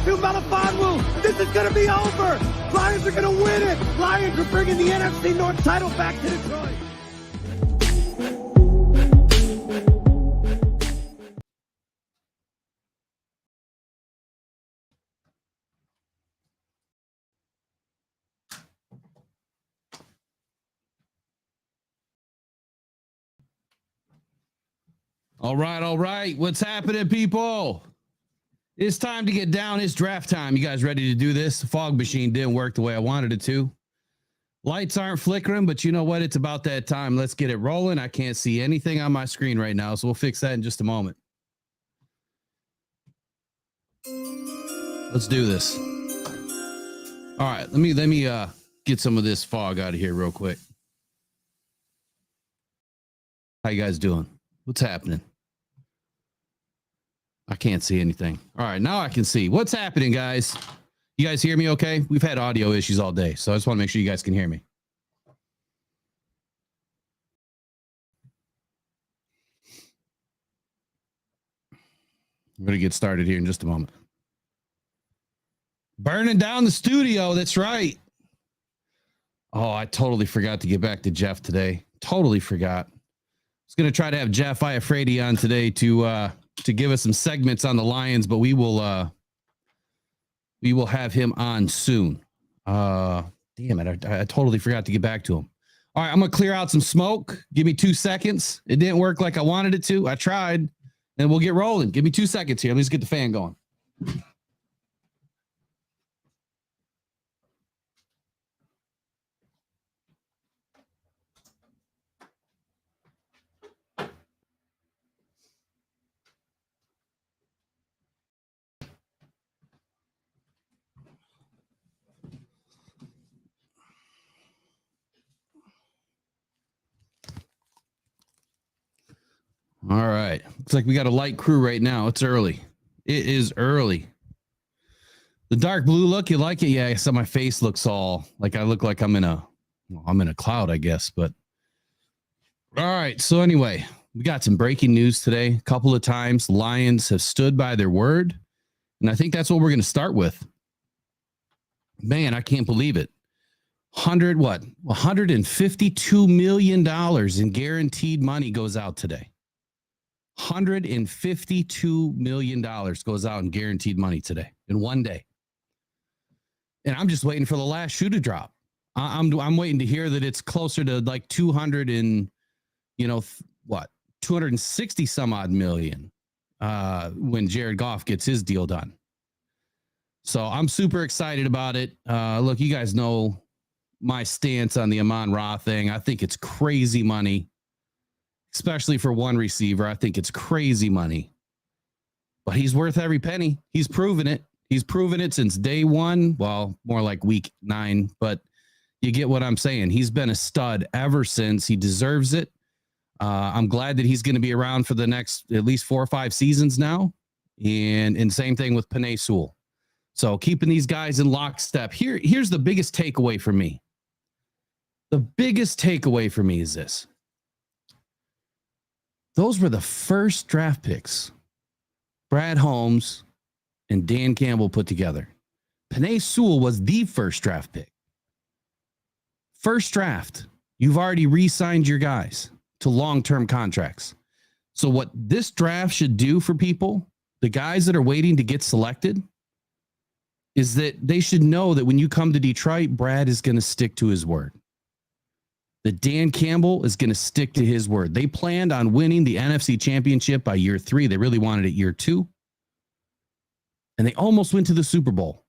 to Melifonwu. This is going to be over. Lions are going to win it. Lions are bringing the NFC North title back to Detroit. All right. What's happening, people? It's time to get down. It's draft time. You guys ready to do this? The fog machine didn't work the way I wanted it to. Lights aren't flickering, but you know what? It's about that time. Let's get it rolling. I can't see anything on my screen right now, so we'll fix that in just a moment. Let's do this. All right, let me get some of this fog out of here real quick. How you guys doing? What's happening? I can't see anything. All right, now I can see. What's happening, guys? You guys hear me okay? We've had audio issues all day, so I just want to make sure you guys can hear me. I'm going to get started here in just a moment. Burning down the studio. That's right. Oh, I totally forgot to get back to Jeff today. Totally forgot. I was going to try to have Jeff Iafredi on today to give us some segments on the Lions, but we will have him on soon. Damn it. I totally forgot to get back to him. All right, I'm going to clear out some smoke. Give me 2 seconds. It didn't work like I wanted it to. I tried, and we'll get rolling. Give me 2 seconds here. Let's get the fan going. All right. Looks like we got a light crew right now. It's early. It is early. The dark blue look, you like it? Yeah, so my face looks all like I look like I'm in a cloud, I guess. But all right. So anyway, we got some breaking news today. A couple of times Lions have stood by their word. And I think that's what we're going to start with. Man, I can't believe it. $152 million in guaranteed money goes out today. $152 million goes out in guaranteed money today in one day. And I'm just waiting for the last shoe to drop. I'm waiting to hear that it's closer to like 260 some odd million when Jared Goff gets his deal done. So I'm super excited about it. Look, you guys know my stance on the Amon-Ra thing. I think it's crazy money. Especially for one receiver, I think it's crazy money. But he's worth every penny. He's proven it. He's proven it since day one. Well, more like week 9, but you get what I'm saying. He's been a stud ever since. He deserves it. I'm glad that he's going to be around for the next at least 4 or 5 seasons now. And same thing with Penei Sewell. So keeping these guys in lockstep. Here's the biggest takeaway for me. The biggest takeaway for me is this. Those were the first draft picks Brad Holmes and Dan Campbell put together. Penei Sewell was the first draft pick. First draft. You've already re-signed your guys to long-term contracts. So what this draft should do for people, the guys that are waiting to get selected, is that they should know that when you come to Detroit, Brad is going to stick to his word. That Dan Campbell is going to stick to his word. They planned on winning the NFC Championship by year 3. They really wanted it year 2. And they almost went to the Super Bowl.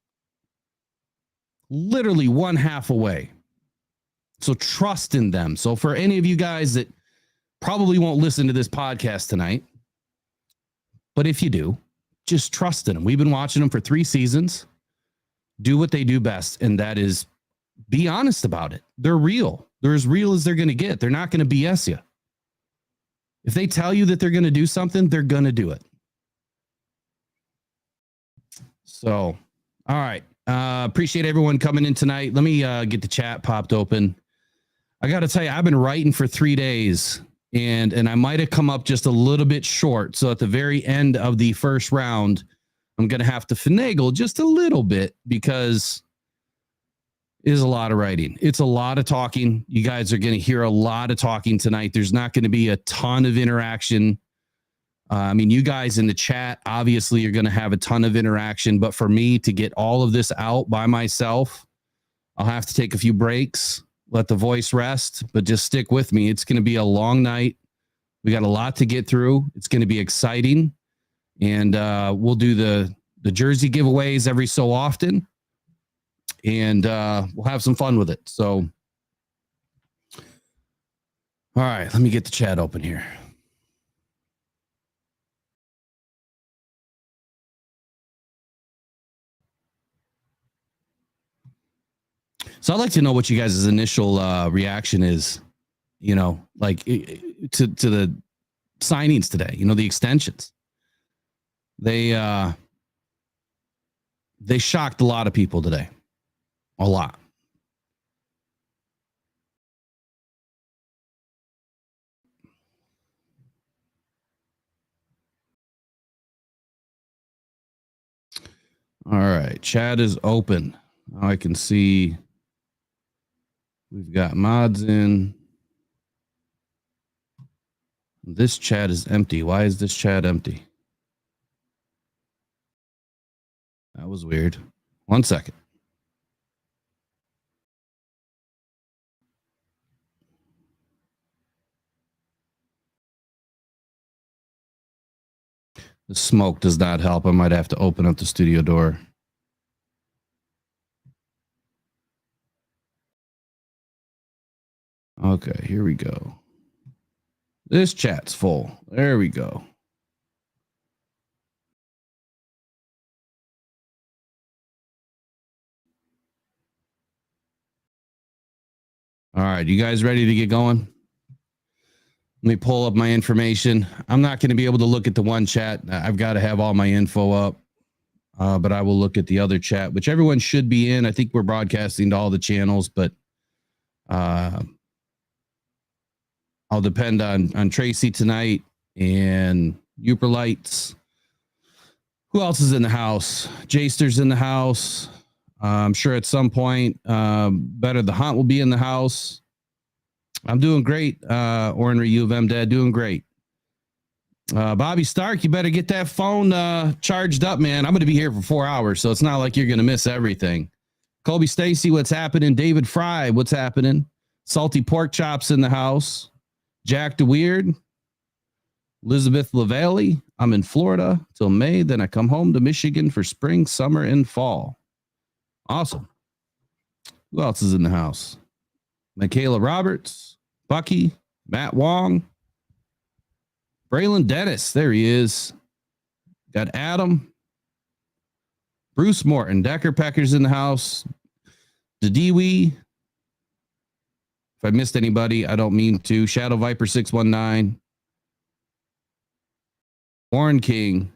Literally 1 half away. So trust in them. So for any of you guys that probably won't listen to this podcast tonight, but if you do, just trust in them. We've been watching them for 3 seasons. Do what they do best, and that is be honest about it. They're real. They're as real as they're going to get. They're not going to BS you. If they tell you that they're going to do something, they're going to do it. So, all right. Appreciate everyone coming in tonight. Let me get the chat popped open. I got to tell you, I've been writing for 3 days, and I might have come up just a little bit short. So at the very end of the first round, I'm going to have to finagle just a little bit because it is a lot of writing. It's a lot of talking. You guys are going to hear a lot of talking tonight. There's not going to be a ton of interaction. I mean, you guys in the chat, obviously, you're going to have a ton of interaction. But for me to get all of this out by myself, I'll have to take a few breaks, let the voice rest, but just stick with me. It's going to be a long night. We got a lot to get through. It's going to be exciting. And we'll do the jersey giveaways every so often. And we'll have some fun with it. So, all right, let me get the chat open here. So I'd like to know what you guys' initial reaction is, you know, like to the signings today, you know, the extensions. They shocked a lot of people today. A lot. All right, chat is open. Now I can see we've got mods in. This chat is empty. Why is this chat empty? That was weird. 1 second. The smoke does not help. I might have to open up the studio door. Okay, here we go. This chat's full. There we go. All right, you guys ready to get going? Let me pull up my information. I'm not going to be able to look at the one chat. I've got to have all my info up, but I will look at the other chat, which everyone should be in. I think we're broadcasting to all the channels, but I'll depend on Tracy tonight and Uper Lights. Who else is in the house? Jaster's in the house. I'm sure at some point, Better the Hunt will be in the house. I'm doing great. Ornery U of M Dad, doing great. Bobby Stark, you better get that phone charged up, man. I'm going to be here for 4 hours, so it's not like you're going to miss everything. Colby Stacy, what's happening? David Fry, what's happening? Salty Pork Chops in the house. Jack DeWeird. Elizabeth LaValle, I'm in Florida till May. Then I come home to Michigan for spring, summer, and fall. Awesome. Who else is in the house? Michaela Roberts, Bucky, Matt Wong, Braylon Dennis. There he is. Got Adam, Bruce Morton, Decker Pecker's in the house. Dedewi. If I missed anybody, I don't mean to. Shadow Viper 619. Warren King.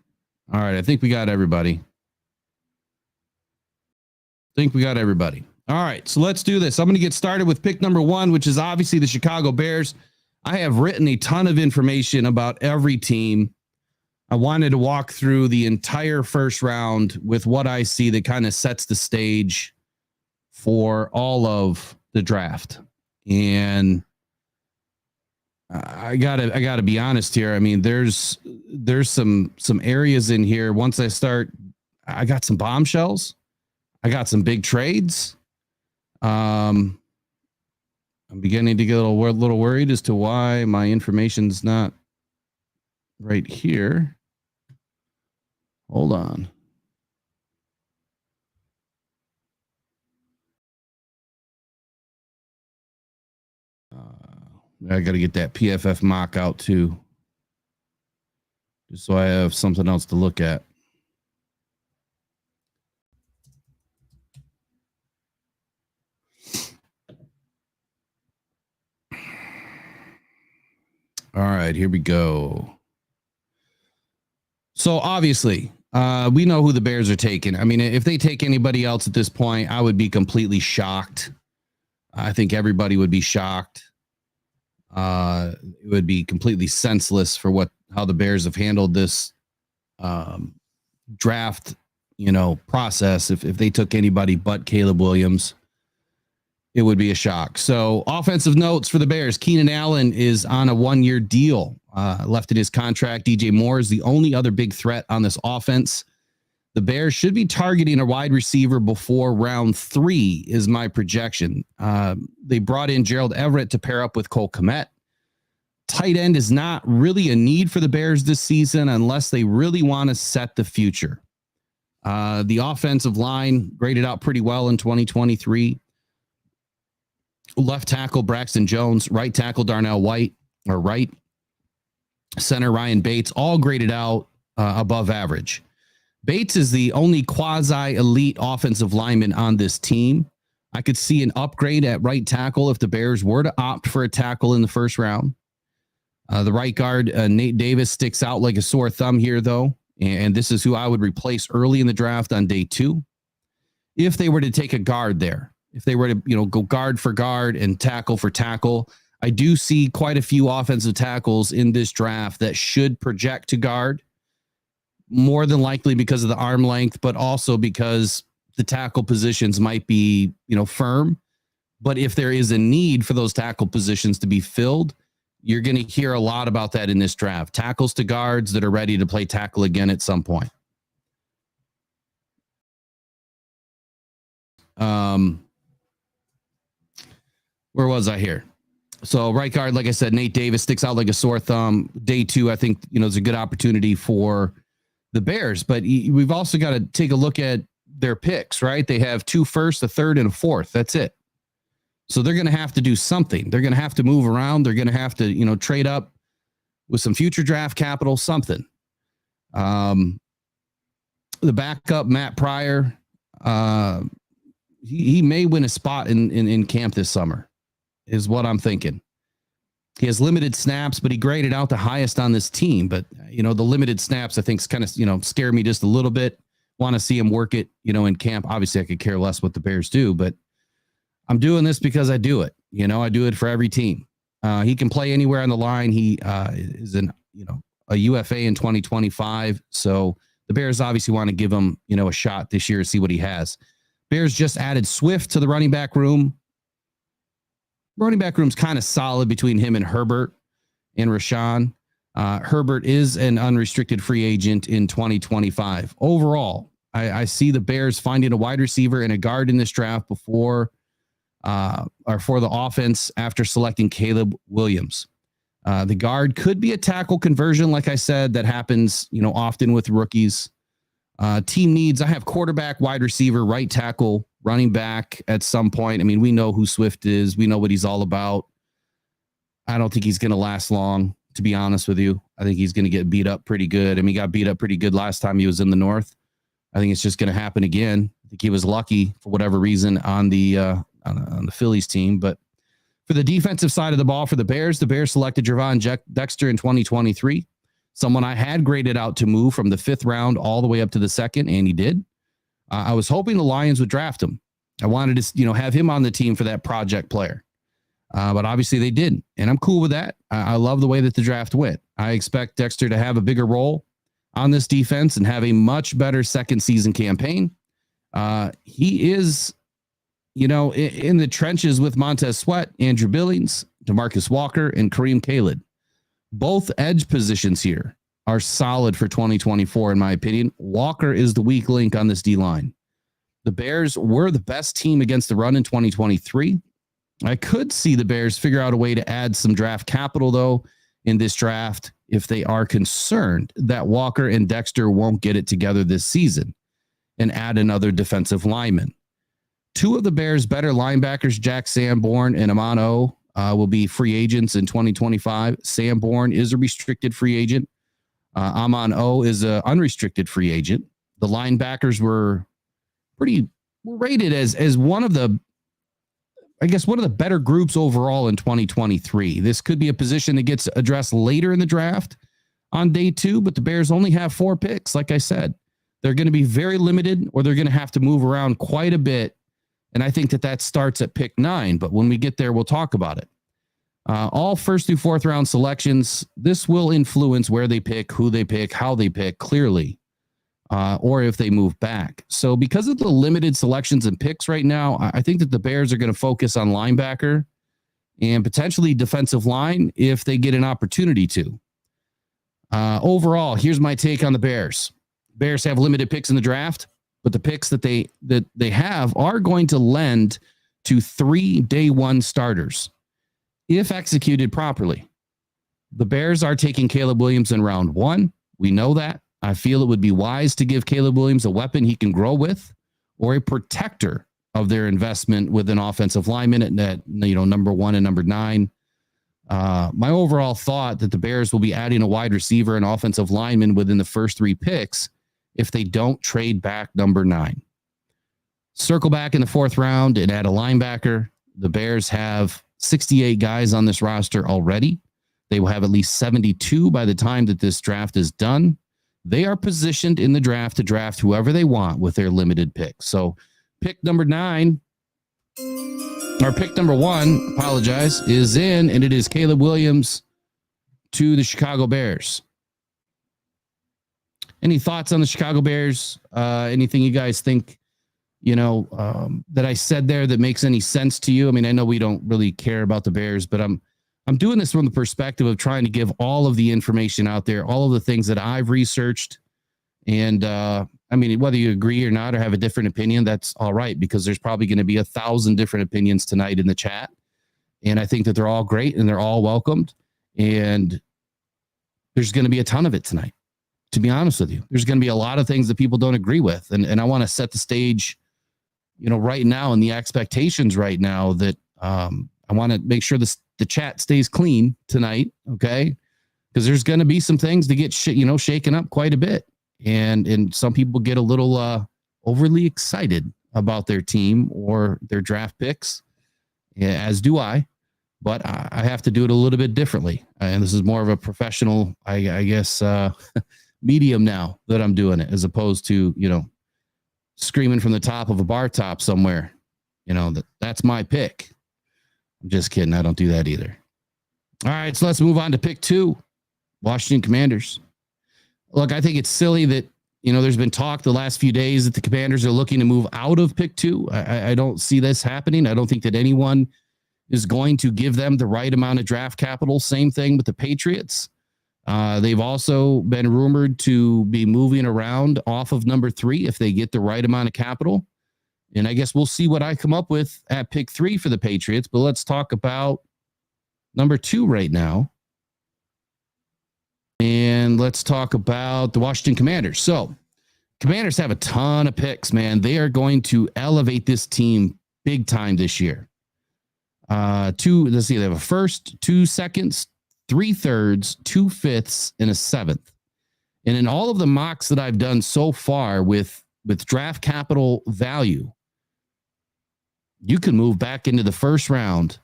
All right, I think we got everybody. All right, so let's do this. I'm going to get started with pick number 1, which is obviously the Chicago Bears. I have written a ton of information about every team. I wanted to walk through the entire first round with what I see that kind of sets the stage for all of the draft. And I gotta be honest here. I mean, there's some areas in here. Once I start, I got some bombshells. I got some big trades. I'm beginning to get a little worried as to why my information's not right here. Hold on. I got to get that PFF mock out too, just so I have something else to look at. All right, here we go. So obviously, we know who the Bears are taking. I mean, if they take anybody else at this point, I would be completely shocked. I think everybody would be shocked. It would be completely senseless for how the Bears have handled this draft, process, if they took anybody but Caleb Williams, it would be a shock. So offensive notes for the Bears. Keenan Allen is on a 1-year deal left in his contract. DJ Moore is the only other big threat on this offense. The Bears should be targeting a wide receiver before round 3 is my projection. They brought in Gerald Everett to pair up with Cole Kmet. Tight end is not really a need for the Bears this season unless they really want to set the future. The offensive line graded out pretty well in 2023. Left tackle Braxton Jones, right tackle Darnell White, or right center Ryan Bates, all graded out above average. Bates is the only quasi-elite offensive lineman on this team. I could see an upgrade at right tackle if the Bears were to opt for a tackle in the first round. The right guard, Nate Davis, sticks out like a sore thumb here, though. And this is who I would replace early in the draft on day 2. If they were to take a guard there, if they were to, go guard for guard and tackle for tackle, I do see quite a few offensive tackles in this draft that should project to guard, more than likely because of the arm length, but also because the tackle positions might be, firm. But if there is a need for those tackle positions to be filled, you're going to hear a lot about that in this draft. Tackles to guards that are ready to play tackle again at some point. Where was I here? So right guard, like I said, Nate Davis sticks out like a sore thumb. Day 2, I think, is a good opportunity for the Bears, but we've also got to take a look at their picks, right? They have 2 firsts, a third, and a fourth. That's it. So they're going to have to do something. They're going to have to move around. They're going to have to, trade up with some future draft capital, something. The backup, Matt Pryor, he may win a spot in camp this summer, is what I'm thinking. He has limited snaps, but he graded out the highest on this team. But, the limited snaps, I think, is kind of, scare me just a little bit. Want to see him work it, in camp. Obviously, I could care less what the Bears do, but I'm doing this because I do it. I do it for every team. He can play anywhere on the line. He is a UFA in 2025. So the Bears obviously want to give him, a shot this year to see what he has. Bears just added Swift to the running back room. Running back room's kind of solid between him and Herbert and Rashawn. Herbert is an unrestricted free agent in 2025. Overall, I see the Bears finding a wide receiver and a guard in this draft before or for the offense after selecting Caleb Williams. The guard could be a tackle conversion, like I said, that happens, often with rookies. Team needs, I have quarterback, wide receiver, right tackle, running back at some point. I mean, we know who Swift is. We know what he's all about. I don't think he's going to last long, to be honest with you. I think he's going to get beat up pretty good. I mean, he got beat up pretty good last time he was in the North. I think it's just going to happen again. I think he was lucky for whatever reason on the Phillies team. But for the defensive side of the ball for the Bears selected Gervon Dexter in 2023. Someone I had graded out to move from the 5th round all the way up to the 2nd, and he did. I was hoping the Lions would draft him. I wanted to, have him on the team for that project player. But obviously they didn't, and I'm cool with that. I love the way that the draft went. I expect Dexter to have a bigger role on this defense and have a much better second season campaign. He is, in the trenches with Montez Sweat, Andrew Billings, DeMarcus Walker, and Kareem Kaled. Both edge positions here are solid for 2024, in my opinion. Walker is the weak link on this D-line. The Bears were the best team against the run in 2023. I could see the Bears figure out a way to add some draft capital, though, in this draft if they are concerned that Walker and Dexter won't get it together this season and add another defensive lineman. 2 of the Bears' better linebackers, Jack Sanborn and Amon O, will be free agents in 2025. Sanborn is a restricted free agent. Amon O is an unrestricted free agent. The linebackers were rated as one of the better groups overall in 2023. This could be a position that gets addressed later in the draft on day 2, but the Bears only have 4 picks. Like I said, they're going to be very limited, or they're going to have to move around quite a bit. And I think that starts at pick 9, but when we get there, we'll talk about it. All 1st through 4th round selections, this will influence where they pick, who they pick, how they pick, clearly. or if they move back. So because of the limited selections and picks right now, I think that the Bears are going to focus on linebacker and potentially defensive line if they get an opportunity to. Overall, here's my take on the Bears. Bears have limited picks in the draft, but the picks that they have are going to lend to 3 day one starters if executed properly. The Bears are taking Caleb Williams in round 1. We know that. I feel it would be wise to give Caleb Williams a weapon he can grow with, or a protector of their investment with an offensive lineman at number 1 and number 9. My overall thought that the Bears will be adding a wide receiver and offensive lineman within the first 3 picks if they don't trade back number 9. Circle back in the 4th round and add a linebacker. The Bears have 68 guys on this roster already. They will have at least 72 by the time that this draft is done. They are positioned in the draft to draft whoever they want with their limited picks. So pick number 9, or pick number 1, is in, and it is Caleb Williams to the Chicago Bears. Any thoughts on the Chicago Bears? Anything you guys think, that I said there that makes any sense to you? I mean, I know we don't really care about the Bears, but I'm doing this from the perspective of trying to give all of the information out there, all of the things that I've researched. And whether you agree or not or have a different opinion, that's all right, because there's probably going to be 1,000 different opinions tonight in the chat. And I think that they're all great and they're all welcomed. And there's going to be a ton of it tonight, to be honest with you. There's going to be a lot of things that people don't agree with. And I want to set the stage, right now, and the expectations right now that I want to make sure the chat stays clean tonight. Okay. Because there's going to be some things that get shaken up quite a bit. And some people get a little overly excited about their team or their draft picks, as do I. But I have to do it a little bit differently. And this is more of a professional, I guess, medium now that I'm doing it, as opposed to, screaming from the top of a bar top somewhere, that's my pick. I'm just kidding. I don't do that either. All right, so let's move on to pick 2, Washington Commanders. Look, I think it's silly that, there's been talk the last few days that the Commanders are looking to move out of pick 2. I don't see this happening. I don't think that anyone is going to give them the right amount of draft capital. Same thing with the Patriots. They've also been rumored to be moving around off of number 3 if they get the right amount of capital. And I guess we'll see what I come up with at pick 3 for the Patriots. But let's talk about number 2 right now. And let's talk about the Washington Commanders. So Commanders have a ton of picks, man. They are going to elevate this team big time this year. They have a first, 2 seconds, 3 thirds, 2 fifths, and a 7th. And in all of the mocks that I've done so far with draft capital value, you can move back into the first round,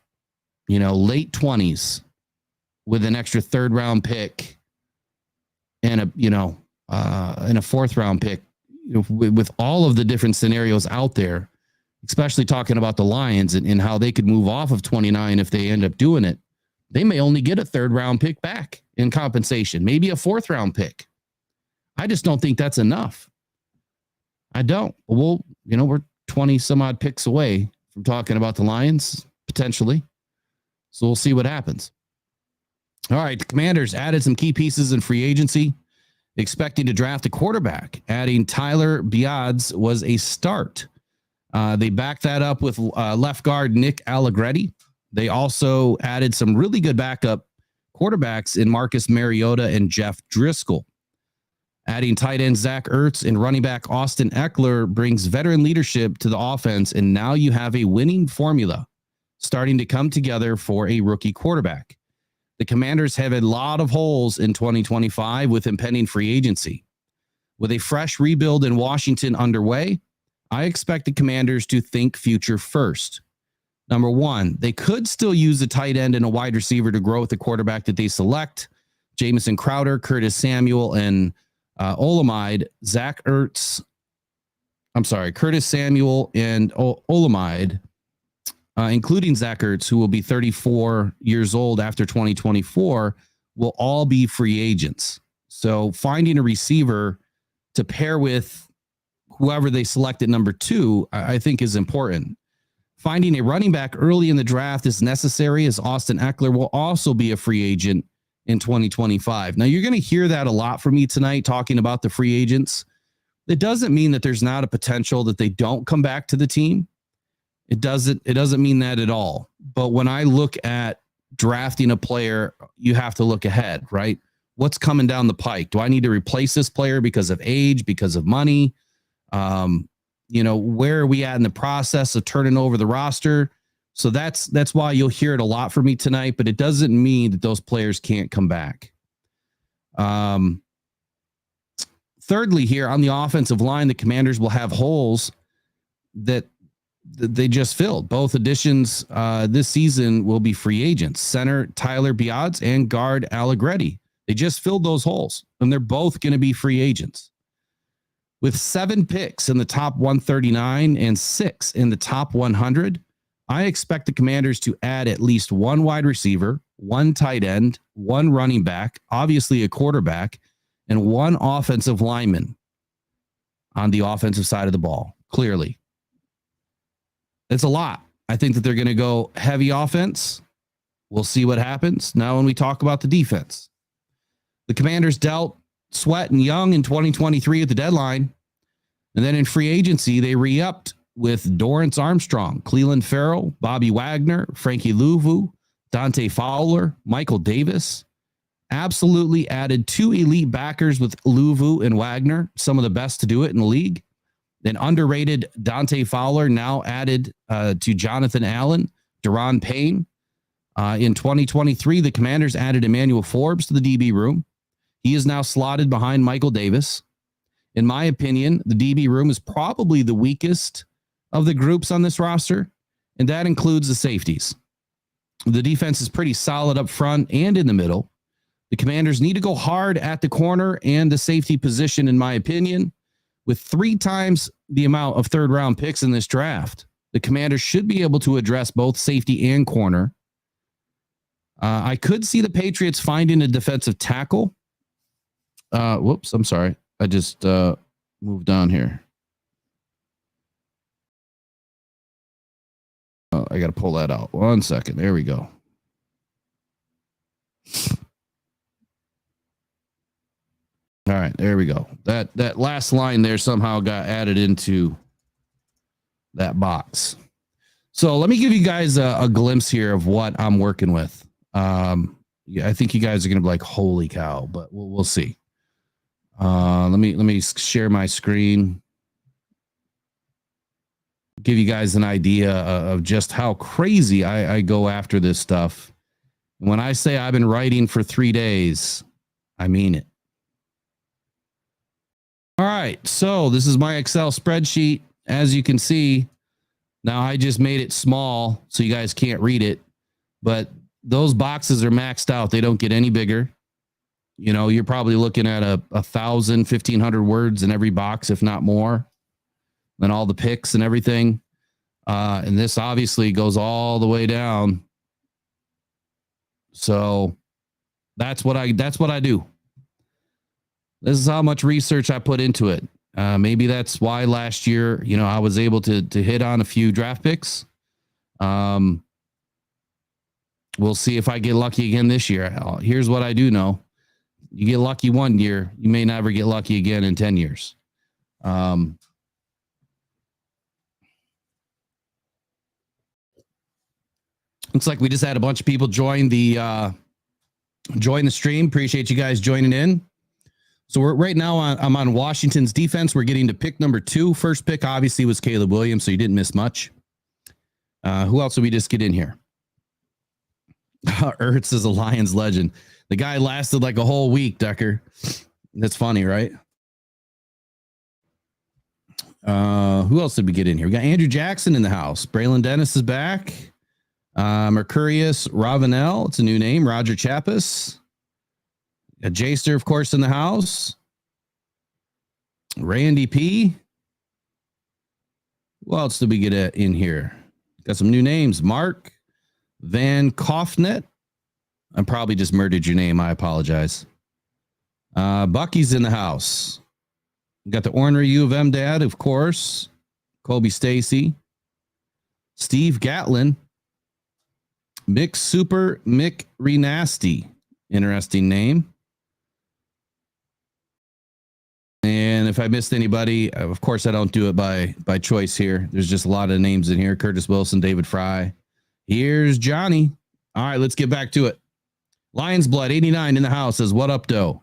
late 20s with an extra 3rd round pick and a 4th round pick, with all of the different scenarios out there, especially talking about the Lions and how they could move off of 29 if they end up doing it. They may only get a 3rd round pick back in compensation, maybe a 4th round pick. I just don't think that's enough. I don't. We're 20 some odd picks away from talking about the Lions, potentially. So we'll see what happens. All right. The Commanders added some key pieces in free agency, expecting to draft a quarterback. Adding Tyler Biadasz was a start. They backed that up with left guard Nick Allegretti. They also added some really good backup quarterbacks in Marcus Mariota and Jeff Driscoll. Adding tight end Zach Ertz and running back Austin Eckler brings veteran leadership to the offense, and now you have a winning formula starting to come together for a rookie quarterback. The Commanders have a lot of holes in 2025 with impending free agency. With a fresh rebuild in Washington underway, I expect the Commanders to think future first. Number 1, they could still use a tight end and a wide receiver to grow with the quarterback that they select. Jamison Crowder, Curtis Samuel, and Curtis Samuel and Olamide, including Zach Ertz, who will be 34 years old after 2024, will all be free agents. So finding a receiver to pair with whoever they select at number 2, I think is important. Finding a running back early in the draft is necessary, as Austin Eckler will also be a free agent in 2025. Now, you're going to hear that a lot from me tonight, talking about the free agents. It doesn't mean that there's not a potential that they don't come back to the team. It doesn't mean that at all. But when I look at drafting a player, you have to look ahead, right? What's coming down the pike? Do I need to replace this player because of age, because of money? Where are we at in the process of turning over the roster? So that's why you'll hear it a lot from me tonight, but it doesn't mean that those players can't come back. Thirdly, here on the offensive line, the Commanders will have holes that they just filled. Both additions this season will be free agents. Center Tyler Biadasz and guard Allegretti. They just filled those holes, and they're both going to be free agents. With 7 picks in the top 139 and 6 in the top 100, I expect the Commanders to add at least 1 wide receiver, 1 tight end, 1 running back, obviously a quarterback, and 1 offensive lineman on the offensive side of the ball. Clearly, it's a lot. I think that they're going to go heavy offense. We'll see what happens. Now, when we talk about the defense, the Commanders dealt Sweat and Young in 2023 at the deadline. And then in free agency, they re-upped with Dorrance Armstrong, Cleveland Farrell, Bobby Wagner, Frankie Louvu, Dante Fowler, Michael Davis. Absolutely added 2 elite backers with Louvu and Wagner, some of the best to do it in the league. Then underrated Dante Fowler, now added to Jonathan Allen, Deron Payne. In 2023, the Commanders added Emmanuel Forbes to the DB room. He is now slotted behind Michael Davis. In my opinion, the DB room is probably the weakest of the groups on this roster, and that includes the safeties. The defense is pretty solid up front and in the middle. The Commanders need to go hard at the corner and the safety position, in my opinion. With 3 times the amount of third-round picks in this draft, the Commanders should be able to address both safety and corner. I could see the Patriots finding a defensive tackle. Whoops, I'm sorry. I just moved down here. I got to pull that out. 1 second. There we go. All right, there we go. That last line there somehow got added into that box. So let me give you guys a glimpse here of what I'm working with. I think you guys are going to be like, holy cow, but we'll see. Let me share my screen. Give you guys an idea of just how crazy I go after this stuff. When I say I've been writing for 3 days, I mean it. All right, so this is my Excel spreadsheet. As you can see, now I just made it small so you guys can't read it, but those boxes are maxed out. They don't get any bigger. You know, you're probably looking at 1,000, 1,500 words in every box, if not more, and all the picks and everything. And this obviously goes all the way down. So that's what I do. This is how much research I put into it. Maybe that's why last year, I was able to hit on a few draft picks. We'll see if I get lucky again this year. Here's what I do know. You get lucky 1 year, you may never get lucky again in 10 years. Looks like we just had a bunch of people join the stream. Appreciate you guys joining in. So we're right now I'm on Washington's defense. We're getting to pick number 2. First pick obviously was Caleb Williams, so you didn't miss much. Who else did we just get in here? Ertz is a Lions legend. The guy lasted like a whole week, Decker. That's funny, right? Who else did we get in here? We got Andrew Jackson in the house. Braylon Dennis is back. Mercurius Ravenel, it's a new name. Roger Chappis. Got Jaster, of course, in the house. Randy P. Who else did we get in here? Got some new names. Mark Van Kofnet. I probably just murdered your name. I apologize. Bucky's in the house. We got the ornery U of M dad, of course. Kobe Stacy. Steve Gatlin. Mick Super Mick Renasty. Interesting name. And if I missed anybody, of course, I don't do it by choice here. There's just a lot of names in here. Curtis Wilson, David Fry. Here's Johnny. All right, let's get back to it. Lions Blood 89 in the house says, what up, Doe?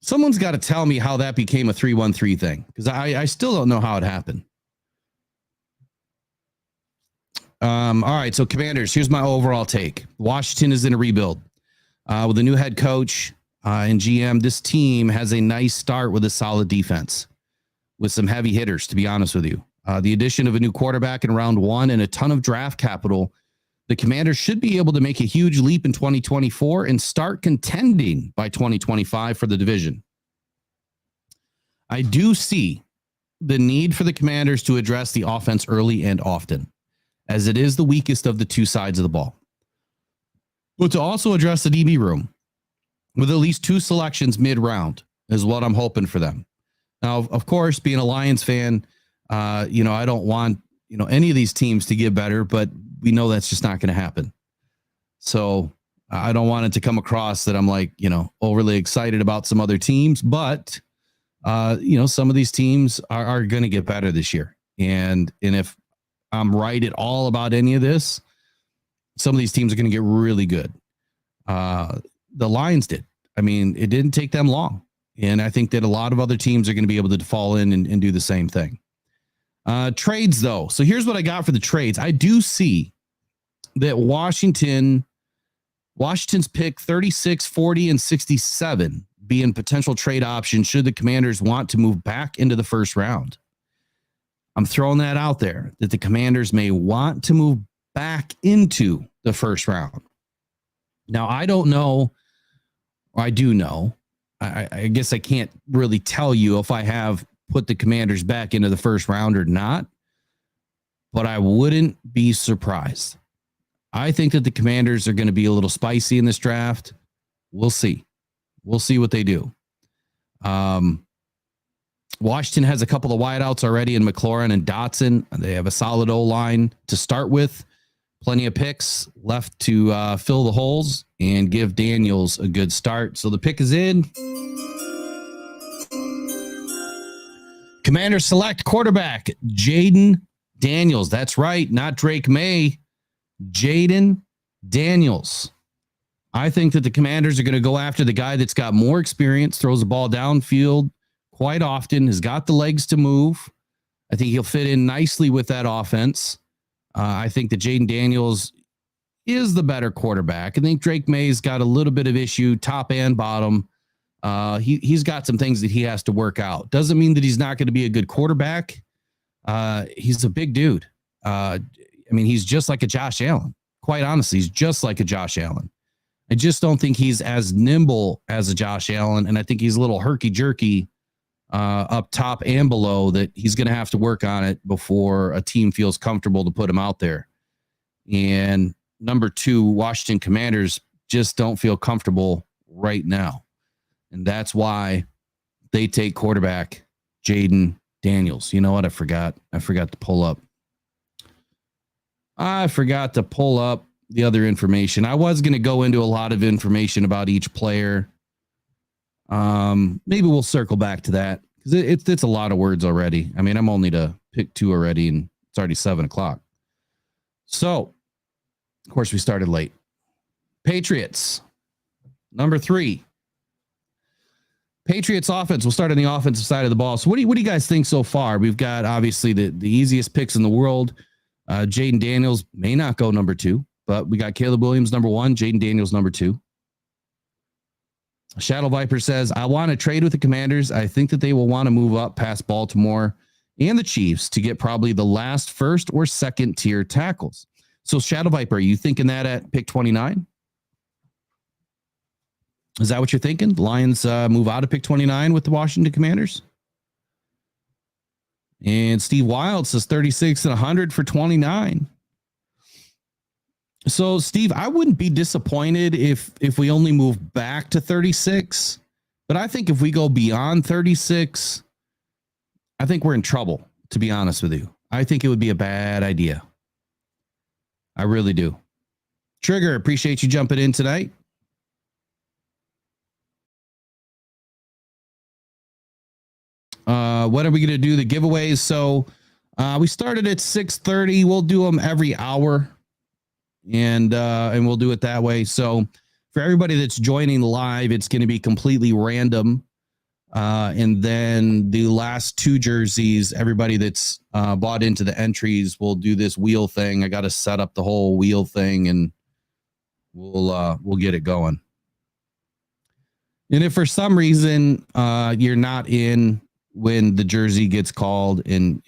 Someone's got to tell me how that became a 3-1-3 thing, because I still don't know how it happened. All right, so Commanders, here's my overall take. Washington is in a rebuild. With a new head coach and GM, this team has a nice start with a solid defense with some heavy hitters, to be honest with you. The addition of a new quarterback in round 1 and a ton of draft capital, the Commanders should be able to make a huge leap in 2024 and start contending by 2025 for the division. I do see the need for the Commanders to address the offense early and often, as it is the weakest of the two sides of the ball. But to also address the DB room with at least 2 selections mid-round is what I'm hoping for them. Now, of course, being a Lions fan, I don't want, any of these teams to get better, but we know that's just not going to happen. So I don't want it to come across that I'm overly excited about some other teams, but some of these teams are going to get better this year. And if I'm right at all about any of this, some of these teams are going to get really good. The Lions did. I mean, it didn't take them long. And I think that a lot of other teams are going to be able to fall in and do the same thing. Trades, though. So here's what I got for the trades. I do see that Washington's pick 36, 40, and 67 being potential trade options should the Commanders want to move back into the first round. I'm throwing that out there, that the Commanders may want to move back into the first round. Now, I don't know, or I do know. I guess I can't really tell you if I have put the Commanders back into the first round or not, but I wouldn't be surprised. I think that the Commanders are going to be a little spicy in this draft. We'll see. We'll see what they do. Washington has a couple of wideouts already in McLaurin and Dotson. They have a solid O-line to start with. Plenty of picks left to fill the holes and give Daniels a good start. So the pick is in. Commanders select quarterback Jaden Daniels. That's right, not Drake May. Jaden Daniels. I think that the Commanders are going to go after the guy that's got more experience, throws the ball downfield quite often, has got the legs to move. I think he'll fit in nicely with that offense. I think that Jaden Daniels is the better quarterback. I think Drake May's got a little bit of issue, top and bottom. He's got some things that he has to work out. Doesn't mean that he's not going to be a good quarterback. He's a big dude. He's just like a Josh Allen. Quite honestly, he's just like a Josh Allen. I just don't think he's as nimble as a Josh Allen, and I think he's a little herky-jerky up top and below, that he's going to have to work on it before a team feels comfortable to put him out there. And number 2, Washington Commanders just don't feel comfortable right now. And that's why they take quarterback Jaden Daniels. You know what? I forgot to pull up. The other information. I was going to go into a lot of information about each player. Maybe we'll circle back to that, because it's a lot of words already. I mean, I'm only to pick 2 already, and it's already 7:00. So, of course, we started late. Patriots, number 3. Patriots offense. We'll start on the offensive side of the ball. So what do you guys think so far? We've got obviously the easiest picks in the world. Jaden Daniels may not go number 2, but we got Caleb Williams number 1, Jaden Daniels number 2. Shadow Viper says, I want to trade with the Commanders. I think that they will want to move up past Baltimore and the Chiefs to get probably the last first or second tier tackles. So Shadow Viper, are you thinking that at pick 29? Is that what you're thinking? The Lions move out of pick 29 with the Washington Commanders? And Steve Wild says 36 and 100 for 29. So, Steve, I wouldn't be disappointed if we only move back to 36. But I think if we go beyond 36, I think we're in trouble, to be honest with you. I think it would be a bad idea. I really do. Trigger, appreciate you jumping in tonight. What are we going to do? The giveaways. So we started at 6:30. We'll do them every hour, and we'll do it that way. So for everybody that's joining live, it's going to be completely random. And then the last two jerseys, everybody that's bought into the entries will do this wheel thing. I got to set up the whole wheel thing, and we'll get it going. And if for some reason you're not in when the jersey gets called and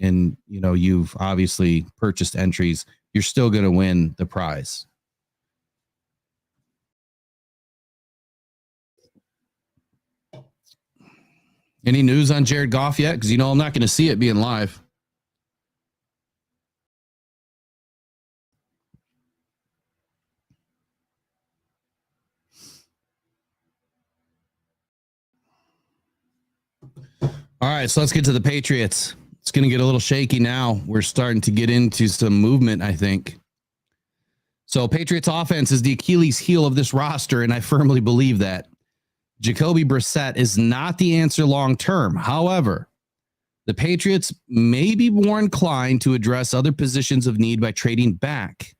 you know you've obviously purchased entries, you're still going to win the prize. Any news on Jared Goff yet? Because you know I'm not going to see it being live. All right, so let's get to the Patriots. It's going to get a little shaky now. We're starting to get into some movement, I think. So Patriots offense is the Achilles heel of this roster, and I firmly believe that. Jacoby Brissett is not the answer long term. However, the Patriots may be more inclined to address other positions of need by trading back,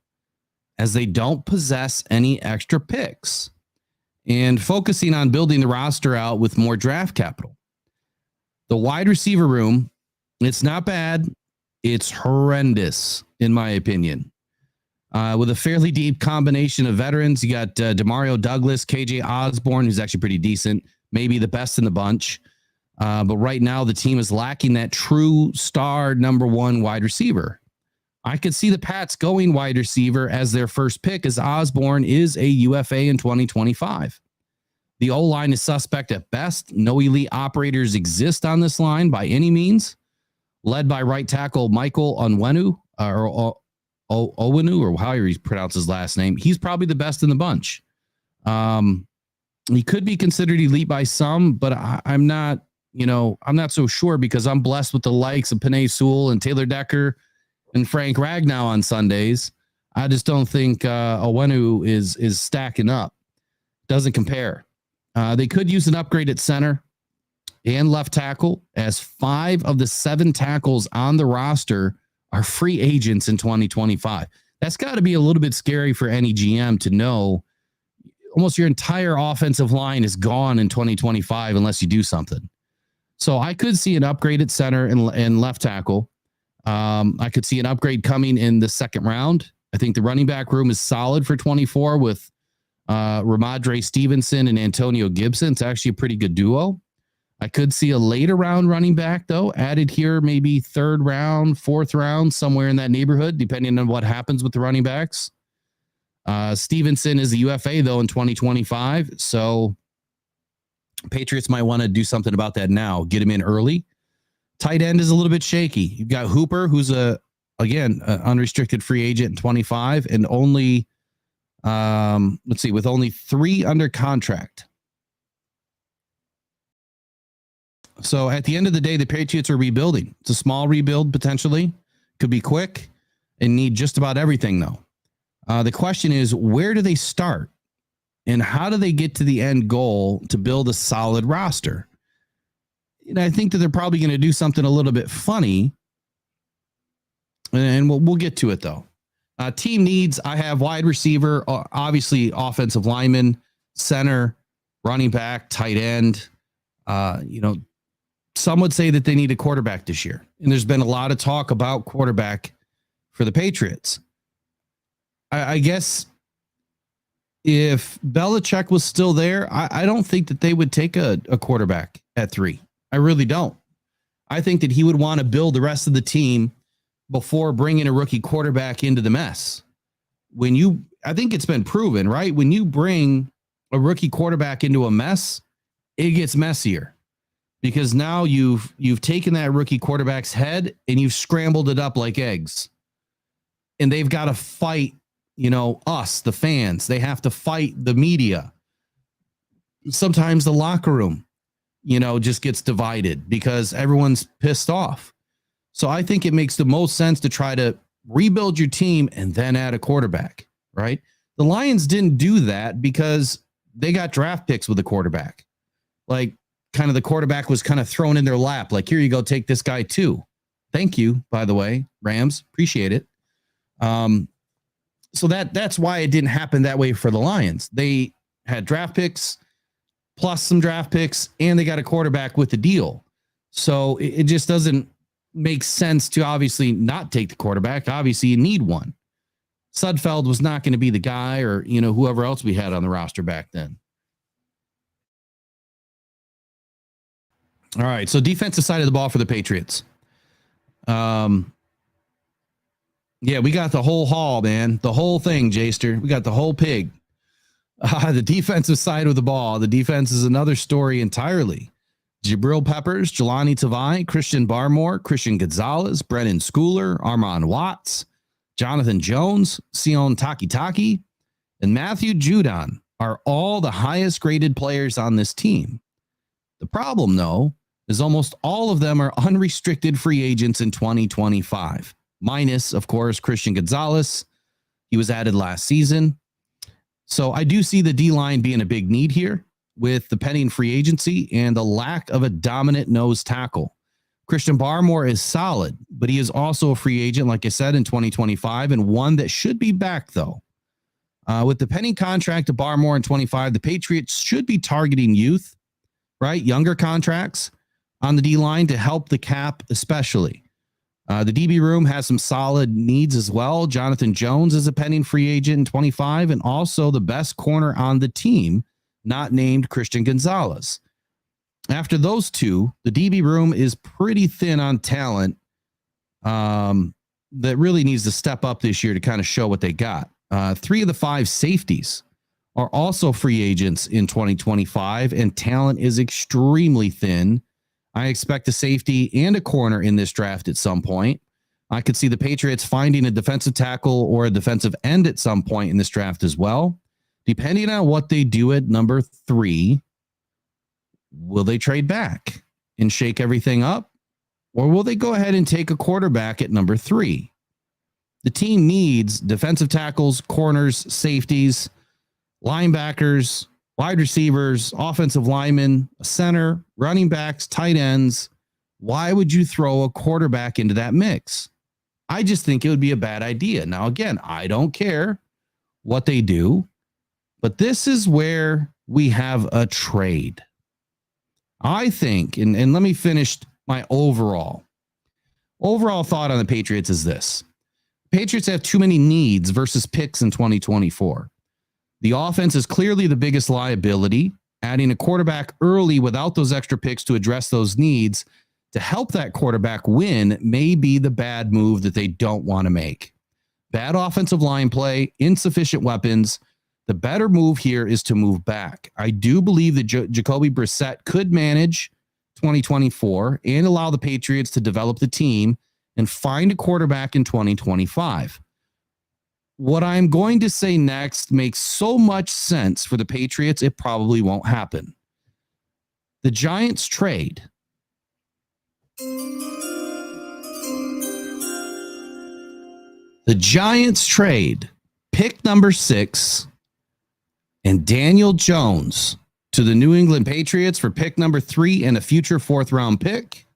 as they don't possess any extra picks, and focusing on building the roster out with more draft capital. The wide receiver room, it's not bad. It's horrendous, in my opinion. With a fairly deep combination of veterans, you got Demario Douglas, KJ Osborne, who's actually pretty decent, maybe the best in the bunch. But right now, the team is lacking that true star number one wide receiver. I could see the Pats going wide receiver as their first pick, as Osborne is a UFA in 2025. The O-line is suspect at best. No elite operators exist on this line by any means. Led by right tackle Michael Onwenu, or Owenu, or however you pronounce his last name. He's probably the best in the bunch. He could be considered elite by some, but I'm not so sure, because I'm blessed with the likes of Penei Sewell and Taylor Decker and Frank Ragnow on Sundays. I just don't think Owenu is stacking up. Doesn't compare. They could use an upgrade at center and left tackle, as 5 of the 7 tackles on the roster are free agents in 2025. That's got to be a little bit scary for any GM to know almost your entire offensive line is gone in 2025 unless you do something. So I could see an upgrade at center and left tackle. I could see an upgrade coming in the second round. I think the running back room is solid for 24 with Ramondre Stevenson and Antonio Gibson. It's actually a pretty good duo. I could see a later round running back, though, added here, maybe 3rd round, 4th round, somewhere in that neighborhood, depending on what happens with the running backs. Stevenson is a UFA, though, in 2025. So Patriots might want to do something about that now. Get him in early. Tight end is a little bit shaky. You've got Hooper, who's an unrestricted free agent in 25, and only with only 3 under contract. So at the end of the day, the Patriots are rebuilding. It's a small rebuild, potentially. Could be quick and need just about everything, though. The question is, where do they start? And how do they get to the end goal to build a solid roster? And I think that they're probably going to do something a little bit funny. And we'll get to it, though. Team needs, I have wide receiver, obviously offensive lineman, center, running back, tight end. Some would say that they need a quarterback this year. And there's been a lot of talk about quarterback for the Patriots. I guess if Belichick was still there, I don't think that they would take a quarterback at 3. I really don't. I think that he would want to build the rest of the team before bringing a rookie quarterback into the mess. I think it's been proven, right? When you bring a rookie quarterback into a mess, it gets messier, because now you've taken that rookie quarterback's head and you've scrambled it up like eggs, and they've got to fight, us, the fans. They have to fight the media, sometimes the locker room. just gets divided because everyone's pissed off. So I think it makes the most sense to try to rebuild your team and then add a quarterback, right? The Lions didn't do that because they got draft picks with a quarterback. Like, kind of the quarterback was kind of thrown in their lap. Like, here you go, take this guy too. Thank you, by the way, Rams. Appreciate it. So that's why it didn't happen that way for the Lions. They had draft picks plus some draft picks, and they got a quarterback with the deal. So it just doesn't make sense to obviously not take the quarterback. Obviously, you need one. Sudfeld was not going to be the guy, or whoever else we had on the roster back then. All right, so defensive side of the ball for the Patriots. Yeah, we got the whole haul, man. The whole thing, Jaster. We got the whole pig. The defensive side of the ball. The defense is another story entirely. Jabril Peppers, Jelani Tavai, Christian Barmore, Christian Gonzalez, Brennan Schooler, Armon Watts, Jonathan Jones, Sion Takitaki, and Matthew Judon are all the highest graded players on this team. The problem, though, is almost all of them are unrestricted free agents in 2025, minus, of course, Christian Gonzalez. He was added last season. So I do see the D-line being a big need here with the pending free agency and the lack of a dominant nose tackle. Christian Barmore is solid, but he is also a free agent, like I said, in 2025, and one that should be back, though. With the pending contract of Barmore in 25, the Patriots should be targeting youth, right? Younger contracts on the D-line to help the cap, especially. The DB room has some solid needs as well. Jonathan Jones is a pending free agent in 25, and also the best corner on the team, not named Christian Gonzalez. After those two, the DB room is pretty thin on talent that really needs to step up this year to kind of show what they got. 3 of the 5 safeties are also free agents in 2025, and talent is extremely thin. I expect a safety and a corner in this draft at some point. I could see the Patriots finding a defensive tackle or a defensive end at some point in this draft as well. Depending on what they do at number 3, will they trade back and shake everything up? Or will they go ahead and take a quarterback at number 3? The team needs defensive tackles, corners, safeties, linebackers, wide receivers, offensive linemen, a center, running backs, tight ends. Why would you throw a quarterback into that mix? I just think it would be a bad idea. Now, again, I don't care what they do, but this is where we have a trade. I think, and let me finish my overall thought on the Patriots is this. Patriots have too many needs versus picks in 2024. The offense is clearly the biggest liability. Adding a quarterback early without those extra picks to address those needs to help that quarterback win may be the bad move that they don't want to make. Bad offensive line play, insufficient weapons. The better move here is to move back. I do believe that Jacoby Brissett could manage 2024 and allow the Patriots to develop the team and find a quarterback in 2025. What I'm going to say next makes so much sense for the Patriots, it probably won't happen. The Giants trade. The Giants trade pick number 6 and Daniel Jones to the New England Patriots for pick number 3 and a future 4th round pick.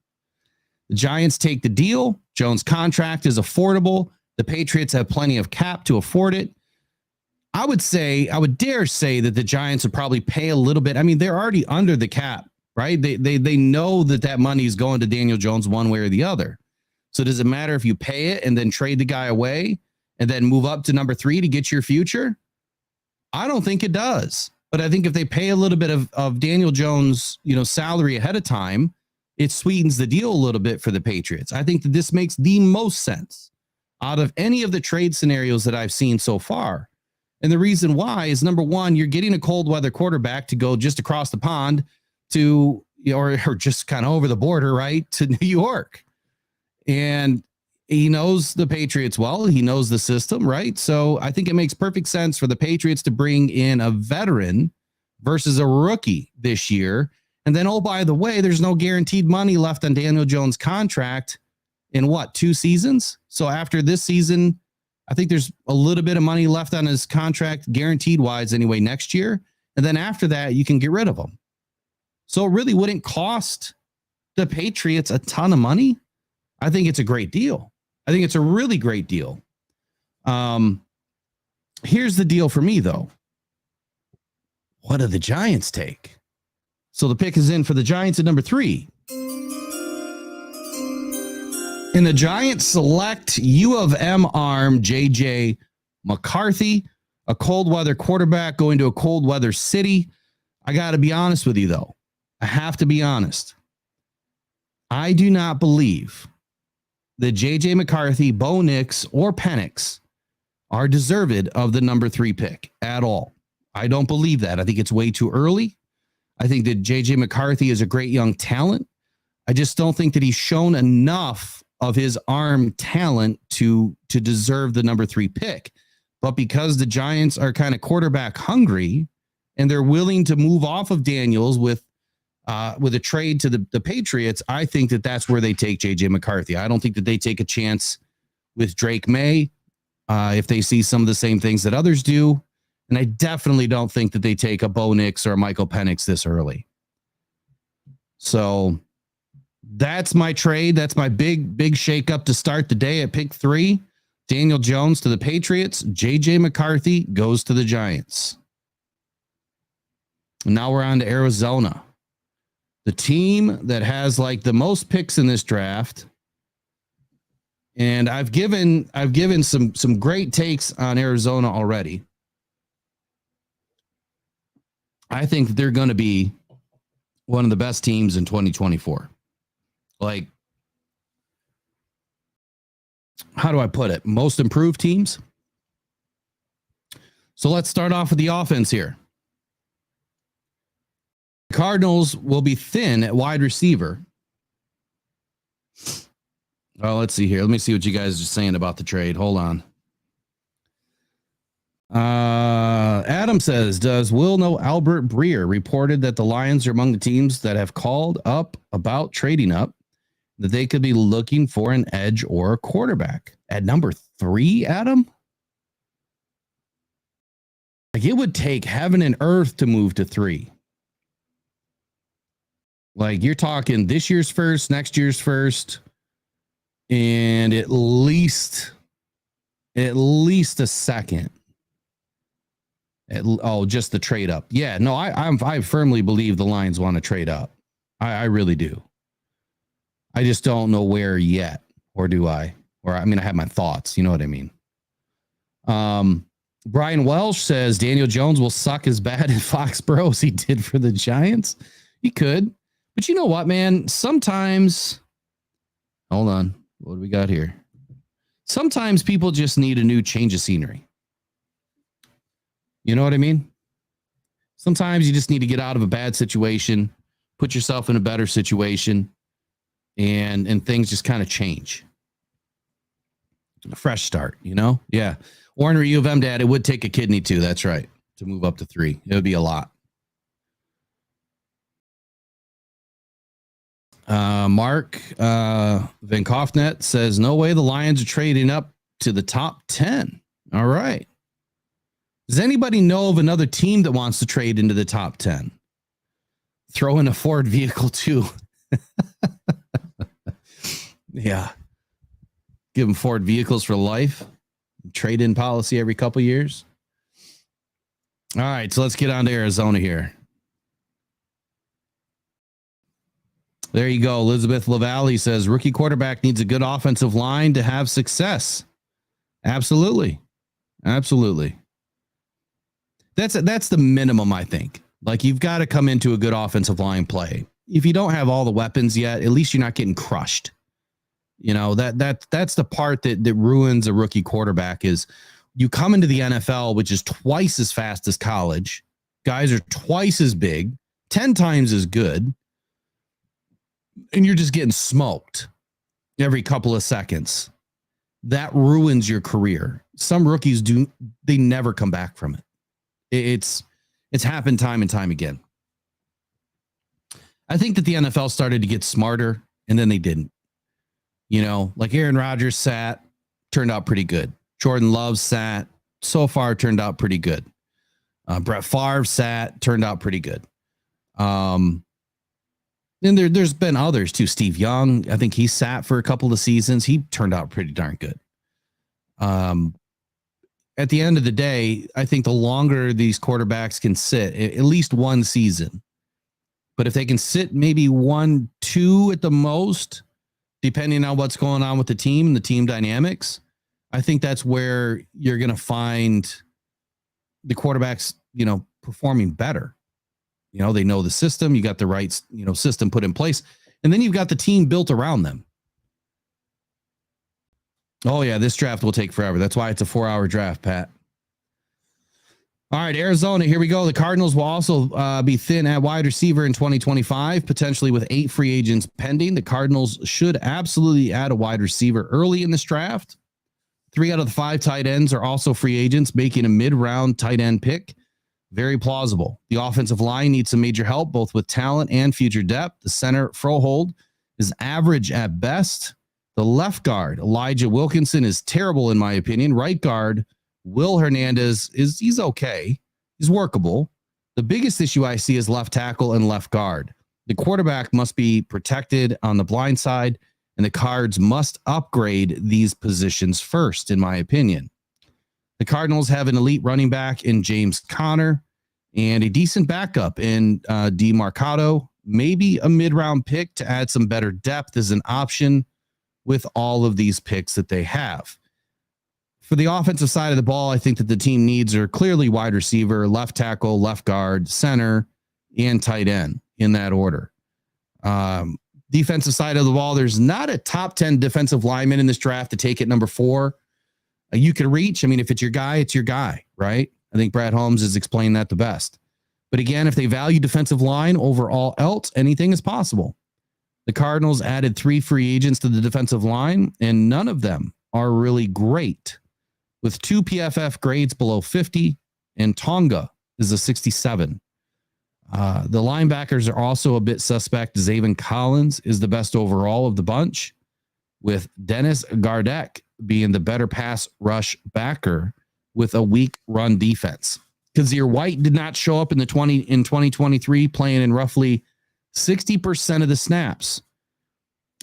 The Giants take the deal. Jones' contract is affordable. The Patriots have plenty of cap to afford it. I would dare say that the Giants would probably pay a little bit. I mean, they're already under the cap, right? They know that money is going to Daniel Jones one way or the other. So does it matter if you pay it and then trade the guy away and then move up to number 3 to get your future? I don't think it does. But I think if they pay a little bit of Daniel Jones, salary ahead of time, it sweetens the deal a little bit for the Patriots. I think that this makes the most sense out of any of the trade scenarios that I've seen so far. And the reason why is, number one, you're getting a cold weather quarterback to go just across the pond to, or just kind of over the border, right, to New York. And he knows the Patriots well. He knows the system, right? So I think it makes perfect sense for the Patriots to bring in a veteran versus a rookie this year And then, oh, by the way, there's no guaranteed money left on Daniel Jones' contract in what, 2 seasons? So after this season, I think there's a little bit of money left on his contract, guaranteed wise anyway, next year. And then after that, you can get rid of him. So it really wouldn't cost the Patriots a ton of money. I think it's a great deal. I think it's a really great deal. Here's the deal for me, though. What do the Giants take? So the pick is in for the Giants at number 3. And the Giants select U of M arm J.J. McCarthy, a cold weather quarterback going to a cold weather city. I got to be honest with you, though. I have to be honest. I do not believe that J.J. McCarthy, Bo Nix, or Penix are deserved of the number 3 pick at all. I don't believe that. I think it's way too early. I think that J.J. McCarthy is a great young talent. I just don't think that he's shown enough of his arm talent to deserve the number 3 pick. But because the Giants are kind of quarterback hungry and they're willing to move off of Daniels with a trade to the Patriots, I think that that's where they take J.J. McCarthy. I don't think that they take a chance with Drake May if they see some of the same things that others do. And I definitely don't think that they take a Bo Nix or a Michael Penix this early. So that's my trade. That's my big shakeup to start the day at pick 3. Daniel Jones to the Patriots. J.J. McCarthy goes to the Giants. And now we're on to Arizona. The team that has like the most picks in this draft. And I've given some great takes on Arizona already. I think that they're going to be one of the best teams in 2024. Like, how do I put it? Most improved teams. So let's start off with the offense here. Cardinals will be thin at wide receiver. Well, let's see here. Let me see what you guys are saying about the trade. Hold on. Adam says, does Will know Albert Breer reported that the Lions are among the teams that have called up about trading up, that they could be looking for an edge or a quarterback at number 3, Adam? Like, it would take heaven and earth to move to 3. Like, you're talking this year's first, next year's first, and at least a second. Just the trade up. Yeah, no, I firmly believe the Lions want to trade up. I really do. I just don't know where yet, or do I? Or I mean, I have my thoughts. You know what I mean? Brian Welsh says Daniel Jones will suck as bad in Foxborough as he did for the Giants. He could, but you know what, man? Sometimes, hold on, what do we got here? Sometimes people just need a new change of scenery. You know what I mean? Sometimes you just need to get out of a bad situation, put yourself in a better situation, and things just kind of change. A fresh start, you know? Yeah. Warner U of M, Dad, it would take a kidney too. That's right. To move up to 3. It would be a lot. Mark Van Kofnet says, no way the Lions are trading up to the top 10. All right. Does anybody know of another team that wants to trade into the top 10? Throw in a Ford vehicle too. Yeah. Give them Ford vehicles for life. Trade-in policy every couple years. All right, so let's get on to Arizona here. There you go. Elizabeth LaValle says rookie quarterback needs a good offensive line to have success. Absolutely. Absolutely. That's the minimum, I think. Like, you've got to come into a good offensive line play. If you don't have all the weapons yet, at least you're not getting crushed. You know, that's the part that ruins a rookie quarterback is you come into the NFL, which is twice as fast as college. Guys are twice as big, 10 times as good. And you're just getting smoked every couple of seconds. That ruins your career. Some rookies they never come back from it. It's happened time and time again. I think that the NFL started to get smarter and then they didn't. Like Aaron Rodgers sat, turned out pretty good. Jordan Love sat, so far turned out pretty good. Brett Favre sat, turned out pretty good. And there's been others too. Steve Young, I think he sat for a couple of seasons. He turned out pretty darn good. At the end of the day, I think the longer these quarterbacks can sit, at least one season, but if they can sit maybe 1, 2 at the most, depending on what's going on with the team and the team dynamics, I think that's where you're going to find the quarterbacks, performing better. They know the system. You got the right, system put in place, and then you've got the team built around them. Oh yeah, this draft will take forever. That's why it's a 4-hour draft, Pat. All right, Arizona, here we go. The Cardinals will also be thin at wide receiver in 2025, potentially with 8 free agents pending. The Cardinals should absolutely add a wide receiver early in this draft. 3 out of the 5 tight ends are also free agents, making a mid-round tight end pick very plausible. The offensive line needs some major help, both with talent and future depth. The center, Frohold, is average at best. The left guard, Elijah Wilkinson, is terrible in my opinion. Right guard, Will Hernandez, he's okay. He's workable. The biggest issue I see is left tackle and left guard. The quarterback must be protected on the blind side, and the Cards must upgrade these positions first, in my opinion. The Cardinals have an elite running back in James Conner and a decent backup in DeMarcado. Maybe a mid-round pick to add some better depth is an option with all of these picks that they have. For the offensive side of the ball, I think that the team needs are clearly wide receiver, left tackle, left guard, center, and tight end in that order. Defensive side of the ball, there's not a top 10 defensive lineman in this draft to take at number 4. You can reach. I mean, if it's your guy, it's your guy, right? I think Brad Holmes has explained that the best. But again, if they value defensive line over all else, anything is possible. The Cardinals added 3 free agents to the defensive line, and none of them are really great. With 2 PFF grades below 50, and Tonga is a 67. The linebackers are also a bit suspect. Zaven Collins is the best overall of the bunch, with Dennis Gardeck being the better pass rush backer with a weak run defense. Kazir White did not show up in 2023, playing in roughly 60% of the snaps.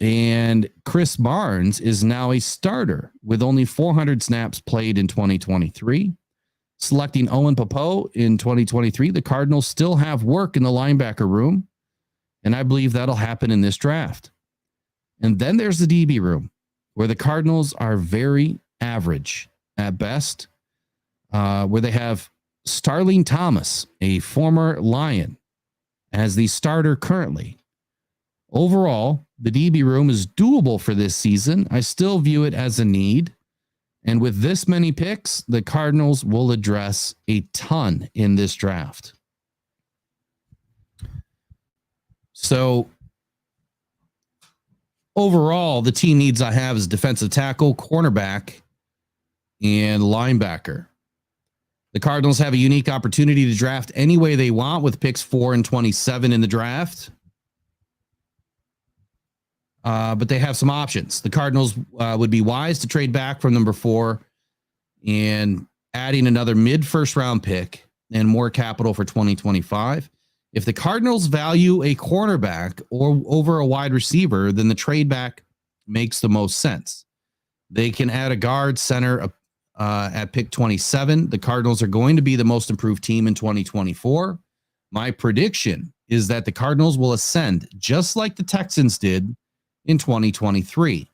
And Chris Barnes is now a starter with only 400 snaps played in 2023. Selecting Owen Popo in 2023, the Cardinals still have work in the linebacker room, and I believe that'll happen in this draft. And then there's the DB room, where the Cardinals are very average at best, where they have Starling Thomas, a former Lion, as the starter currently. Overall, the DB room is doable for this season. I still view it as a need. And with this many picks, the Cardinals will address a ton in this draft. So overall, the team needs I have is defensive tackle, cornerback, and linebacker. The Cardinals have a unique opportunity to draft any way they want with picks 4 and 27 in the draft. But they have some options. The Cardinals would be wise to trade back from number 4 and adding another mid-first round pick and more capital for 2025. If the Cardinals value a cornerback or over a wide receiver, then the trade back makes the most sense. They can add a guard center at pick 27. The Cardinals are going to be the most improved team in 2024. My prediction is that the Cardinals will ascend just like the Texans did in 2023.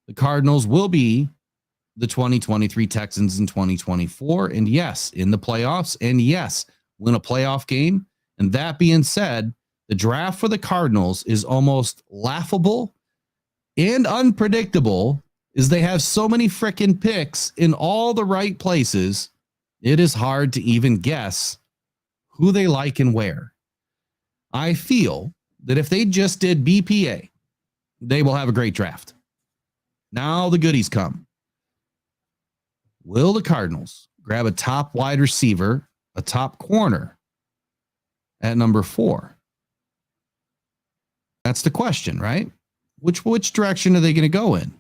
The Cardinals will be the 2023 Texans in 2024. And yes, in the playoffs, and yes, win a playoff game. And that being said, the draft for the Cardinals is almost laughable and unpredictable, as they have so many freaking picks in all the right places. It is hard to even guess who they like and where. I feel that if they just did BPA, they will have a great draft. Now the goodies come. Will the Cardinals grab a top wide receiver, a top corner at number 4? That's the question, right? Which direction are they going to go in?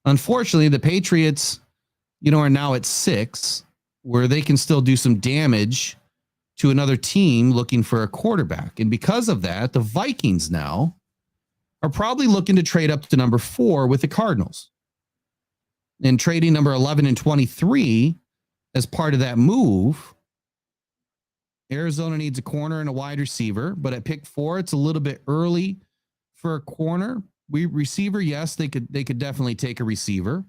Unfortunately, the Patriots, are now at 6, where they can still do some damage to another team looking for a quarterback. And because of that, the Vikings now are probably looking to trade up to number 4 with the Cardinals. And trading number 11 and 23 as part of that move. Arizona needs a corner and a wide receiver, but at pick 4, it's a little bit early for a corner. Receiver, yes, they could definitely take a receiver.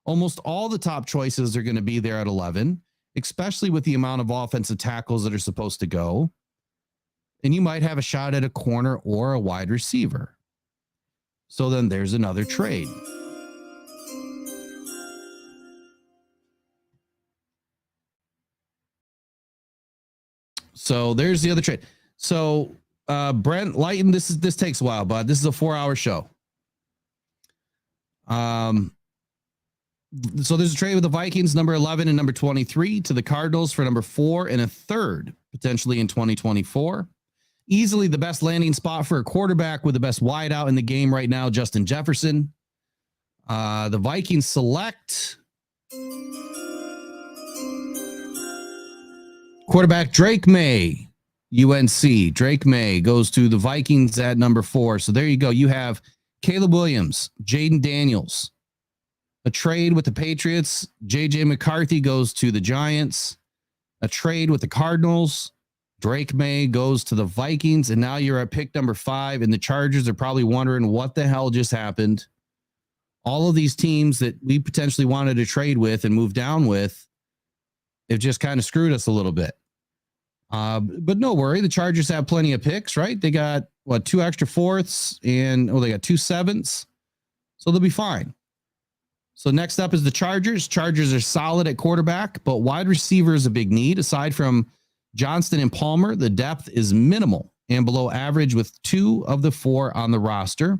Almost all the top choices are going to be there at 11, especially with the amount of offensive tackles that are supposed to go. And you might have a shot at a corner or a wide receiver. So then there's another trade. So there's the other trade. So Brent Lighten, this takes a while, bud. This is a 4-hour show. So there's a trade with the Vikings, number 11 and number 23, to the Cardinals for number 4 and a third, potentially in 2024. Easily the best landing spot for a quarterback with the best wideout in the game right now, Justin Jefferson. The Vikings select quarterback Drake May, UNC. Drake May goes to the Vikings at number 4. So there you go. You have Caleb Williams, Jaden Daniels. A trade with the Patriots. J.J. McCarthy goes to the Giants. A trade with the Cardinals. Drake May goes to the Vikings. And now you're at pick number 5. And the Chargers are probably wondering what the hell just happened. All of these teams that we potentially wanted to trade with and move down with, they've just kind of screwed us a little bit. But no worry. The Chargers have plenty of picks, right? They got 2 extra 4ths and they got 2 7ths. So they'll be fine. So next up is the Chargers. Chargers are solid at quarterback, but wide receiver is a big need. Aside from Johnston and Palmer, the depth is minimal and below average, with 2 of the 4 on the roster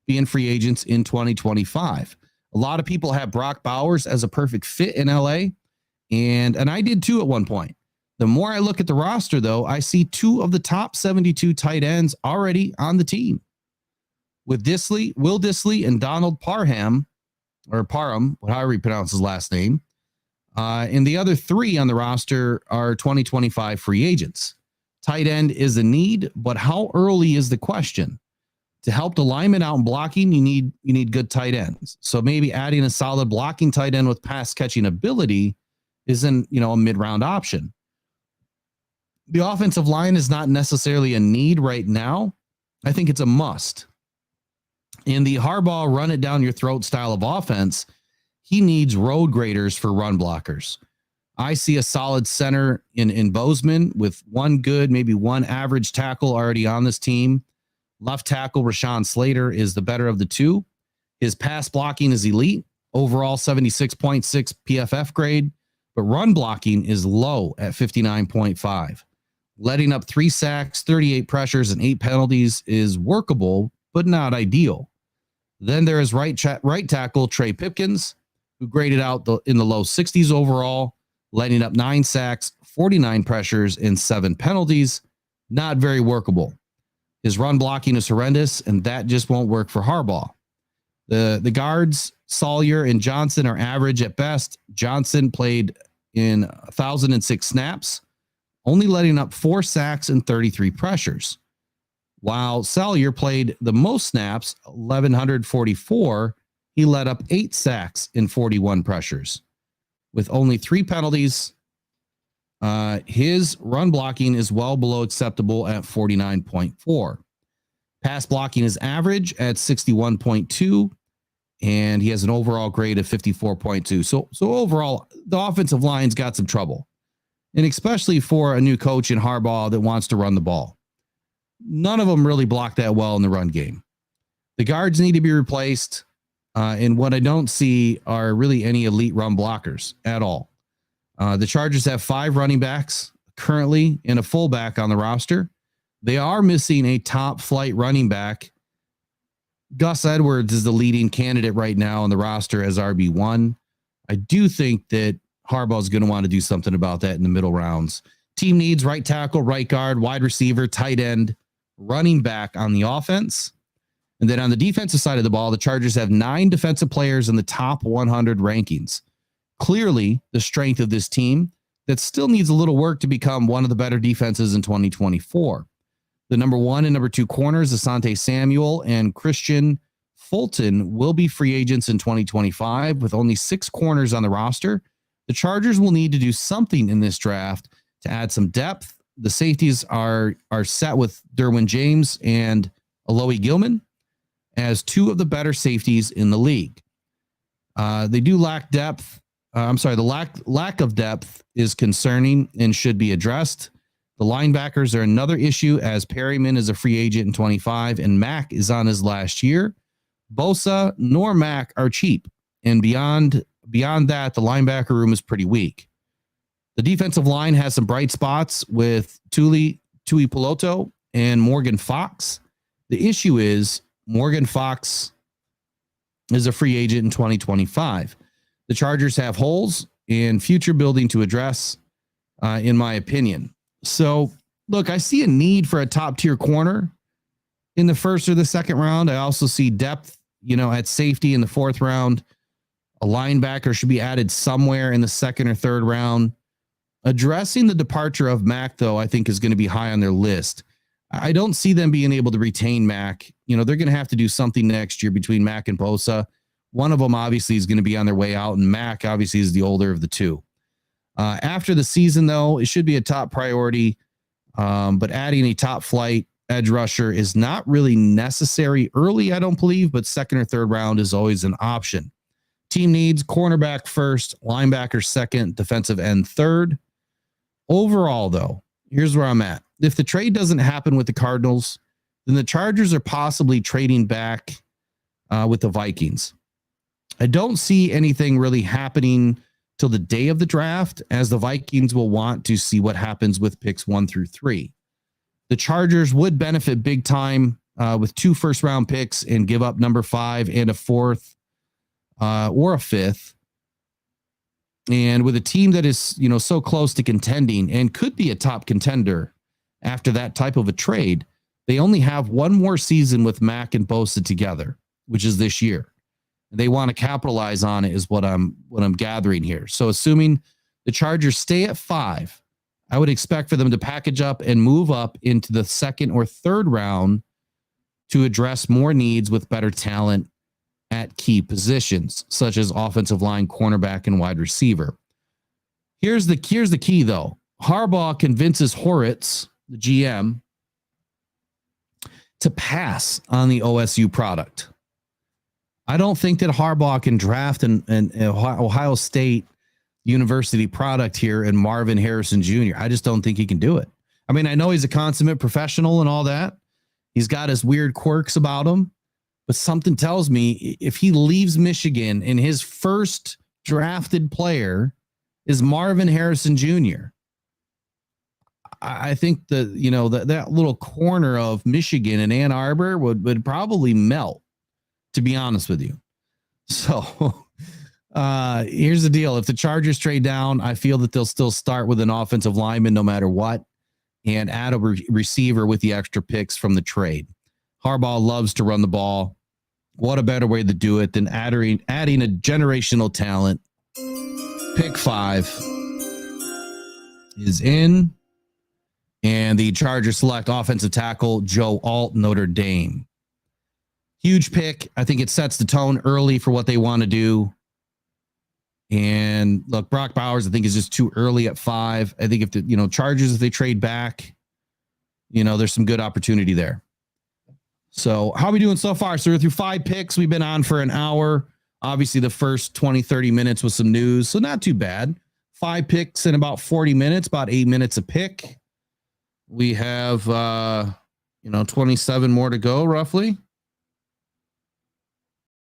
being free agents in 2025. A lot of people have Brock Bowers as a perfect fit in LA, and I did too at one point. The more I look at the roster, though, I see 2 of the top 72 tight ends already on the team, with Will Dissly and Donald Parham, or Parham, however you pronounce his last name. And the other 3 on the roster are 2025 free agents. Tight end is a need, but how early is the question? To help the lineman out in blocking, you need good tight ends. So maybe adding a solid blocking tight end with pass catching ability isn't, a mid-round option. The offensive line is not necessarily a need right now. I think it's a must. In the Harbaugh run it down your throat style of offense, he needs road graders for run blockers. I see a solid center in Bozeman with 1 good, maybe 1 average tackle already on this team. Left tackle Rashawn Slater is the better of the 2. His pass blocking is elite, overall 76.6 PFF grade, but run blocking is low at 59.5. Letting up 3 sacks, 38 pressures, and 8 penalties is workable, but not ideal. Then there is right tackle Trey Pipkins, who graded out in the low 60s overall, letting up 9 sacks, 49 pressures, and 7 penalties. Not very workable. His run blocking is horrendous, and that just won't work for Harbaugh. The guards, Sawyer and Johnson, are average at best. Johnson played in 1,006 snaps, only letting up 4 sacks and 33 pressures. While Sawyer played the most snaps, 1,144, he let up 8 sacks and 41 pressures. With only 3 penalties, his run blocking is well below acceptable at 49.4. Pass blocking is average at 61.2, and he has an overall grade of 54.2. So overall, the offensive line's got some trouble, and especially for a new coach in Harbaugh that wants to run the ball. None of them really block that well in the run game. The guards need to be replaced, and what I don't see are really any elite run blockers at all. The Chargers have 5 running backs currently and a fullback on the roster. They are missing a top flight running back. Gus Edwards is the leading candidate right now on the roster as RB1. I do think that Harbaugh is going to want to do something about that in the middle rounds. Team needs right tackle, right guard, wide receiver, tight end, running back on the offense. And then on the defensive side of the ball, the Chargers have 9 defensive players in the top 100 rankings. Clearly, the strength of this team that still needs a little work to become one of the better defenses in 2024. The number 1 and number 2 corners, Asante Samuel and Christian Fulton, will be free agents in 2025 with only 6 corners on the roster. The Chargers will need to do something in this draft to add some depth. The safeties are set with Derwin James and Alohi Gilman as 2 of the better safeties in the league. They do lack depth. The lack of depth is concerning and should be addressed. The linebackers are another issue as Perryman is a free agent in 25 and Mack is on his last year. Bosa nor Mack are cheap. And beyond that, the linebacker room is pretty weak. The defensive line has some bright spots with Tui Piloto and Morgan Fox. The issue is Morgan Fox is a free agent in 2025. The Chargers have holes and future building to address, in my opinion. So, look, I see a need for a top-tier corner in the first or the second round. I also see depth, at safety in the 4th round. A linebacker should be added somewhere in the 2nd or 3rd round. Addressing the departure of Mack, though, I think is going to be high on their list. I don't see them being able to retain Mack. They're going to have to do something next year between Mack and Bosa. One of them obviously is going to be on their way out, and Mack obviously is the older of the 2. After the season, though, it should be a top priority, but adding a top flight edge rusher is not really necessary early, I don't believe, but 2nd or 3rd round is always an option. Team needs cornerback 1st, linebacker 2nd, defensive end 3rd. Overall, though, here's where I'm at. If the trade doesn't happen with the Cardinals, then the Chargers are possibly trading back with the Vikings. I don't see anything really happening till the day of the draft, as the Vikings will want to see what happens with picks 1 through 3. The Chargers would benefit big time with 2 first-round picks and give up number 5 and a 4th or a 5th. And with a team that is, so close to contending and could be a top contender after that type of a trade, they only have 1 more season with Mack and Bosa together, which is this year. They want to capitalize on it is what I'm gathering here. So assuming the Chargers stay at 5, I would expect for them to package up and move up into the 2nd or 3rd round to address more needs with better talent at key positions, such as offensive line, cornerback, and wide receiver. Here's the key, though. Harbaugh convinces Horitz, the GM, to pass on the OSU product. I don't think that Harbaugh can draft an Ohio State University product here in Marvin Harrison Jr. I just don't think he can do it. I mean, I know he's a consummate professional and all that. He's got his weird quirks about him, but something tells me if he leaves Michigan and his first drafted player is Marvin Harrison Jr., I think that little corner of Michigan and Ann Arbor would probably melt, to be honest with you. So here's the deal. If the Chargers trade down, I feel that they'll still start with an offensive lineman no matter what and add a receiver with the extra picks from the trade. Harbaugh loves to run the ball. What a better way to do it than adding a generational talent. Pick 5 is in, and the Chargers select offensive tackle Joe Alt, Notre Dame. Huge pick. I think it sets the tone early for what they want to do. And look, Brock Bowers, I think, is just too early at 5. I think if the Chargers, if they trade back, there's some good opportunity there. So how are we doing so far? So we're through 5 picks. We've been on for an hour. Obviously, the first 20, 30 minutes was some news, so not too bad. 5 picks in about 40 minutes, about 8 minutes a pick. We have, 27 more to go, roughly.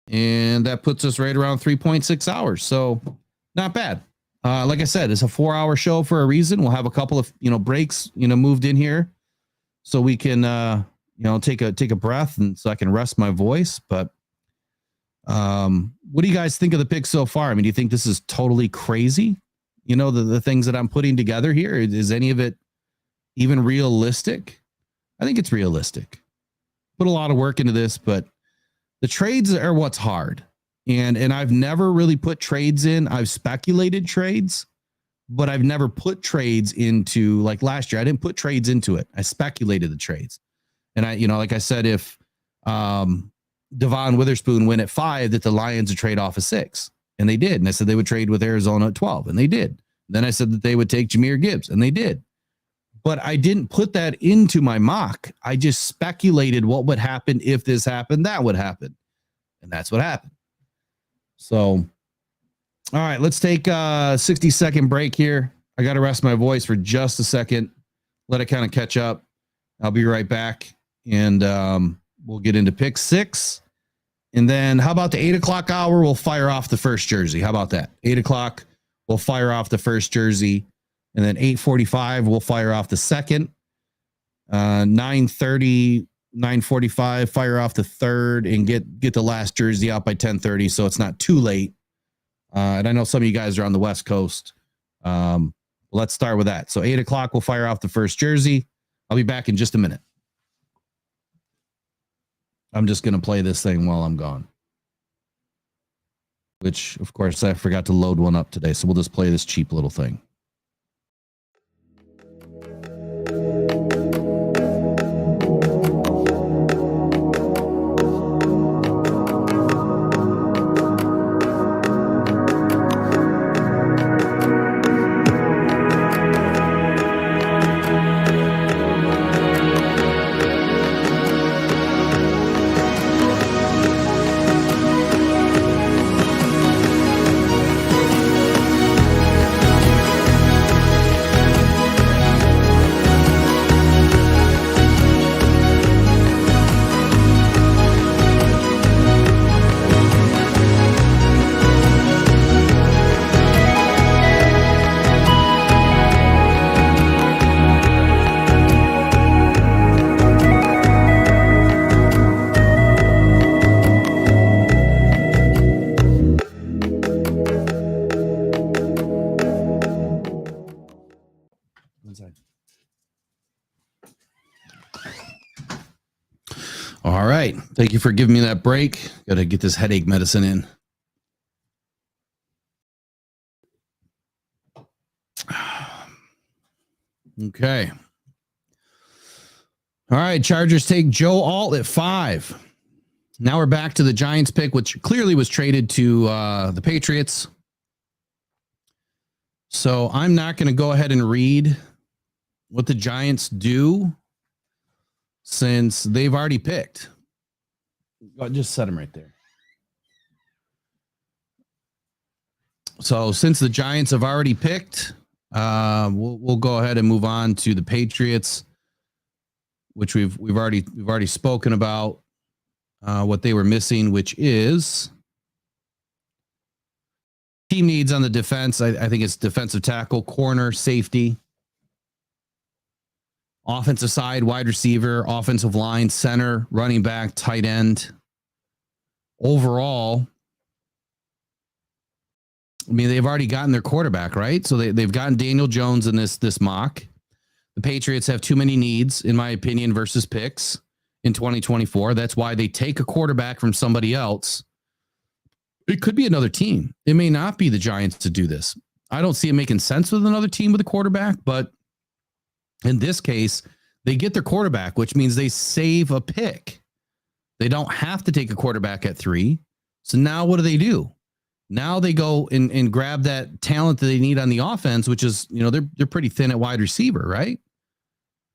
And that puts us right around 3.6 hours. So not bad. Like I said, it's a 4-hour show for a reason. We'll have a couple of, breaks, moved in here so we can, take a breath and so I can rest my voice. But what do you guys think of the pick so far? I mean, do you think this is totally crazy? The things that I'm putting together here, is any of it even realistic? I think it's realistic. Put a lot of work into this, but the trades are what's hard. And I've never really put trades in. I've speculated trades, but I've never put trades into, like last year, I didn't put trades into it. I speculated the trades. And I, like I said, if Devon Witherspoon went at 5, that the Lions would trade off a 6. And they did. And I said they would trade with Arizona at 12. And they did. Then I said that they would take Jahmyr Gibbs. And they did. But I didn't put that into my mock. I just speculated what would happen if this happened, that would happen. And that's what happened. So, all right, let's take a 60-second break here. I got to rest my voice for just a second. Let it kind of catch up. I'll be right back. And we'll get into pick 6. And then how about the 8 o'clock hour? We'll fire off the first jersey. How about that? 8 o'clock, we'll fire off the first jersey. And then 8:45, we'll fire off the second. 9:30, 9:45, fire off the third and get the last jersey out by 10:30, so it's not too late. And I know some of you guys are on the West Coast. Let's start with that. So 8 o'clock, we'll fire off the first jersey. I'll be back in just a minute. I'm just going to play this thing while I'm gone. Which, of course, I forgot to load one up today, so we'll just play this cheap little thing. All right. Thank you for giving me that break. Got to get this headache medicine in. Okay. All right. Chargers take Joe Alt at 5. Now we're back to the Giants pick, which clearly was traded to the Patriots. So I'm not going to go ahead and read what the Giants do since they've already picked. I'll just set them right there. So since the Giants have already picked, we'll go ahead and move on to the Patriots, which we've already spoken about what they were missing, which is team needs on the defense. I think it's defensive tackle, corner, safety, offensive side, wide receiver, offensive line, center, running back, tight end. Overall, I mean, they've already gotten their quarterback, right? So they've gotten Daniel Jones in this mock. The Patriots have too many needs, in my opinion, versus picks in 2024. That's why they take a quarterback from somebody else. It could be another team. It may not be the Giants to do this. I don't see it making sense with another team with a quarterback, but in this case, they get their quarterback, which means they save a pick. They don't have to take a quarterback at 3. So now what do? Now they go and grab that talent that they need on the offense, which is, they're pretty thin at wide receiver, right?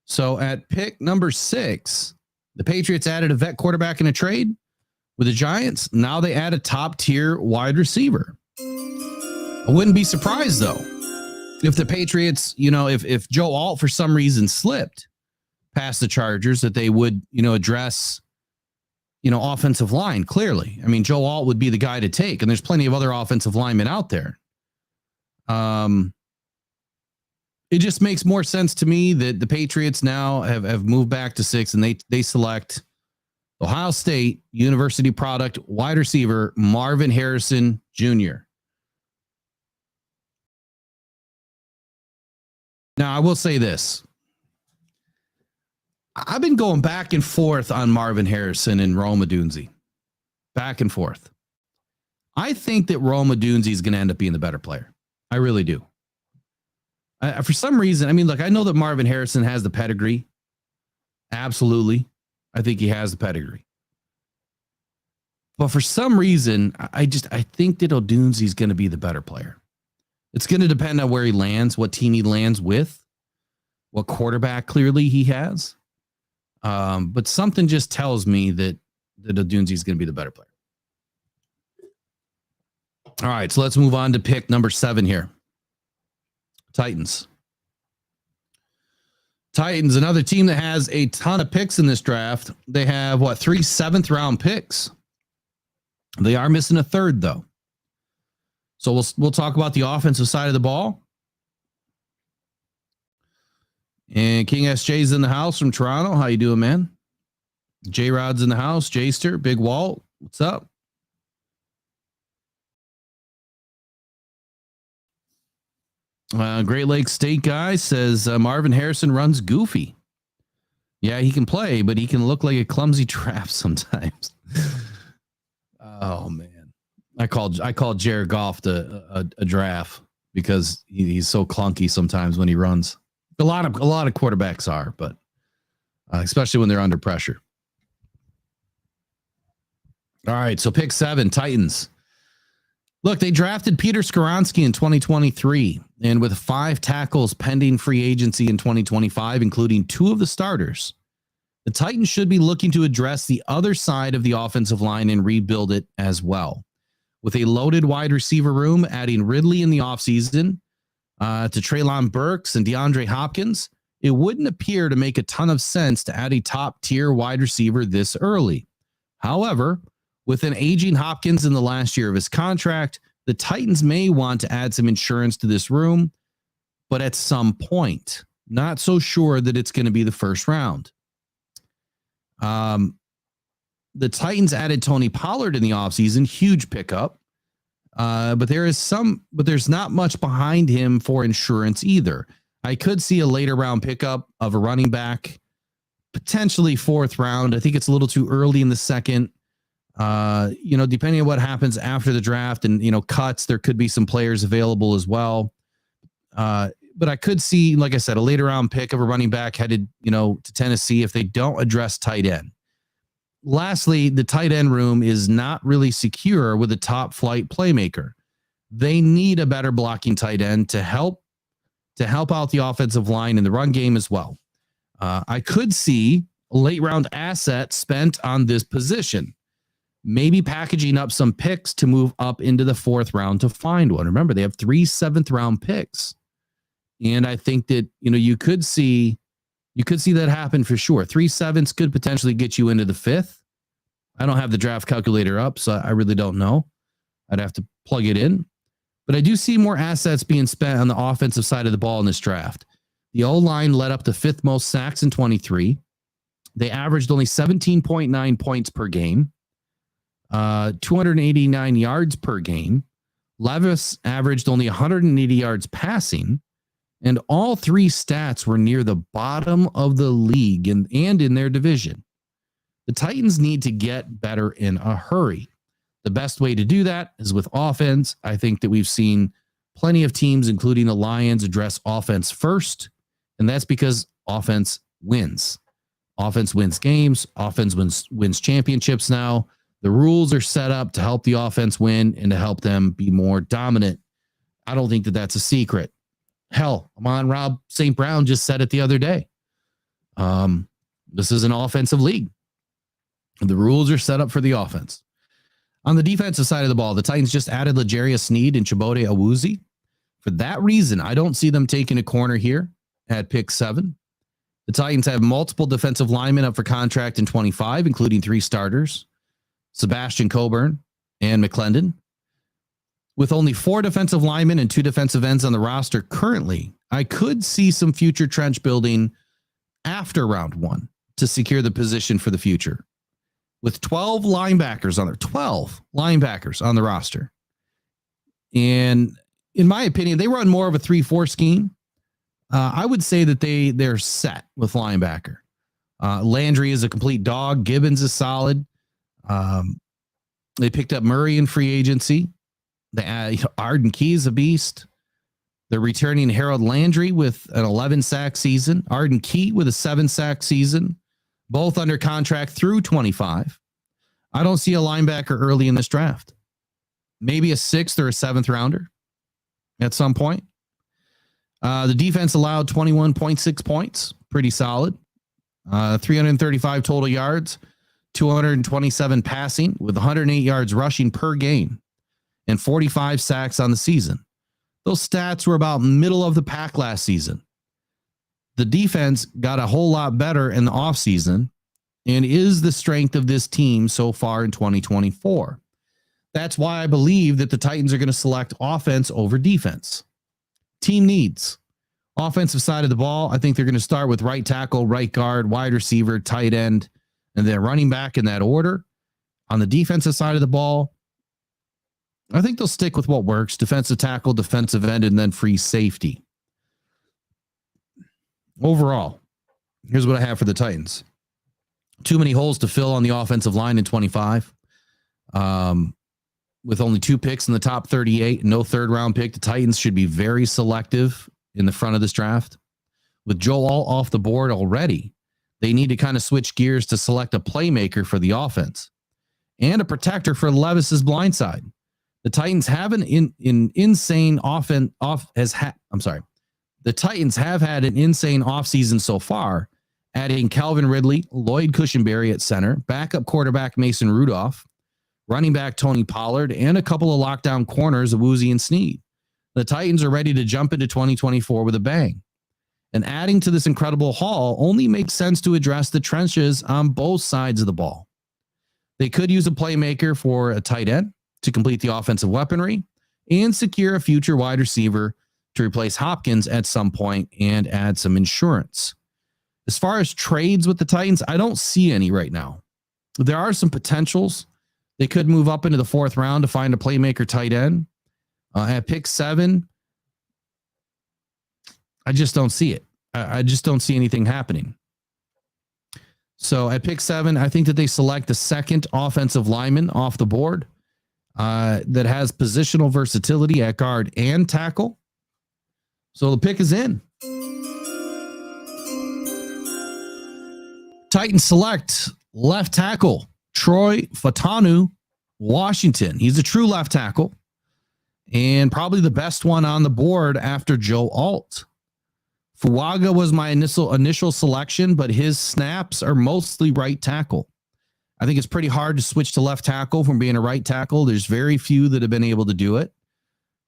So at pick number 6, the Patriots added a vet quarterback in a trade with the Giants. Now they add a top tier wide receiver. I wouldn't be surprised though, if the Patriots, if Joe Alt for some reason slipped past the Chargers, that they would, address, offensive line. Clearly, I mean, Joe Alt would be the guy to take, and there's plenty of other offensive linemen out there. It just makes more sense to me that the Patriots now have moved back to 6, and they select Ohio State University product wide receiver Marvin Harrison Jr. Now, I will say this. I've been going back and forth on Marvin Harrison and Rome Odunze. Back and forth. I think that Rome Odunze is going to end up being the better player. I really do. For some reason, I mean, look, I know that Marvin Harrison has the pedigree. Absolutely. I think he has the pedigree. But for some reason, I think that Odunze is going to be the better player. It's going to depend on where he lands, what team he lands with, what quarterback clearly he has. But something just tells me that Odunze is going to be the better player. All right, so let's move on to pick number 7 here. Titans. Titans, another team that has a ton of picks in this draft. They have, 3 7th-round picks. They are missing a third, though. So we'll talk about the offensive side of the ball. And King SJ's in the house from Toronto. How you doing, man? J-Rod's in the house. Jayster, Big Walt, what's up? Great Lakes State guy says Marvin Harrison runs goofy. Yeah, he can play, but he can look like a clumsy trap sometimes. Oh man, I called Jared Goff a giraffe because he's so clunky sometimes when he runs. A lot of quarterbacks are, but especially when they're under pressure. All right, so pick 7, Titans. Look, they drafted Peter Skoronski in 2023, and with 5 tackles pending free agency in 2025, including 2 of the starters, the Titans should be looking to address the other side of the offensive line and rebuild it as well. With a loaded wide receiver room, adding Ridley in the offseason to Treylon Burks and DeAndre Hopkins, it wouldn't appear to make a ton of sense to add a top-tier wide receiver this early. However, with an aging Hopkins in the last year of his contract, the Titans may want to add some insurance to this room, but at some point, not so sure that it's going to be the first round. The Titans added Tony Pollard in the offseason, huge pickup. But there's not much behind him for insurance either. I could see a later round pickup of a running back, potentially 4th round. I think it's a little too early in the second. Depending on what happens after the draft and, cuts, there could be some players available as well. But I could see, like I said, a later round pick of a running back headed, to Tennessee if they don't address tight end. Lastly, the tight end room is not really secure with a top flight playmaker. They need a better blocking tight end to help out the offensive line in the run game as well. I could see a late round asset spent on this position, maybe packaging up some picks to move up into the 4th round to find one. Remember, they have 3 7th-round picks. And I think that, you could see that happen for sure. 3 7s could potentially get you into the 5th. I don't have the draft calculator up, so I really don't know. I'd have to plug it in. But I do see more assets being spent on the offensive side of the ball in this draft. The O-line led up to 5th most sacks in 23. They averaged only 17.9 points per game, 289 yards per game. Levis averaged only 180 yards passing. And all 3 stats were near the bottom of the league and in their division. The Titans need to get better in a hurry. The best way to do that is with offense. I think that we've seen plenty of teams, including the Lions, address offense first, and that's because offense wins. Offense wins games. Offense wins championships now. The rules are set up to help the offense win and to help them be more dominant. I don't think that that's a secret. Hell, Amon Rob St. Brown just said it the other day. This is an offensive league. The rules are set up for the offense. On the defensive side of the ball, the Titans just added L'Jarius Sneed and Chibote Awuzie. For that reason, I don't see them taking a corner here at pick 7. The Titans have multiple defensive linemen up for contract in 25, including 3 starters, Sebastian Coburn and McClendon. With only 4 defensive linemen and 2 defensive ends on the roster currently, I could see some future trench building after round 1 to secure the position for the future. With 12 linebackers on the roster. And in my opinion, they run more of a 3-4 scheme. I would say that they're set with linebacker. Landry is a complete dog. Gibbons is solid. They picked up Murray in free agency. Arden Key is a beast. They're returning Harold Landry with an 11-sack season. Arden Key with a 7-sack season. Both under contract through 25. I don't see a linebacker early in this draft. Maybe a 6th or a 7th rounder at some point. The defense allowed 21.6 points. Pretty solid. 335 total yards, 227 passing with 108 yards rushing per game and 45 sacks on the season. Those stats were about middle of the pack last season. The defense got a whole lot better in the offseason and is the strength of this team so far in 2024. That's why I believe that the Titans are going to select offense over defense. Team needs. Offensive side of the ball, I think they're going to start with right tackle, right guard, wide receiver, tight end, and then running back in that order. On the defensive side of the ball, I think they'll stick with what works: defensive tackle, defensive end, and then free safety. Overall, here's what I have for the Titans. Too many holes to fill on the offensive line in 25. With only 2 picks in the top 38, no third-round pick, the Titans should be very selective in the front of this draft. With Joe Alt off the board already, they need to kind of switch gears to select a playmaker for the offense and a protector for Levis's blind side. The Titans have The Titans have had an insane offseason so far, adding Calvin Ridley, Lloyd Cushenberry at center, backup quarterback Mason Rudolph, running back Tony Pollard, and a couple of lockdown corners of Woozy and Snead. The Titans are ready to jump into 2024 with a bang. And adding to this incredible haul only makes sense to address the trenches on both sides of the ball. They could use a playmaker for a tight end to complete the offensive weaponry and secure a future wide receiver to replace Hopkins at some point and add some insurance. As far as trades with the Titans, I don't see any right now. There are some potentials. They could move up into the 4th round to find a playmaker tight end. At pick 7, I just don't see it. I just don't see anything happening. So at pick 7, I think that they select the 2nd offensive lineman off the board that has positional versatility at guard and tackle. So the pick is in. Titans select left tackle Troy Fautanu, Washington. He's a true left tackle and probably the best one on the board after Joe Alt. Fuaga was my initial selection, but his snaps are mostly right tackle. I think it's pretty hard to switch to left tackle from being a right tackle. There's very few that have been able to do it.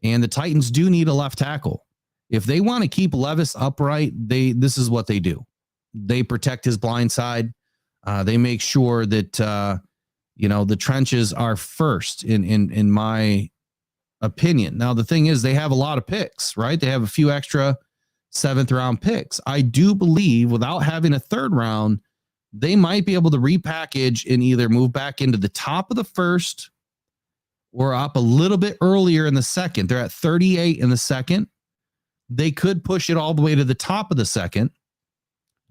And the Titans do need a left tackle. If they want to keep Levis upright, this is what they do. They protect his blind side. They make sure that the trenches are first in my opinion. Now, the thing is, they have a lot of picks, right? They have a few extra 7th round picks. I do believe without having a 3rd round, they might be able to repackage and either move back into the top of the 1st or up a little bit earlier in the 2nd. They're at 38 in the 2nd. They could push it all the way to the top of the 2nd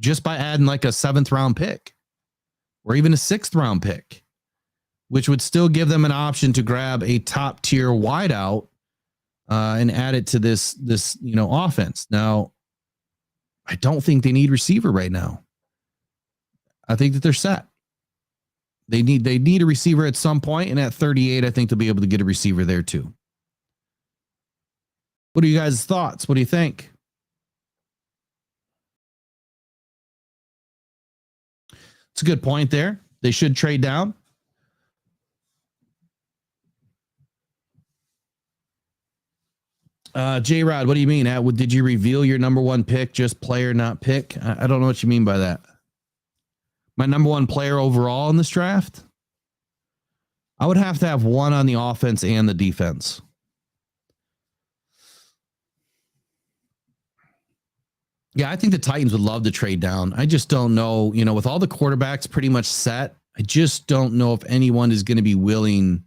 just by adding like a 7th round pick or even a 6th round pick, which would still give them an option to grab a top tier wideout and add it to this offense. Now, I don't think they need receiver right now. I think that they're set. They need a receiver at some point, and at 38, I think they'll be able to get a receiver there too. What are you guys' thoughts? What do you think? It's a good point there. They should trade down. J-Rod, what do you mean? Did you reveal your number 1 pick, just player, not pick? I don't know what you mean by that. My number 1 player overall in this draft? I would have to have one on the offense and the defense. Yeah, I think the Titans would love to trade down. I just don't know, with all the quarterbacks pretty much set, I just don't know if anyone is going to be willing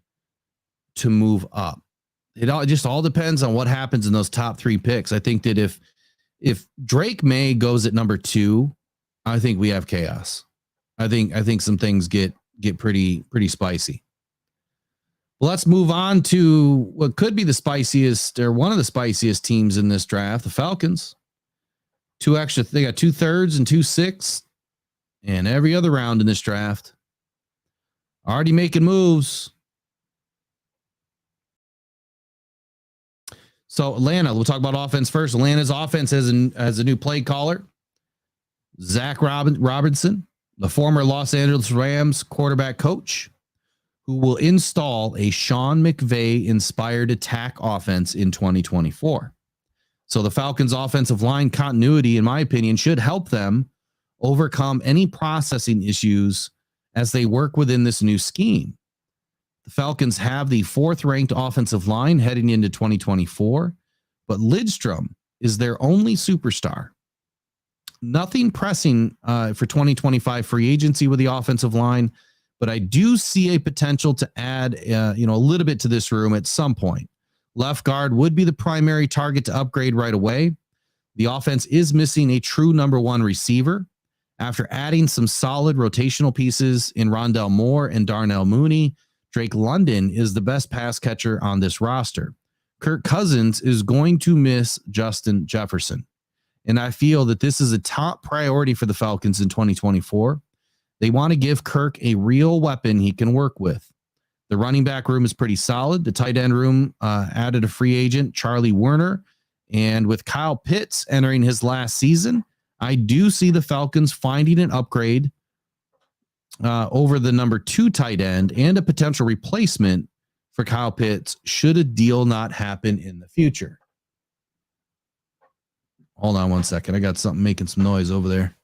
to move up. It just all depends on what happens in those top 3 picks. I think that if Drake May goes at number 2, I think we have chaos. I think some things get pretty spicy. Well, let's move on to what could be the spiciest or one of the spiciest teams in this draft, the Falcons. They got 2/3 and 2/6, and every other round in this draft. Already making moves. So Atlanta, we'll talk about offense first. Atlanta's offense has a new play caller, Zach Robinson, the former Los Angeles Rams quarterback coach, who will install a Sean McVay-inspired attack offense in 2024. So the Falcons' offensive line continuity, in my opinion, should help them overcome any processing issues as they work within this new scheme. The Falcons have the 4th-ranked offensive line heading into 2024, but Lidstrom is their only superstar. Nothing pressing for 2025 free agency with the offensive line, but I do see a potential to add a little bit to this room at some point. Left guard would be the primary target to upgrade right away. The offense is missing a true number 1 receiver. After adding some solid rotational pieces in Rondell Moore and Darnell Mooney, Drake London is the best pass catcher on this roster. Kirk Cousins is going to miss Justin Jefferson. And I feel that this is a top priority for the Falcons in 2024. They want to give Kirk a real weapon he can work with. The running back room is pretty solid. The tight end room added a free agent, Charlie Werner. And with Kyle Pitts entering his last season, I do see the Falcons finding an upgrade over the number 2 tight end and a potential replacement for Kyle Pitts should a deal not happen in the future. Hold on one second. I got something making some noise over there.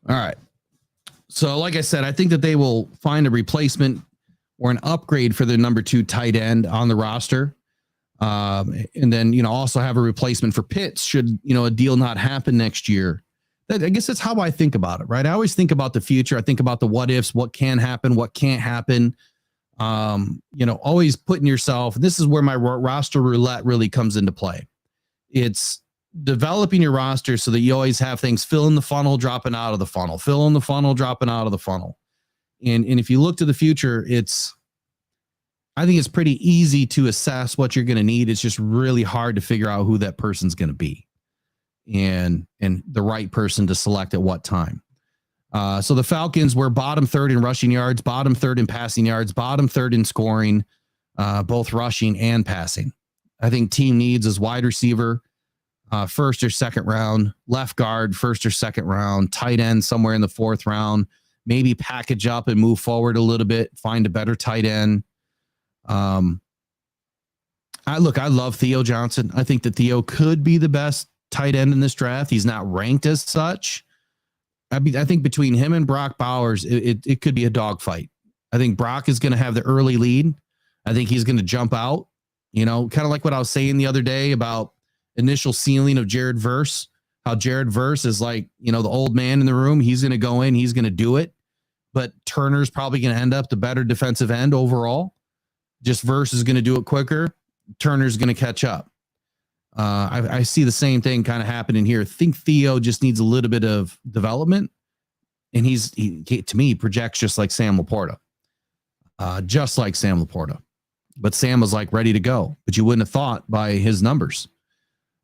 All right. So like I said, I think that they will find a replacement or an upgrade for their number 2 tight end on the roster. And then, also have a replacement for Pitts should, a deal not happen next year. I guess that's how I think about it, right? I always think about the future. I think about the what ifs, what can happen, what can't happen. Always putting yourself, this is where my roster roulette really comes into play. It's developing your roster so that you always have things fill in the funnel, dropping out of the funnel, fill in the funnel, dropping out of the funnel. And if you look to the future, I think it's pretty easy to assess what you're going to need. It's just really hard to figure out who that person's going to be and the right person to select at what time. So the Falcons were bottom 3rd in rushing yards, bottom 3rd in passing yards, bottom 3rd in scoring, both rushing and passing. I think team needs is wide receiver, 1st or 2nd round, left guard, 1st or 2nd round, tight end somewhere in the 4th round, maybe package up and move forward a little bit, find a better tight end. I love Theo Johnson. I think that Theo could be the best tight end in this draft. He's not ranked as such. I think between him and Brock Bowers, it could be a dogfight. I think Brock is going to have the early lead. I think he's going to jump out, kind of like what I was saying the other day about initial ceiling of Jared Verse, how Jared Verse is like, the old man in the room. He's going to go in, he's going to do it. But Turner's probably going to end up the better defensive end overall. Just Verse is going to do it quicker. Turner's going to catch up. I see the same thing kind of happening here. I think Theo just needs a little bit of development. And he to me, projects just like Sam Laporta. But Sam was like ready to go. But you wouldn't have thought by his numbers.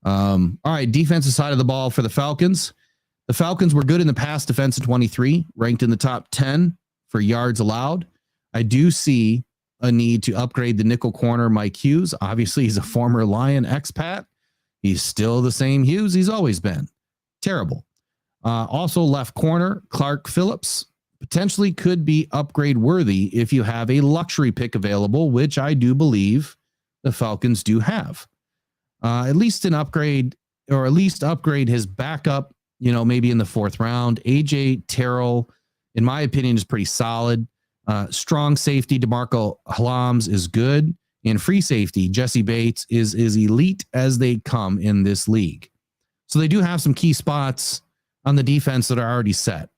All right, defensive side of the ball for the Falcons. The Falcons were good in the pass defense in 23, ranked in the top 10 for yards allowed. I do see a need to upgrade the nickel corner, Mike Hughes. Obviously, he's a former Lion expat. He's still the same Hughes he's always been. Terrible. Also, left corner, Clark Phillips, potentially could be upgrade worthy if you have a luxury pick available, which I do believe the Falcons do have. At least an upgrade, or at least upgrade his backup, maybe in the 4th round. AJ Terrell, in my opinion, is pretty solid. Strong safety, DeMarco Halams is good. And free safety, Jesse Bates is elite as they come in this league. So they do have some key spots on the defense that are already set.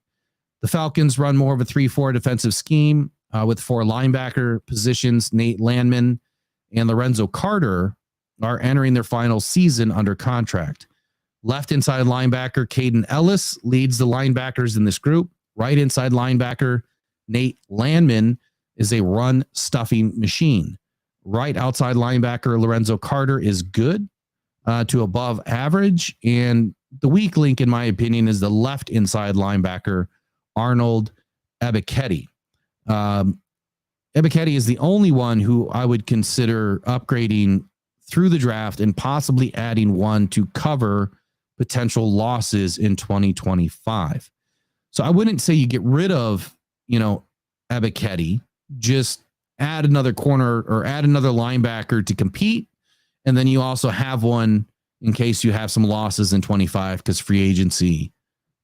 The Falcons run more of a 3-4 defensive scheme with 4 linebacker positions. Nate Landman and Lorenzo Carter are entering their final season under contract. Left inside linebacker Caden Ellis leads the linebackers in this group. Right inside linebacker Nate Landman is a run stuffing machine. Right outside linebacker Lorenzo Carter is good to above average. And the weak link, in my opinion, is the left inside linebacker Arnold Ebiketie. Ebiketie is the only one who I would consider upgrading through the draft and possibly adding one to cover potential losses in 2025. So I wouldn't say you get rid of, Ebiketie, just add another corner or add another linebacker to compete. And then you also have one in case you have some losses in 25 because free agency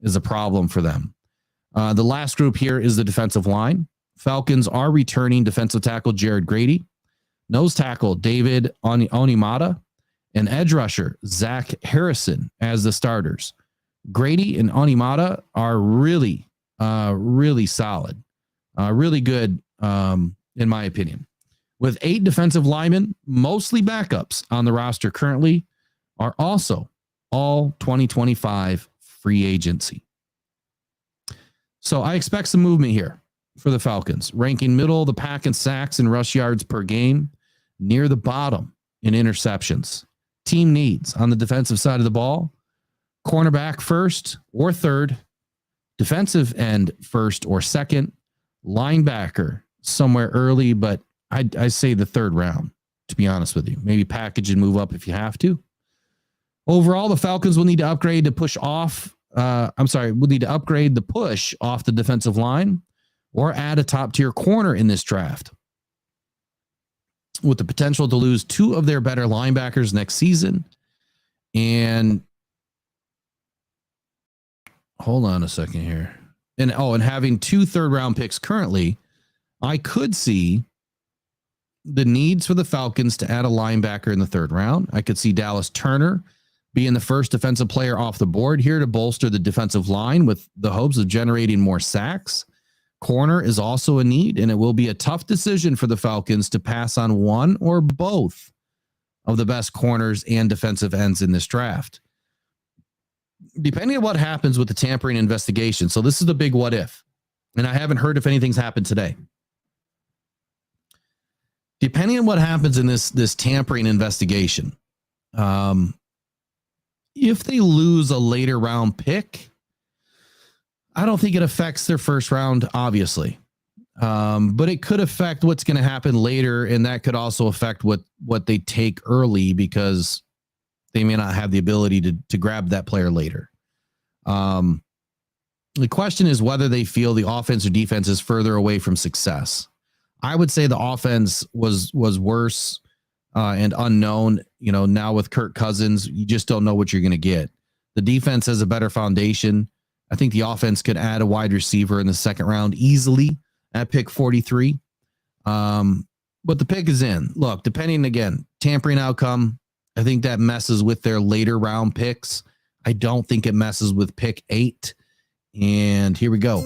is a problem for them. The last group here is the defensive line. Falcons are returning defensive tackle Jared Grady, nose tackle David Onimata, and edge rusher Zach Harrison as the starters. Grady and Onimata are really solid, really good, in my opinion. With 8 defensive linemen, mostly backups on the roster currently, are also all 2025 free agency. So I expect some movement here for the Falcons, ranking middle of the pack in sacks and rush yards per game, near the bottom in interceptions. Team needs on the defensive side of the ball: cornerback first or third, defensive end first or second, linebacker somewhere early, but I say the third round, to be honest with you. Maybe package and move up if you have to. Overall, the Falcons will need to upgrade to push off. We'll need to upgrade the push off the defensive line or add a top tier corner in this draft, with the potential to lose 2 of their better linebackers next season. And hold on a second here. And having 2 third-round picks currently, I could see the needs for the Falcons to add a linebacker in the 3rd round. I could see Dallas Turner being the first defensive player off the board here to bolster the defensive line with the hopes of generating more sacks. Corner is also a need, and it will be a tough decision for the Falcons to pass on one or both of the best corners and defensive ends in this draft, depending on what happens with the tampering investigation. So this is the big what if, and I haven't heard if anything's happened today. Depending on what happens in this tampering investigation, if they lose a later round pick, I don't think it affects their first round, obviously. But it could affect what's going to happen later, and that could also affect what they take early because they may not have the ability to grab that player later. The question is whether they feel the offense or defense is further away from success. I would say the offense was worse and unknown. Now with Kirk Cousins, you just don't know what you're going to get. The defense has a better foundation. I think the offense could add a wide receiver in the 2nd round easily at pick 43. But the pick is in. Look, depending, again, tampering outcome, I think that messes with their later round picks. I don't think it messes with pick 8. And here we go.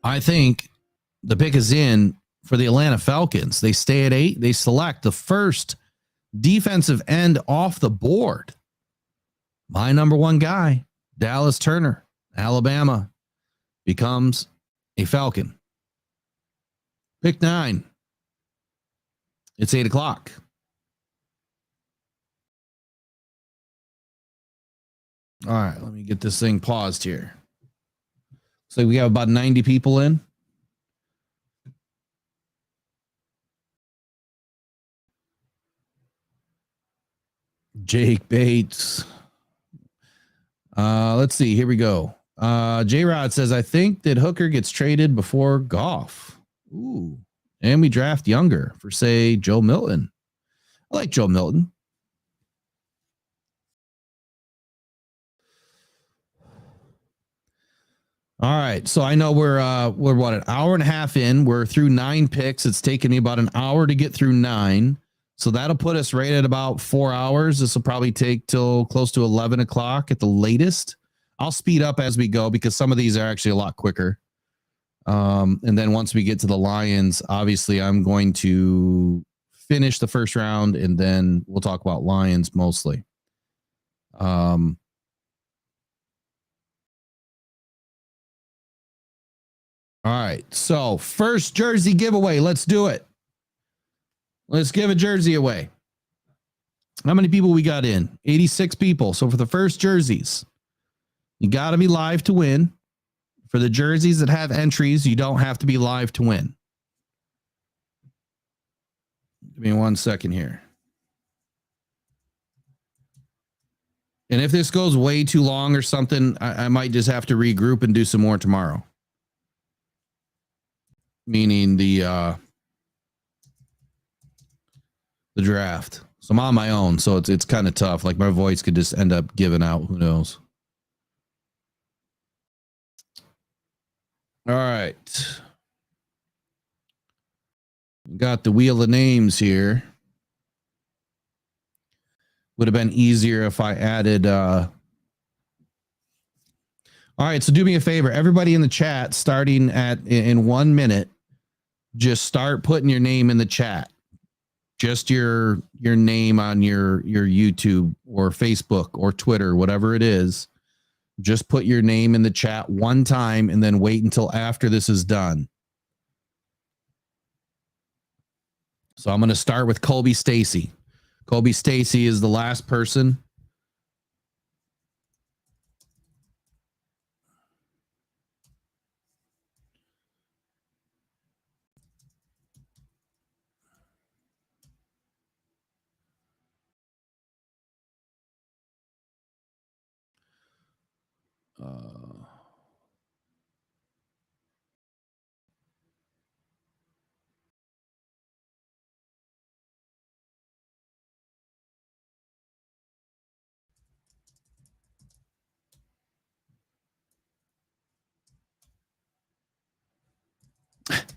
I think the pick is in for the Atlanta Falcons. They stay at 8. They select the first defensive end off the board. My number 1 guy, Dallas Turner, Alabama, becomes a Falcon. Pick 9. It's 8 o'clock. All right, let me get this thing paused here. So we have about 90 people in. Jake Bates. Let's see. Here we go. J-Rod says, I think that Hooker gets traded before Goff. Ooh. And we draft younger for, say, Joe Milton. I like Joe Milton. All right. So I know we're what, an hour and a half in. We're through 9 picks. It's taken me about an hour to get through 9. So that'll put us right at about 4 hours. This will probably take till close to 11 o'clock at the latest. I'll speed up as we go because some of these are actually a lot quicker. And then once we get to the Lions, obviously I'm going to finish the first round and then we'll talk about Lions mostly. All right. So first jersey giveaway. Let's do it. Let's give a jersey away. How many people we got in? 86 people. So for the first jerseys, you got to be live to win. For the jerseys that have entries, you don't have to be live to win. Give me 1 second here. And if this goes way too long or something, I might just have to regroup and do some more tomorrow. Meaning the draft. So I'm on my own, so it's kind of tough. Like my voice could just end up giving out. Who knows? All right. Got the wheel of names here. Would have been easier if I added. All right, so do me a favor, everybody in the chat, starting in 1 minute, just start putting your name in the chat. Just your name on your YouTube or Facebook or Twitter, whatever it is. Just put your name in the chat one time and then wait until after this is done. So I'm going to start with Colby Stacy. Colby Stacy is the last person.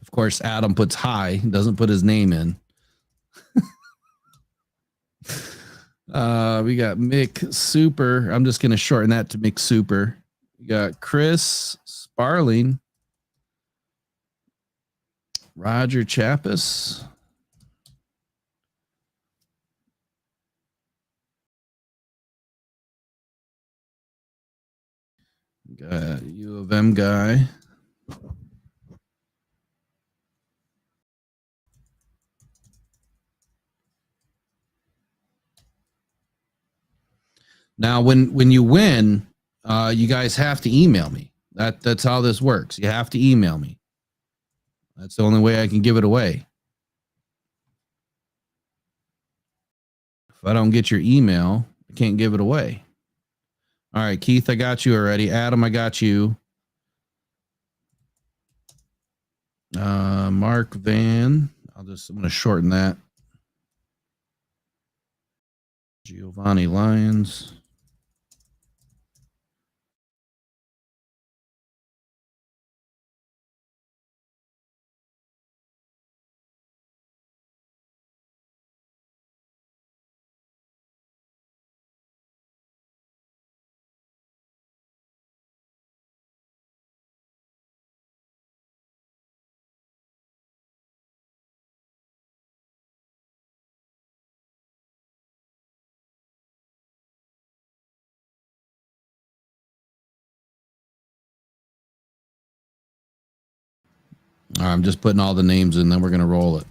Of course, Adam puts hi, doesn't put his name in. We got Mick Super. I'm just going to shorten that to Mick Super. We got Chris Sparling. Roger Chappis. Got U of M guy. Now, when you win, you guys have to email me. That's how this works. You have to email me. That's the only way I can give it away. If I don't get your email, I can't give it away. All right, Keith, I got you already. Adam, I got you. Mark Van. I'm going to shorten that. Giovanni Lyons. All right, I'm just putting all the names in, then we're going to roll it.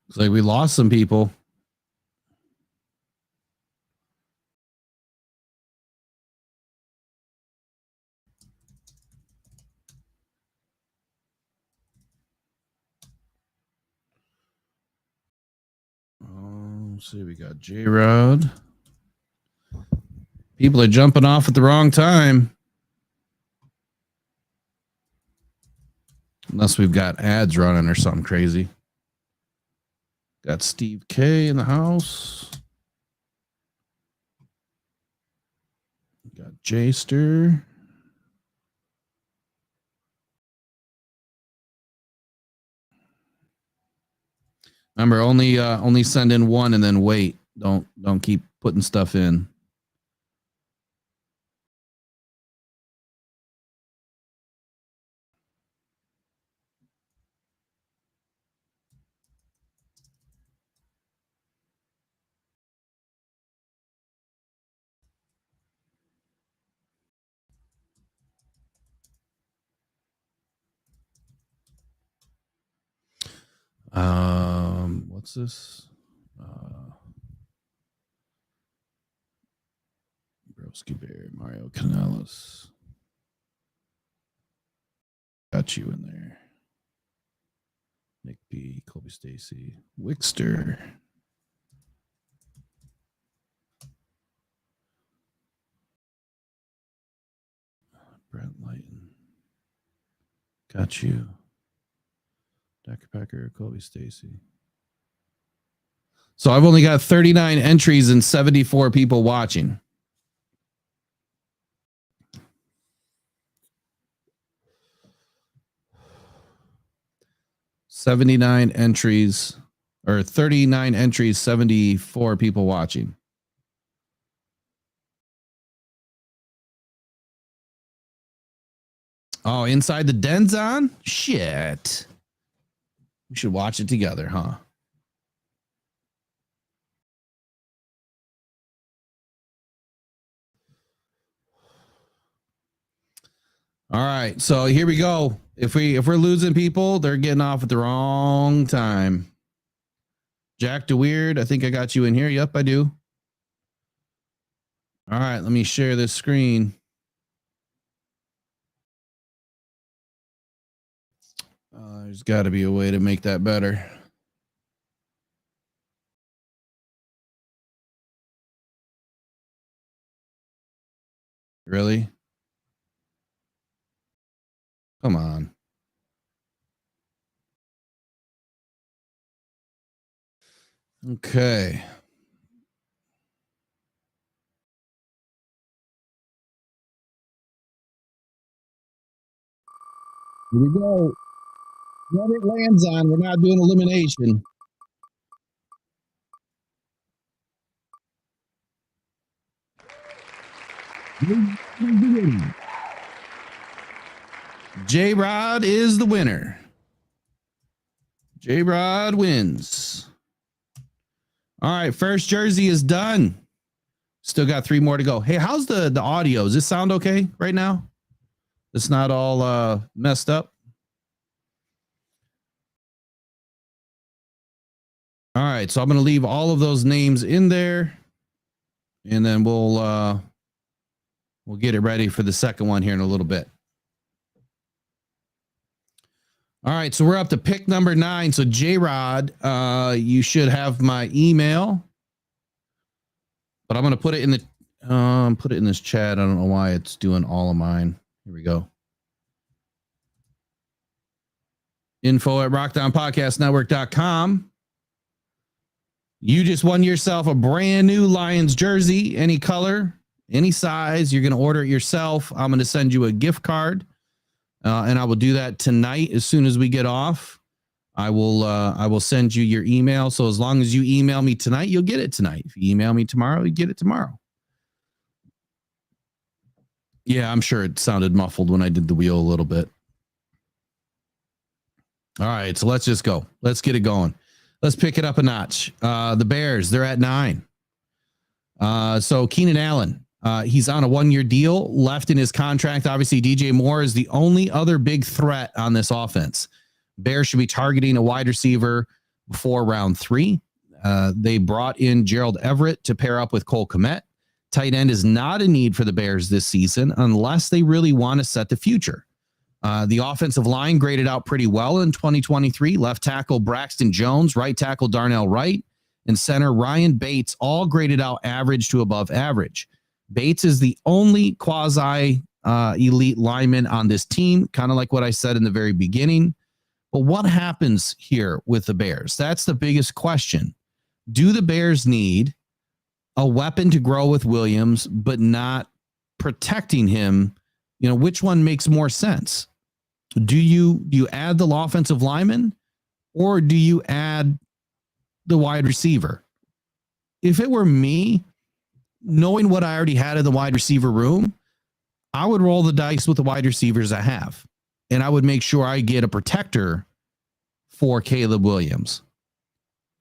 Looks like we lost some people. Let's see, we got J-Rod. People are jumping off at the wrong time. Unless we've got ads running or something crazy. Got Steve K in the house. Got Jster. Remember, only send in one and then wait. Don't keep putting stuff in. What's this? Broski Bear, Mario Canales. Got you in there. Nick P, Colby Stacy, Wickster. Brent Lighton. Got you. Dr. Packer, Colby Stacy. So I've only got 39 entries and 74 people watching. $79 entries or 39 entries, 74 people watching. Oh, Inside the Den's on? Shit. We should watch it together, huh? All right, so here we go. If we're losing people, they're getting off at the wrong time. Jack DeWeird, I think I got you in here. Yep, I do. All right, let me share this screen. There's got to be a way to make that better. Really? Come on. Okay. Here we go. What it lands on, we're not doing elimination. J-Rod is the winner. J-Rod wins. All right, first jersey is done. Still got 3 more to go. Hey, how's the audio? Does this sound okay right now? It's not all messed up. All right, so I'm going to leave all of those names in there, and then we'll get it ready for the second one here in a little bit. All right, so we're up to pick number 9. So J-Rod, you should have my email, but I'm going to put it in this chat. I don't know why it's doing all of mine. Here we go. info@rockdownpodcastnetwork.com. You just won yourself a brand new Lions jersey, any color, any size. You're going to order it yourself. I'm going to send you a gift card, and I will do that tonight as soon as we get off. I will send you your email. So as long as you email me tonight, you'll get it tonight. If you email me tomorrow, you get it tomorrow. Yeah, I'm sure it sounded muffled when I did the wheel a little bit. All right, so let's just go. Let's get it going. Let's pick it up a notch. The Bears, they're at 9. So Keenan Allen, he's on a 1-year deal left in his contract. Obviously, DJ Moore is the only other big threat on this offense. Bears should be targeting a wide receiver before round 3. They brought in Gerald Everett to pair up with Cole Kmet. Tight end is not a need for the Bears this season unless they really want to set the future. The offensive line graded out pretty well in 2023. Left tackle Braxton Jones, right tackle Darnell Wright, and center Ryan Bates all graded out average to above average. Bates is the only quasi elite lineman on this team, kind of like what I said in the very beginning. But what happens here with the Bears? That's the biggest question. Do the Bears need a weapon to grow with Williams, but not protecting him? You know, which one makes more sense? Do you add the offensive lineman, or do you add the wide receiver? If it were me, knowing what I already had in the wide receiver room, I would roll the dice with the wide receivers I have, and I would make sure I get a protector for Caleb Williams.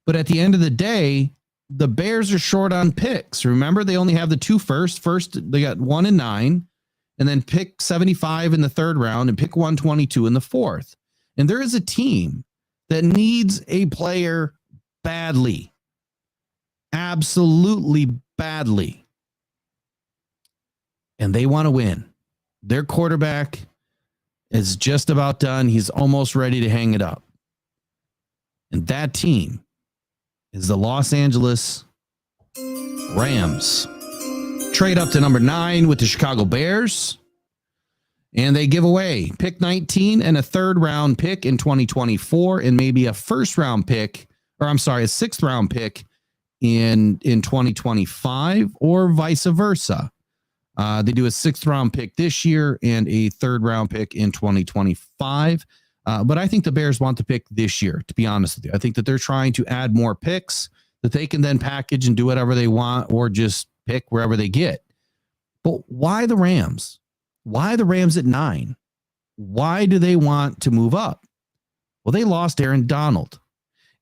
But at the end of the day, the Bears are short on picks. Remember, they only have the 2 first. First, they got 1 and 9, and then pick 75 in the 3rd round and pick 122 in the 4th. And there is a team that needs a player badly, absolutely badly, and they want to win. Their quarterback is just about done. He's almost ready to hang it up. And that team is the Los Angeles Rams. Trade up to number 9 with the Chicago Bears, and they give away pick 19 and a 3rd round pick in 2024, and maybe a 1st round pick, or I'm sorry, a 6th round pick in 2025, or vice versa. They do a 6th round pick this year and a 3rd round pick in 2025. But I think the Bears want the pick this year, to be honest with you. I think that they're trying to add more picks that they can then package and do whatever they want, or just pick wherever they get. But why the Rams? Why the Rams at 9? Why do they want to move up? Well, they lost Aaron Donald.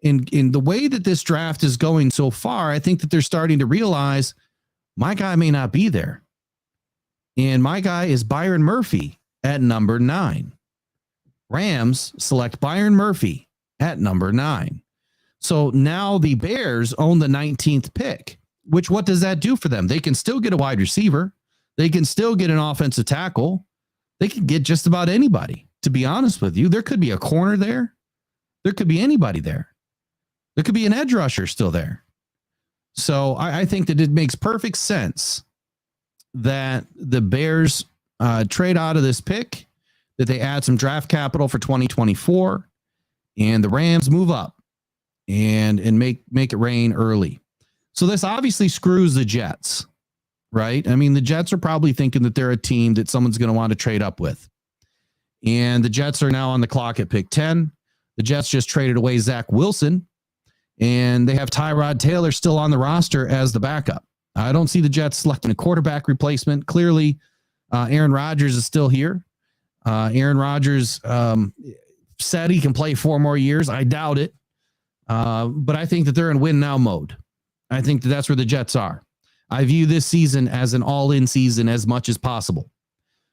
In the way that this draft is going so far, I think that they're starting to realize my guy may not be there. And my guy is Byron Murphy at number 9. Rams select Byron Murphy at number 9. So now the Bears own the 19th pick, which what does that do for them? They can still get a wide receiver. They can still get an offensive tackle. They can get just about anybody, to be honest with you. There could be a corner there. There could be anybody there. There could be an edge rusher still there. So I think that it makes perfect sense that the Bears trade out of this pick, that they add some draft capital for 2024, and the Rams move up and make it rain early. So this obviously screws the Jets, right? I mean, the Jets are probably thinking that they're a team that someone's going to want to trade up with. And the Jets are now on the clock at pick 10. The Jets just traded away Zach Wilson, and they have Tyrod Taylor still on the roster as the backup. I don't see the Jets selecting a quarterback replacement. Clearly, Aaron Rodgers is still here. Aaron Rodgers said he can play 4 more years. I doubt it. But I think that they're in win now mode. I think that that's where the Jets are. I view this season as an all-in season as much as possible.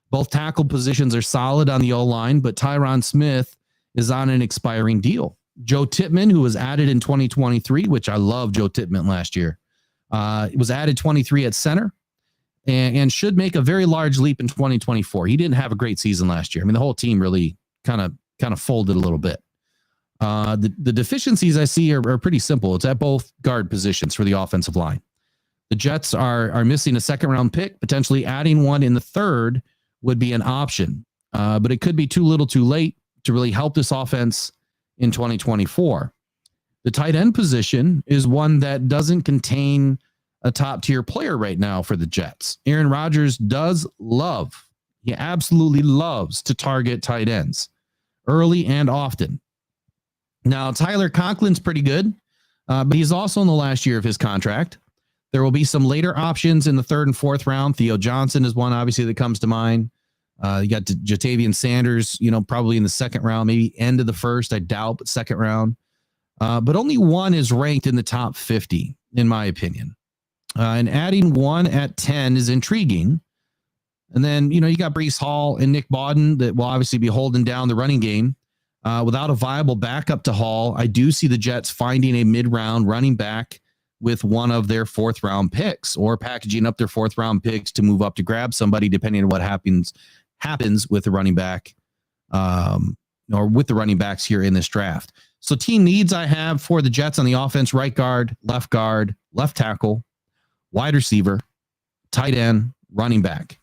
Both tackle positions are solid on the O-line, but Tyron Smith is on an expiring deal. Joe Tippmann, who was added in 2023, which I love Joe Tippmann last year, was added 23 at center and should make a very large leap in 2024. He didn't have a great season last year. I mean, the whole team really kind of folded a little bit. The deficiencies I see are pretty simple. It's at both guard positions for the offensive line. The Jets are missing a 2nd round pick. Potentially adding one in the 3rd would be an option. But it could be too little too late to really help this offense in 2024. The tight end position is one that doesn't contain a top tier player right now for the Jets. Aaron Rodgers he absolutely loves to target tight ends early and often. Now, Tyler Conklin's pretty good, but he's also in the last year of his contract. There will be some later options in the 3rd and 4th round. Theo Johnson is one, obviously, that comes to mind. You got Jatavian Sanders, probably in the 2nd round, maybe end of the 1st. I doubt, but 2nd round. But only one is ranked in the top 50, in my opinion. And adding one at 10 is intriguing. And then, you got Breece Hall and Nick Bawden that will obviously be holding down the running game. Without a viable backup to Hall, I do see the Jets finding a mid-round running back with one of their fourth-round picks, or packaging up their fourth-round picks to move up to grab somebody, depending on what happens with the running back, or with the running backs here in this draft. So team needs I have for the Jets on the offense: right guard, left tackle, wide receiver, tight end, running back.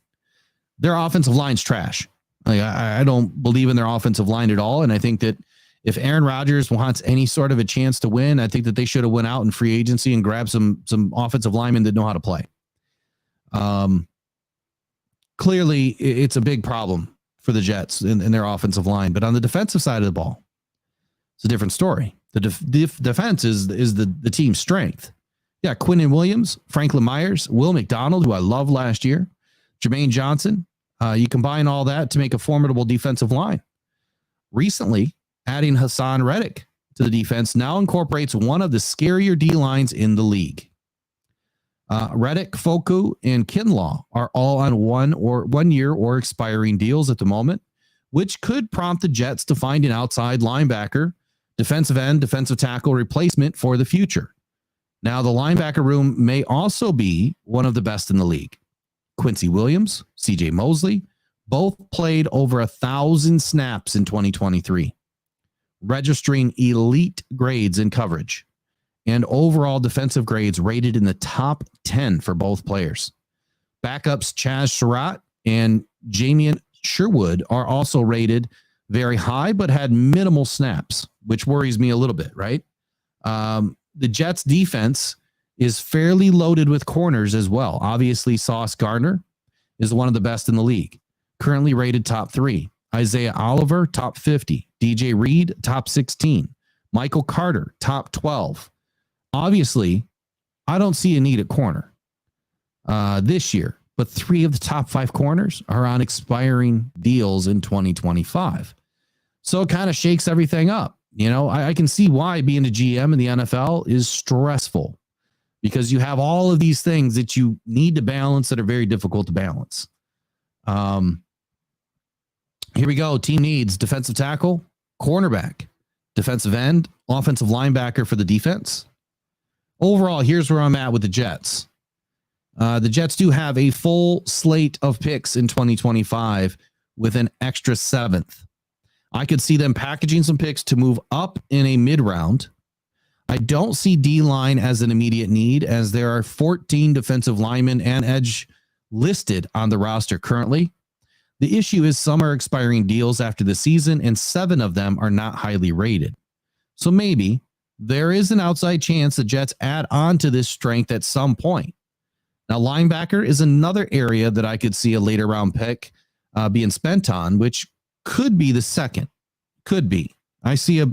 Their offensive line's trash. I don't believe in their offensive line at all. And I think that if Aaron Rodgers wants any sort of a chance to win, I think that they should have went out in free agency and grabbed some offensive linemen that know how to play. Clearly, it's a big problem for the Jets in their offensive line. But on the defensive side of the ball, it's a different story. The defense is the team's strength. Yeah, Quinnen Williams, Franklin Myers, Will McDonald, who I loved last year, Jermaine Johnson. You combine all that to make a formidable defensive line. Recently, adding Hassan Reddick to the defense now incorporates one of the scarier D lines in the league. Reddick, Foku, and Kinlaw are all on 1 year or expiring deals at the moment, which could prompt the Jets to find an outside linebacker, defensive end, defensive tackle replacement for the future. Now, the linebacker room may also be one of the best in the league. Quincy Williams, CJ Mosley, both played over 1,000 snaps in 2023, registering elite grades in coverage and overall defensive grades rated in the top 10 for both players. Backups Chaz Surratt and Jamian Sherwood are also rated very high, but had minimal snaps, which worries me a little bit, right? The Jets defense is fairly loaded with corners as well. Obviously, Sauce Gardner is one of the best in the league, currently rated top 3. Isaiah Oliver, top 50. DJ Reed, top 16. Michael Carter, top 12. Obviously, I don't see a need at corner this year, but 3 of the top 5 corners are on expiring deals in 2025. So it kind of shakes everything up. You know, I can see why being a GM in the NFL is stressful, because you have all of these things that you need to balance that are very difficult to balance. Here we go. Team needs defensive tackle, cornerback, defensive end, offensive linebacker for the defense. Overall, here's where I'm at with the Jets. The Jets do have a full slate of picks in 2025 with an extra 7th. I could see them packaging some picks to move up in a mid-round. I don't see D-line as an immediate need, as there are 14 defensive linemen and edge listed on the roster currently. The issue is some are expiring deals after the season, and 7 of them are not highly rated. So maybe there is an outside chance the Jets add on to this strength at some point. Now, linebacker is another area that I could see a later round pick being spent on, which could be the second. Could be. I see a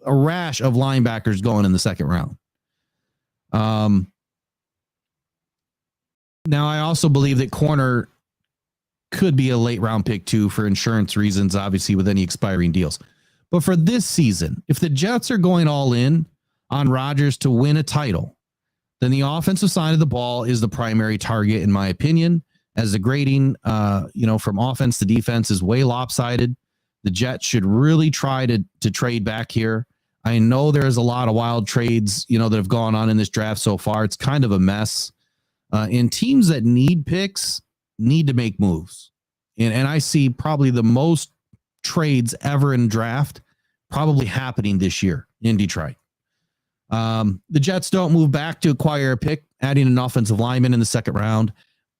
rash of linebackers going in the second round. Now, I also believe that corner could be a late round pick too, for insurance reasons, obviously, with any expiring deals. But for this season, if the Jets are going all in on Rodgers to win a title, then the offensive side of the ball is the primary target, in my opinion, as the grading, from offense to defense is way lopsided. The Jets should really try to trade back here. I know there's a lot of wild trades, that have gone on in this draft so far. It's kind of a mess. And teams that need picks need to make moves. And I see probably the most trades ever in draft probably happening this year in Detroit. The Jets don't move back to acquire a pick, adding an offensive lineman in the second round.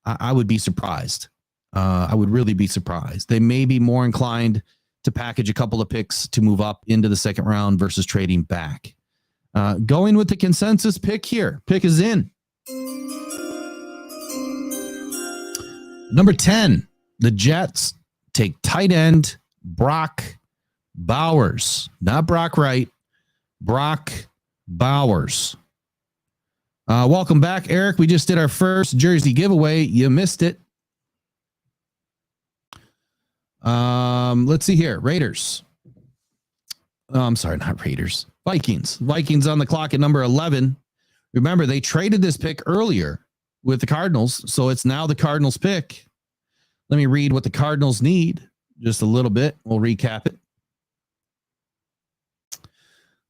I would be surprised. I would really be surprised. They may be more inclined to package a couple of picks to move up into the second round versus trading back. Going with the consensus pick here. Pick is in. Number 10, the Jets take tight end Brock Bowers. Not Brock Wright, Brock Bowers. Welcome back, Eric. We just did our first jersey giveaway. You missed it. Let's see here. Raiders. I'm sorry, not Raiders. Vikings. Vikings on the clock at number 11. Remember, they traded this pick earlier with the Cardinals, so it's now the Cardinals pick. Let me read what the Cardinals need just a little bit. We'll recap it.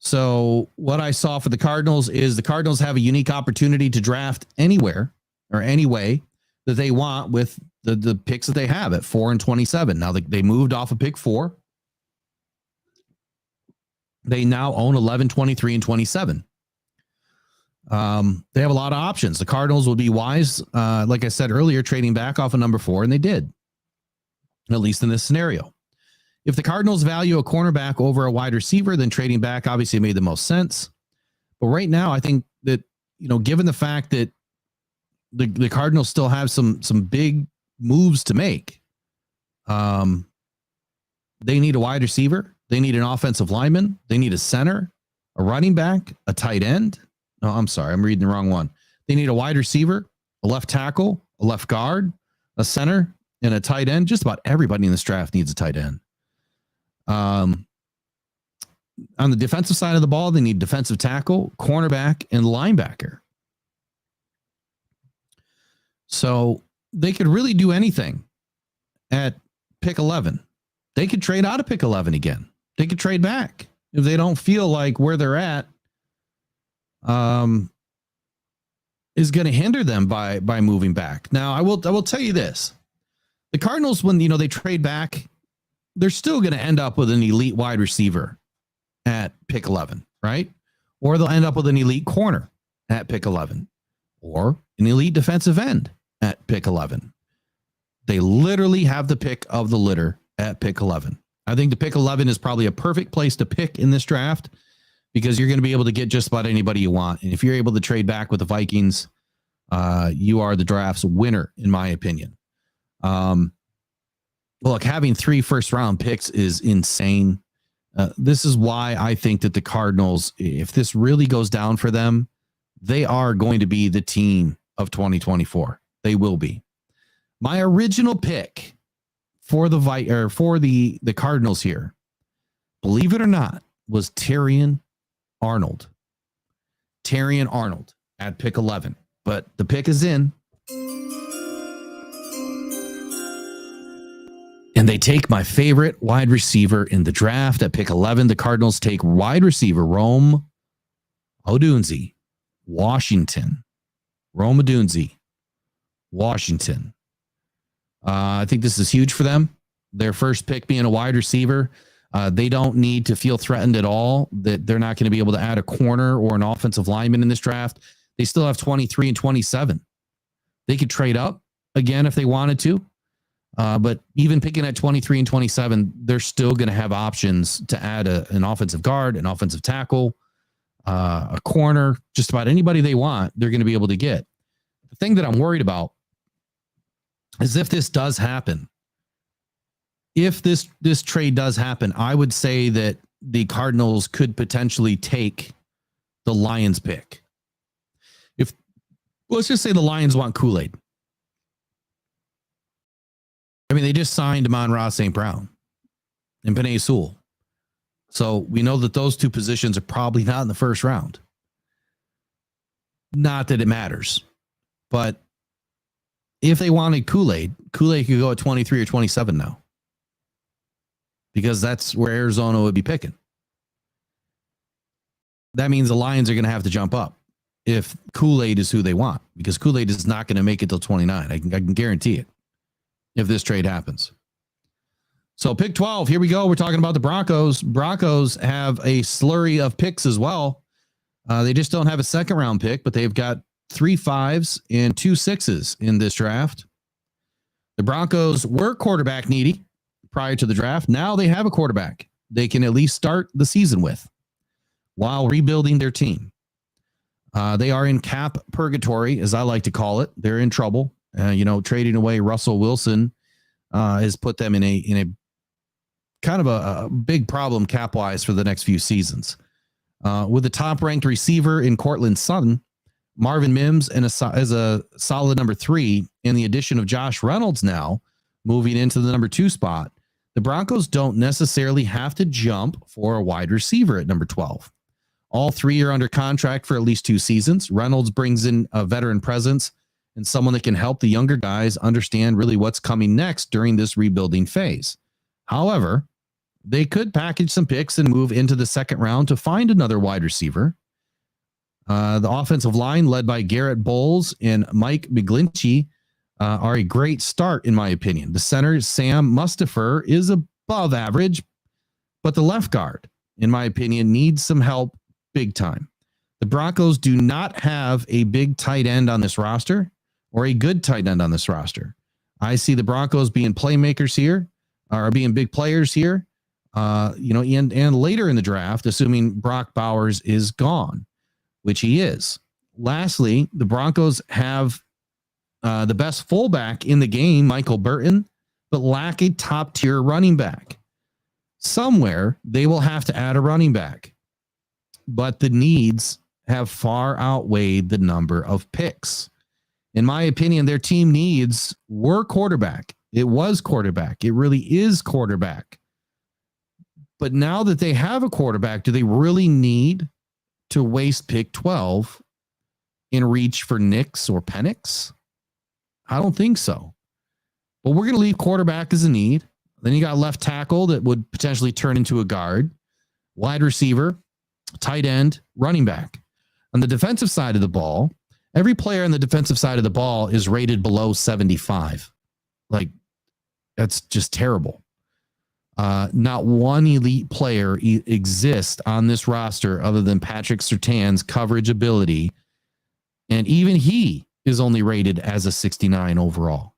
So what I saw for the Cardinals is the Cardinals have a unique opportunity to draft anywhere or any way that they want with the picks that they have at 4 and 27. Now they moved off of pick 4. They now own 11, 23, and 27. They have a lot of options. The Cardinals would be wise, like I said earlier, trading back off of number 4, and they did, at least in this scenario. If the Cardinals value a cornerback over a wide receiver, then trading back obviously made the most sense. But right now, I think that, given the fact that the Cardinals still have some big moves to make, they need a wide receiver. They need an offensive lineman. They need a center, a running back, a tight end. No, I'm sorry. I'm reading the wrong one. They need a wide receiver, a left tackle, a left guard, a center, and a tight end. Just about everybody in this draft needs a tight end. On the defensive side of the ball, they need defensive tackle, cornerback, and linebacker. So they could really do anything at pick 11. They could trade out of pick 11 again. They could trade back if they don't feel like where they're at is going to hinder them by moving back. Now, I will tell you this. The Cardinals, when they trade back, they're still going to end up with an elite wide receiver at pick 11, right? Or they'll end up with an elite corner at pick 11 or an elite defensive end at pick 11. They literally have the pick of the litter at pick 11. I think the pick 11 is probably a perfect place to pick in this draft because you're going to be able to get just about anybody you want. And if you're able to trade back with the Vikings, you are the draft's winner, in my opinion. Look, having 3 first-round picks is insane. This is why I think that the Cardinals, if this really goes down for them, they are going to be the team of 2024. They will be. My original pick for the Cardinals here, believe it or not, was Terrion Arnold. Terrion Arnold at pick 11. But the pick is in. And they take my favorite wide receiver in the draft at pick 11. The Cardinals take wide receiver Rome Odunze, Washington. Rome Odunze, Washington. I think this is huge for them. Their first pick being a wide receiver. They don't need to feel threatened at all that they're not going to be able to add a corner or an offensive lineman in this draft. They still have 23 and 27. They could trade up again if they wanted to. But even picking at 23 and 27, they're still going to have options to add an offensive guard, an offensive tackle, a corner, just about anybody they want, they're going to be able to get. The thing that I'm worried about is if this does happen, if this trade does happen, I would say that the Cardinals could potentially take the Lions pick. If let's just say the Lions want Kool-Aid. I mean, they just signed Amon-Ra St. Brown and Penei Sewell. So we know that those 2 positions are probably not in the first round. Not that it matters. But if they wanted Kool-Aid could go at 23 or 27 now. Because that's where Arizona would be picking. That means the Lions are going to have to jump up if Kool-Aid is who they want. Because Kool-Aid is not going to make it till 29. I can guarantee it. If this trade happens. So pick 12, here we go. We're talking about the Broncos. Broncos have a slurry of picks as well. They just don't have a second round pick, but they've got 3 5s and 2 6s in this draft. The Broncos were quarterback needy prior to the draft. Now they have a quarterback they can at least start the season with while rebuilding their team. They are in cap purgatory, as I like to call it. They're in trouble. Trading away Russell Wilson has put them in a kind of a big problem cap-wise for the next few seasons. With the top-ranked receiver in Cortland Sutton, Marvin Mims as a solid number 3, and the addition of Josh Reynolds now moving into the number 2 spot, the Broncos don't necessarily have to jump for a wide receiver at number 12. All 3 are under contract for at least 2 seasons. Reynolds brings in a veteran presence and someone that can help the younger guys understand really what's coming next during this rebuilding phase. However, They could package some picks and move into the second round to find another wide receiver. The offensive line, led by Garrett Bowles and Mike McGlinchey, are a great start, in my opinion. The center, Sam Mustipher, is above average, but the left guard, in my opinion, needs some help big time. The Broncos do not have a big tight end on this roster or a good tight end on this roster. I see the Broncos being playmakers here, or being big players here, and later in the draft, assuming Brock Bowers is gone, which he is. Lastly, the Broncos have the best fullback in the game, Michael Burton, but lack a top-tier running back. Somewhere, they will have to add a running back, but the needs have far outweighed the number of picks. In my opinion, their team needs were quarterback. It was quarterback. It really is quarterback. But now that they have a quarterback, do they really need to waste pick 12 and reach for Nix or Penix? I don't think so. But we're going to leave quarterback as a need. Then you got left tackle that would potentially turn into a guard, wide receiver, tight end, running back. On the defensive side of the ball, every player on the defensive side of the ball is rated below 75. Like, that's just terrible. Not one elite player exists on this roster other than Patrick Surtain's coverage ability. And even he is only rated as a 69 overall.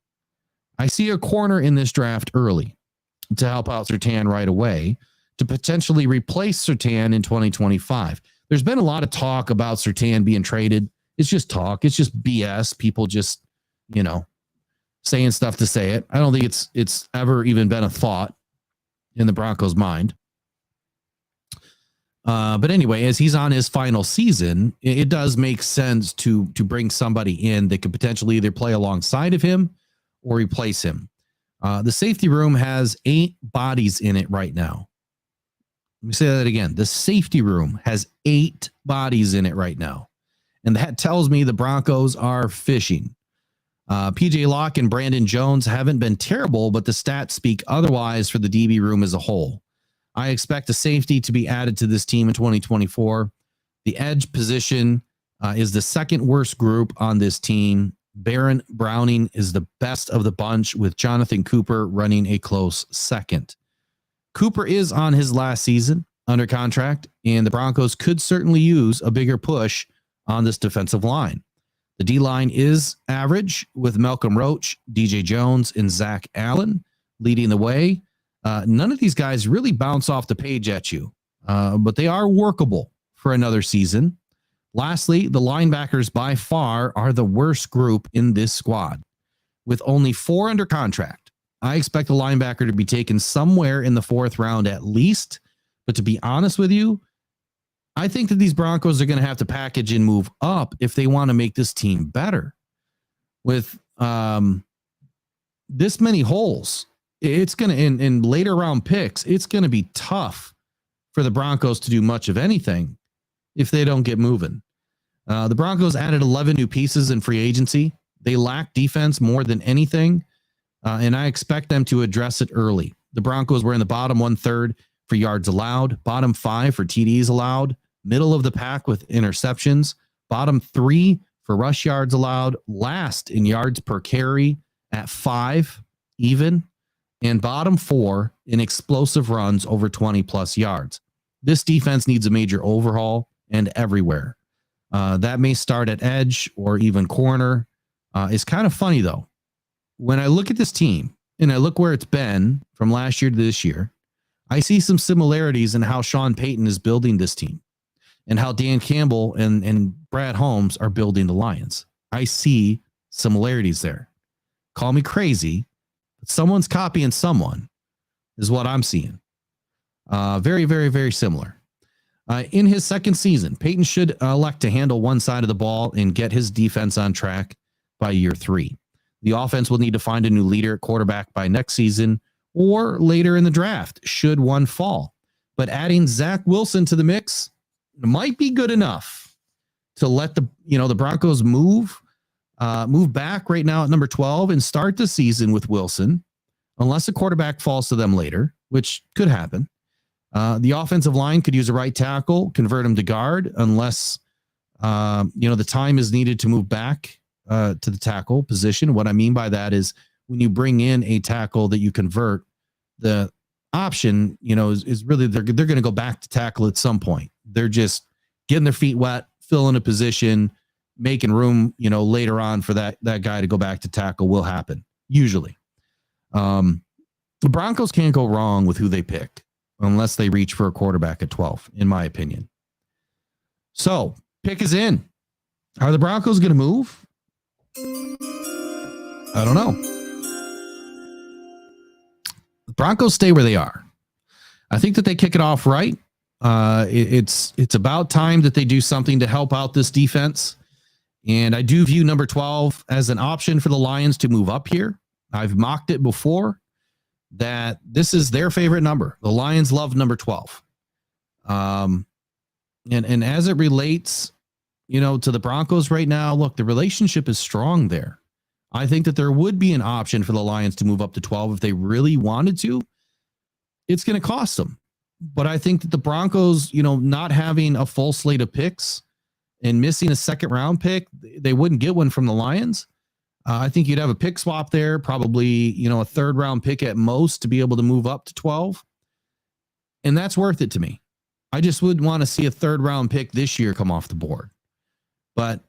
I see a corner in this draft early to help out Surtain right away to potentially replace Surtain in 2025. There's been a lot of talk about Surtain being traded. It's just talk. It's just BS. People just, saying stuff to say it. I don't think it's ever even been a thought in the Broncos' mind. But anyway, as he's on his final season, it does make sense to bring somebody in that could potentially either play alongside of him or replace him. The safety room has 8 bodies in it right now. Let me say that again. The safety room has 8 bodies in it right now. And that tells me the Broncos are fishing. PJ Locke and Brandon Jones haven't been terrible, but the stats speak otherwise for the DB room as a whole. I expect a safety to be added to this team in 2024. The edge position is the second worst group on this team. Baron Browning is the best of the bunch, with Jonathan Cooper running a close second. Cooper is on his last season under contract, and the Broncos could certainly use a bigger push on this defensive line. The D-line is average, with Malcolm Roach, DJ Jones, and Zach Allen leading the way. None of these guys really bounce off the page at you, but they are workable for another season. Lastly, the linebackers by far are the worst group in this squad. With only 4 under contract, I expect a linebacker to be taken somewhere in the 4th round at least. But to be honest with you, I think that these Broncos are going to have to package and move up if they want to make this team better. With this many holes, it's going to, in later round picks, it's going to be tough for the Broncos to do much of anything if they don't get moving. The Broncos added 11 new pieces in free agency. They lack defense more than anything, and I expect them to address it early. The Broncos were in the bottom 1/3 for yards allowed, bottom 5 for TDs allowed, middle of the pack with interceptions, bottom 3 for rush yards allowed, last in yards per carry at 5 even, and bottom 4 in explosive runs over 20-plus yards. This defense needs a major overhaul and everywhere. That may start at edge or even corner. It's kind of funny, though. When I look at this team and I look where it's been from last year to this year, I see some similarities in how Sean Payton is building this team and how Dan Campbell and Brad Holmes are building the Lions. I see similarities there. Call me crazy, but someone's copying someone is what I'm seeing. Very, very, very similar. In his second season, Payton should elect to handle one side of the ball and get his defense on track by year 3. The offense will need to find a new leader at quarterback by next season or later in the draft, should one fall. But adding Zach Wilson to the mix might be good enough to let the Broncos move back right now at number 12 and start the season with Wilson, unless a quarterback falls to them later, which could happen. The offensive line could use a right tackle, convert him to guard, unless the time is needed to move back to the tackle position. What I mean by that is when you bring in a tackle that you convert, the option, is really they're going to go back to tackle at some point. They're just getting their feet wet, filling a position, making room, later on for that guy to go back to tackle will happen usually. The Broncos can't go wrong with who they pick unless they reach for a quarterback at 12, in my opinion. So pick is in. Are the Broncos going to move? I don't know. The Broncos stay where they are. I think that they kick it off right. It's about time that they do something to help out this defense. And I do view number 12 as an option for the Lions to move up here. I've mocked it before that this is their favorite number. The Lions love number 12. And as it relates, to the Broncos right now, look, the relationship is strong there. I think that there would be an option for the Lions to move up to 12 if they really wanted to. It's going to cost them. But I think that the Broncos, not having a full slate of picks and missing a second round pick, they wouldn't get one from the Lions. I think you'd have a pick swap there, probably, a third round pick at most to be able to move up to 12. And that's worth it to me. I just would want to see a third round pick this year come off the board. But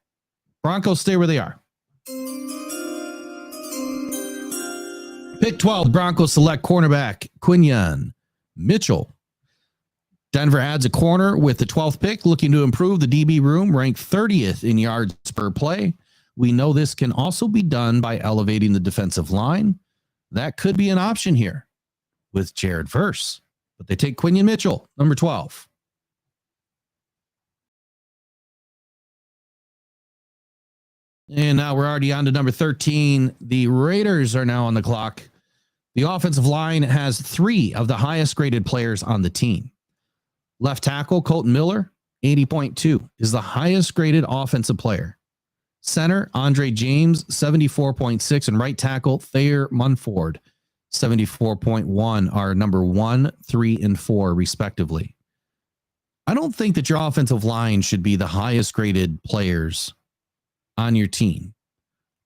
Broncos stay where they are. Pick 12, Broncos select cornerback Quinyon Mitchell. Denver adds a corner with the 12th pick, looking to improve the DB room, ranked 30th in yards per play. We know this can also be done by elevating the defensive line. That could be an option here with Jared Verse. But they take Quinyon Mitchell, number 12. And now we're already on to number 13. The Raiders are now on the clock. The offensive line has 3 of the highest graded players on the team. Left tackle Colton Miller, 80.2, is the highest graded offensive player. Center Andre James, 74.6, and right tackle Thayer Munford, 74.1, are number 1, 3, and 4, respectively. I don't think that your offensive line should be the highest graded players on your team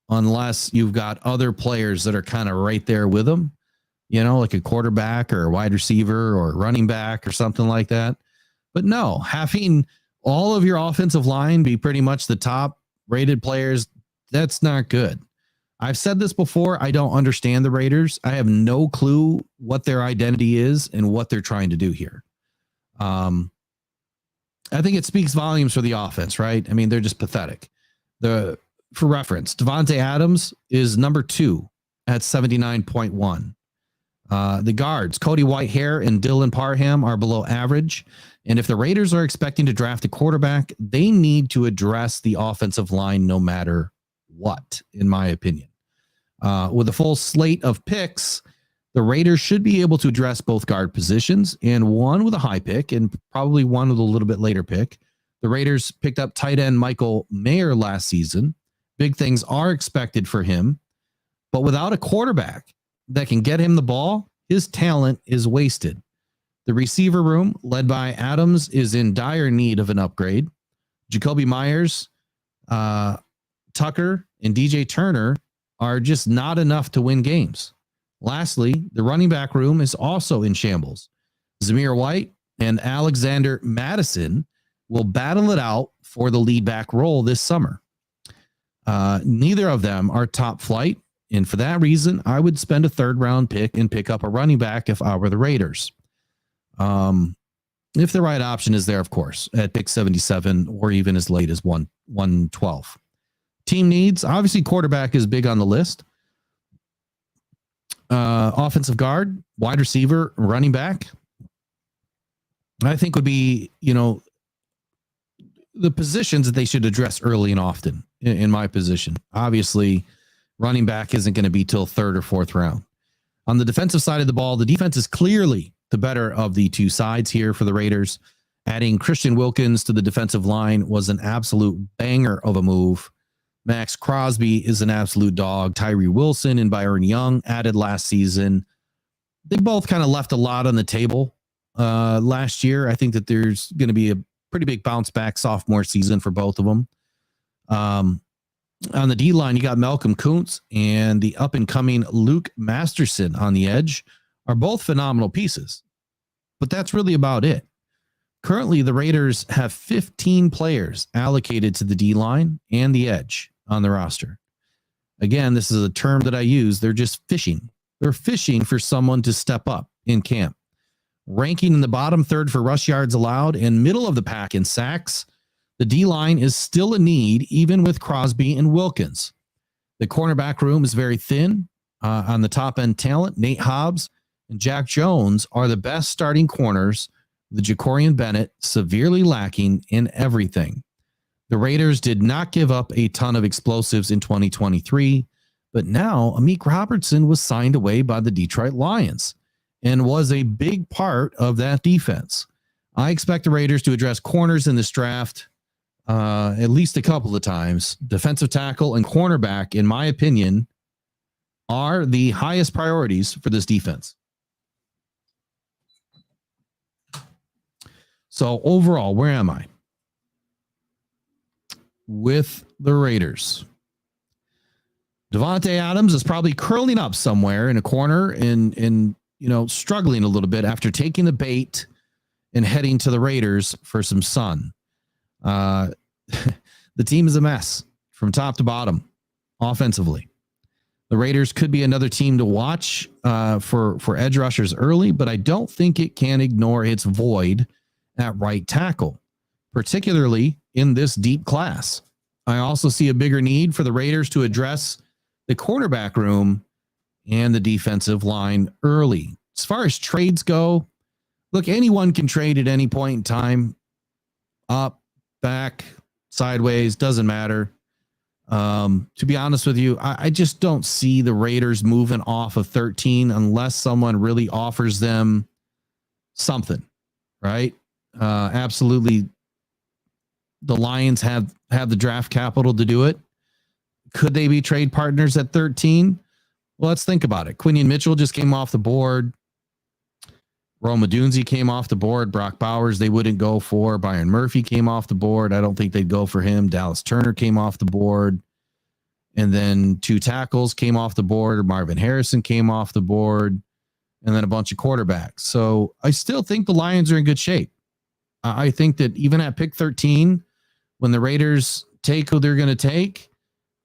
unless you've got other players that are kind of right there with them, like a quarterback or a wide receiver or a running back or something like that. But no, having all of your offensive line be pretty much the top rated players, that's not good. I've said this before. I don't understand the Raiders. I have no clue what their identity is and what they're trying to do here. I think it speaks volumes for the offense, right? I mean, they're just pathetic. For reference, Devontae Adams is number 2 at 79.1. The guards, Cody Whitehair and Dylan Parham, are below average. And if the Raiders are expecting to draft a quarterback, they need to address the offensive line no matter what, in my opinion. With a full slate of picks, the Raiders should be able to address both guard positions, and one with a high pick and probably one with a little bit later pick. The Raiders picked up tight end Michael Mayer last season. Big things are expected for him, but without a quarterback that can get him the ball, his talent is wasted. The receiver room, led by Adams, is in dire need of an upgrade. Jacoby Myers, Tucker, and DJ Turner are just not enough to win games. Lastly, the running back room is also in shambles. Zamir White and Alexander Madison will battle it out for the lead back role this summer. Neither of them are top flight, and for that reason, I would spend a third round pick and pick up a running back if I were the Raiders. If the right option is there, of course, at pick 77 or even as late as 112. Team needs, obviously quarterback is big on the list. Offensive guard, wide receiver, running back, I think would be, the positions that they should address early and often in my position. Obviously, running back isn't going to be till third or fourth round. On the defensive side of the ball, the defense is clearly the better of the two sides here for the Raiders. Adding Christian Wilkins to the defensive line was an absolute banger of a move. Max Crosby is an absolute dog. Tyree Wilson and Byron Young added last season. They both kind of left a lot on the table last year. I think that there's going to be a pretty big bounce back sophomore season for both of them. On the D line, you got Malcolm Kuntz and the up and coming Luke Masterson on the edge are both phenomenal pieces, but that's really about it. Currently, the Raiders have 15 players allocated to the D line and the edge on the roster. Again, this is a term that I use. They're just fishing. They're fishing for someone to step up in camp. Ranking in the bottom third for rush yards allowed and middle of the pack in sacks, the D-line is still a need, even with Crosby and Wilkins. The cornerback room is very thin. On the top-end talent, Nate Hobbs and Jack Jones are the best starting corners, with Jacorian Bennett severely lacking in everything. The Raiders did not give up a ton of explosives in 2023, but now Amik Robertson was signed away by the Detroit Lions and was a big part of that defense. I expect the Raiders to address corners in this draft at least a couple of times. Defensive tackle and cornerback, in my opinion, are the highest priorities for this defense. So overall, where am I with the Raiders? Devontae Adams is probably curling up somewhere in a corner and struggling a little bit after taking the bait and heading to the Raiders for some sun. The team is a mess from top to bottom offensively. The Raiders could be another team to watch for edge rushers early, but I don't think it can ignore its void at right tackle, particularly in this deep class. I also see a bigger need for the Raiders to address the cornerback room and the defensive line early. As far as trades go, look, anyone can trade at any point in time. Up, back, sideways, doesn't matter. To be honest with you, I just don't see the Raiders moving off of 13 unless someone really offers them something, right? Absolutely. The Lions have the draft capital to do it. Could they be trade partners at 13? Well, let's think about it. Quinion Mitchell just came off the board. Rome Odunze came off the board. Brock Bowers, they wouldn't go for. Byron Murphy came off the board. I don't think they'd go for him. Dallas Turner came off the board. And then 2 tackles came off the board. Marvin Harrison came off the board. And then a bunch of quarterbacks. So I still think the Lions are in good shape. I think that even at pick 13, when the Raiders take who they're going to take,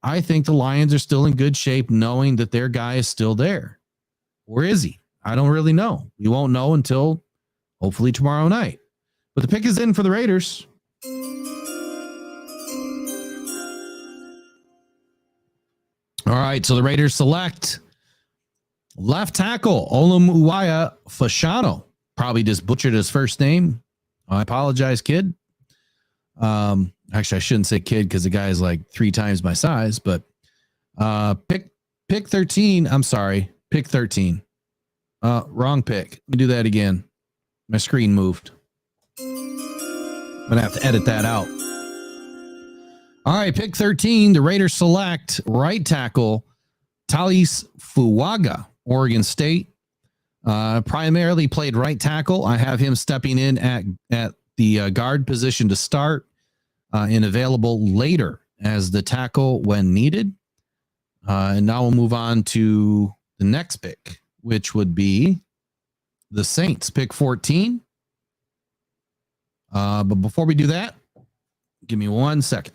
I think the Lions are still in good shape knowing that their guy is still there. Where is he? I don't really know. We won't know until hopefully tomorrow night. But the pick is in for the Raiders. All right, so the Raiders select left tackle Olumuyiwa Fashanu. Probably just butchered his first name. I apologize, kid. Actually, I shouldn't say kid because the guy is like 3 times my size. But pick 13. I'm sorry, pick 13. Wrong pick. Let me do that again. My screen moved. I'm gonna have to edit that out. All right, pick 13. The Raiders select right tackle Talis Fuaga, Oregon State. Primarily played right tackle. I have him stepping in at the guard position to start and available later as the tackle when needed. And now we'll move on to the next pick, which would be the Saints, pick 14. But before we do that, give me 1 second.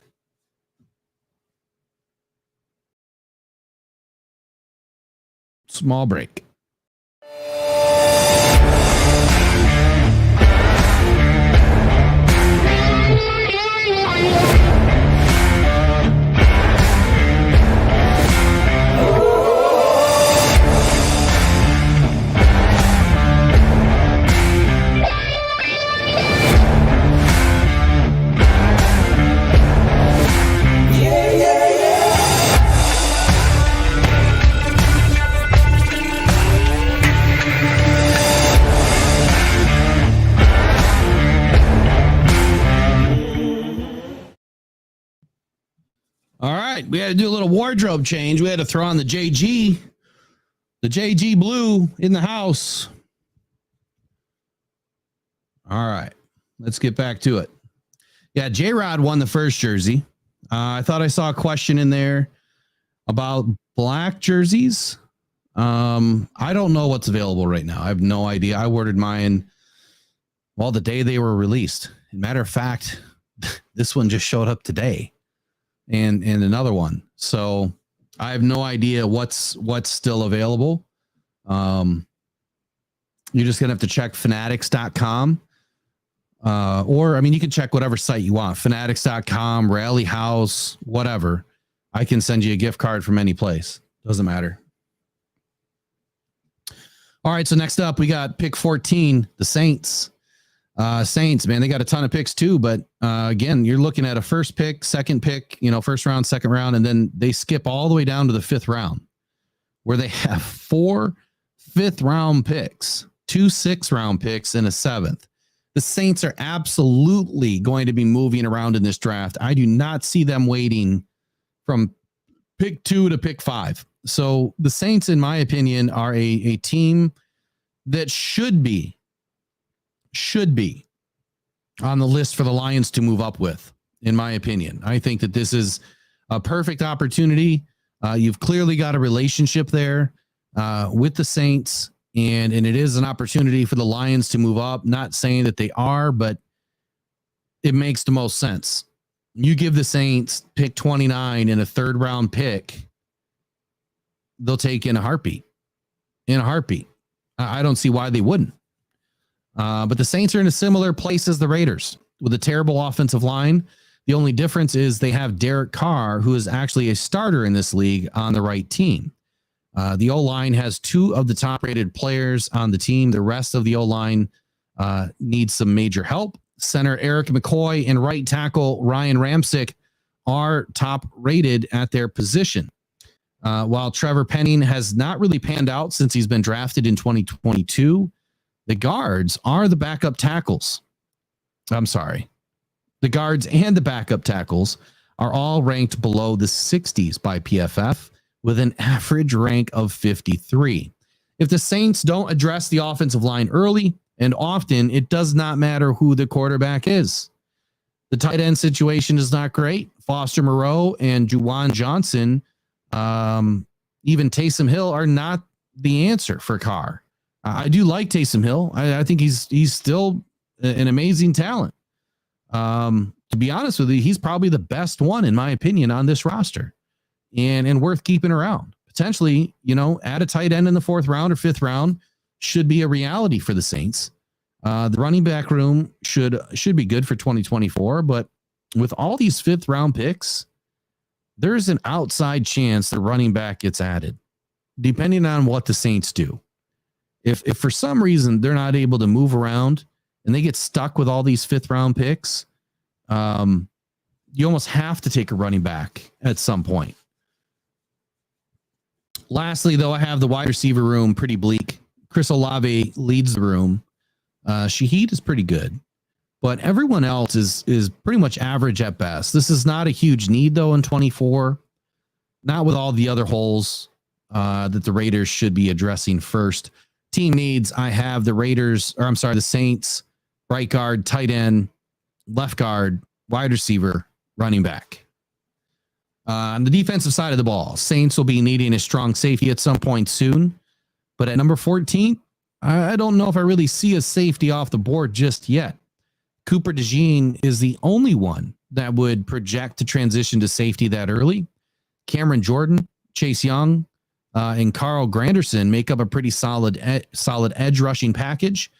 Small break. All right, we had to do a little wardrobe change. We had to throw on the JG blue in the house. All right, let's get back to it. Yeah, J-Rod won the first jersey. I thought I saw a question in there about black jerseys. I don't know what's available right now. I have no idea. I ordered mine, well, the day they were released. Matter of fact, this one just showed up today, and another one. So I have no idea what's still available. You're just gonna have to check fanatics.com. Or, I mean, you can check whatever site you want, fanatics.com, Rally House, whatever. I can send you a gift card from any place. Doesn't matter. All right. So next up, we got pick 14, the Saints. Saints, man, they got a ton of picks too. But again, you're looking at a first pick, second pick, first round, second round, and then they skip all the way down to the fifth round where they have 4 fifth-round picks, 2 sixth-round picks, and a 7th. The Saints are absolutely going to be moving around in this draft. I do not see them waiting from pick 2 to pick 5. So the Saints, in my opinion, are a team that should be on the list for the Lions to move up with, in my opinion. I think that this is a perfect opportunity. You've clearly got a relationship there with the Saints. And it is an opportunity for the Lions to move up. Not saying that they are, but it makes the most sense. You give the Saints pick 29 and a third round pick, they'll take in a heartbeat. I don't see why they wouldn't. But the Saints are in a similar place as the Raiders with a terrible offensive line. The only difference is they have Derek Carr, who is actually a starter in this league, on the right team. The O-line has 2 of the top-rated players on the team. The rest of the O-line needs some major help. Center Eric McCoy and right tackle Ryan Ramczyk are top-rated at their position. While Trevor Penning has not really panned out since he's been drafted in 2022, the guards are the backup tackles. I'm sorry. The guards and the backup tackles are all ranked below the 60s by PFF, with an average rank of 53. If the Saints don't address the offensive line early and often, it does not matter who the quarterback is. The tight end situation is not great. Foster Moreau and Juwan Johnson, even Taysom Hill, are not the answer for Carr. I do like Taysom Hill. I think he's still an amazing talent. To be honest with you, he's probably the best one, in my opinion, on this roster. And worth keeping around. Potentially, add a tight end in the 4th round or 5th round should be a reality for the Saints. The running back room should be good for 2024, but with all these 5th round picks, there's an outside chance the running back gets added, depending on what the Saints do. If for some reason they're not able to move around and they get stuck with all these 5th round picks, you almost have to take a running back at some point. Lastly, though, I have the wide receiver room pretty bleak. Chris Olave leads the room. Shaheed is pretty good, but everyone else is pretty much average at best. This is not a huge need, though, in 24. Not with all the other holes that the Raiders should be addressing first. Team needs, I have the Saints, right guard, tight end, left guard, wide receiver, running back. On the defensive side of the ball, Saints will be needing a strong safety at some point soon. But at number 14, I don't know if I really see a safety off the board just yet. Cooper DeJean is the only one that would project to transition to safety that early. Cameron Jordan, Chase Young, and Carl Granderson make up a pretty solid edge rushing package.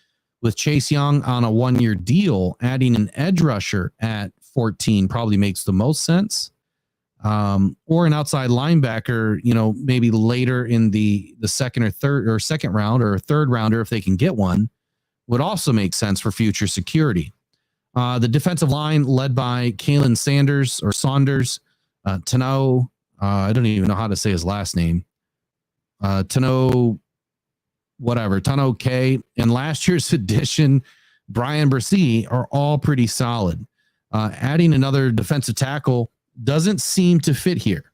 With Chase Young on a 1-year deal, adding an edge rusher at 14 probably makes the most sense. Or an outside linebacker, maybe later in the second round or third rounder, if they can get one, would also make sense for future security. The defensive line led by Kalen Saunders, Tano, I don't even know how to say his last name. Tano K, and last year's addition, Brian Bresee, are all pretty solid. Adding another defensive tackle doesn't seem to fit here.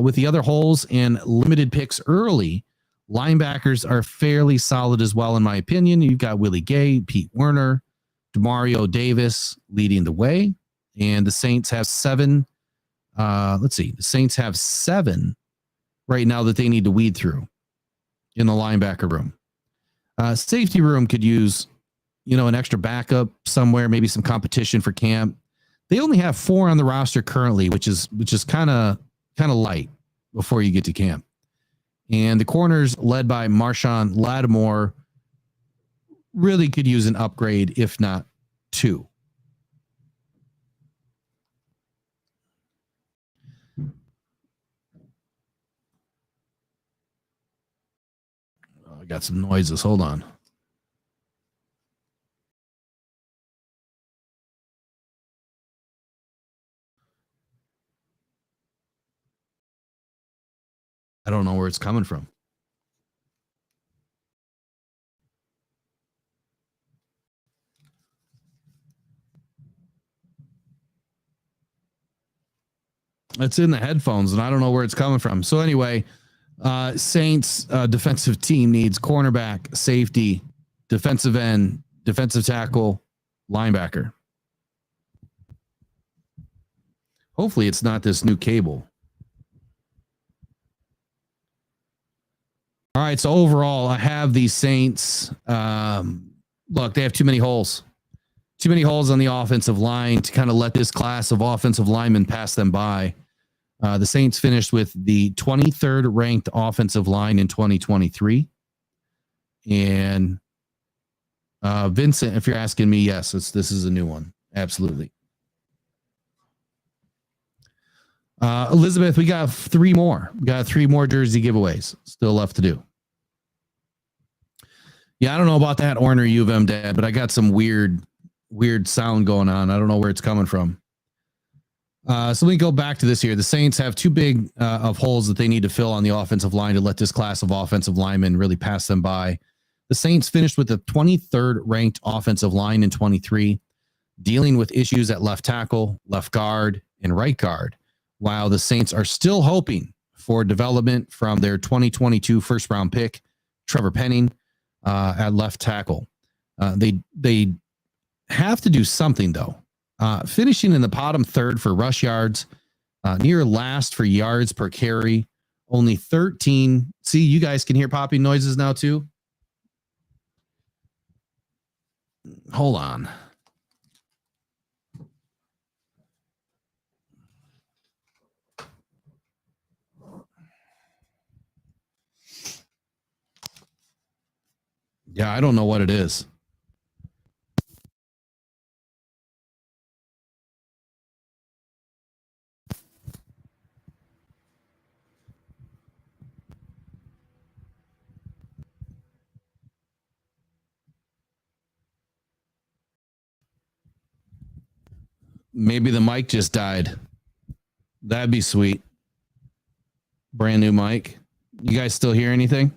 With the other holes and limited picks early, linebackers are fairly solid as well, in my opinion. You've got Willie Gay, Pete Werner, Demario Davis leading the way. And the Saints have 7. Let's see. The Saints have 7 right now that they need to weed through in the linebacker room. Safety room could use, an extra backup somewhere, maybe some competition for camp. They only have 4 on the roster currently, which is kind of light before you get to camp. And the corners led by Marshawn Lattimore really could use an upgrade, if not 2. I got some noises. Hold on. I don't know where it's coming from. It's in the headphones, and I don't know where it's coming from. So anyway, Saints defensive team needs cornerback, safety, defensive end, defensive tackle, linebacker. Hopefully it's not this new cable. All right, so overall, I have these Saints. Look, they have too many holes. Too many holes on the offensive line to kind of let this class of offensive linemen pass them by. The Saints finished with the 23rd ranked offensive line in 2023. And Vincent, if you're asking me, yes, this is a new one. Absolutely. Elizabeth, we got 3 more. We got 3 more jersey giveaways still left to do. Yeah, I don't know about that Orner U of M, Dad, but I got some weird sound going on. I don't know where it's coming from. So we go back to this here. The Saints have too big of holes that they need to fill on the offensive line to let this class of offensive linemen really pass them by. The Saints finished with the 23rd ranked offensive line in 23, dealing with issues at left tackle, left guard, and right guard, while the Saints are still hoping for development from their 2022 first-round pick, Trevor Penning, at left tackle. They have to do something, though. Finishing in the bottom third for rush yards, near last for yards per carry, only 13. See, you guys can hear popping noises now, too. Hold on. Yeah, I don't know what it is. Maybe the mic just died. That'd be sweet. Brand new mic. You guys still hear anything?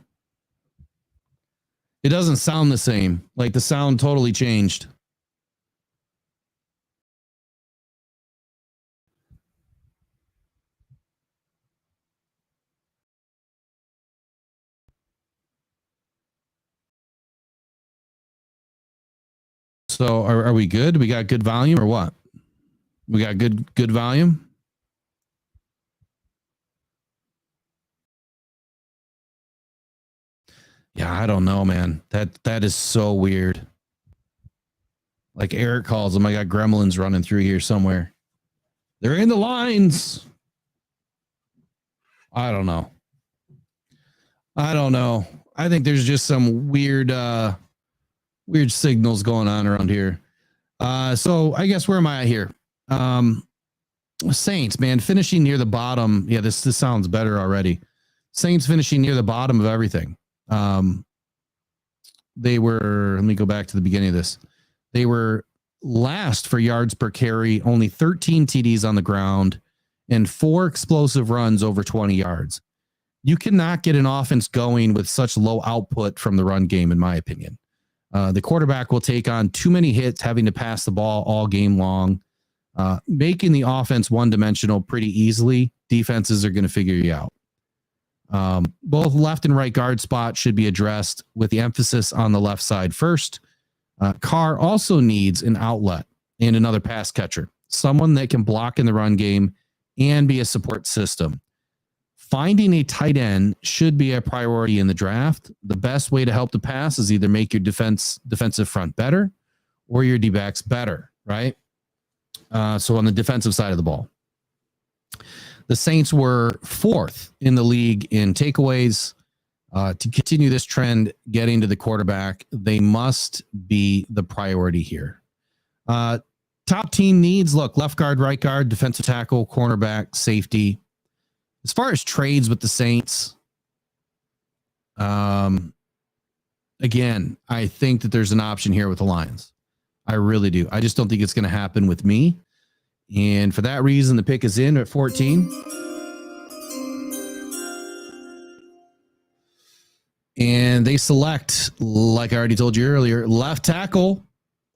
It doesn't sound the same. Like the sound totally changed. So are we good? We got good volume or what? We got good volume? Yeah, I don't know, man. That is so weird. Like Eric calls them, I got gremlins running through here somewhere. They're in the lines. I don't know. I think there's just some weird signals going on around here. So I guess where am I at here? Saints, man, finishing near the bottom. Yeah, this sounds better already. Saints finishing near the bottom of everything. They were, let me go back to the beginning of this. They were last for yards per carry, only 13 TDs on the ground, and 4 explosive runs over 20 yards. You cannot get an offense going with such low output from the run game, in my opinion. The quarterback will take on too many hits, having to pass the ball all game long, making the offense one-dimensional pretty easily. Defenses are going to figure you out. Both left and right guard spots should be addressed with the emphasis on the left side first. Carr also needs an outlet and another pass catcher, someone that can block in the run game and be a support system. Finding a tight end should be a priority in the draft. The best way to help the pass is either make your defensive front better or your D-backs better, right? So on the defensive side of the ball, the Saints were 4th in the league in takeaways. To continue this trend, getting to the quarterback, they must be the priority here. Top team needs, look, left guard, right guard, defensive tackle, cornerback, safety. As far as trades with the Saints, again, I think that there's an option here with the Lions. I really do. I just don't think it's going to happen with me. And for that reason, the pick is in at 14. And they select, like I already told you earlier, left tackle,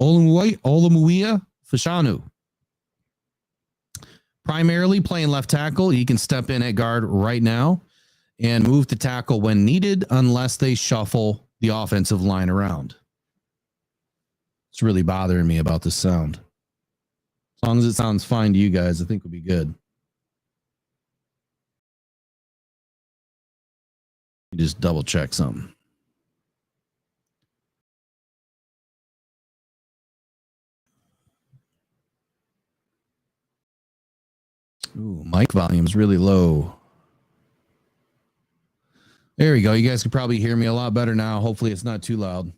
Olumuyiwa Fashanu. Primarily playing left tackle, he can step in at guard right now and move to tackle when needed unless they shuffle the offensive line around. It's really bothering me about this sound. As long as it sounds fine to you guys, I think we'll be good. Just double check something. Ooh, mic volume is really low. There we go. You guys can probably hear me a lot better now. Hopefully it's not too loud.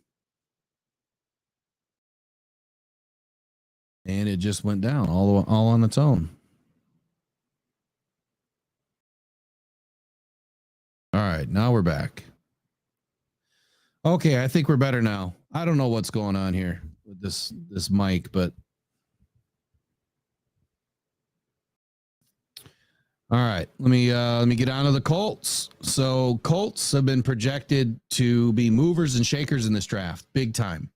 And it just went down all on its own. All right, now we're back. Okay, I think we're better now. I don't know what's going on here with this mic, but all right, let me get on to the Colts. So Colts have been projected to be movers and shakers in this draft, big time.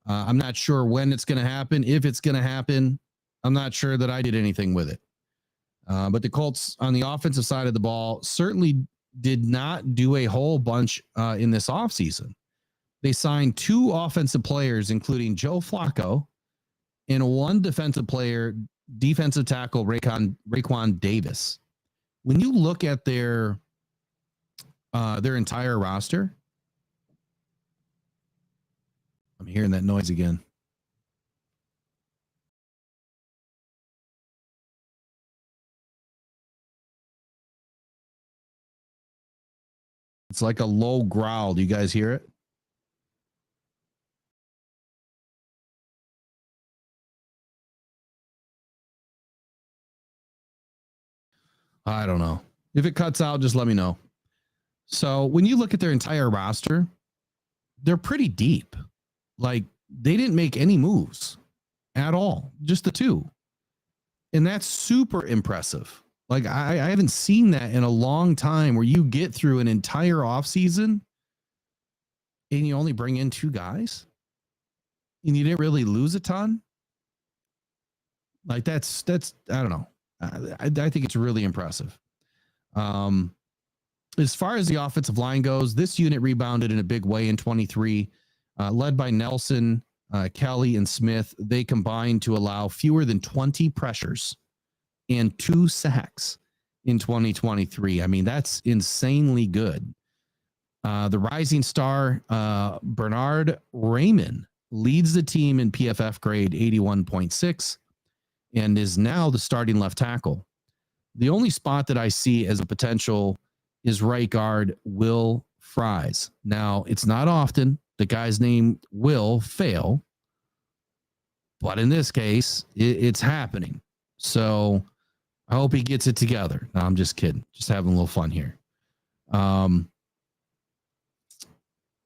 I'm not sure when it's going to happen. If it's going to happen, I'm not sure that I did anything with it. But the Colts on the offensive side of the ball certainly did not do a whole bunch in this offseason. They signed 2 offensive players, including Joe Flacco, and 1 defensive player, defensive tackle Raekwon Davis. When you look at their entire roster, I'm hearing that noise again. It's like a low growl. Do you guys hear it? I don't know. If it cuts out, just let me know. So when you look at their entire roster, they're pretty deep. Like, they didn't make any moves at all, just the 2. And that's super impressive. Like, I haven't seen that in a long time where you get through an entire offseason and you only bring in 2 guys and you didn't really lose a ton. Like, that's I don't know. I think it's really impressive. As far as the offensive line goes, this unit rebounded in a big way in 23, led by Nelson, Kelly, and Smith. They combined to allow fewer than 20 pressures and 2 sacks in 2023. I mean, that's insanely good. The rising star, Bernard Raymond, leads the team in PFF grade 81.6 and is now the starting left tackle. The only spot that I see as a potential is right guard Will Fries. Now, it's not often the guy's name will fail, but in this case, it's happening. So I hope he gets it together. No, I'm just kidding. Just having a little fun here.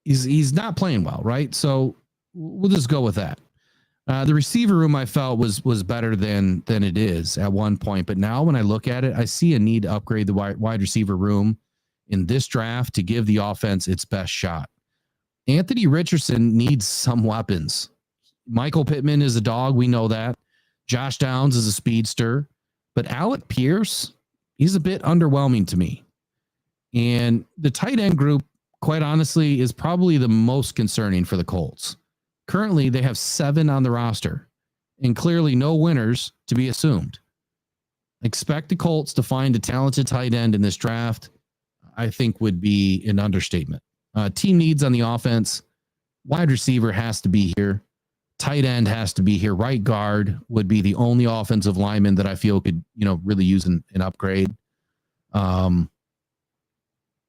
He's not playing well, right? So we'll just go with that. The receiver room I felt was better than it is at one point, but now when I look at it, I see a need to upgrade the wide receiver room in this draft to give the offense its best shot. Anthony Richardson needs some weapons. Michael Pittman is a dog, we know that. Josh Downs is a speedster, but Alec Pierce, he's a bit underwhelming to me. And the tight end group, quite honestly, is probably the most concerning for the Colts. Currently, they have 7 on the roster, and clearly no winners to be assumed. Expect the Colts to find a talented tight end in this draft, I think would be an understatement. Team needs on the offense. Wide receiver has to be here. Tight end has to be here. Right guard would be the only offensive lineman that I feel could, really use an upgrade. I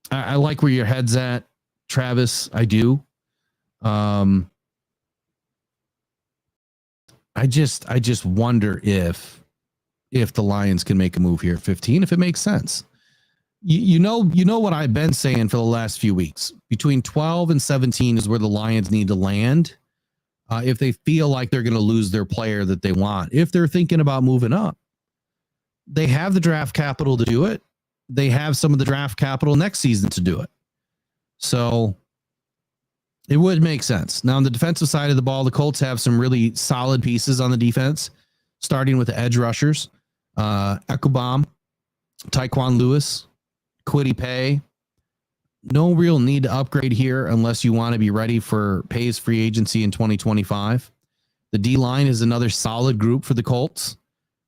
like where your head's at, Travis. I do. I just wonder if the Lions can make a move here at 15, if it makes sense. You know what I've been saying for the last few weeks. Between 12 and 17 is where the Lions need to land if they feel like they're going to lose their player that they want. If they're thinking about moving up, they have the draft capital to do it. They have some of the draft capital next season to do it. So it would make sense. Now, on the defensive side of the ball, the Colts have some really solid pieces on the defense, starting with the edge rushers. Ekobom, Tyquan Lewis, Kwity Paye. No real need to upgrade here unless you want to be ready for Paye's free agency in 2025. The D-line is another solid group for the Colts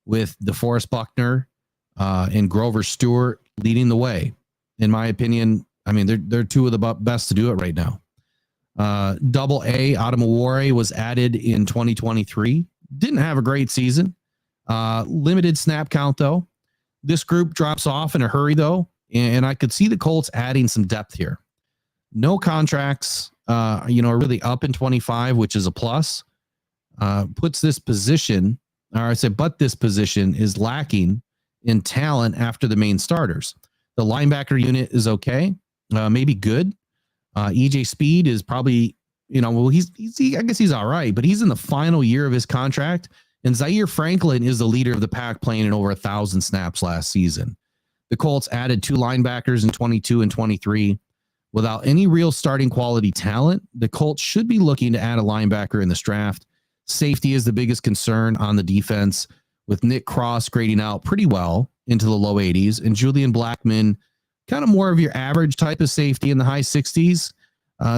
with DeForest Buckner and Grover Stewart leading the way. In my opinion, I mean, they're two of the best to do it right now. Double A, Adamawore was added in 2023. Didn't have a great season. Limited snap count, though. This group drops off in a hurry, though, and I could see the Colts adding some depth here. No contracts, are really up in 25, which is a plus. Puts this position, but this position is lacking in talent after the main starters. The linebacker unit is okay, maybe good. EJ Speed is probably, I guess he's all right, but he's in the final year of his contract. And Zaire Franklin is the leader of the pack, playing in over 1,000 snaps last season. The Colts added 2 linebackers in 22 and 23. Without any real starting quality talent, the Colts should be looking to add a linebacker in this draft. Safety is the biggest concern on the defense, with Nick Cross grading out pretty well into the low 80s and Julian Blackmon kind of more of your average type of safety in the high 60s.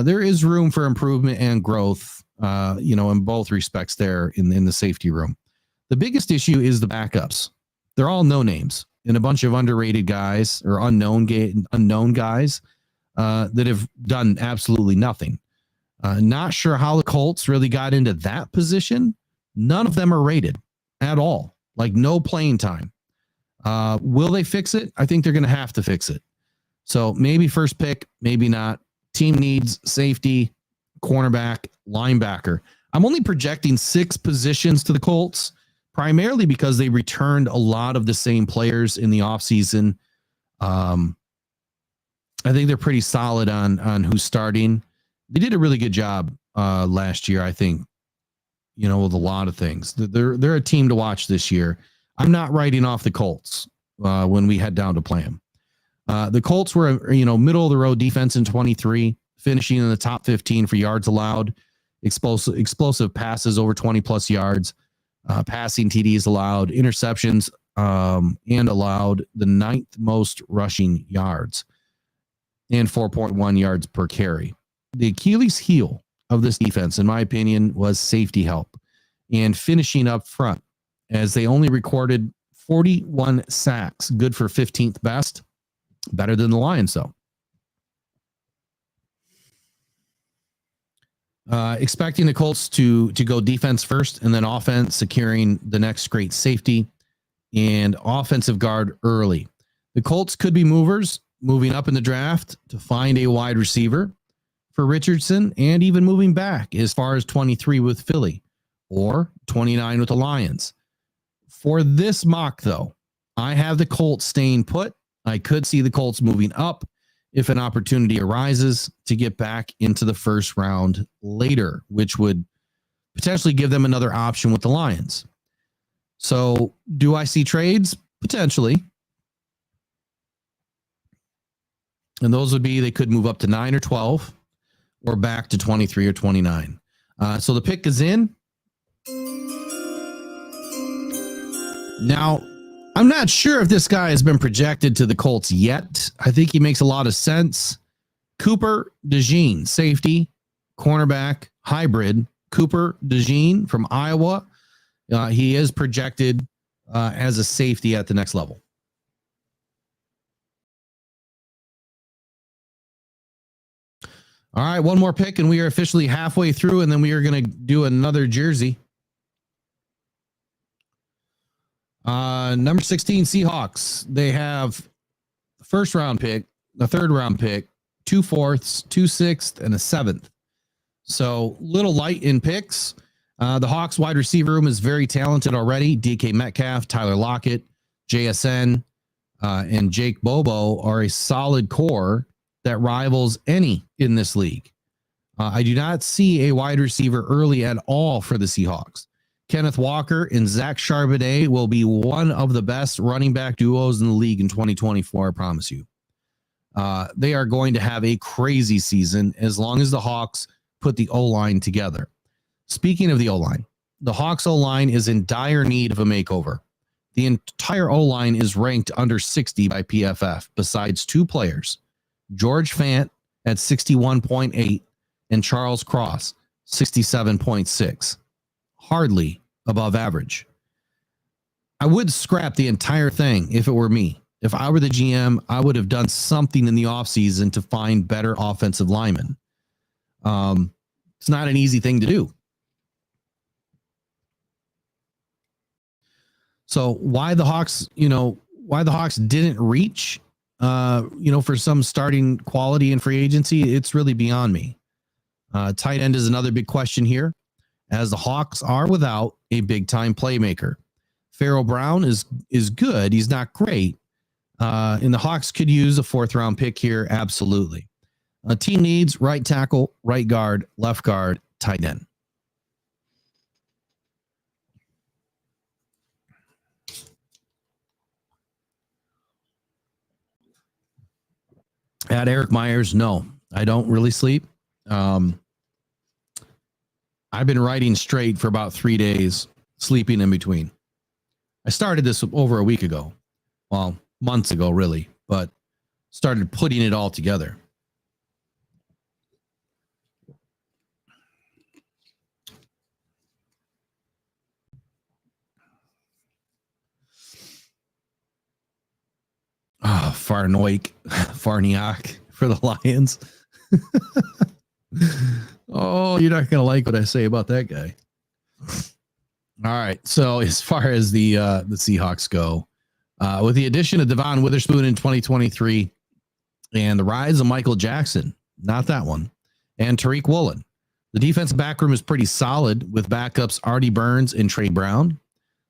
There is room for improvement and growth, in both respects there in the safety room. The biggest issue is the backups. They're all no names and a bunch of underrated guys or unknown guys that have done absolutely nothing. Not sure how the Colts really got into that position. None of them are rated at all, like no playing time. Will they fix it? I think they're going to have to fix it. So maybe first pick, maybe not. Team needs safety, cornerback, linebacker. I'm only projecting 6 positions to the Colts, primarily because they returned a lot of the same players in the offseason. I think they're pretty solid on who's starting. They did a really good job last year, I think, with a lot of things. They're a team to watch this year. I'm not writing off the Colts when we head down to play them. The Colts were, middle of the road defense in 23, finishing in the top 15 for yards allowed, explosive passes over 20 plus yards, passing TDs allowed, interceptions, and allowed the 9th most rushing yards and 4.1 yards per carry. The Achilles heel of this defense, in my opinion, was safety help and finishing up front, as they only recorded 41 sacks, good for 15th best. Better than the Lions, though. Expecting the Colts to go defense first and then offense, securing the next great safety and offensive guard early. The Colts could be movers, moving up in the draft to find a wide receiver for Richardson, and even moving back as far as 23 with Philly or 29 with the Lions. For this mock, though, I have the Colts staying put. I could see the Colts moving up if an opportunity arises to get back into the first round later, which would potentially give them another option with the Lions. So do I see trades? Potentially. And those would be, they could move up to 9 or 12 or back to 23 or 29. So the pick is in. Now, I'm not sure if this guy has been projected to the Colts yet. I think he makes a lot of sense. Cooper DeJean, safety, cornerback, hybrid Cooper DeJean from Iowa. He is projected as a safety at the next level. All right, one more pick, and we are officially halfway through, and then we are going to do another jersey. Number 16, Seahawks. They have the first round pick, the third round pick, 2 4ths, 2 6ths, and a 7th. So little light in picks. The Hawks wide receiver room is very talented already. DK Metcalf, Tyler Lockett, JSN, and Jake Bobo are a solid core that rivals any in this league. I do not see a wide receiver early at all for the Seahawks. Kenneth Walker and Zach Charbonnet will be one of the best running back duos in the league in 2024, I promise you. They are going to have a crazy season as long as the Hawks put the O-line together. Speaking of the O-line, the Hawks O-line is in dire need of a makeover. The entire O-line is ranked under 60 by PFF, besides 2 players, George Fant at 61.8 and Charles Cross, 67.6. Hardly above average. I would scrap the entire thing if it were me. If I were the GM, I would have done something in the offseason to find better offensive linemen. It's not an easy thing to do. So why the Hawks didn't reach, for some starting quality in free agency, it's really beyond me. Tight end is another big question here, as the Hawks are without a big-time playmaker. Pharaoh Brown is good. He's not great. And the Hawks could use a 4th-round pick here, absolutely. Team needs right tackle, right guard, left guard, tight end. At Eric Myers, no, I don't really sleep. I've been writing straight for about 3 days, sleeping in between. I started this over a week ago. Well, months ago, really, but started putting it all together. Oh, Farniak for the Lions. Oh, you're not going to like what I say about that guy. All right. So as far as the Seahawks go, with the addition of Devon Witherspoon in 2023 and the rise of Michael Jackson, not that one, and Tariq Woolen, the defensive backroom is pretty solid with backups Artie Burns and Trey Brown.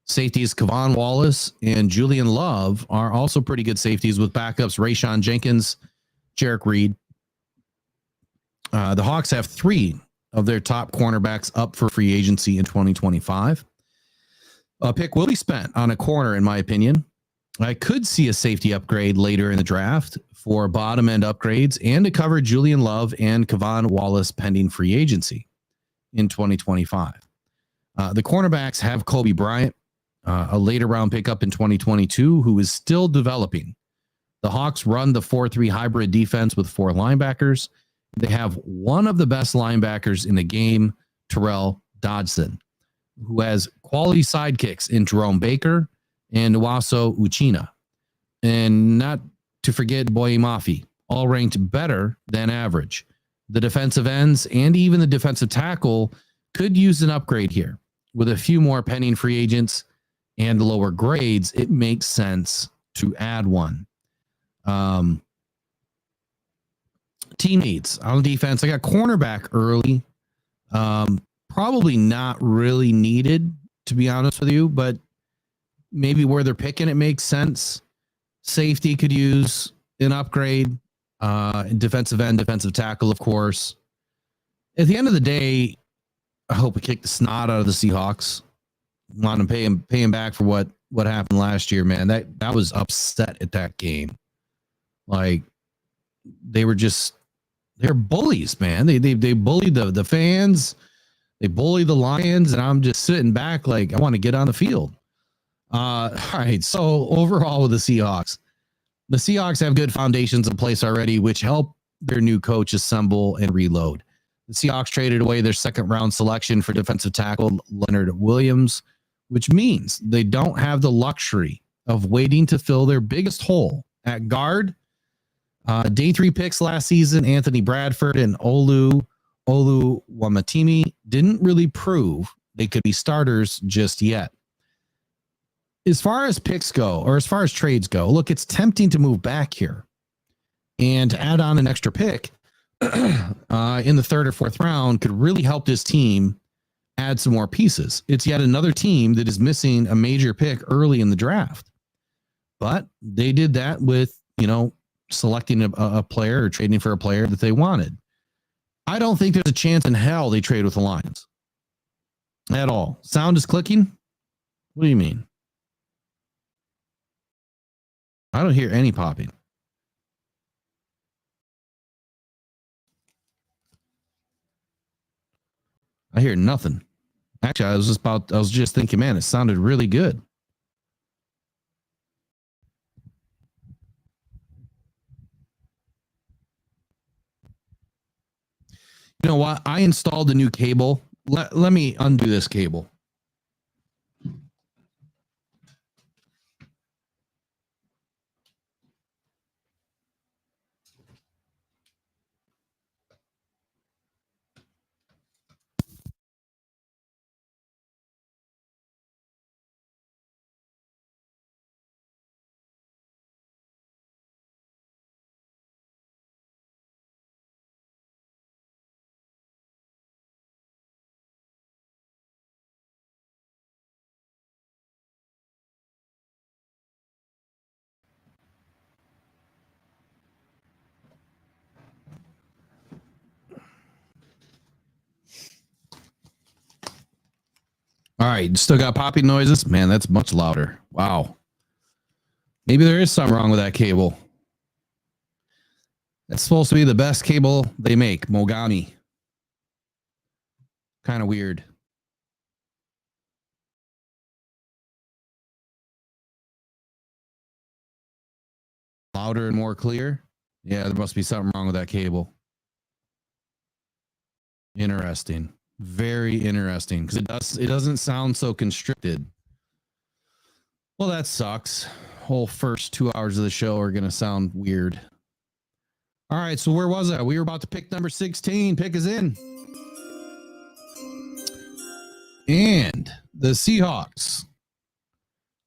Safeties Kevon Wallace and Julian Love are also pretty good safeties with backups Rayshawn Jenkins, Jarek Reed. The Hawks have 3 of their top cornerbacks up for free agency in 2025. A pick will be spent on a corner, in my opinion. I could see a safety upgrade later in the draft for bottom end upgrades and to cover Julian Love and Kevon Wallace pending free agency in 2025. The cornerbacks have Kobe Bryant, a later round pickup in 2022, who is still developing. The Hawks run the 4-3 hybrid defense with 4 linebackers. They have one of the best linebackers in the game, Terrell Dodson, who has quality sidekicks in Jerome Baker and Nwaso Uchina. And not to forget Boye Mafi, all ranked better than average. The defensive ends and even the defensive tackle could use an upgrade here. With a few more pending free agents and lower grades, it makes sense to add one. Team needs on defense. I got cornerback early. Probably not really needed, to be honest with you, but maybe where they're picking, it makes sense. Safety could use an upgrade. Defensive end, defensive tackle, of course. At the end of the day, I hope we kick the snot out of the Seahawks. Want to pay him back for what happened last year, man. That was upset at that game. Like they're bullies, man. They bullied the fans. They bully the Lions, and I'm just sitting back like I want to get on the field. All right. So overall with the Seahawks have good foundations in place already, which help their new coach assemble and reload. The Seahawks traded away their second round selection for defensive tackle Leonard Williams, which means they don't have the luxury of waiting to fill their biggest hole at guard. Day 3 picks last season, Anthony Bradford and Olu Wamatimi didn't really prove they could be starters just yet. As far as picks go, or as far as trades go, look, it's tempting to move back here and add on an extra pick in the third or fourth round could really help this team add some more pieces. It's yet another team that is missing a major pick early in the draft. But they did that with, selecting a player or trading for a player that they wanted. I don't think there's a chance in hell they trade with the Lions at all. Sound is clicking? What do you mean? I don't hear any popping. I hear nothing. Actually, I was just thinking, man, it sounded really good. You know what? I installed a new cable. Let me undo this cable. All right, still got popping noises? Man, that's much louder. Wow. Maybe there is something wrong with that cable. That's supposed to be the best cable they make, Mogami. Kind of weird. Louder and more clear? Yeah, there must be something wrong with that cable. Interesting. Very interesting, because it doesn't sound so constricted. Well, that sucks. Whole first 2 hours of the show are going to sound weird. All right, so where was I? We were about to pick number 16. Pick is in. And the Seahawks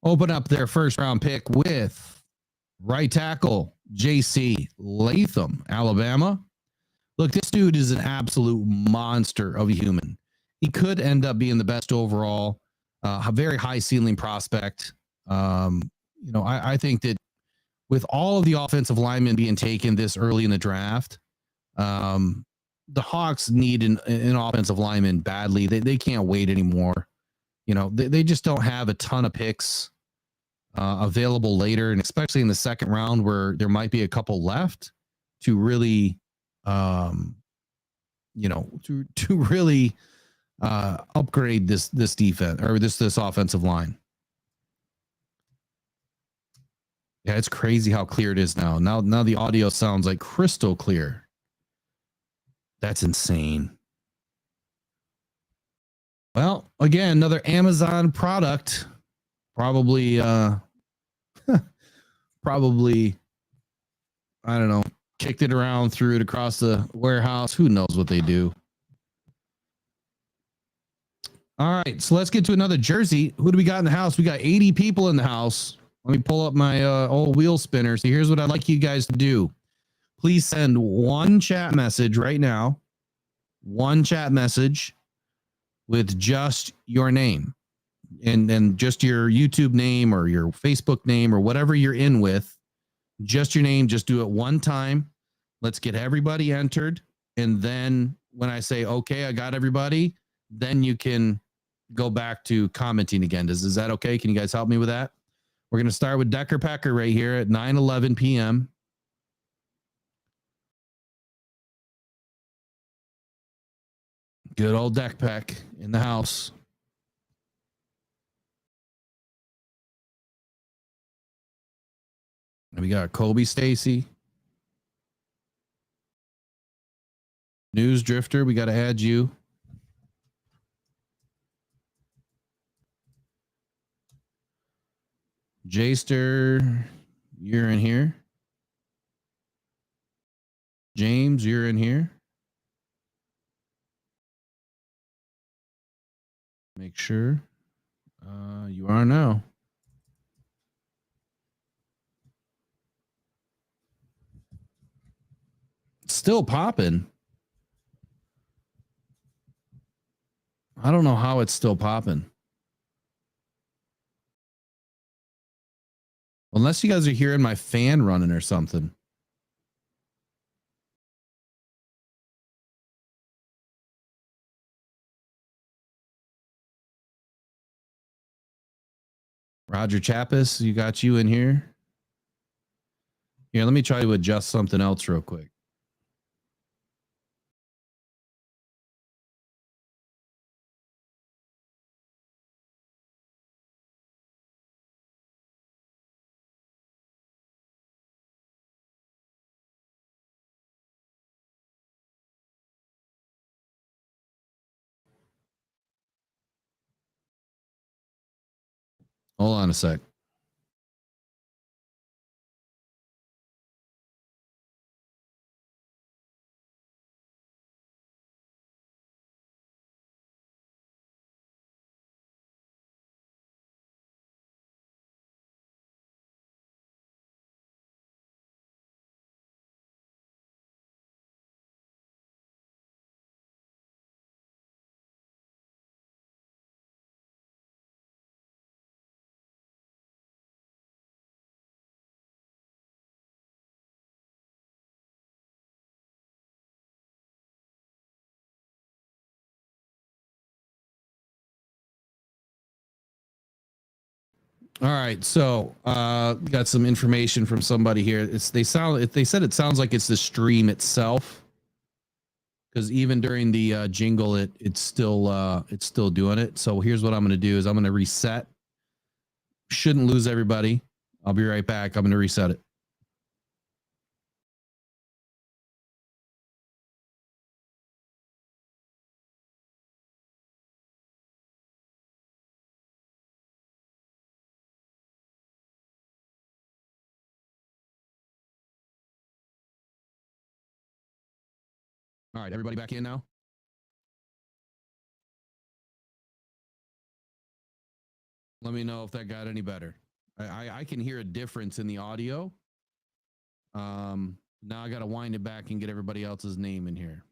open up their first round pick with right tackle J.C. Latham, Alabama. Look, this dude is an absolute monster of a human. He could end up being the best overall, a very high ceiling prospect. I think that with all of the offensive linemen being taken this early in the draft, the Hawks need an offensive lineman badly. They can't wait anymore. They just don't have a ton of picks available later, and especially in the second round where there might be a couple left to really to really upgrade this defense or this offensive line. Yeah, it's crazy how clear it is now. Now the audio sounds like crystal clear. That's insane. Well, again, another Amazon product. Probably I don't know, kicked it around, threw it across the warehouse. Who knows what they do? All right, so let's get to another jersey. Who do we got in the house? We got 80 people in the house. Let me pull up my old wheel spinner. So here's what I'd like you guys to do. Please send one chat message right now. One chat message with just your name and just your YouTube name or your Facebook name or whatever you're in with. Just your name. Just do it one time. Let's get everybody entered. And then when I say, okay, I got everybody, then you can go back to commenting again. Is that okay? Can you guys help me with that? We're going to start with Decker Pecker right here at 9:11 p.m. Good old Deck Peck in the house. And we got Kobe Stacy. News Drifter, we got to add you. Jayster, you're in here. James, you're in here. Make sure you are now. Still popping. I don't know how it's still popping. Unless you guys are hearing my fan running or something. Roger Chappis, you got you in here. Here, let me try to adjust something else real quick. Hold on a sec. All right, so got some information from somebody here. They said it sounds like it's the stream itself, because even during the jingle, it's still doing it. So here's what I'm going to do: is I'm going to reset. Shouldn't lose everybody. I'll be right back. I'm going to reset it. All right, everybody back in now. Let me know if that got any better. I can hear a difference in the audio. Now I got to wind it back and get everybody else's name in here.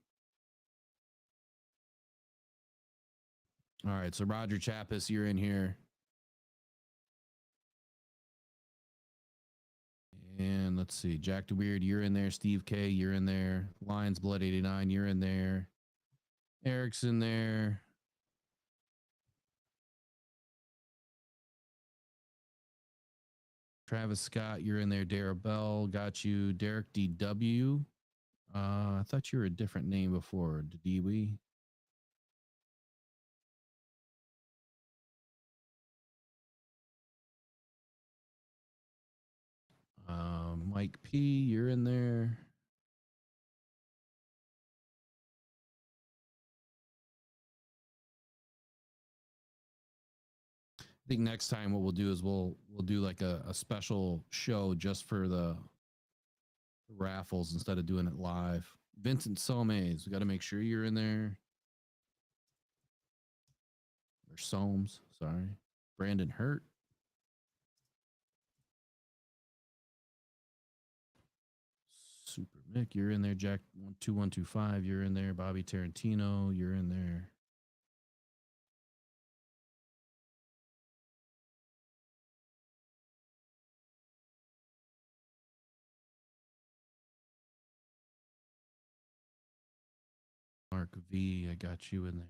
All right, so Roger Chappis, you're in here. And let's see, Jack DeWeird, you're in there. Steve K, you're in there. Lions Blood 89, you're in there. Eric's in there. Travis Scott, you're in there. Dara Bell, got you. Derek DW. I thought you were a different name before. DW. Mike P, you're in there. I think next time what we'll do is we'll do like a special show just for the raffles instead of doing it live. Vincent Somes, we got to make sure you're in there. Or Soames, sorry. Brandon Hurt. Super Mick, you're in there. Jack 2125, you're in there. Bobby Tarantino, you're in there. Mark V, I got you in there.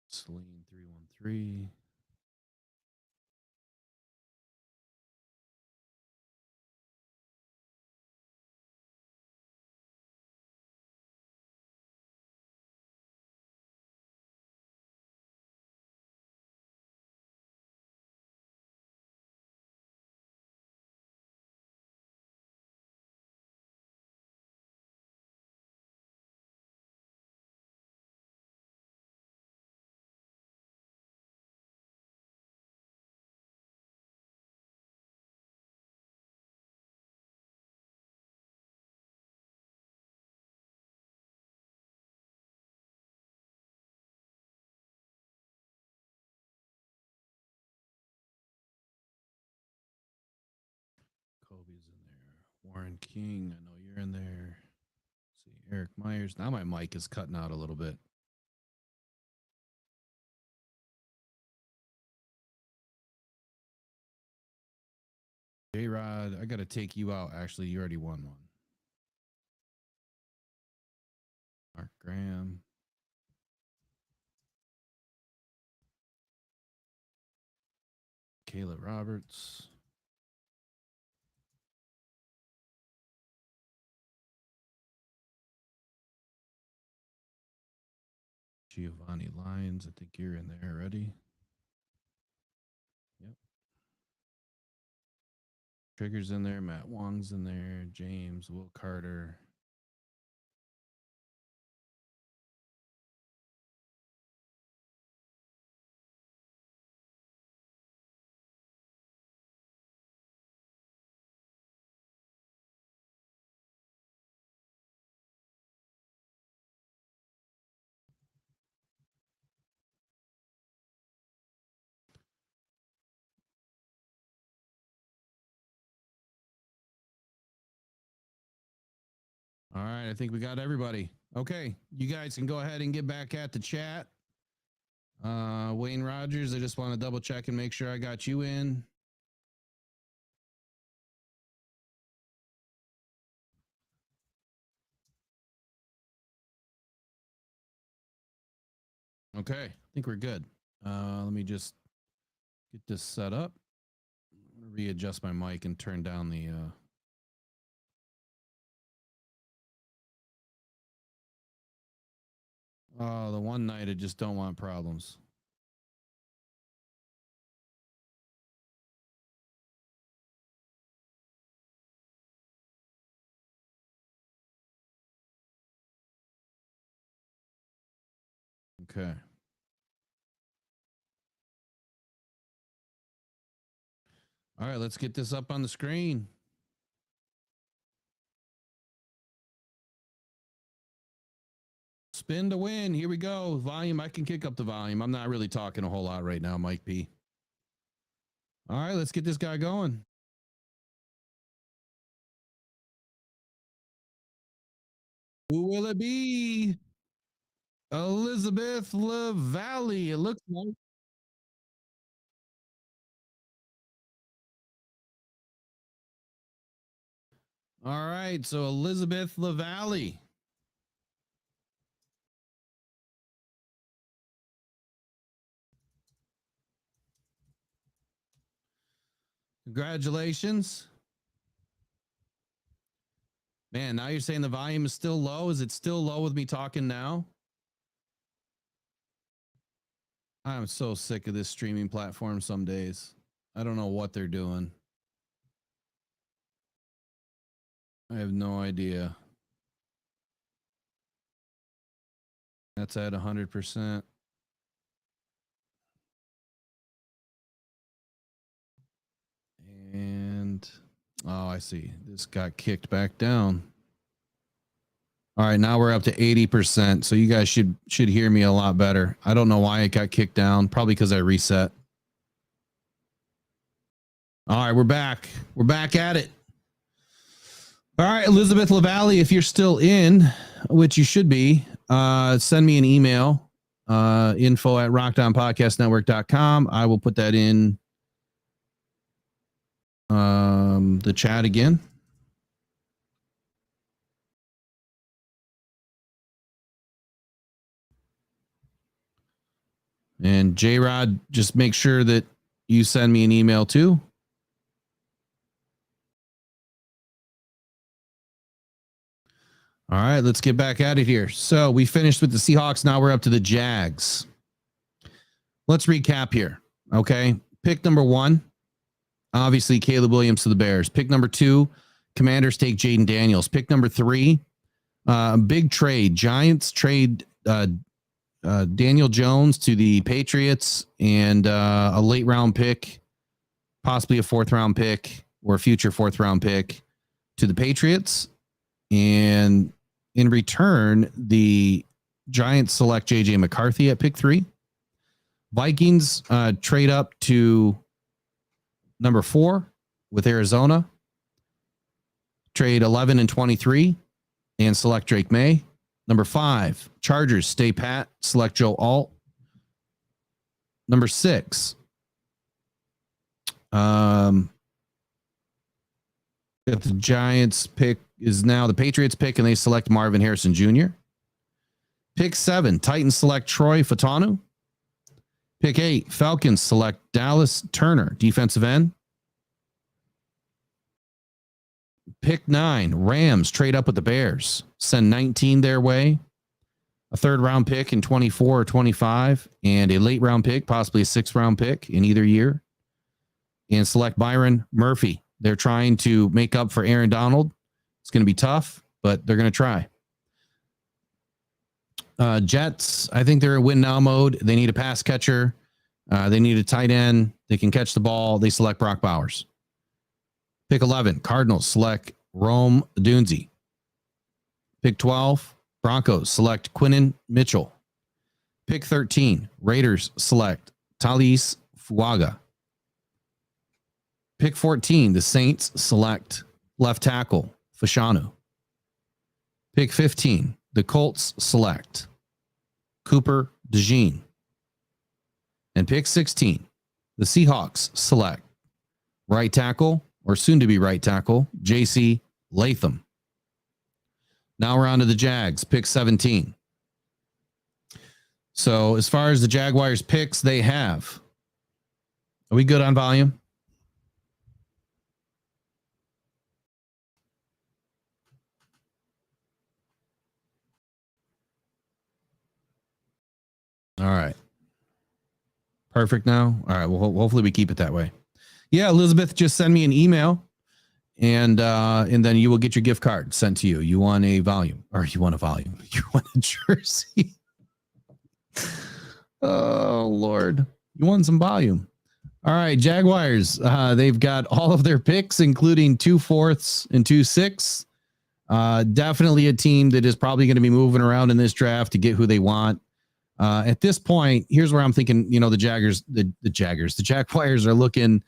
Celine 313. Warren King, I know you're in there. Let's see, Eric Myers. Now my mic is cutting out a little bit. J-Rod, I got to take you out. Actually, you already won one. Mark Graham. Kayla Roberts. Giovanni Lyons. I think you're in there already. Yep. Trigger's in there. Matt Wong's in there. James, Will Carter. All right, I think we got everybody. Okay, you guys can go ahead and get back at the chat. Wayne Rogers, I just want to double check and make sure I got you in. Okay, I think we're good. Let me just get this set up. I'm gonna readjust my mic and turn down the oh, the one night I just don't want problems. Okay. All right, let's get this up on the screen. Spin to win. Here we go. Volume. I can kick up the volume. I'm not really talking a whole lot right now, Mike P. All right, let's get this guy going. Who will it be? Elizabeth LaValle. It looks like. All right, so Elizabeth LaValle. Congratulations. Man, now you're saying the volume is still low. Is it still low with me talking now? I'm so sick of this streaming platform some days. I don't know what they're doing. I have no idea. That's at 100%. And, oh, I see. This got kicked back down. All right, now we're up to 80%. So you guys should hear me a lot better. I don't know why it got kicked down. Probably because I reset. All right, we're back. We're back at it. All right, Elizabeth LaValle, if you're still in, which you should be, send me an email, info@rockdownpodcastnetwork.com. I will put that in the chat again. And J-Rod, just make sure that you send me an email too. All right, let's get back at it here. So we finished with the Seahawks. Now we're up to the Jags. Let's recap here. Okay. Pick number 1, obviously Caleb Williams to the Bears. Pick number 2, Commanders take Jaden Daniels. Pick number 3, big trade. Giants trade Daniel Jones to the Patriots and a late round pick, possibly a 4th round pick or a future 4th round pick to the Patriots. And in return, the Giants select JJ McCarthy at pick 3. Vikings trade up to number 4 with Arizona. trade 11 and 23 and select Drake May. Number 5, Chargers, stay pat, select Joe Alt. Number 6, if the Giants pick is now the Patriots pick and they select Marvin Harrison Jr. Pick 7, Titans select Troy Fatanu. Pick 8, Falcons select Dallas Turner, defensive end. Pick 9, Rams trade up with the Bears, send 19 their way, a 3rd round pick in 24 or 25, and a late round pick, possibly a 6th round pick in either year, and select Byron Murphy. They're trying to make up for Aaron Donald. It's going to be tough, but they're going to try. Jets, I think they're in win now mode. They need a pass catcher. They need a tight end. They can catch the ball. They select Brock Bowers. Pick 11, Cardinals select Rome Dunze. Pick 12, Broncos select Quinnen Mitchell. Pick 13, Raiders select Talis Fuaga. Pick 14, the Saints select left tackle Fashanu. Pick 15, the Colts select Cooper DeJean. And pick 16, the Seahawks select right tackle, or soon to be right tackle, J.C. Latham. Now we're on to the Jags, pick 17. So as far as the Jaguars picks, they have. Are we good on volume? All right. Perfect now. All right. Well, hopefully we keep it that way. Yeah, Elizabeth, just send me an email and then you will get your gift card sent to you. You want a volume, or you want a volume. You want a jersey. Oh, Lord. You want some volume. All right, Jaguars. They've got all of their picks, including 2 4ths and 2 6ths. Definitely a team that is probably going to be moving around in this draft to get who they want. At this point, here's where I'm thinking, the Jaguars are looking.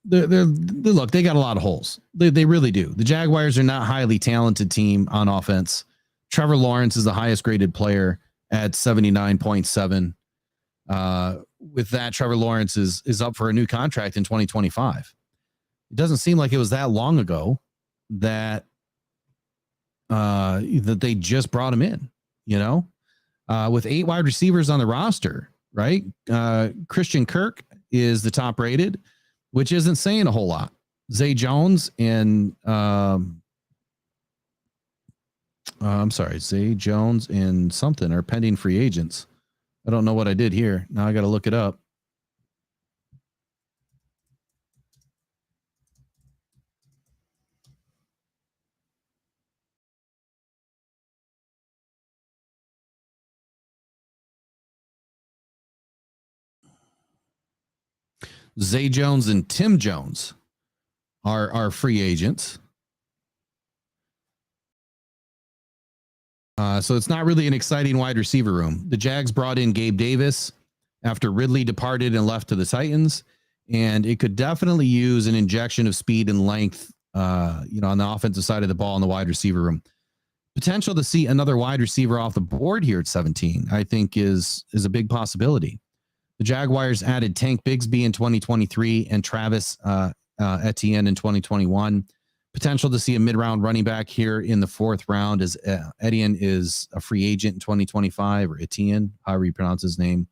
Look, they got a lot of holes. They really do. The Jaguars are not a highly talented team on offense. Trevor Lawrence is the highest graded player at 79.7. With that, Trevor Lawrence is up for a new contract in 2025. It doesn't seem like it was that long ago that they just brought him in, with 8 wide receivers on the roster, right? Christian Kirk is the top rated, which isn't saying a whole lot. Zay Jones and Zay Jones and something are pending free agents. I don't know what I did here. Now I got to look it up. Zay Jones and Tim Jones are free agents. So it's not really an exciting wide receiver room. The Jags brought in Gabe Davis after Ridley departed and left to the Titans, and it could definitely use an injection of speed and length, on the offensive side of the ball in the wide receiver room. Potential to see another wide receiver off the board here at 17, I think is a big possibility. The Jaguars added Tank Bigsby in 2023 and Travis Etienne in 2021. Potential to see a mid-round running back here in the 4th round, as Etienne is a free agent in 2025, or Etienne, however you pronounce his name.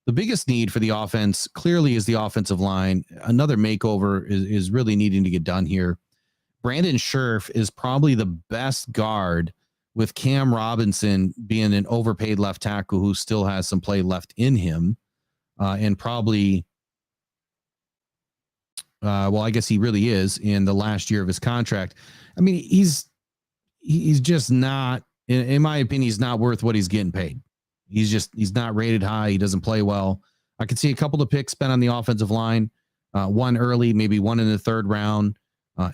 The biggest need for the offense clearly is the offensive line. Another makeover is really needing to get done here. Brandon Scherf is probably the best guard, with Cam Robinson being an overpaid left tackle who still has some play left in him. And probably, I guess he really is in the last year of his contract. I mean, he's just not, in my opinion, he's not worth what he's getting paid. He's not rated high. He doesn't play well. I could see a couple of picks spent on the offensive line, one early, maybe one in the 3rd round.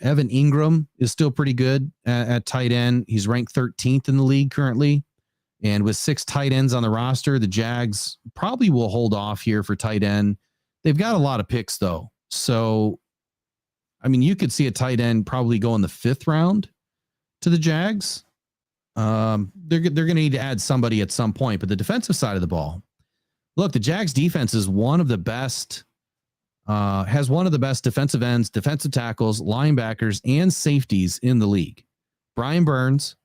Evan Ingram is still pretty good at tight end. He's ranked 13th in the league currently. And with 6 tight ends on the roster, the Jags probably will hold off here for tight end. They've got a lot of picks, though. So I mean, you could see a tight end probably go in the 5th round to the Jags. They're going to need to add somebody at some point, but the defensive side of the ball, look, the Jags defense is one of the best, has one of the best defensive ends, defensive tackles, linebackers, and safeties in the league. Brian Burns,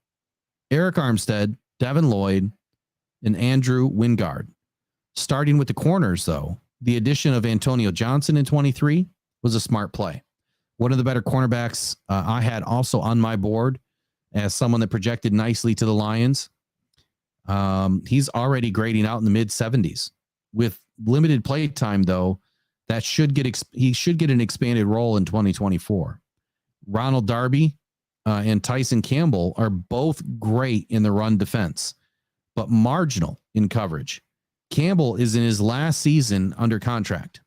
Eric Armstead, Devin Lloyd, and Andrew Wingard. Starting with the corners, though, the addition of Antonio Johnson in 23 was a smart play. One of the better cornerbacks I had also on my board as someone that projected nicely to the Lions. He's already grading out in the mid 70s with limited play time, though. That should get he should get an expanded role in 2024. Ronald Darby and Tyson Campbell are both great in the run defense, but marginal in coverage. Campbell is in his last season under contract.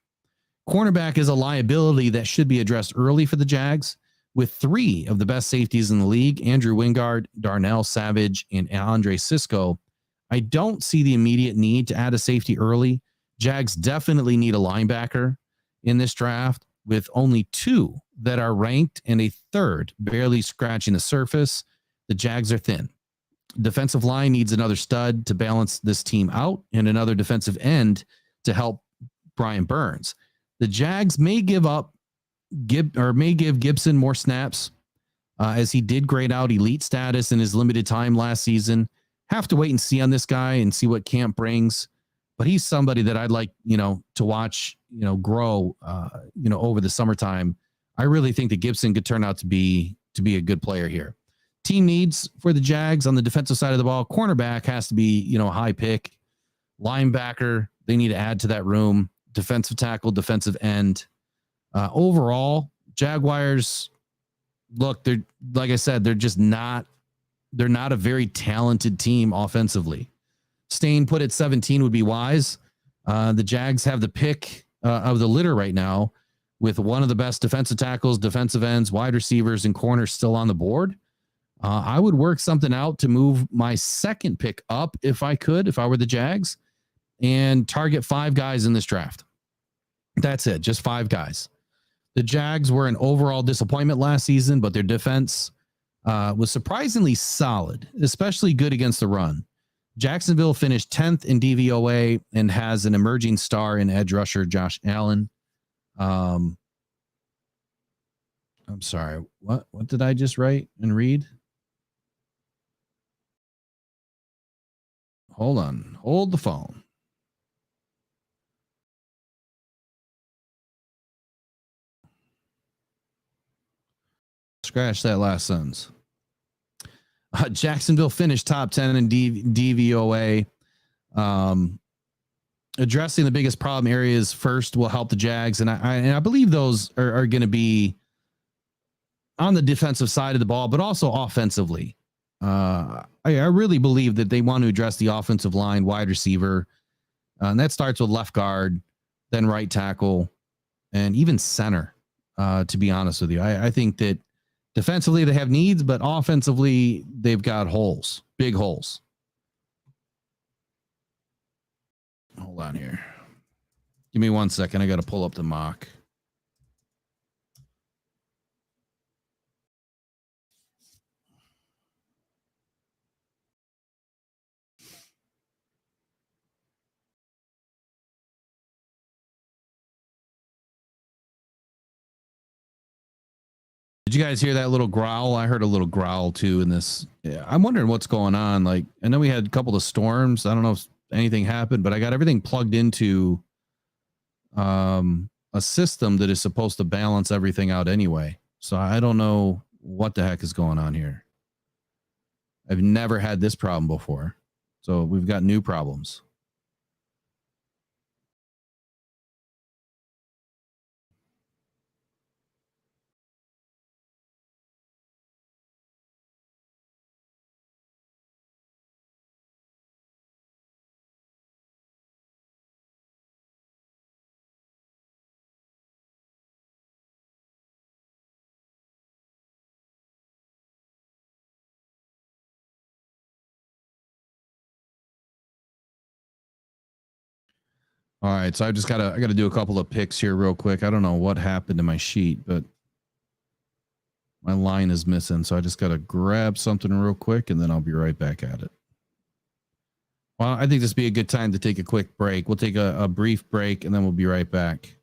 Cornerback is a liability that should be addressed early for the Jags, with 3 of the best safeties in the league, Andrew Wingard, Darnell Savage, and Andre Sisco. I don't see the immediate need to add a safety early. Jags definitely need a linebacker in this draft, with only 2 that are ranked and a 3rd barely scratching the surface. The Jags are thin. Defensive line needs another stud to balance this team out and another defensive end to help Brian Burns. The Jags may give Gibson more snaps as he did grade out elite status in his limited time last season. Have to wait and see on this guy and see what camp brings. But he's somebody that I'd like, to watch, grow, over the summertime. I really think that Gibson could turn out to be a good player here. Team needs for the Jags on the defensive side of the ball. Cornerback has to be, a high pick. Linebacker, they need to add to that room. Defensive tackle, defensive end. Overall, Jaguars, look, they're, like I said, they're not a very talented team offensively. Staying put at 17 would be wise. The Jags have the pick of the litter right now with one of the best defensive tackles, defensive ends, wide receivers, and corners still on the board. I would work something out to move my 2nd pick up if I were the Jags, and target 5 guys in this draft. That's it, just 5 guys. The Jags were an overall disappointment last season, but their defense was surprisingly solid, especially good against the run. Jacksonville finished 10th in DVOA and has an emerging star in edge rusher Josh Allen. I'm sorry, what did I just write and read? Hold on. Hold the phone. Scratch that last sentence. Jacksonville finished top 10 in DVOA. Addressing the biggest problem areas first will help the Jags. And I believe those are going to be on the defensive side of the ball, but also offensively. I really believe that they want to address the offensive line, wide receiver. And that starts with left guard, then right tackle, and even center, to be honest with you. I think that defensively they have needs, but offensively they've got holes, big holes. Hold on here. Give me 1 second. I got to pull up the mock. Did you guys hear that little growl? I heard a little growl too in this. Yeah, I'm wondering what's going on. Like, I know we had a couple of storms. I don't know if anything happened, but I got everything plugged into a system that is supposed to balance everything out anyway. So I don't know what the heck is going on here. I've never had this problem before. So we've got new problems. All right, so I gotta do a couple of picks here real quick. I don't know what happened to my sheet, but My line is missing, so I just got to grab something real quick, and then I'll be right back at it. Well, I think this would be a good time to take a quick break. We'll take a brief break, and then we'll be right back.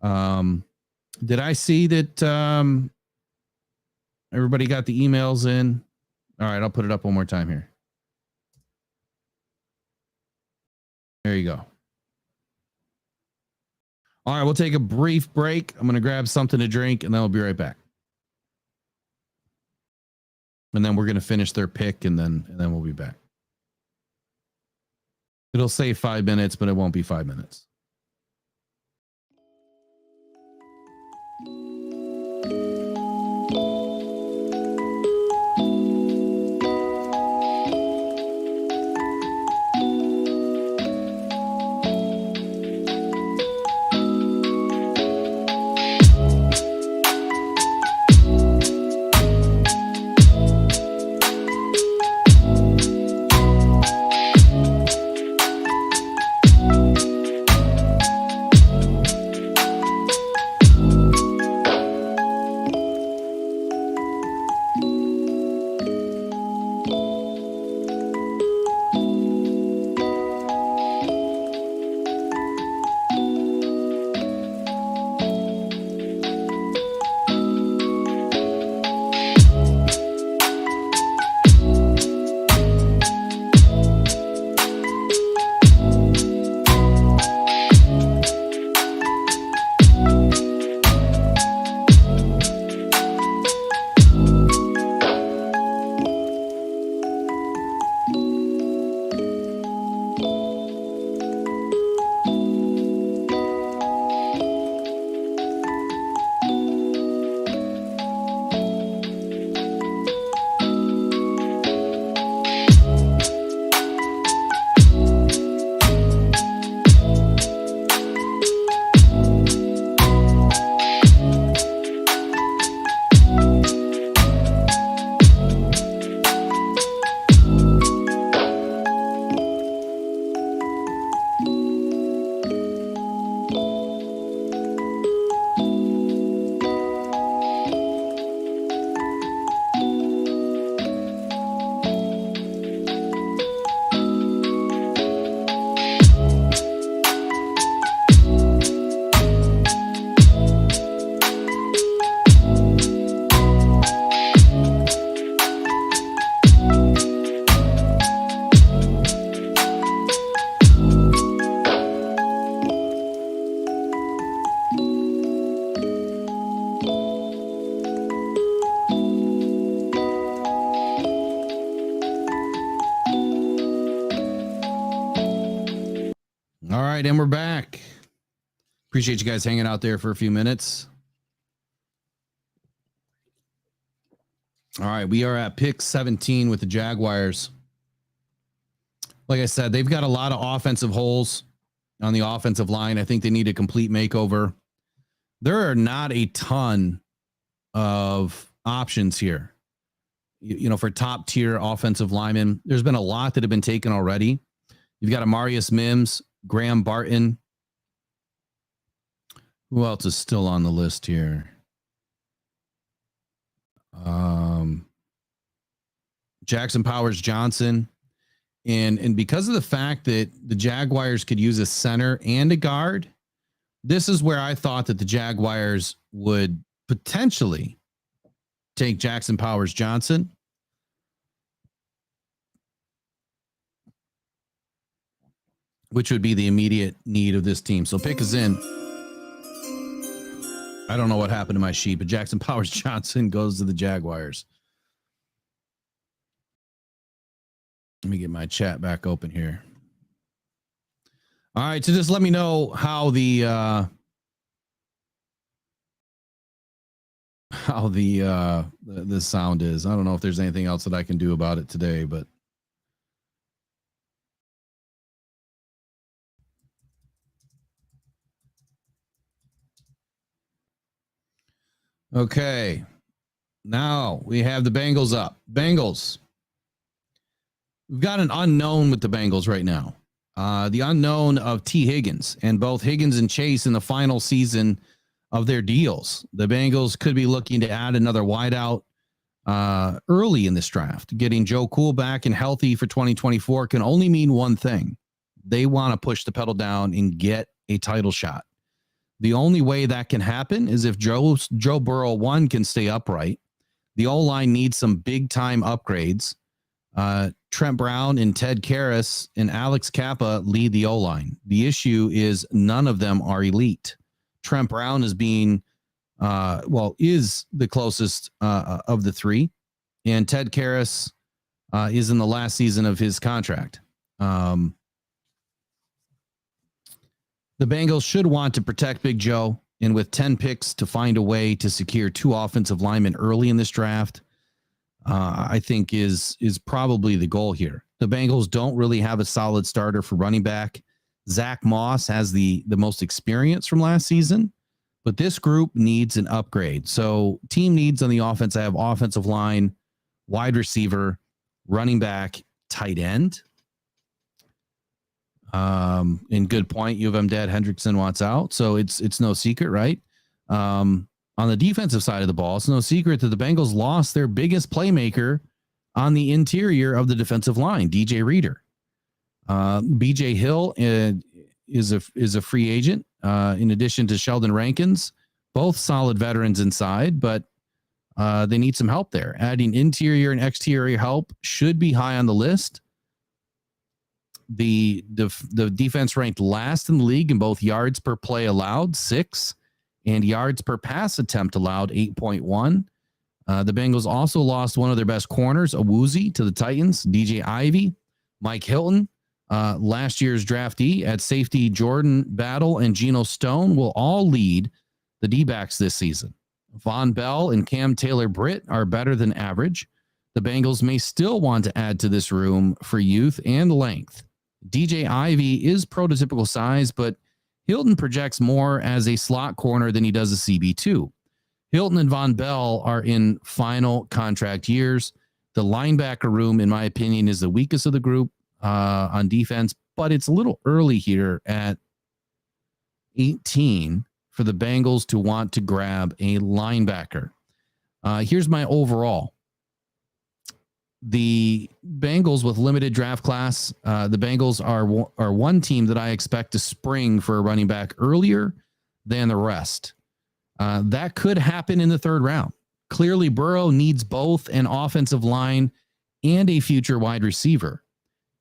Did I see that everybody got the emails in? All right, I'll put it up one more time here. There you go. All right, we'll take a brief break. I'm going to grab something to drink, and then we'll be right back. And then we're going to finish their pick, and then we'll be back. It'll say 5 minutes, but it won't be 5 minutes. And we're back. Appreciate you guys hanging out there for a few minutes. All right, we are at pick 17 with the Jaguars. Like I said, they've got a lot of offensive holes on the offensive line. I think they need a complete makeover. There are not a ton of options here. You know, for top tier offensive linemen, there's been a lot that have been taken already. You've got Amarius Mims, Graham Barton. Who else is still on the list here? Jackson Powers Johnson. And because of the fact that the Jaguars could use a center and a guard, this is where I thought that the Jaguars would potentially take Jackson Powers Johnson. Which would be the immediate need of this team. So pick is in. I don't know what happened to my sheet, but Jackson Powers Johnson goes to the Jaguars. Let me get my chat back open here. All right, so just let me know how the sound is. I don't know if there's anything else that I can do about it today, but okay. Now we have the Bengals up. Bengals. We've got an unknown with the Bengals right now. The unknown of T. Higgins, and both Higgins and Chase in the final season of their deals. The Bengals could be looking to add another wideout early in this draft. Getting Joe Cool back and healthy for 2024 can only mean one thing. They want to push the pedal down and get a title shot. The only way that can happen is if Joe Burrow, one, can stay upright. The O-line needs some big-time upgrades. Trent Brown and Ted Karras and Alex Kappa lead the O-line. The issue is none of them are elite. Trent Brown is is the closest of the three, and Ted Karras is in the last season of his contract. The Bengals should want to protect Big Joe, and with 10 picks to find a way to secure 2 offensive linemen early in this draft, I think is probably the goal here. The Bengals don't really have a solid starter for running back. Zach Moss has the most experience from last season, but this group needs an upgrade. So team needs on the offense, I have offensive line, wide receiver, running back, tight end. And good point. U of M dad Hendrickson wants out. So it's no secret, right? On the defensive side of the ball, it's no secret that the Bengals lost their biggest playmaker on the interior of the defensive line, DJ Reader. BJ Hill is a free agent, in addition to Sheldon Rankins, both solid veterans inside, but they need some help there. Adding interior and exterior help should be high on the list. The defense ranked last in the league in both yards per play allowed, 6, and yards per pass attempt allowed, 8.1. The Bengals also lost one of their best corners, Awuzie, to the Titans. DJ Ivey, Mike Hilton, last year's draftee at safety, Jordan Battle and Geno Stone will all lead the D-backs this season. Von Bell and Cam Taylor-Britt are better than average. The Bengals may still want to add to this room for youth and length. DJ Ivey is prototypical size, but Hilton projects more as a slot corner than he does a CB2. Hilton and Von Bell are in final contract years. The linebacker room, in my opinion, is the weakest of the group on defense, but it's a little early here at 18 for the Bengals to want to grab a linebacker. Here's my overall. The Bengals with limited draft class, the Bengals are one team that I expect to spring for a running back earlier than the rest. That could happen in the 3rd round. Clearly, Burrow needs both an offensive line and a future wide receiver.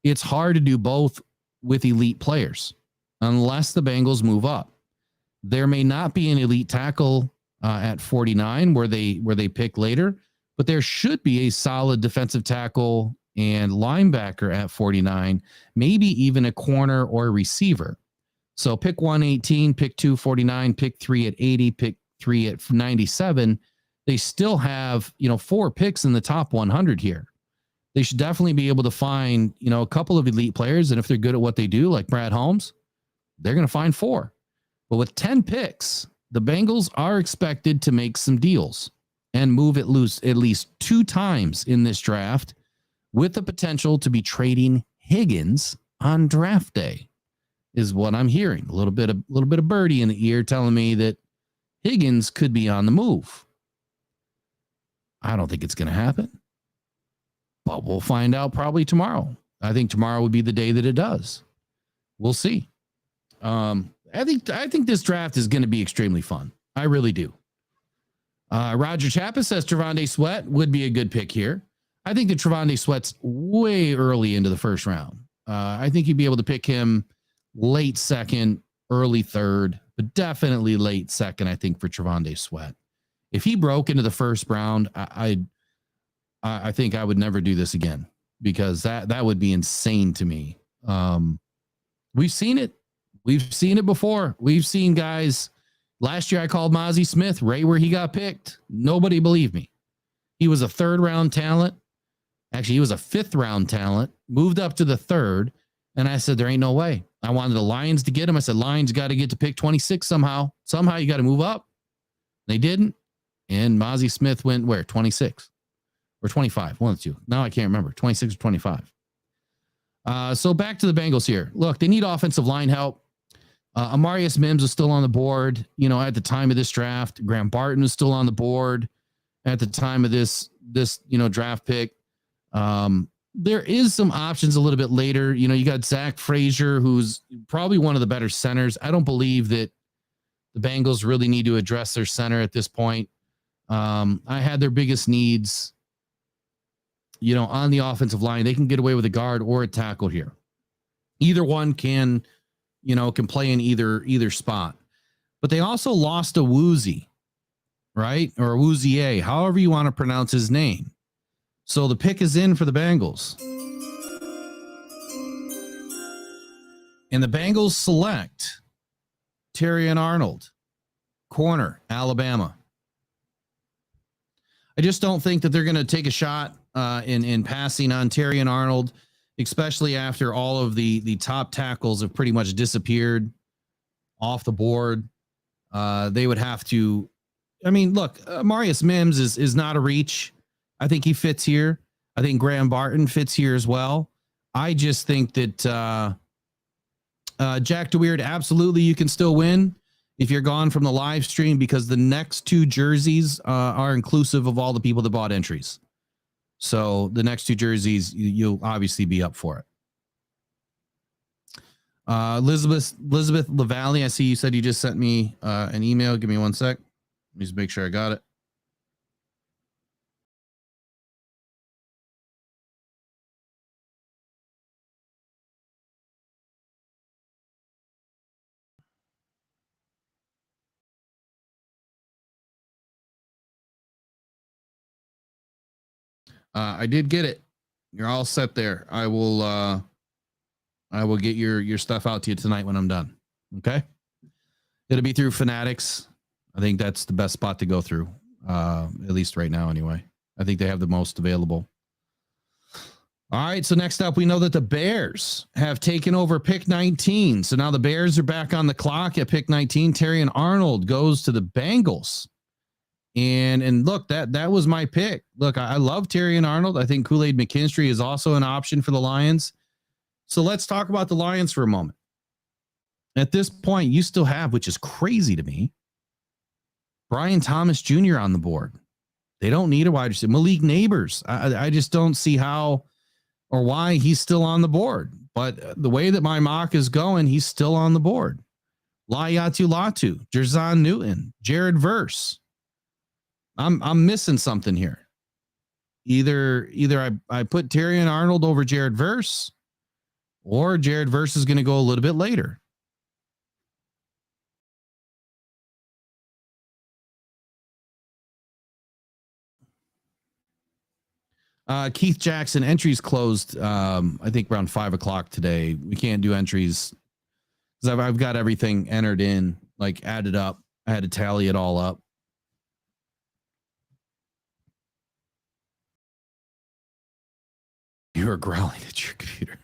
It's hard to do both with elite players unless the Bengals move up. There may not be an elite tackle at 49 where they pick later, but there should be a solid defensive tackle and linebacker at 49, maybe even a corner or a receiver. So pick 118, pick 2, 49, pick 3 at 80, pick 3 at 97. They still have, 4 picks in the top 100 here. They should definitely be able to find, a couple of elite players. And if they're good at what they do, like Brad Holmes, they're going to find 4. But with 10 picks, the Bengals are expected to make some deals and move at least 2 times in this draft, with the potential to be trading Higgins on draft day, is what I'm hearing. A little bit of birdie in the ear telling me that Higgins could be on the move. I don't think it's going to happen, but we'll find out probably tomorrow. I think tomorrow would be the day that it does. We'll see. I think this draft is going to be extremely fun. I really do. Roger Chappa says Trevonde Sweat would be a good pick here. I think that Trevonde Sweat's way early into the 1st round. I think you'd be able to pick him late 2nd, early 3rd, but definitely late 2nd, I think, for Trevonde Sweat. If he broke into the 1st round, I think I would never do this again, because that would be insane to me. We've seen it. We've seen it before. We've seen guys. Last year, I called Mozzie Smith right where he got picked. Nobody believed me. He was a 3rd round talent. Actually, he was a 5th round talent, moved up to the 3rd. And I said, there ain't no way. I wanted the Lions to get him. I said, Lions got to get to pick 26 somehow. Somehow you got to move up. They didn't. And Mozzie Smith went where? 26 or 25. One of the two. Now I can't remember. 26 or 25. So back to the Bengals here. Look, they need offensive line help. Amarius Mims is still on the board. At the time of this draft, Graham Barton is still on the board at the time of this draft pick. There is some options a little bit later. You got Zach Frazier, who's probably one of the better centers. I don't believe that the Bengals really need to address their center at this point. I had their biggest needs, on the offensive line. They can get away with a guard or a tackle here. Either one can play in either spot. But they also lost a Woozy, right? Or a Woozier, however you want to pronounce his name. So the pick is in for the Bengals. And the Bengals select Terrion Arnold, corner, Alabama. I just don't think that they're going to take a shot in passing on Terrion Arnold, especially after all of the top tackles have pretty much disappeared off the board. They would have to. I mean, look, Marius Mims is not a reach. I think he fits here. I think Graham Barton fits here as well. I just think that Jack DeWeird, absolutely, you can still win if you're gone from the live stream, because the next two jerseys are inclusive of all the people that bought entries. So the next two jerseys, you'll obviously be up for it. Elizabeth LaValle, I see you said you just sent me an email. Give me one sec. Let me just make sure I got it. I did get it. You're all set there. I will get your stuff out to you tonight when I'm done. Okay. It'll be through Fanatics. I think that's the best spot to go through. At least right now, anyway. I think they have the most available. All right. So next up, we know that the Bears have taken over pick 19. So now the Bears are back on the clock at pick 19. Terrion Arnold goes to the Bengals. And look, that was my pick. Look, I love Terrion Arnold. I think Kool-Aid McKinstry is also an option for the Lions. So let's talk about the Lions for a moment. At this point, you still have, which is crazy to me, Brian Thomas Jr. on the board. They don't need a wide receiver. Malik Neighbors. I just don't see how or why he's still on the board. But the way that my mock is going, he's still on the board. Layatu Latu, Jerzon Newton, Jared Verse. I'm missing something here. Either I put Terrion Arnold over Jared Verse, or Jared Verse is going to go a little bit later. Keith Jackson, entries closed, I think around 5:00 today. We can't do entries because I've got everything entered in, like added up. I had to tally it all up. You are growling at your computer.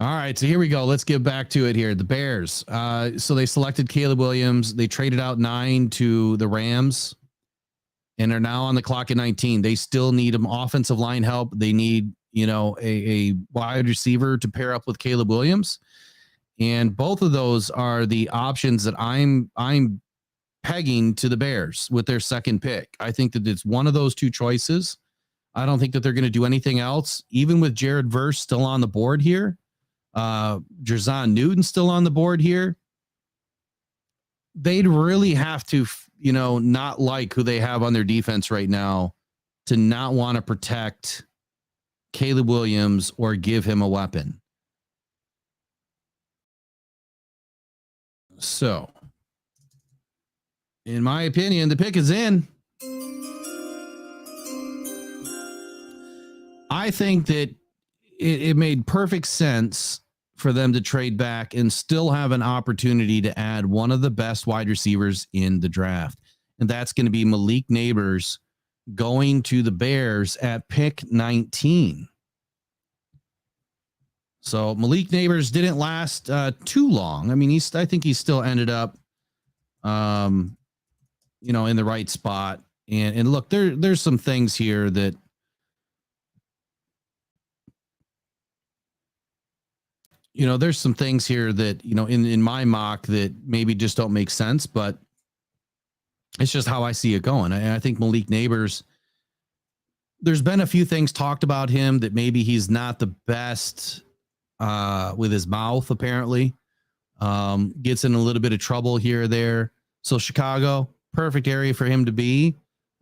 All right, so here we go. Let's get back to it here. The Bears. So they selected Caleb Williams. They traded out 9 to the Rams and are now on the clock at 19. They still need an offensive line help. They need, a wide receiver to pair up with Caleb Williams. And both of those are the options that I'm pegging to the Bears with their second pick. I think that it's one of those two choices. I don't think that they're going to do anything else, even with Jared Verse still on the board here. Jerzon Newton still on the board here. They'd really have to, not like who they have on their defense right now to not want to protect Caleb Williams or give him a weapon. So, in my opinion, the pick is in. I think that it made perfect sense for them to trade back and still have an opportunity to add one of the best wide receivers in the draft. And that's going to be Malik Neighbors going to the Bears at pick 19. So Malik Neighbors didn't last too long. I mean, I think he still ended up, in the right spot. And look, there's some things here that, there's some things here that, in my mock that maybe just don't make sense, but it's just how I see it going. I think Malik Neighbors, there's been a few things talked about him that maybe he's not the best with his mouth, apparently. Gets in a little bit of trouble here or there. So Chicago, perfect area for him to be.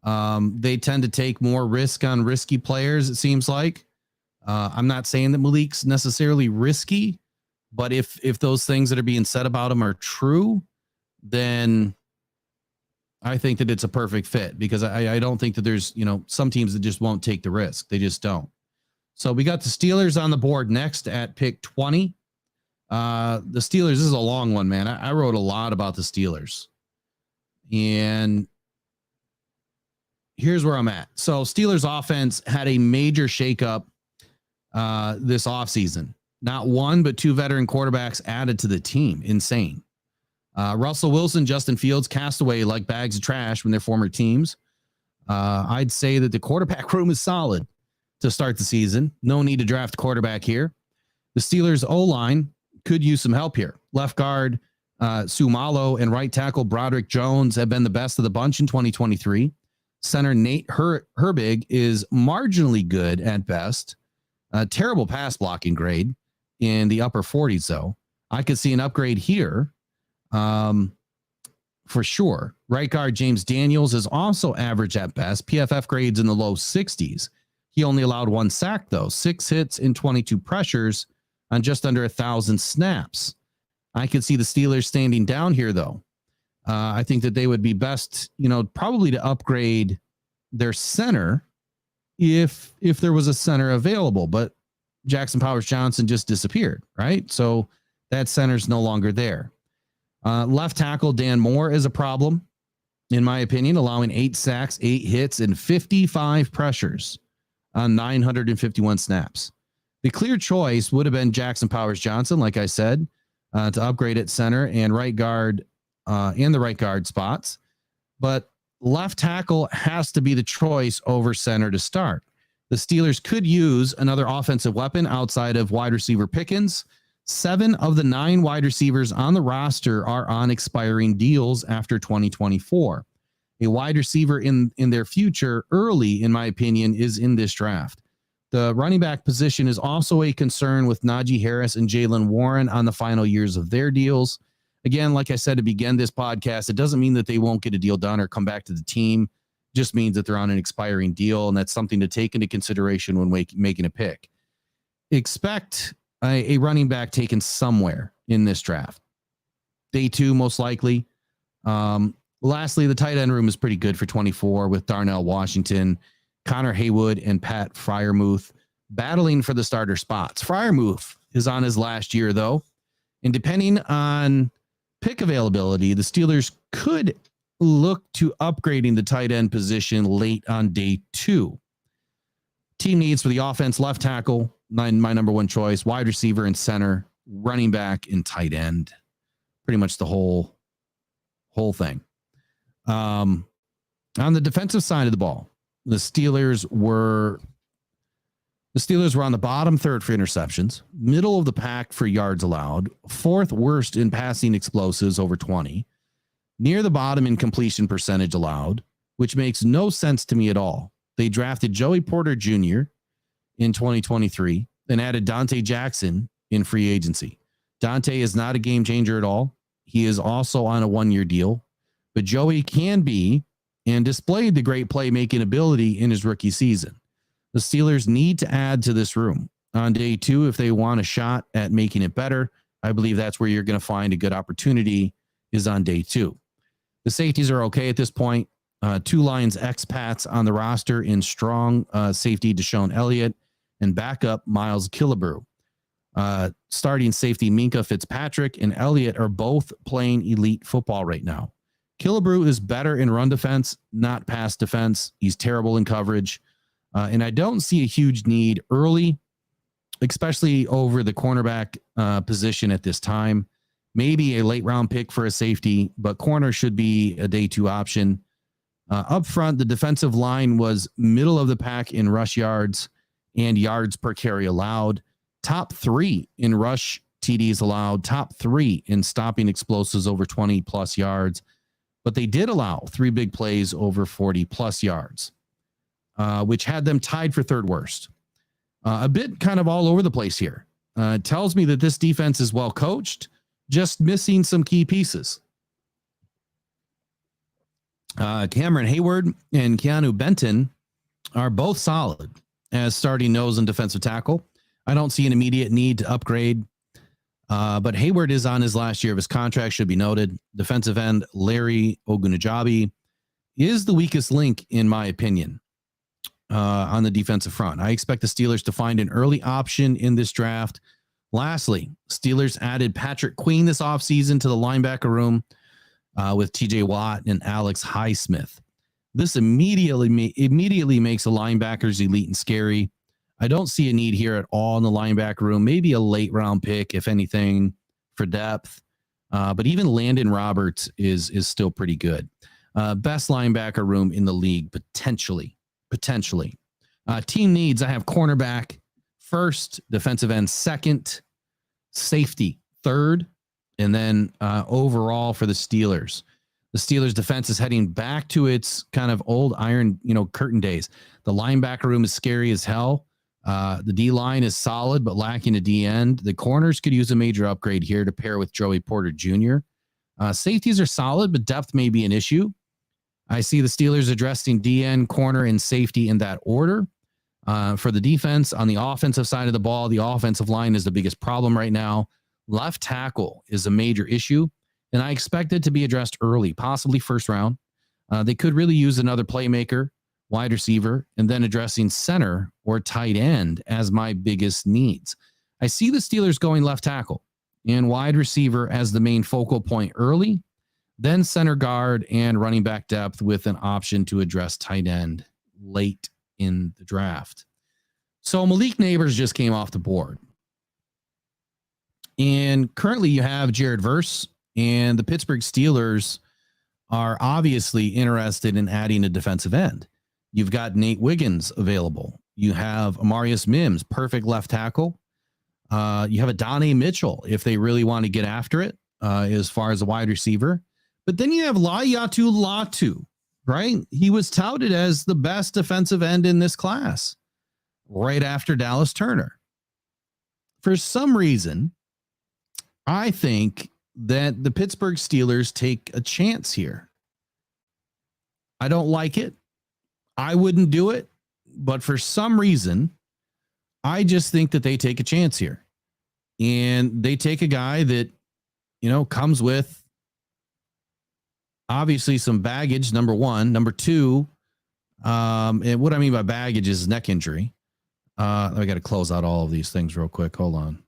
They tend to take more risk on risky players, it seems like. I'm not saying that Malik's necessarily risky, but if those things that are being said about him are true, then I think that it's a perfect fit, because I don't think that there's, some teams that just won't take the risk. They just don't. So we got the Steelers on the board next at pick 20. The Steelers, this is a long one, man. I wrote a lot about the Steelers. And here's where I'm at. So Steelers offense had a major shakeup this offseason. Not one, but two veteran quarterbacks added to the team. Insane. Russell Wilson, Justin Fields cast away like bags of trash from their former teams. I'd say that the quarterback room is solid to start the season. No need to draft a quarterback here. The Steelers O-line could use some help here. Left guard Sumalo and right tackle Broderick Jones have been the best of the bunch in 2023. Center Nate Herbig is marginally good at best. Terrible pass blocking grade in the upper 40s, though. I could see an upgrade here for sure. Right guard James Daniels is also average at best. PFF grades in the low 60s. He only allowed 1 sack, though. 6 hits and 22 pressures on just under 1,000 snaps. I could see the Steelers standing down here, though. I think that they would be best, probably to upgrade their center if there was a center available. But Jackson Powers Johnson just disappeared, right? So that center's no longer there. Left tackle Dan Moore is a problem, in my opinion, allowing 8 sacks, 8 hits, and 55 pressures on 951 snaps. The clear choice would have been Jackson Powers Johnson, like I said, to upgrade at center and right guard and the right guard spots. But left tackle has to be the choice over center to start. The Steelers could use another offensive weapon outside of wide receiver Pickens. 7 of the 9 wide receivers on the roster are on expiring deals after 2024. A wide receiver in their future early, in my opinion, is in this draft. The running back position is also a concern with Najee Harris and Jaylen Warren on the final years of their deals. Again, like I said to begin this podcast, it doesn't mean that they won't get a deal done or come back to the team. It just means that they're on an expiring deal, and that's something to take into consideration when making a pick. Expect a running back taken somewhere in this draft. Day 2, most likely. Lastly, the tight end room is pretty good for 24 with Darnell Washington, Connor Haywood, and Pat Freiermuth battling for the starter spots. Freiermuth is on his last year, though. And depending on pick availability, the Steelers could look to upgrading the tight end position late on day 2. Team needs for the offense: left tackle, my number 1 choice, wide receiver and center, running back and tight end. Pretty much the whole thing. On the defensive side of the ball, the Steelers were on the bottom third for interceptions, middle of the pack for yards allowed, 4th worst in passing explosives over 20, near the bottom in completion percentage allowed, which makes no sense to me at all. They drafted Joey Porter Jr. in 2023 and added Dante Jackson in free agency. Dante is not a game changer at all. He is also on a 1-year deal, but Joey can be and displayed the great playmaking ability in his rookie season. The Steelers need to add to this room on day 2 if they want a shot at making it better. I believe that's where you're going to find a good opportunity, is on day 2. The safeties are okay at this point. 2 Lions expats on the roster in strong safety Deshaun Elliott and backup Miles Killebrew. Starting safety Minka Fitzpatrick and Elliott are both playing elite football right now. Killebrew is better in run defense, not pass defense. He's terrible in coverage. And I don't see a huge need early, especially over the cornerback position at this time. Maybe a late round pick for a safety, but corner should be a day 2 option. Up front, the defensive line was middle of the pack in rush yards and yards per carry allowed. Top 3 in rush TDs allowed, top 3 in stopping explosives over 20 plus yards, but they did allow 3 big plays over 40 plus yards, which had them tied for 3rd worst. A bit kind of all over the place here. It tells me that this defense is well coached, just missing some key pieces. Cameron Hayward and Keanu Benton are both solid as starting nose and defensive tackle. I don't see an immediate need to upgrade, but Hayward is on his last year of his contract, should be noted. Defensive end Larry Ogunajabi is the weakest link, in my opinion, on the defensive front. I expect the Steelers to find an early option in this draft. Lastly, Steelers added Patrick Queen this offseason to the linebacker room with TJ Watt and Alex Highsmith. This immediately makes the linebackers elite and scary. I don't see a need here at all in the linebacker room. Maybe a late round pick, if anything, for depth. But even Landon Roberts is still pretty good. Best linebacker room in the league, potentially. Team needs, I have cornerback first, defensive end second, safety third, and then overall for the Steelers. The Steelers defense is heading back to its kind of old iron, curtain days. The linebacker room is scary as hell. The D line is solid, but lacking a D end. The corners could use a major upgrade here to pair with Joey Porter Jr. Safeties are solid, but depth may be an issue. I see the Steelers addressing D end, corner, and safety in that order. For the defense, on the offensive side of the ball, the offensive line is the biggest problem right now. Left tackle is a major issue, and I expect it to be addressed early, possibly 1st round. They could really use another playmaker, wide receiver, and then addressing center or tight end as my biggest needs. I see the Steelers going left tackle and wide receiver as the main focal point early, then center guard and running back depth with an option to address tight end late in the draft. So Malik Neighbors just came off the board. And currently you have Jared Verse, and the Pittsburgh Steelers are obviously interested in adding a defensive end. You've got Nate Wiggins available. You have Amarius Mims, perfect left tackle. You have Adonai Mitchell if they really want to get after it as far as a wide receiver. But then you have Laiatu Latu, right? He was touted as the best defensive end in this class right after Dallas Turner. For some reason, I think that the Pittsburgh Steelers take a chance here. I don't like it. I wouldn't do it. But for some reason, I just think that they take a chance here. And they take a guy that, comes with obviously some baggage, number one. Number two, and what I mean by baggage is neck injury. I got to close out all of these things real quick. Hold on.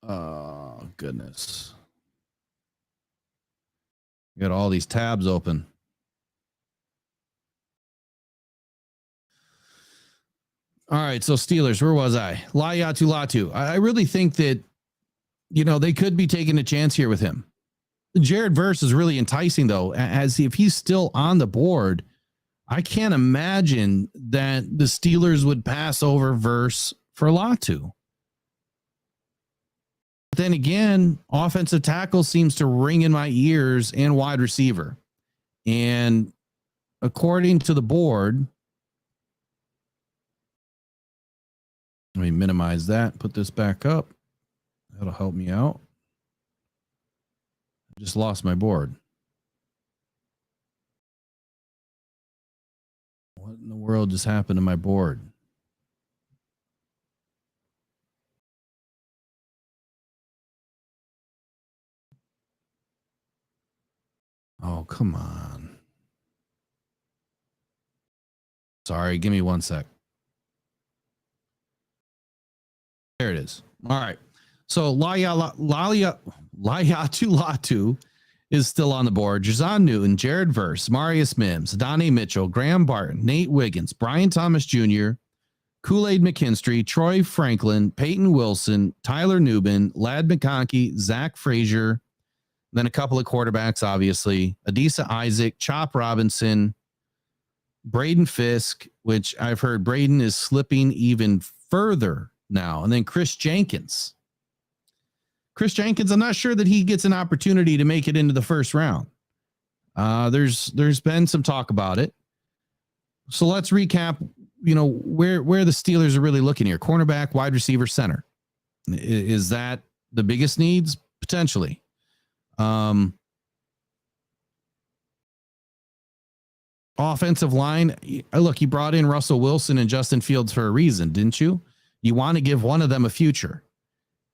Oh, goodness. Got all these tabs open. All right, so Steelers, where was I? Laiatu Latu. I really think that, they could be taking a chance here with him. Jared Verse is really enticing, though, as if he's still on the board. I can't imagine that the Steelers would pass over Verse for Latu. But then again, offensive tackle seems to ring in my ears and wide receiver. And according to the board, let me minimize that, put this back up. That'll help me out. I just lost my board. What in the world just happened to my board? Oh, come on. Sorry, give me 1 sec. There it is. All right. So Laiatu Latu is still on the board. Jazon Newton, Jared Verse, Marius Mims, Adonai Mitchell, Graham Barton, Nate Wiggins, Brian Thomas Jr., Kool-Aid McKinstry, Troy Franklin, Peyton Wilson, Tyler Newman, Lad McConkey, Zach Frazier, Then a couple of quarterbacks, obviously. Adisa Isaac, Chop Robinson, Braden Fisk, which I've heard Braden is slipping even further now. And then Chris Jenkins. Chris Jenkins, I'm not sure that he gets an opportunity to make it into the first round. There's been some talk about it. So let's recap, where the Steelers are really looking here. Cornerback, wide receiver, center. Is that the biggest needs? Potentially. Offensive line. Look, you brought in Russell Wilson and Justin Fields for a reason, didn't you? You want to give one of them a future.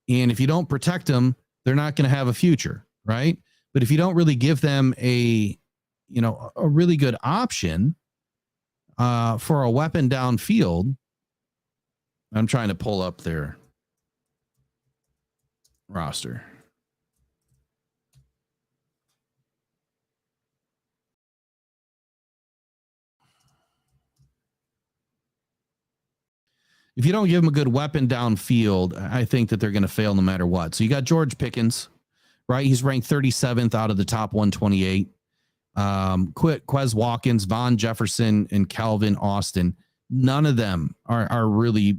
And if you don't protect them, they're not going to have a future, right? But if you don't really give them a really good option for a weapon downfield, I'm trying to pull up their roster. If you don't give them a good weapon downfield, I think that they're going to fail no matter what. So you got George Pickens, right? He's ranked 37th out of the top 128. Quez Watkins, Von Jefferson, and Calvin Austin. None of them are really,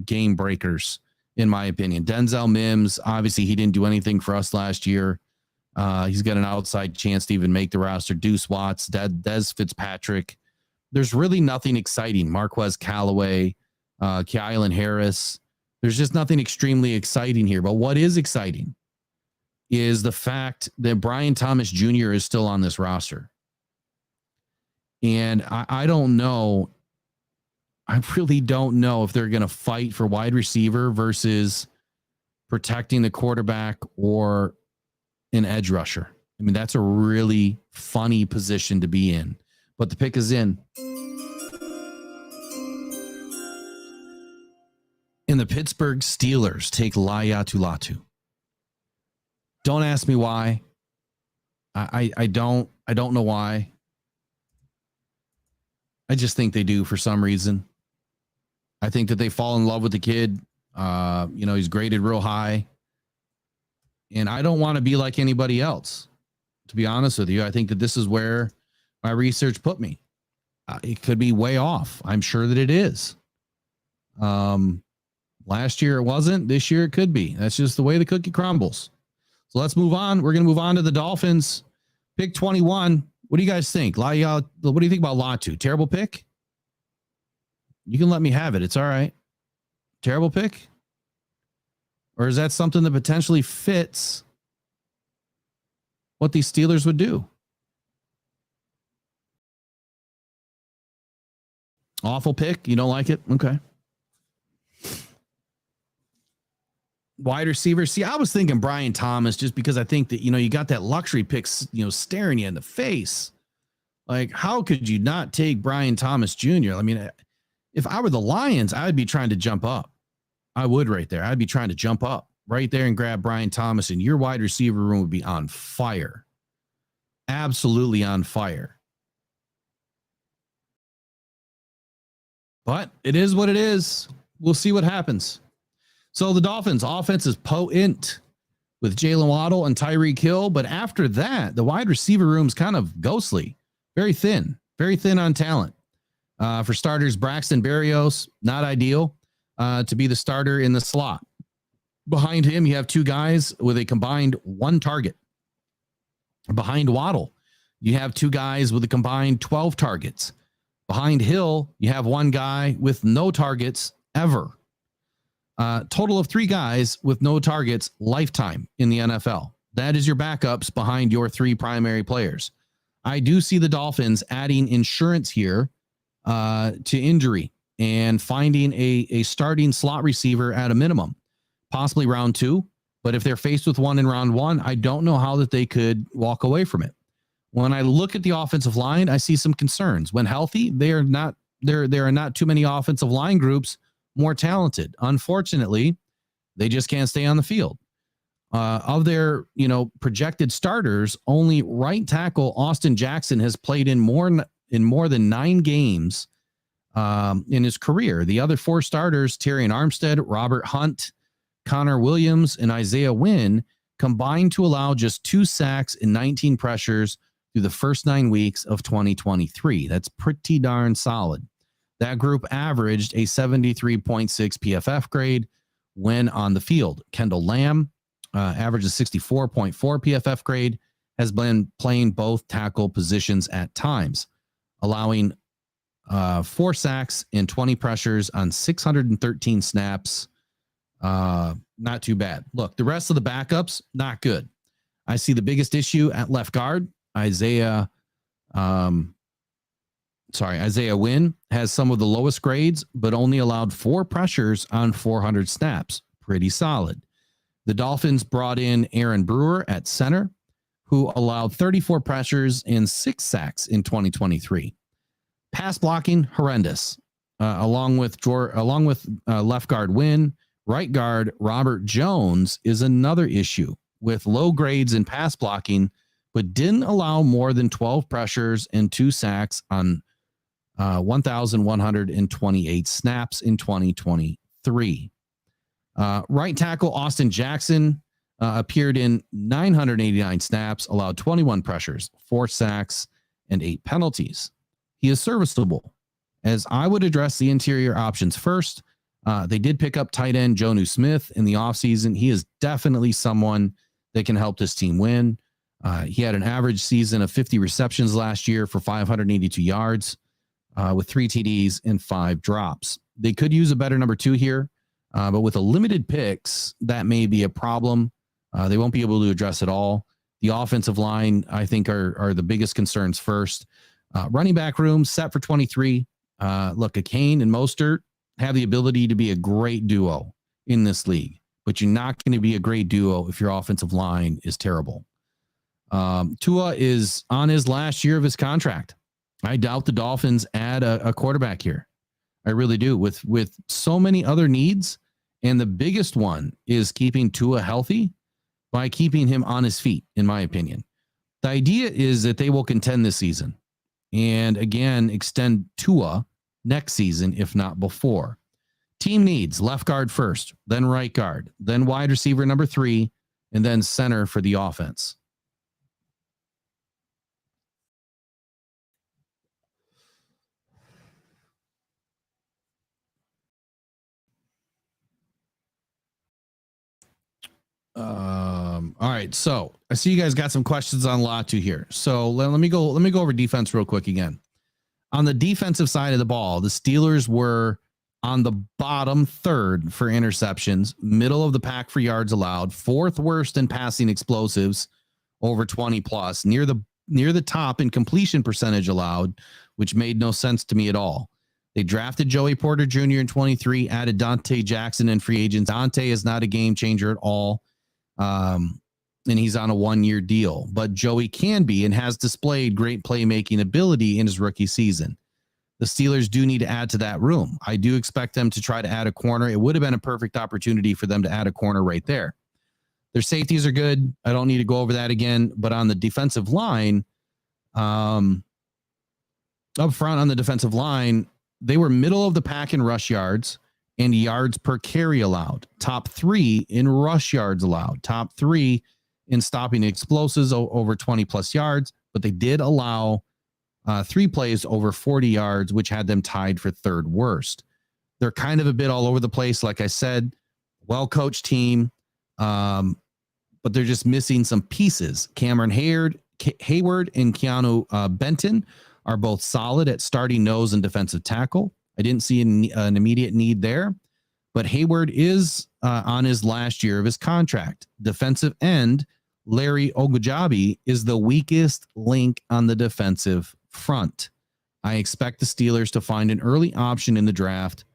game breakers, in my opinion. Denzel Mims, obviously, he didn't do anything for us last year. He's got an outside chance to even make the roster. Deuce Watts, Des Fitzpatrick. There's really nothing exciting. Marquez Callaway, Kylan Harris. There's just nothing extremely exciting here. But what is exciting is the fact that Brian Thomas Jr. is still on this roster. And I don't know. I really don't know if they're going to fight for wide receiver versus protecting the quarterback or an edge rusher. I mean, that's a really funny position to be in. But the pick is in. And the Pittsburgh Steelers take Laiatu Latu. Don't ask me why. I don't know why. I just think they do for some reason. I think that they fall in love with the kid. He's graded real high. And I don't want to be like anybody else, to be honest with you. I think that this is where my research put me. It could be way off. I'm sure that it is. Last year it wasn't. This year it could be. That's just the way the cookie crumbles. So let's move on. We're going to move on to the Dolphins. Pick 21. What do you guys think? What do you think about Latu? Terrible pick? You can let me have it. It's all right. Terrible pick? Or is that something that potentially fits what these Steelers would do? Awful pick? You don't like it? Okay. Wide receiver. See, I was thinking Brian Thomas just because I think that, you got that luxury pick, staring you in the face. Like, how could you not take Brian Thomas Jr.? I mean, if I were the Lions, I'd be trying to jump up. I would right there. I'd be trying to jump up right there and grab Brian Thomas, and your wide receiver room would be on fire. Absolutely on fire. But it is what it is. We'll see what happens. So the Dolphins offense is potent with Jalen Waddle and Tyreek Hill. But after that, the wide receiver room's kind of ghostly, very thin on talent. For starters, Braxton Berrios, not ideal to be the starter in the slot. Behind him, you have two guys with a combined 1 target. Behind Waddle, you have two guys with a combined 12 targets. Behind Hill, you have one guy with no targets ever. Total of 3 guys with no targets lifetime in the NFL. That is your backups behind your 3 primary players. I do see the Dolphins adding insurance here to injury and finding a starting slot receiver at a minimum, possibly round 2. But if they're faced with one in round 1, I don't know how that they could walk away from it. When I look at the offensive line, I see some concerns. When healthy, there are not too many offensive line groups more talented. Unfortunately, they just can't stay on the field. Of their, projected starters, only right tackle Austin Jackson has played in more than 9 games in his career. The other 4 starters, Tyrion Armstead, Robert Hunt, Connor Williams, and Isaiah Wynn, combined to allow just 2 sacks and 19 pressures through the first 9 weeks of 2023. That's pretty darn solid. That group averaged a 73.6 PFF grade when on the field. Kendall Lamb averaged a 64.4 PFF grade, has been playing both tackle positions at times, allowing 4 sacks and 20 pressures on 613 snaps. Not too bad. Look, the rest of the backups, not good. I see the biggest issue at left guard. Isaiah Wynn has some of the lowest grades, but only allowed 4 pressures on 400 snaps. Pretty solid. The Dolphins brought in Aaron Brewer at center, who allowed 34 pressures and 6 sacks in 2023. Pass blocking, horrendous. Along with left guard Wynn, right guard Robert Jones is another issue with low grades in pass blocking, but didn't allow more than 12 pressures and 2 sacks on 1,128 snaps in 2023. Right tackle Austin Jackson appeared in 989 snaps, allowed 21 pressures, 4 sacks, and 8 penalties. He is serviceable, as I would address the interior options first. They did pick up tight end Jonnu Smith in the offseason. He is definitely someone that can help this team win. He had an average season of 50 receptions last year for 582 yards with 3 TDs and 5 drops. They could use a better number 2 here, but with a limited picks, that may be a problem. They won't be able to address it all. The offensive line, I think, are the biggest concerns first. Running back room set for 23. Look, Kane and Mostert have the ability to be a great duo in this league, but you're not going to be a great duo if your offensive line is terrible. Tua is on his last year of his contract. I doubt the Dolphins add a quarterback here. I really do, with so many other needs. And the biggest one is keeping Tua healthy by keeping him on his feet, in my opinion. The idea is that they will contend this season and again extend Tua next season, if not before. Team needs left guard first, then right guard, then wide receiver number 3, and then center for the offense. All right. So I see you guys got some questions on Latu here. So let me go over defense real quick again. On the defensive side of the ball, the Steelers were on the bottom 3rd for interceptions, middle of the pack for yards allowed, 4th worst in passing explosives over 20 plus, near the top in completion percentage allowed, which made no sense to me at all. They drafted Joey Porter Jr. in 23, added Dante Jackson in free agents. Dante is not a game changer at all. And he's on a 1-year deal, but Joey can be and has displayed great playmaking ability in his rookie season. The Steelers do need to add to that room. I do expect them to try to add a corner. It would have been a perfect opportunity for them to add a corner right there. Their safeties are good. I don't need to go over that again, but on the defensive line, up front on the defensive line, they were middle of the pack in rush yards and yards per carry allowed. Top 3 in rush yards allowed. Top 3 in stopping explosives over 20 plus yards, but they did allow 3 plays over 40 yards, which had them tied for 3rd worst. They're kind of a bit all over the place. Like I said, well-coached team, but they're just missing some pieces. Cameron Hayward and Keanu Benton are both solid at starting nose and defensive tackle. I didn't see an immediate need there, but Hayward is on his last year of his contract. Defensive end Larry Ogunjobi is the weakest link on the defensive front. I expect the Steelers to find an early option in the draft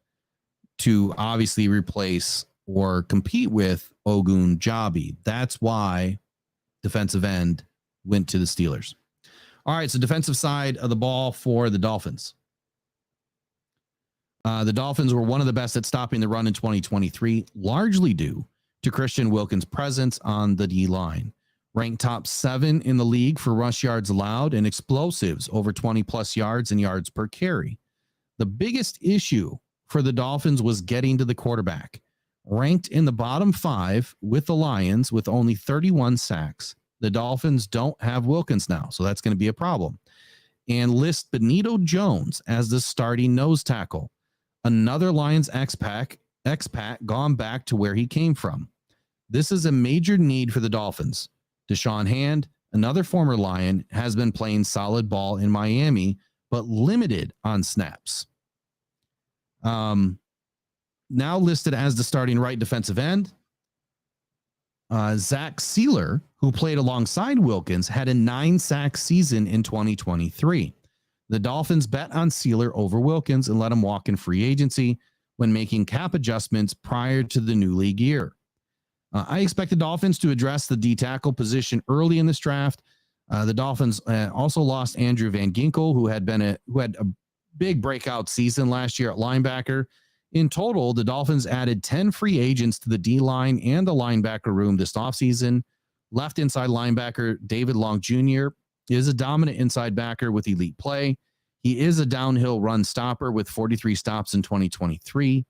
to obviously replace or compete with Ogunjobi. That's why defensive end went to the Steelers. All right, so defensive side of the ball for the Dolphins. The Dolphins were one of the best at stopping the run in 2023, largely due to Christian Wilkins' presence on the D-line. Ranked top 7 in the league for rush yards allowed and explosives over 20 plus yards and yards per carry. The biggest issue for the Dolphins was getting to the quarterback. ranked in the bottom 5 with the Lions with only 31 sacks. The Dolphins don't have Wilkins now, so that's going to be a problem. And list Benito Jones as the starting nose tackle. Another Lions expat gone back to where he came from. This is a major need for the Dolphins. Deshaun Hand, another former Lion, has been playing solid ball in Miami, but limited on snaps. Now listed as the starting right defensive end, Zach Sealer, who played alongside Wilkins, had a 9-sack season in 2023. The Dolphins bet on Sealer over Wilkins and let him walk in free agency when making cap adjustments prior to the new league year. I expect the Dolphins to address the D-tackle position early in this draft. The Dolphins also lost Andrew Van Ginkel, who had a big breakout season last year at linebacker. In total, the Dolphins added 10 free agents to the D-line and the linebacker room this offseason. Left inside linebacker David Long Jr. is a dominant inside backer with elite play. He is a downhill run stopper with 43 stops in 2023.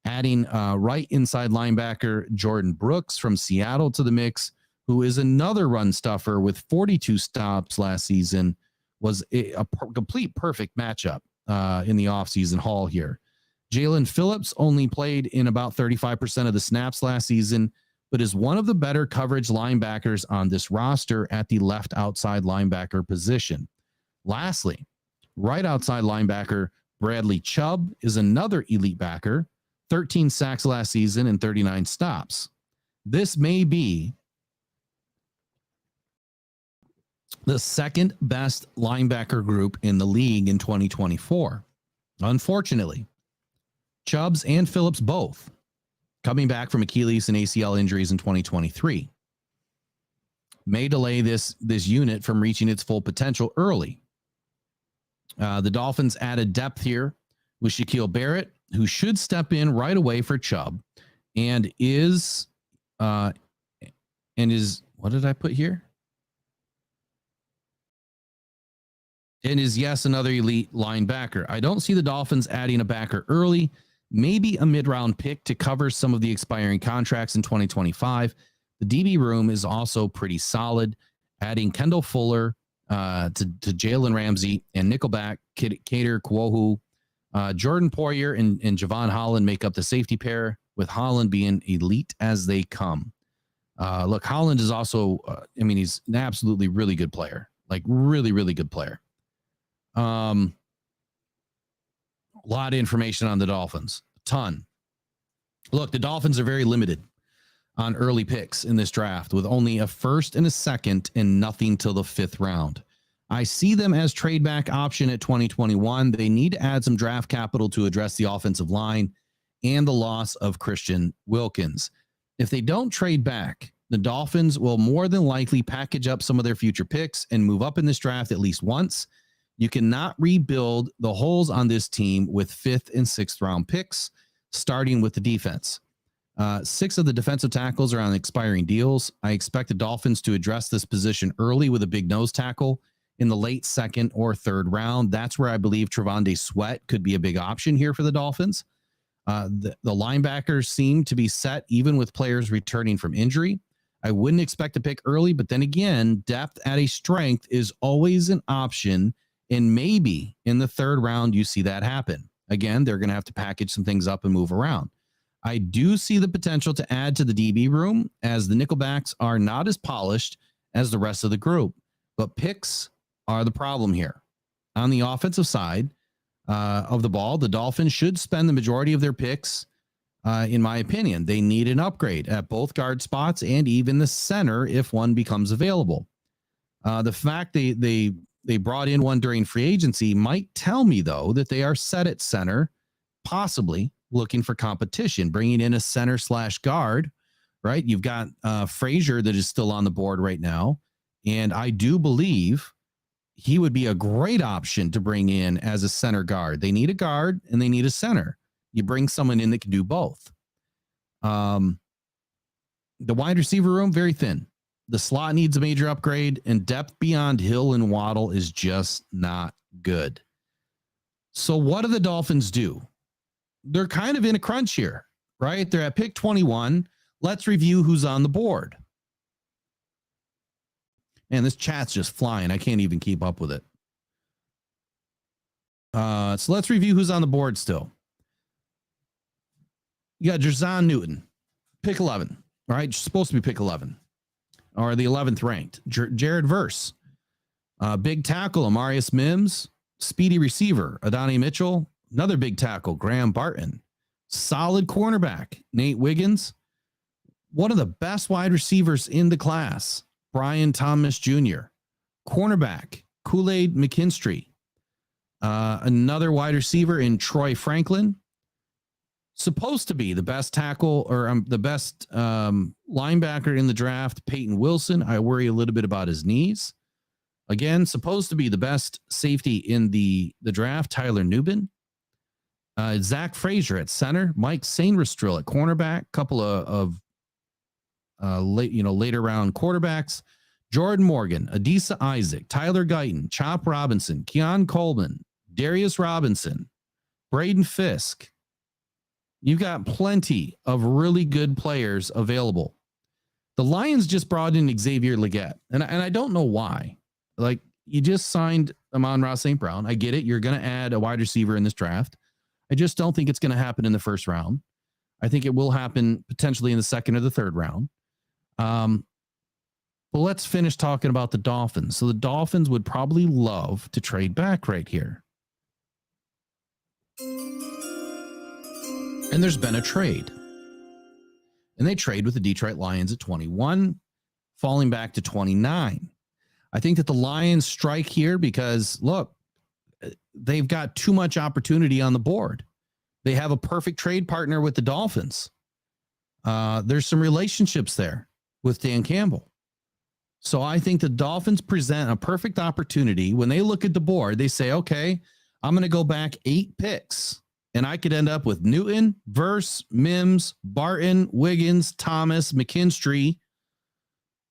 Adding right inside linebacker Jordan Brooks from Seattle to the mix, who is another run stuffer with 42 stops last season, was a complete perfect matchup in the offseason haul here. Jalen Phillips only played in about 35% of the snaps last season, but is one of the better coverage linebackers on this roster at the left outside linebacker position. Lastly, right outside linebacker Bradley Chubb is another elite backer, 13 sacks last season and 39 stops. This may be the second best linebacker group in the league in 2024. Unfortunately, Chubbs and Phillips both coming back from Achilles and ACL injuries in 2023 may delay this unit from reaching its full potential early. The Dolphins added depth here with Shaquille Barrett, who should step in right away for Chubb and is what did I put here? And is, yes, another elite linebacker. I don't see the Dolphins adding a backer early, maybe a mid-round pick to cover some of the expiring contracts in 2025. The DB room is also pretty solid, adding Kendall Fuller to Jalen Ramsey and Nickelback, Kader Kwohu. Jordan Poyer and Javon Holland make up the safety pair, with Holland being elite as they come. Look, Holland is also, he's an absolutely really good player, like really, really good player. A lot of information on the Dolphins, a ton. Look, the Dolphins are very limited on early picks in this draft, with only a first and a second and nothing till the 5th round. I see them as trade back option at 2021. They need to add some draft capital to address the offensive line and the loss of Christian Wilkins. If they don't trade back, the Dolphins will more than likely package up some of their future picks and move up in this draft at least once. You cannot rebuild the holes on this team with 5th and 6th round picks, starting with the defense. 6 of the defensive tackles are on expiring deals. I expect the Dolphins to address this position early with a big nose tackle in the late 2nd or 3rd round. That's where I believe Trevonde Sweat could be a big option here for the Dolphins. The linebackers seem to be set even with players returning from injury. I wouldn't expect to pick early, but then again, depth at a strength is always an option. And maybe in the 3rd round, you see that happen. Again, they're going to have to package some things up and move around. I do see the potential to add to the DB room, as the nickelbacks are not as polished as the rest of the group, but picks are the problem here. On the offensive side of the ball, the Dolphins should spend the majority of their picks. In my opinion, they need an upgrade at both guard spots and even the center if one becomes available. The fact they brought in one during free agency might tell me, though, that they are set at center, possibly looking for competition, bringing in a center/guard, right? You've got Frazier that is still on the board right now, and I do believe he would be a great option to bring in as a center guard. They need a guard and they need a center. You bring someone in that can do both. The wide receiver room, very thin. The slot needs a major upgrade, and depth beyond Hill and Waddle is just not good. So what do the Dolphins do? They're kind of in a crunch here. right? They're at pick 21. Let's review who's on the board. Man, this chat's just flying. I can't even keep up with it. So let's review who's on the board still. You got Jerzon Newton, pick 11, right? Supposed to be pick 11, or the 11th ranked. Jared Verse, big tackle, Amarius Mims, speedy receiver, Adonai Mitchell, another big tackle, Graham Barton, solid cornerback, Nate Wiggins, one of the best wide receivers in the class, Brian Thomas Jr., cornerback, Kool-Aid McKinstry, another wide receiver in Troy Franklin, supposed to be the best tackle or the best linebacker in the draft, Peyton Wilson. I worry a little bit about his knees. Again, supposed to be the best safety in the draft, Tyler Nubin. Zach Frazier at center, Mike Sainristril at cornerback, couple of later round quarterbacks, Jordan Morgan, Adisa Isaac, Tyler Guyton, Chop Robinson, Keon Coleman, Darius Robinson, Braden Fisk. You've got plenty of really good players available. The Lions just brought in Xavier Legette, and I don't know why. Like, you just signed Amon-Ra St. Brown. I get it. You're going to add a wide receiver in this draft. I just don't think it's going to happen in the first round. I think it will happen potentially in the second or the third round. But let's finish talking about the Dolphins. So the Dolphins would probably love to trade back right here. And there's been a trade. And they trade with the Detroit Lions at 21, falling back to 29. I think that the Lions strike here because, look, they've got too much opportunity on the board. They have a perfect trade partner with the Dolphins. There's some relationships there with Dan Campbell. So I think the Dolphins present a perfect opportunity. When they look at the board, they say, okay, I'm going to go back 8 picks. And I could end up with Newton, Verse, Mims, Barton, Wiggins, Thomas, McKinstry.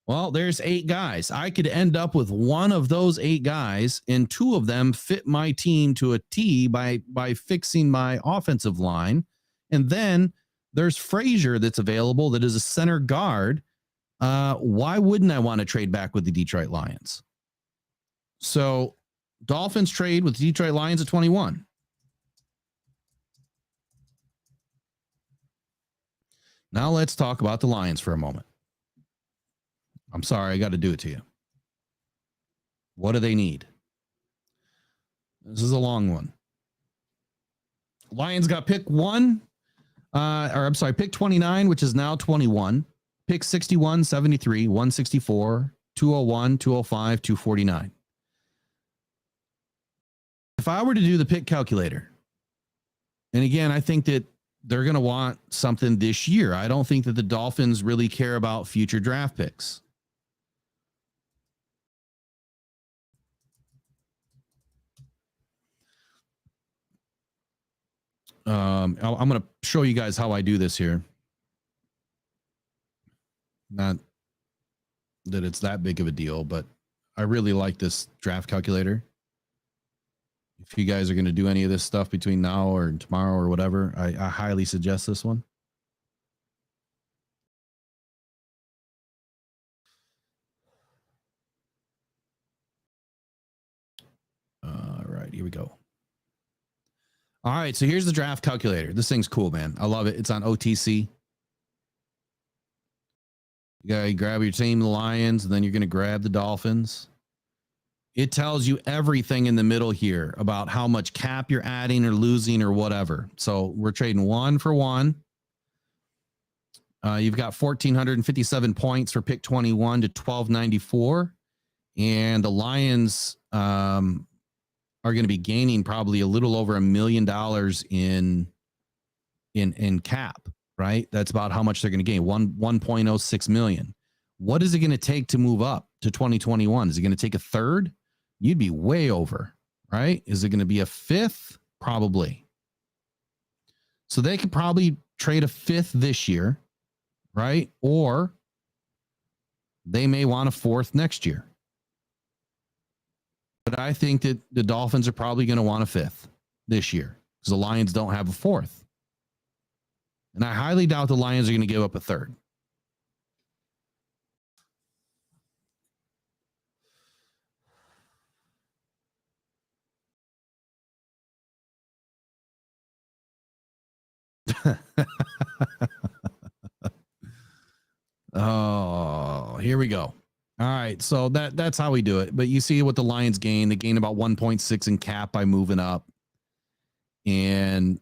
Well, there's 8 guys. I could end up with one of those 8 guys, and 2 of them fit my team to a T by fixing my offensive line. And then there's Frazier that's available that is a center guard. Why wouldn't I want to trade back with the Detroit Lions? So Dolphins trade with the Detroit Lions at 21. Now let's talk about the Lions for a moment. I'm sorry, I got to do it to you. What do they need? This is a long one. Lions got pick 29, which is now 21. Pick 61, 73, 164, 201, 205, 249. If I were to do the pick calculator, and again, I think that they're going to want something this year. I don't think that the Dolphins really care about future draft picks. I'm going to show you guys how I do this here. Not that it's that big of a deal, but I really like this draft calculator. If you guys are going to do any of this stuff between now or tomorrow or whatever, I highly suggest this one. All right, here we go. All right, so here's the draft calculator. This thing's cool, man. I love it. It's on OTC. You gotta grab your team, the Lions, and then you're going to grab the Dolphins. It tells you everything in the middle here about how much cap you're adding or losing or whatever. So we're trading 1 for 1. You've got 1,457 points for pick 21 to 1,294. And the Lions are going to be gaining probably a little over $1 million in cap, right? That's about how much they're going to gain, 1.06 million. What is it going to take to move up to 2021? Is it going to take a third? You'd be way over, right? Is it going to be a fifth? Probably. So they could probably trade a fifth this year, right? Or they may want a fourth next year. But I think that the Dolphins are probably going to want a fifth this year because the Lions don't have a fourth. And I highly doubt the Lions are going to give up a third. Oh, here we go. All right, so that's how we do it. But you see what the Lions gain. They gain about 1.6 in cap by moving up. And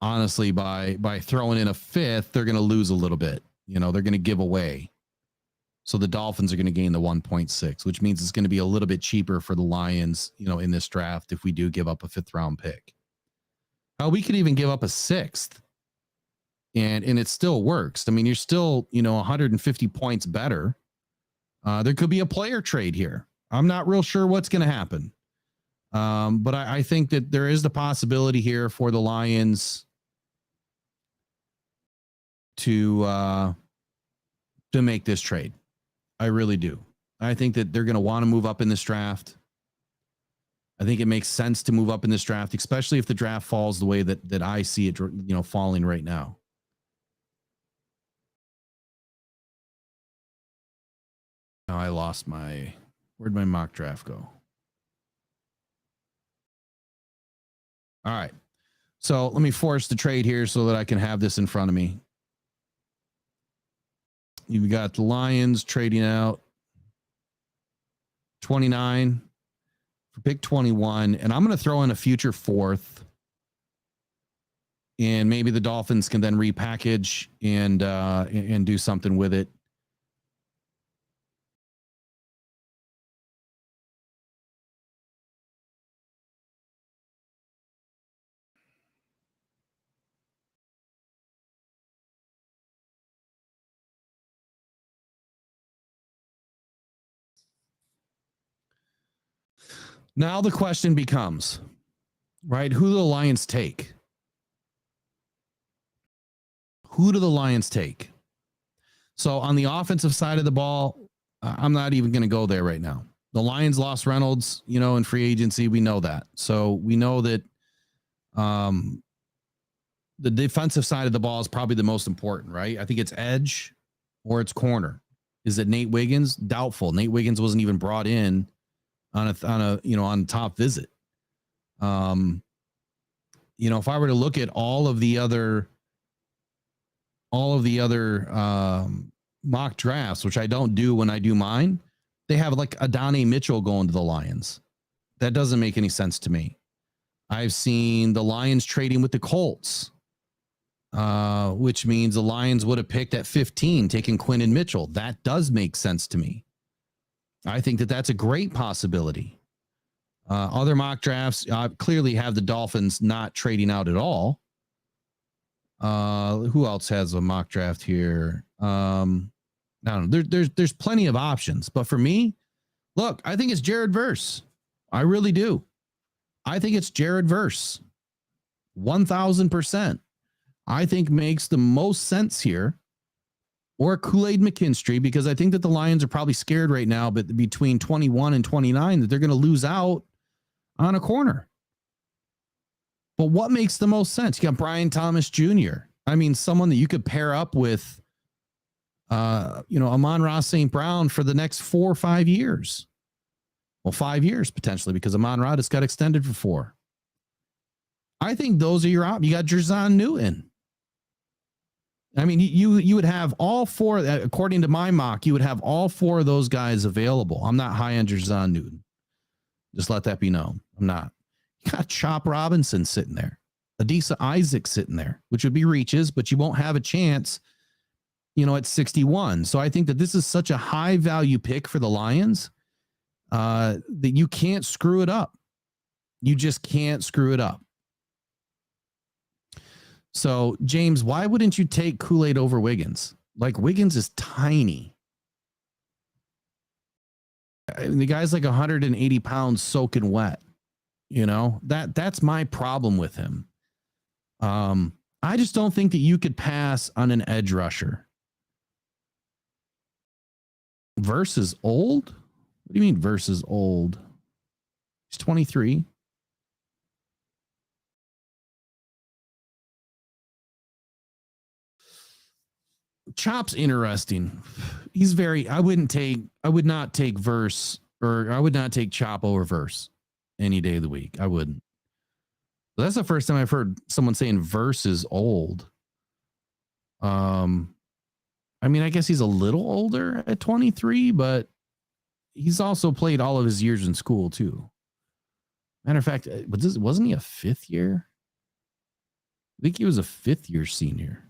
honestly, by throwing in a fifth, they're going to lose a little bit. You know, they're going to give away. So the Dolphins are going to gain the 1.6, which means it's going to be a little bit cheaper for the Lions, you know, in this draft if we do give up a fifth round pick. We could even give up a sixth. And it still works. I mean, you're still, you know, 150 points better. There could be a player trade here. I'm not real sure what's going to happen. But I think that there is the possibility here for the Lions to make this trade. I really do. I think that they're going to want to move up in this draft. I think it makes sense to move up in this draft, especially if the draft falls the way that I see it, you know, falling right now. Now I lost where'd my mock draft go? All right. So let me force the trade here so that I can have this in front of me. You've got the Lions trading out 29 for pick 21. And I'm going to throw in a future fourth. And maybe the Dolphins can then repackage and do something with it. Now the question becomes, right, who do the Lions take? Who do the Lions take? So on the offensive side of the ball, I'm not even going to go there right now. The Lions lost Reynolds, you know, in free agency. We know that. So we know that the defensive side of the ball is probably the most important, right? I think it's edge or it's corner. Is it Nate Wiggins? Doubtful. Nate Wiggins wasn't even brought in on a top visit. You know, if I were to look at all of the other mock drafts, which I don't do when I do mine, they have like Adonai Mitchell going to the Lions. That doesn't make any sense to me. I've seen the Lions trading with the Colts, which means the Lions would have picked at 15, taking Quinn and Mitchell. That does make sense to me. I think that that's a great possibility. Other mock drafts clearly have the Dolphins not trading out at all. Who else has a mock draft here? I don't know. There's plenty of options, but for me, look, I think it's Jared Verse. I really do. I think it's Jared Verse. 1,000%. I think makes the most sense here. Or Kool-Aid McKinstry, because I think that the Lions are probably scared right now, but between 21 and 29, that they're going to lose out on a corner. But what makes the most sense? You got Brian Thomas Jr. I mean, someone that you could pair up with, Amon-Ra St. Brown for the next 4 or 5 years. Well, 5 years potentially, because Amon-Ra just got extended for 4. I think those are your options. You got Jerzon Newton. I mean, you would have all 4, according to my mock, you would have all 4 of those guys available. I'm not high on Jerzon Newton. Just let that be known. I'm not. You got Chop Robinson sitting there. Adisa Isaac sitting there, which would be reaches, but you won't have a chance, you know, at 61. So I think that this is such a high value pick for the Lions that you can't screw it up. You just can't screw it up. So, James, why wouldn't you take Kool-Aid over Wiggins? Like, Wiggins is tiny. The guy's like 180 pounds soaking wet. You know, that's my problem with him. I just don't think that you could pass on an edge rusher. Versus old? What do you mean versus old? He's 23. Chop's interesting. He's very, I would not take Verse, or I would not take Chop over Verse any day of the week. I wouldn't. But that's the first time I've heard someone saying Verse is old. I mean, I guess he's a little older at 23, but he's also played all of his years in school too. Matter of fact, wasn't he a fifth year? I think he was a fifth year senior.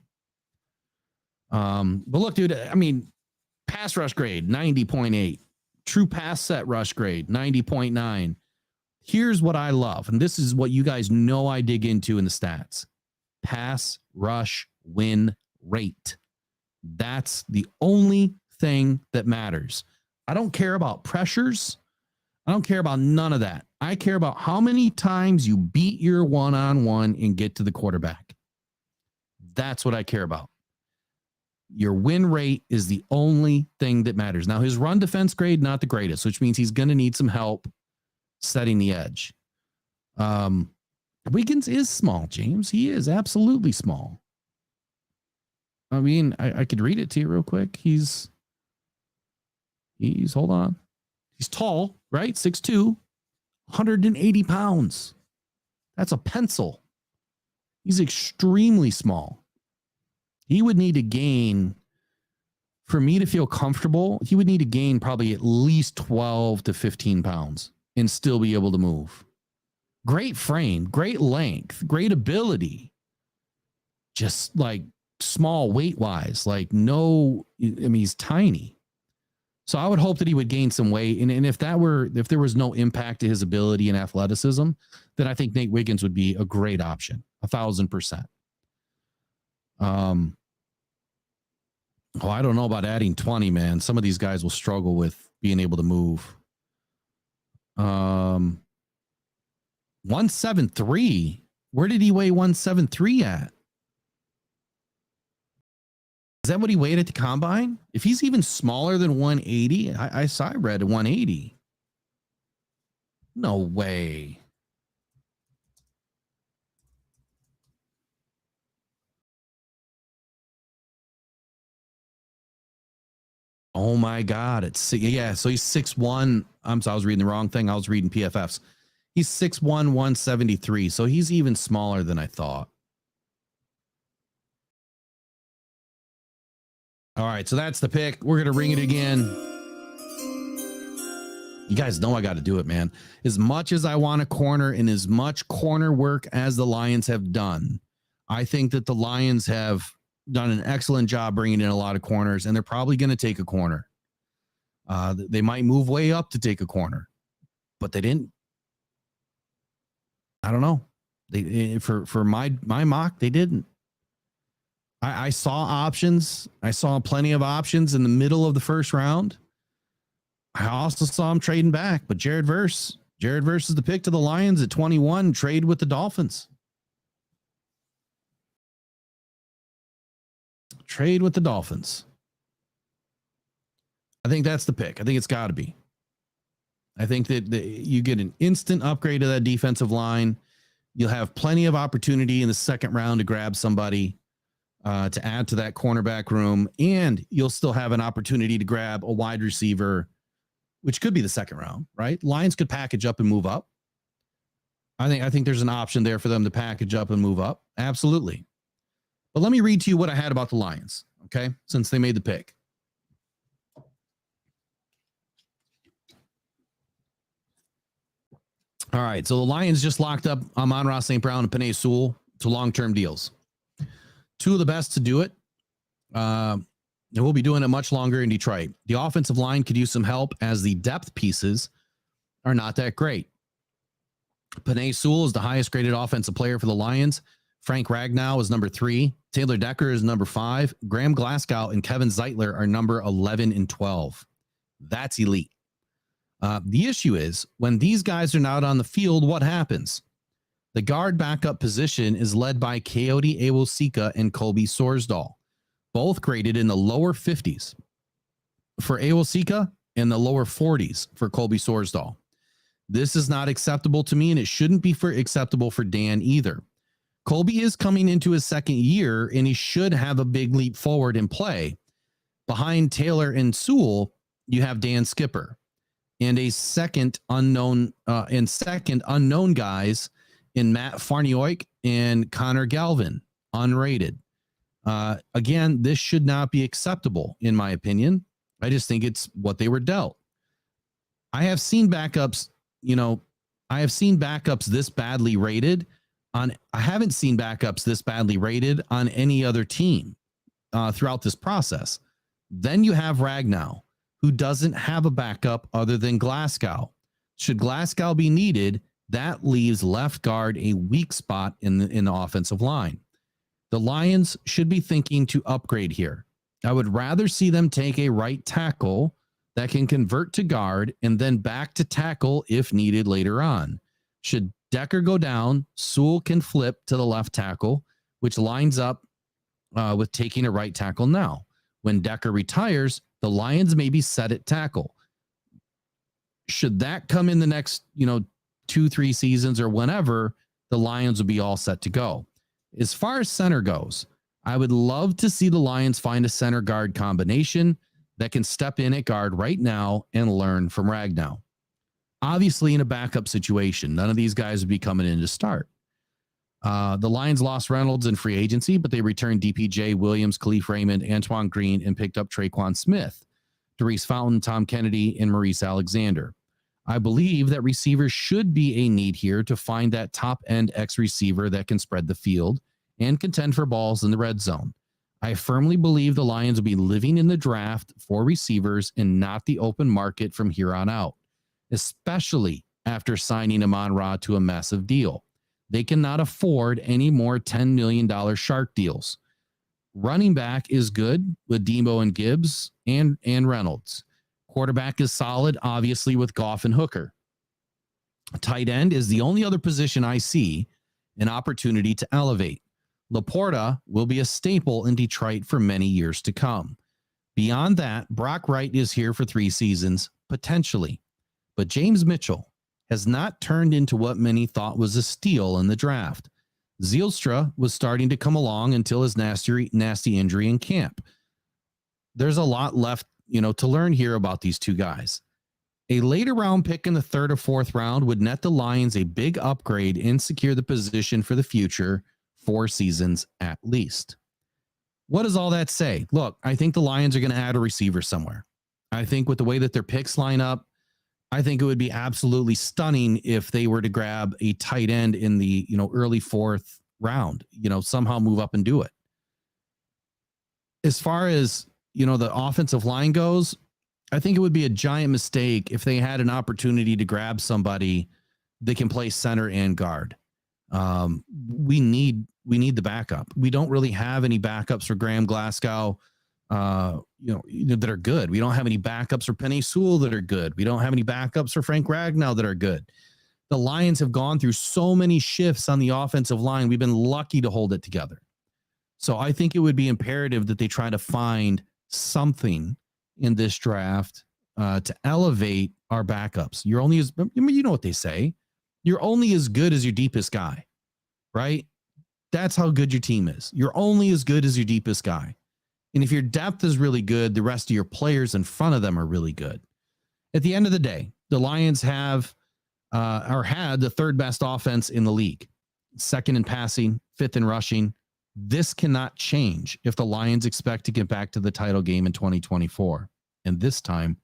But look, dude, I mean, pass rush grade, 90.8. True pass set rush grade, 90.9. Here's what I love, and this is what you guys know I dig into in the stats. Pass rush win rate. That's the only thing that matters. I don't care about pressures. I don't care about none of that. I care about how many times you beat your one-on-one and get to the quarterback. That's what I care about. Your win rate is the only thing that matters. Now, his run defense grade, not the greatest, which means he's going to need some help setting the edge. Wiggins is small, James. He is absolutely small. I mean, I could read it to you real quick. He's hold on. He's tall, right? 6'2", 180 pounds. That's a pencil. He's extremely small. He would need to gain, for me to feel comfortable, he would need to gain probably at least 12 to 15 pounds and still be able to move. Great frame, great length, great ability. Just like small weight wise, like no, I mean, he's tiny. So I would hope that he would gain some weight. And if there was no impact to his ability and athleticism, then I think Nate Wiggins would be a great option. 1,000%. I don't know about adding 20, man. Some of these guys will struggle with being able to move. 173. Where did he weigh 173 at? Is that what he weighed at the combine? If he's even smaller than 180, I read 180. No way. Oh my God. So he's 6'1". I'm sorry, I was reading the wrong thing. I was reading PFFs. He's 6'1", 173. So he's even smaller than I thought. All right, so that's the pick. We're going to ring it again. You guys know I got to do it, man. As much as I want a corner and as much corner work as the Lions have done, I think that the Lions have done an excellent job bringing in a lot of corners, and they're probably going to take a corner. They might move way up to take a corner, but they didn't. I don't know. They for my mock, they didn't. I saw options. I saw plenty of options in the middle of the first round. I also saw him trading back, but Jared Verse is the pick to the Lions at 21, trade with the Dolphins. Trade with the Dolphins. I think that's the pick. I think it's got to be. I think that you get an instant upgrade to that defensive line. You'll have plenty of opportunity in the second round to grab somebody to add to that cornerback room, and you'll still have an opportunity to grab a wide receiver, which could be the second round, right? Lions could package up and move up. I think there's an option there for them to package up and move up. Absolutely. But let me read to you what I had about the Lions, okay? Since they made the pick. All right, so the Lions just locked up Amon-Ra St. Brown and Penei Sewell to long-term deals. Two of the best to do it. And we'll be doing it much longer in Detroit. The offensive line could use some help as the depth pieces are not that great. Penei Sewell is the highest graded offensive player for the Lions. Frank Ragnow is number 3. Taylor Decker is number 5. Graham Glasgow and Kevin Zeitler are number 11 and 12. That's elite. The issue is when these guys are not on the field, what happens? The guard backup position is led by Coyote Awosika and Colby Sorsdahl, both graded in the lower 50s for Awosika and the lower 40s for Colby Sorsdahl. This is not acceptable to me, and it shouldn't be acceptable for Dan either. Colby is coming into his second year, and he should have a big leap forward in play. Behind Taylor and Sewell, you have Dan Skipper and a second unknown guys in Matt Farnioik and Connor Galvin, unrated. Again, this should not be acceptable, in my opinion. I just think it's what they were dealt. I have seen backups this badly rated on. I haven't seen backups this badly rated on any other team throughout this process. Then you have Ragnow, who doesn't have a backup other than Glasgow. Should Glasgow be needed, that leaves left guard a weak spot in the offensive line. The Lions should be thinking to upgrade here. I would rather see them take a right tackle that can convert to guard and then back to tackle if needed later on. Should Decker go down, Sewell can flip to the left tackle, which lines up with taking a right tackle now. When Decker retires, the Lions may be set at tackle. Should that come in the next, 2-3 seasons or whenever, the Lions will be all set to go. As far as center goes, I would love to see the Lions find a center guard combination that can step in at guard right now and learn from Ragnow. Obviously, in a backup situation, none of these guys would be coming in to start. The Lions lost Reynolds in free agency, but they returned DPJ, Williams, Khalif Raymond, Antoine Green, and picked up Traquan Smith, Therese Fountain, Tom Kennedy, and Maurice Alexander. I believe that receivers should be a need here to find that top-end X receiver that can spread the field and contend for balls in the red zone. I firmly believe the Lions will be living in the draft for receivers and not the open market from here on out, especially after signing Amon-Ra to a massive deal. They cannot afford any more $10 million shark deals. Running back is good with Demo and Gibbs and Reynolds. Quarterback is solid, obviously, with Goff and Hooker. Tight end is the only other position I see an opportunity to elevate. Laporta will be a staple in Detroit for many years to come. Beyond that, Brock Wright is here for 3 seasons, potentially. But James Mitchell has not turned into what many thought was a steal in the draft. Zielstra was starting to come along until his nasty injury in camp. There's a lot left, to learn here about these two guys. A later round pick in the 3rd or 4th round would net the Lions a big upgrade and secure the position for the future 4 seasons at least. What does all that say? Look, I think the Lions are going to add a receiver somewhere. I think with the way that their picks line up, I think it would be absolutely stunning if they were to grab a tight end in the, early 4th round, somehow move up and do it. As far as, the offensive line goes, I think it would be a giant mistake if they had an opportunity to grab somebody that can play center and guard. We need the backup. We don't really have any backups for Graham Glasgow, that are good. We don't have any backups for Penei Sewell that are good. We don't have any backups for Frank Ragnow that are good. The Lions have gone through so many shifts on the offensive line. We've been lucky to hold it together. So I think it would be imperative that they try to find something in this draft to elevate our backups. You're only as, you know what they say, you're only as good as your deepest guy, right? That's how good your team is. You're only as good as your deepest guy. And if your depth is really good, the rest of your players in front of them are really good. At the end of the day, the Lions have had the 3rd best offense in the league, 2nd in passing, 5th in rushing. This cannot change if the Lions expect to get back to the title game in 2024, and this time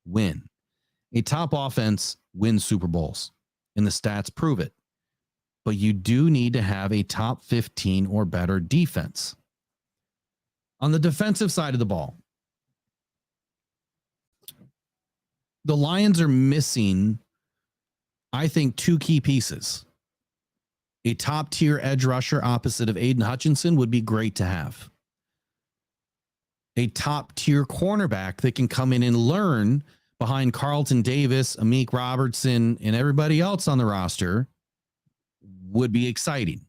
win. A top offense wins Super Bowls, and the stats prove it. But you do need to have a top 15 or better defense. On the defensive side of the ball, the Lions are missing, I think, 2 key pieces. A top-tier edge rusher opposite of Aiden Hutchinson would be great to have. A top-tier cornerback that can come in and learn behind Carlton Davis, Amik Robertson, and everybody else on the roster would be exciting.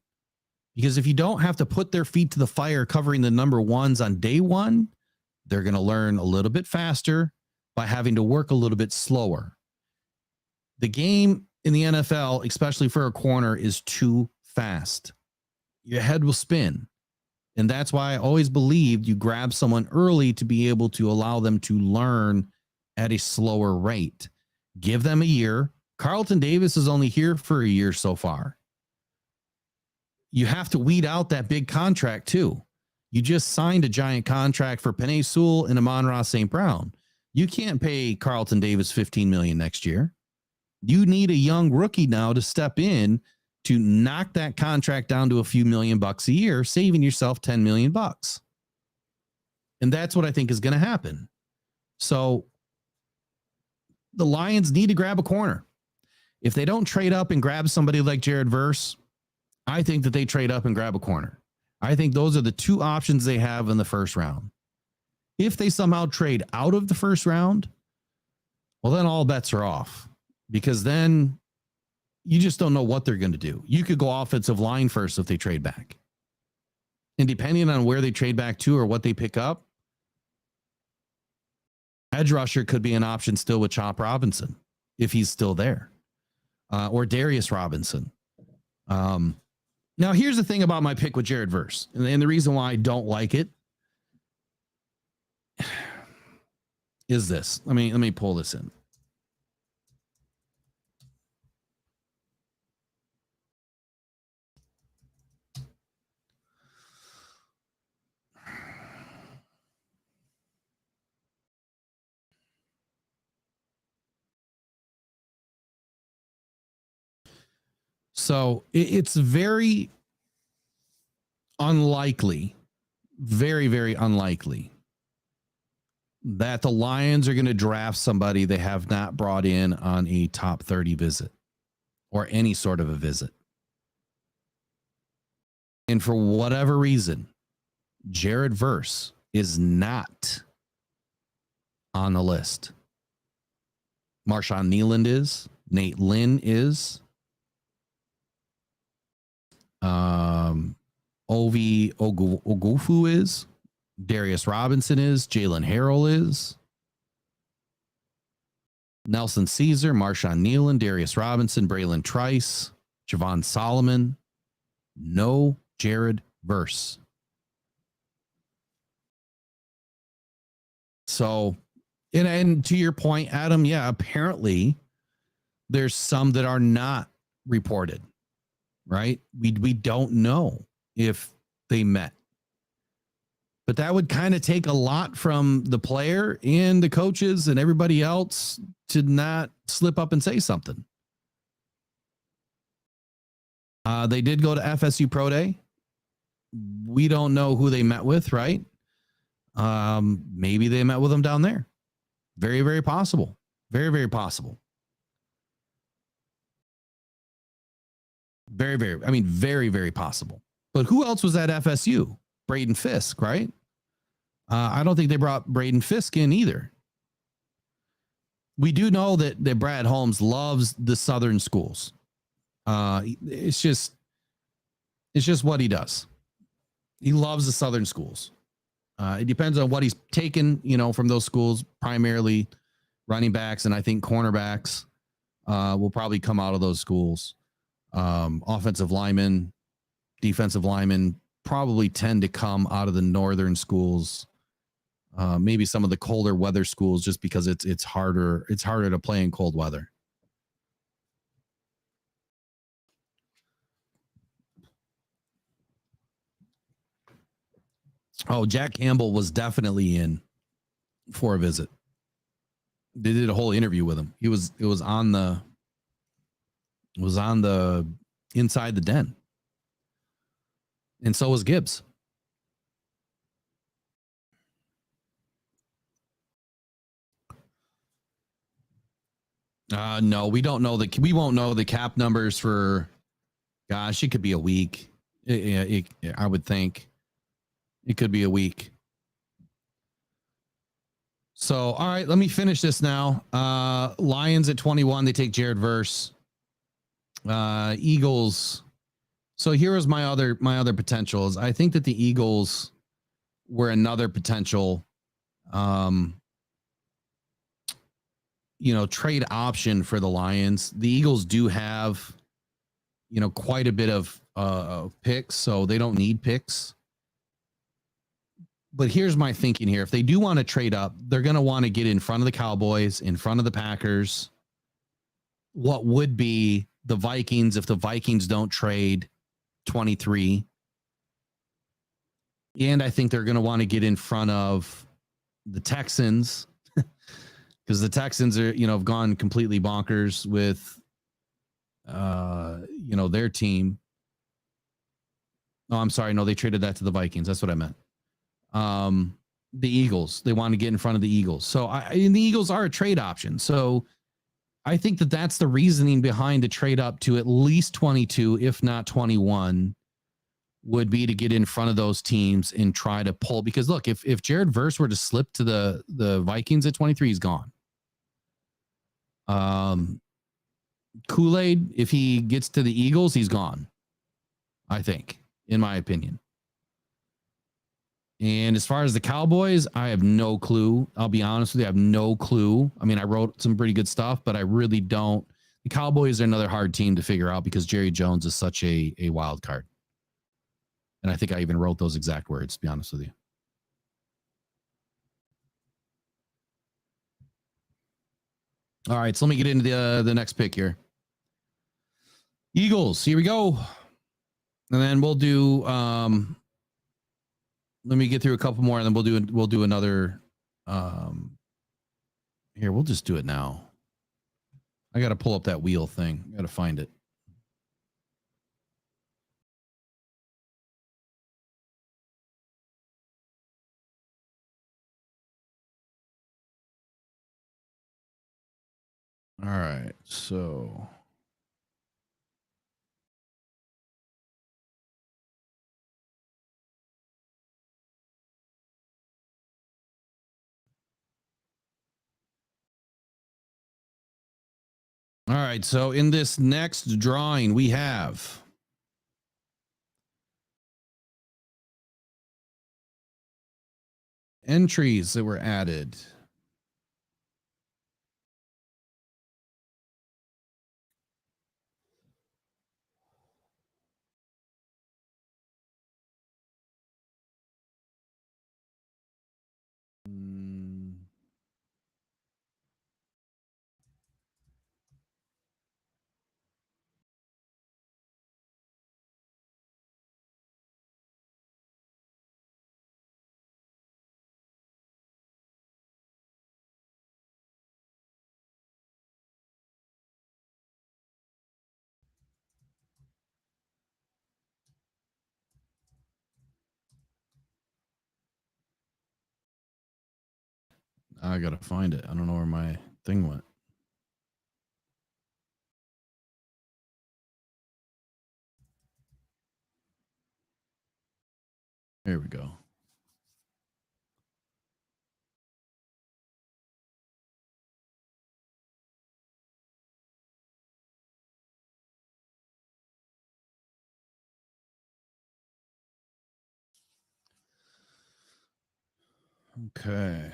Because if you don't have to put their feet to the fire covering the number 1s on day 1, they're going to learn a little bit faster by having to work a little bit slower. The game in the NFL, especially for a corner, is too fast. your head will spin. And that's why I always believed you grab someone early to be able to allow them to learn at a slower rate. Give them a year. Carlton Davis is only here for a year so far. You have to weed out that big contract too. You just signed a giant contract for Penei Sewell and Amon-Ra St. Brown. You can't pay Carlton Davis $15 million next year. You need a young rookie now to step in to knock that contract down to a few $1,000,000 a year, saving yourself $10 million. And that's what I think is going to happen. So the Lions need to grab a corner. If they don't trade up and grab somebody like Jared Verse, I think that they trade up and grab a corner. I think those are the two options they have in the first round. If they somehow trade out of the first round, well, then all bets are off, because then you just don't know what they're going to do. You could go offensive line first if they trade back. And depending on where they trade back to or what they pick up, edge rusher could be an option still with Chop Robinson if he's still there, or Darius Robinson. Now, here's the thing about my pick with Jared Verse, and the reason why I don't like it is this. Let me pull this in. So it's very unlikely, very, very unlikely that the Lions are going to draft somebody they have not brought in on a top 30 visit or any sort of a visit. And for whatever reason, Jared Verse is not on the list. Marshawn Nealand is. Nate Lynn is. Ovi Ogufu is. Darius Robinson is. Jalen Harrell is. Nelson Caesar, Marshawn Nealand, Darius Robinson, Braylon Trice, Javon Solomon. No Jared Verse. So, and to your point, Adam, yeah, apparently there's some that are not reported, right? We don't know if they met. But that would kind of take a lot from the player and the coaches and everybody else to not slip up and say something. They did go to FSU Pro Day. We don't know who they met with, right? Maybe they met with them down there. Very, very possible. Very, very possible. Very, very possible. But who else was at FSU? Braden Fisk, right? I don't think they brought Braden Fisk in either. We do know that Brad Holmes loves the Southern schools. It's just what he does. He loves the Southern schools. It depends on what he's taken, from those schools, primarily running backs, and I think cornerbacks will probably come out of those schools. Offensive linemen, defensive linemen probably tend to come out of the northern schools. Maybe some of the colder weather schools, just because it's harder to play in cold weather. Oh, Jack Campbell was definitely in for a visit. They did a whole interview with him. It was on the inside the den. And so was Gibbs. No, we won't know the cap numbers for, gosh, it could be a week. I would think it could be a week. So, all right, let me finish this now. Lions at 21, they take Jared Verse. Eagles. So here is my other potentials. I think that the Eagles were another potential, trade option for the Lions. The Eagles do have, quite a bit of picks, so they don't need picks. But here's my thinking here. If they do want to trade up, they're going to want to get in front of the Cowboys, in front of the Packers. What would be the Vikings if the Vikings don't trade 23? And I think they're going to want to get in front of the Texans because the Texans are, have gone completely bonkers with, their team. Oh, I'm sorry. No, they traded that to the Vikings. That's what I meant. The Eagles, they want to get in front of the Eagles. So and the Eagles are a trade option. So I think that's the reasoning behind the trade up to at least 22, if not 21, would be to get in front of those teams and try to pull. Because look, if Jared Verse were to slip to the Vikings at 23, he's gone. Kool-Aid, if he gets to the Eagles, he's gone. I think, in my opinion. And as far as the Cowboys, I have no clue. I'll be honest with you. I have no clue. I mean, I wrote some pretty good stuff, but I really don't. The Cowboys are another hard team to figure out because Jerry Jones is such a wild card. And I think I even wrote those exact words, to be honest with you. All right, so let me get into the next pick here. Eagles, here we go. And then we'll do let me get through a couple more and then we'll do another here, we'll just do it now. I got to pull up that wheel thing. I got to find it. All right, so all right, so in this next drawing, we have entries that were added. I got to find it. I don't know where my thing went. Here we go. Okay.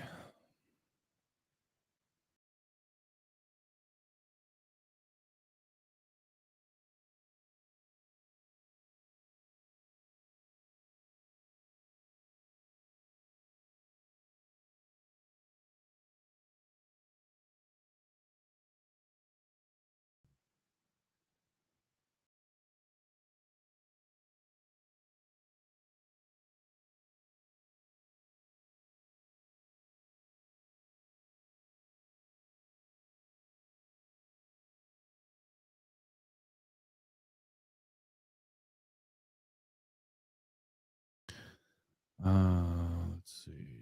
Let's see.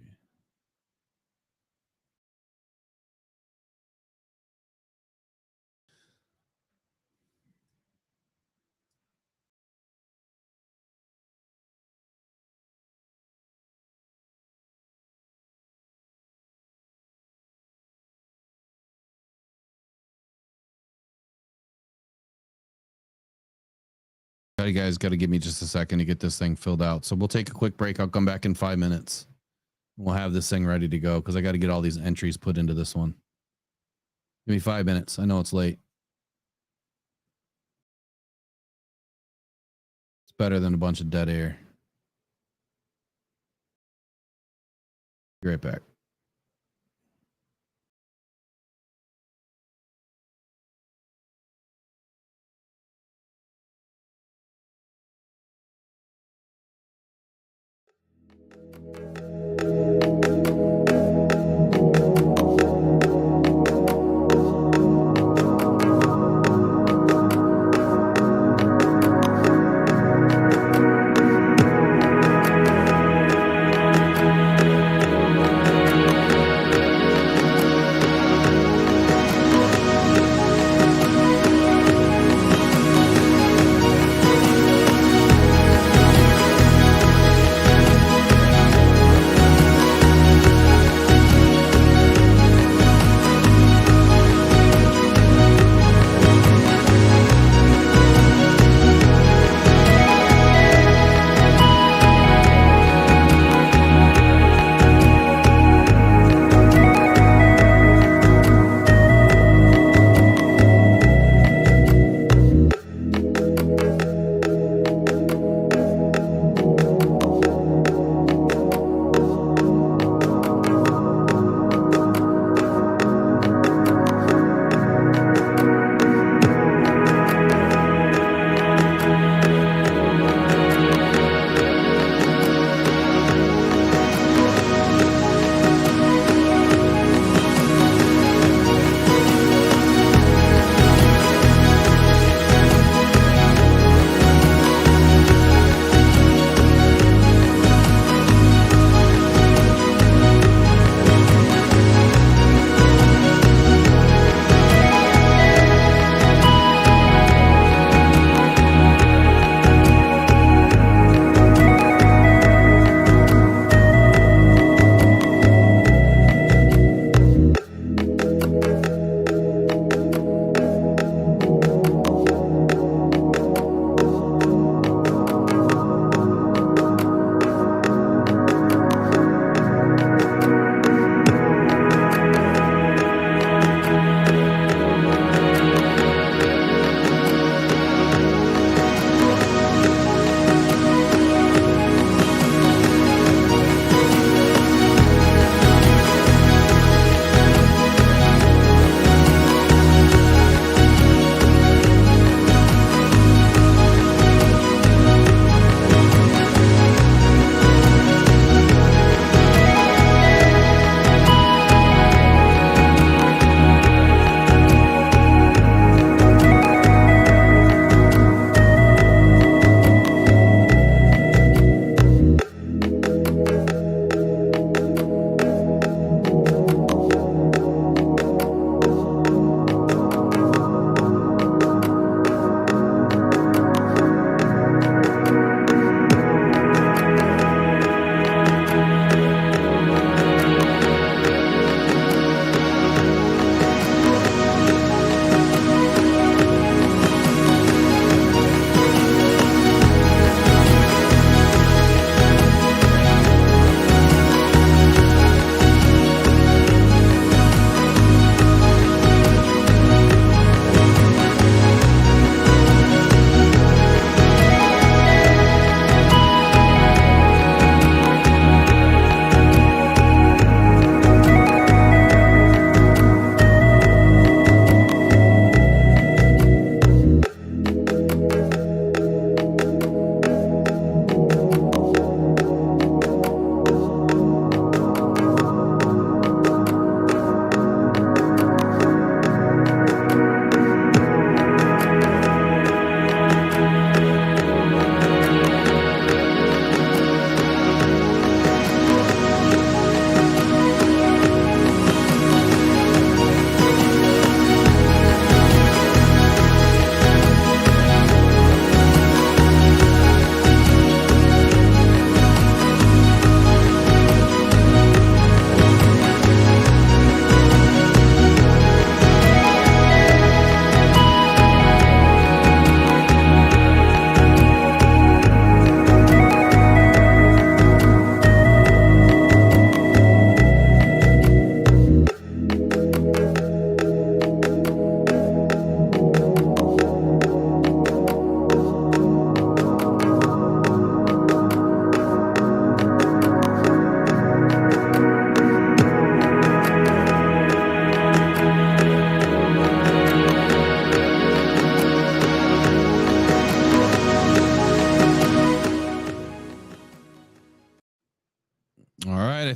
You guys got to give me just a second to get this thing filled out. So we'll take a quick break. I'll come back in 5 minutes. We'll have this thing ready to go because I got to get all these entries put into this one. Give me 5 minutes. I know it's late. better than a bunch of dead air. Be right back.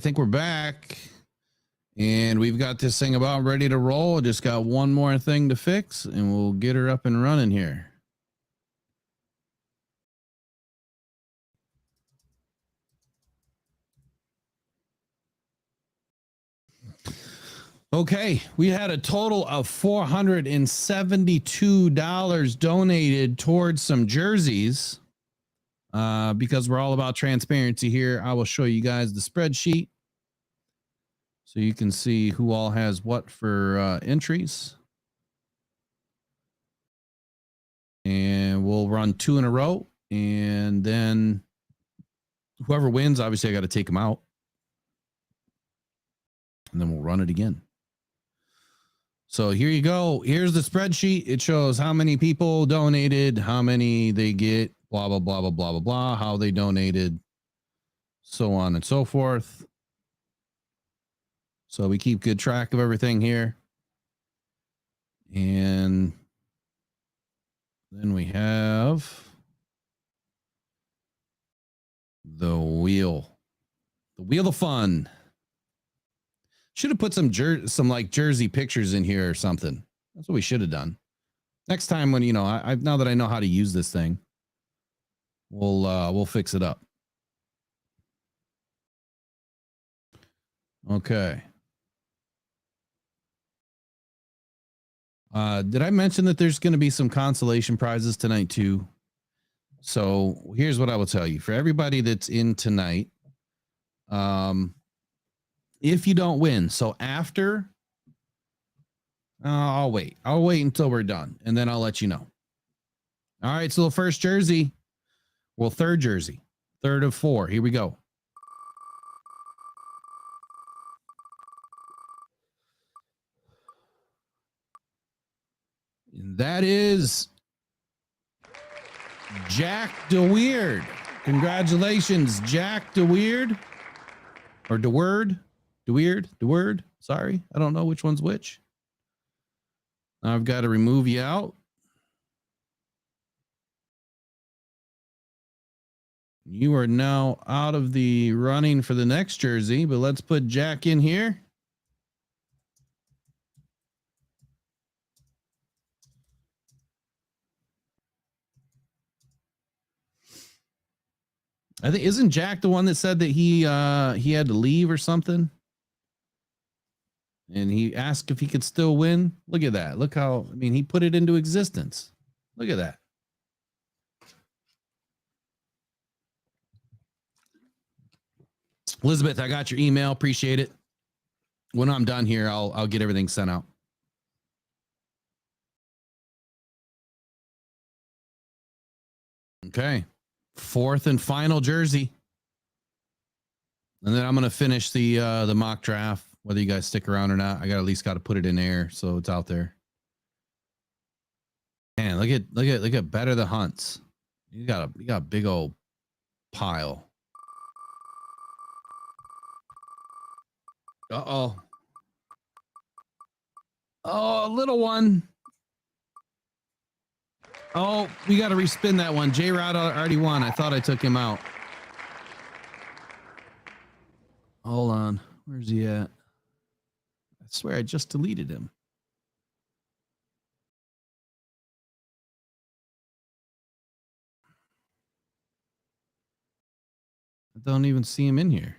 I think we're back. And we've got this thing about ready to roll. Just got one more thing to fix, and we'll get her up and running here. Okay, we had a total of $472 donated towards some jerseys. Because we're all about transparency here, I will show you guys the spreadsheet so you can see who all has what for entries. And we'll run 2 in a row, and then whoever wins, obviously I got to take them out, and then we'll run it again. So here you go. Here's the spreadsheet. It shows how many people donated, how many they get, blah, blah, blah, blah, blah, blah, blah, how they donated, so on and so forth. So we keep good track of everything here. And then we have the wheel of fun. Should have put some like jersey pictures in here or something. That's what we should have done. Next time when, now that I know how to use this thing, we'll fix it up. Okay. Did I mention that there's going to be some consolation prizes tonight too? So here's what I will tell you for everybody that's in tonight. If you don't win, so after, I'll wait until we're done, and then I'll let you know. All right. So the first jersey, third jersey, third of 4. Here we go. And that is Jack DeWeird. Congratulations, Jack DeWeird. Or DeWeird. Sorry, I don't know which one's which. I've got to remove you out. You are now out of the running for the next jersey, but let's put Jack in here. I think, isn't Jack the one that said that he had to leave or something? And he asked if he could still win. Look at that. Look how, he put it into existence. Look at that. Elizabeth, I got your email. Appreciate it. When I'm done here, I'll get everything sent out. Okay. 4th and final jersey. And then I'm going to finish the mock draft, whether you guys stick around or not. I got at least got to put it in air so it's out there. Man, look at Better the Hunts. You got a big old pile. Uh-oh. Oh, a little one. Oh, we got to respin that one. J-Rod already won. I thought I took him out. Hold on. Where's he at? I swear I just deleted him. I don't even see him in here.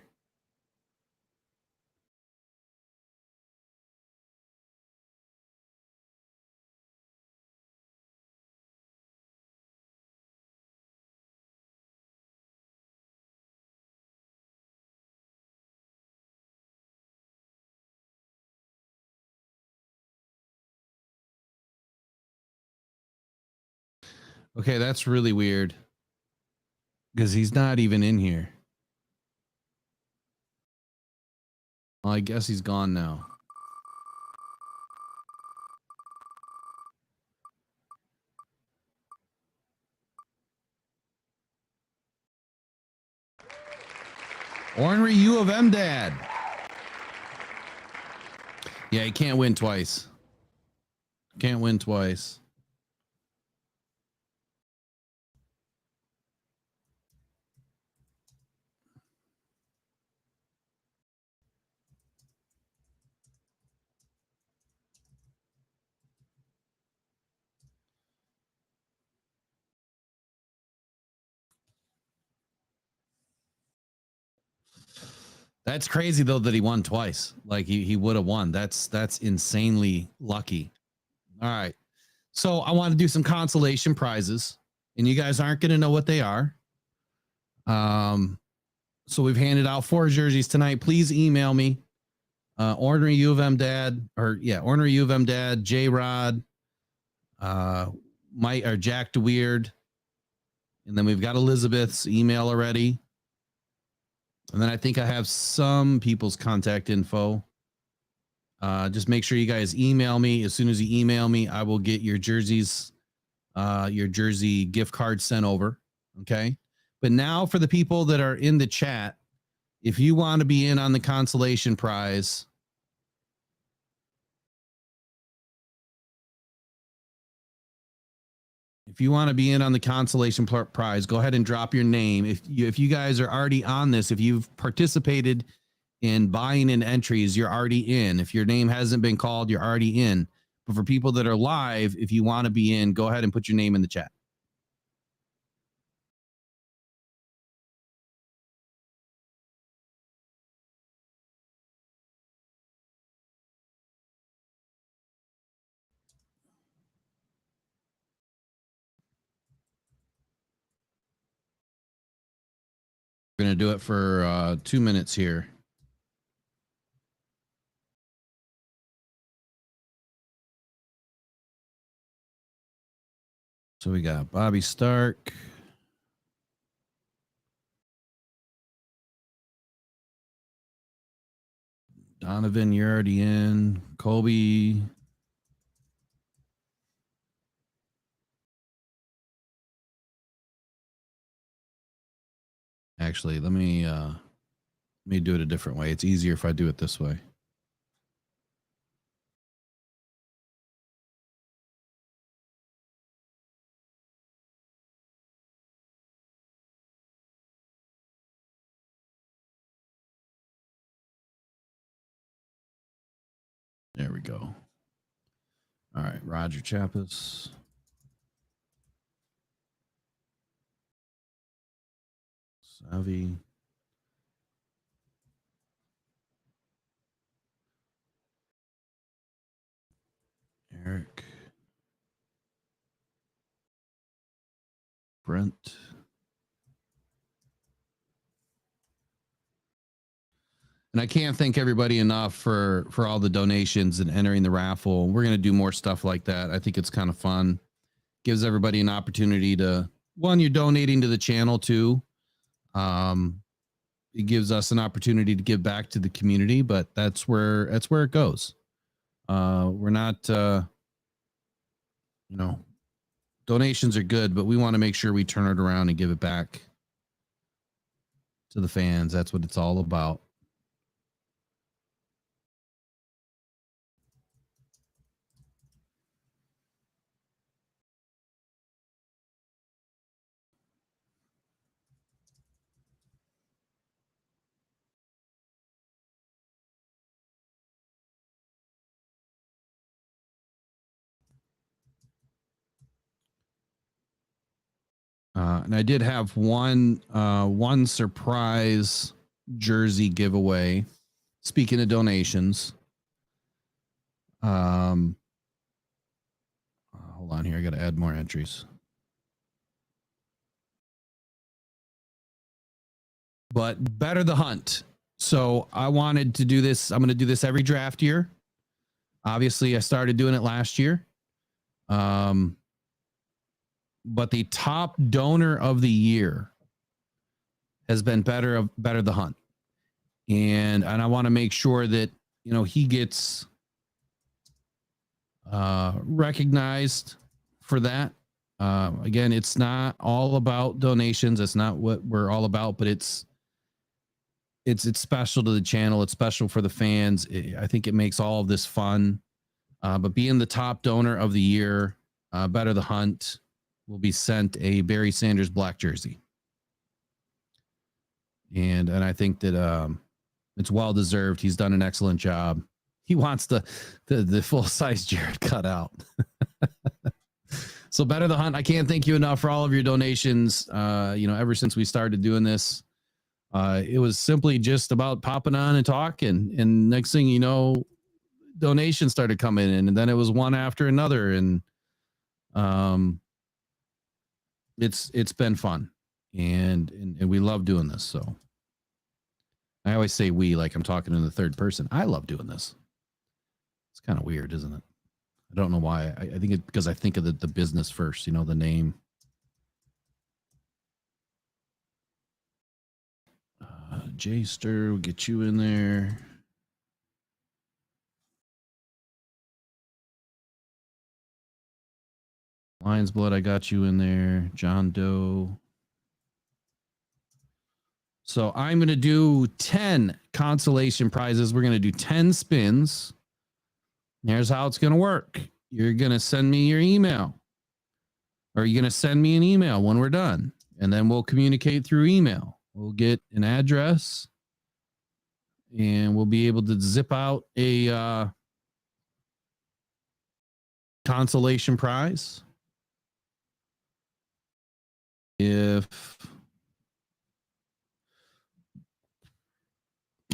Okay, that's really weird. Because he's not even in here. Well, I guess he's gone now. Ornery U of M dad. Yeah, he can't win twice. Can't win twice. That's crazy though that he won twice. Like he would have won. That's insanely lucky. All right. So I want to do some consolation prizes, and you guys aren't going to know what they are. So we've handed out 4 jerseys tonight. Please email me. Ornery U of M Dad, Ornery U of M Dad, J Rod, Mike or Jack DeWeird. And then we've got Elizabeth's email already. And then I think I have some people's contact info. Just make sure you guys email me. As soon as you email me, I will get your jerseys, your jersey gift card sent over. Okay. But now for the people that are in the chat, if you want to be in on the consolation prize, prize, go ahead and drop your name. If you guys are already on this, if you've participated in buying in entries, you're already in. If your name hasn't been called, you're already in. But for people that are live, if you want to be in, go ahead and put your name in the chat. We're going to do it for 2 minutes here. So we got Bobby Stark. Donovan, you're already in. Kobe. Actually, let me do it a different way. It's easier if I do it this way. There we go. All right, Roger Chappis. Savvy. Eric. Brent. And I can't thank everybody enough for all the donations and entering the raffle. We're going to do more stuff like that. I think it's kind of fun. Gives everybody an opportunity to, one, you're donating to the channel too. It gives us an opportunity to give back to the community, but that's where it goes. We're not, donations are good, but we want to make sure we turn it around and give it back to the fans. That's what it's all about. And I did have one surprise jersey giveaway. Speaking of donations, hold on here. I got to add more entries. But better the hunt. So I wanted to do this. I'm going to do this every draft year. Obviously, I started doing it last year. But the top donor of the year has been better the hunt. And I want to make sure that, he gets recognized for that. Again, it's not all about donations. That's not what we're all about, but it's special to the channel. It's special for the fans. I think it makes all of this fun. But being the top donor of the year, better the hunt, will be sent a Barry Sanders black jersey. And I think that it's well deserved. He's done an excellent job. He wants the full size Jared cut out. So better the hunt. I can't thank you enough for all of your donations. Ever since we started doing this, It was simply just about popping on and talking, and next thing you know, donations started coming in, and then it was one after another, and it's been fun, and we love doing this. So I always say we, like I'm talking in the third person. I love doing this. It's kind of weird, isn't it? I don't know why. I think it because I think of the business first, you know, the name. J-Stir, we'll get you in there. Lion's Blood, I got you in there. John Doe. So I'm going to do 10 consolation prizes. We're going to do 10 spins. Here's how it's going to work. You're going to send me your email, or you're going to send me an email when we're done, and then we'll communicate through email. We'll get an address, and we'll be able to zip out a consolation prize.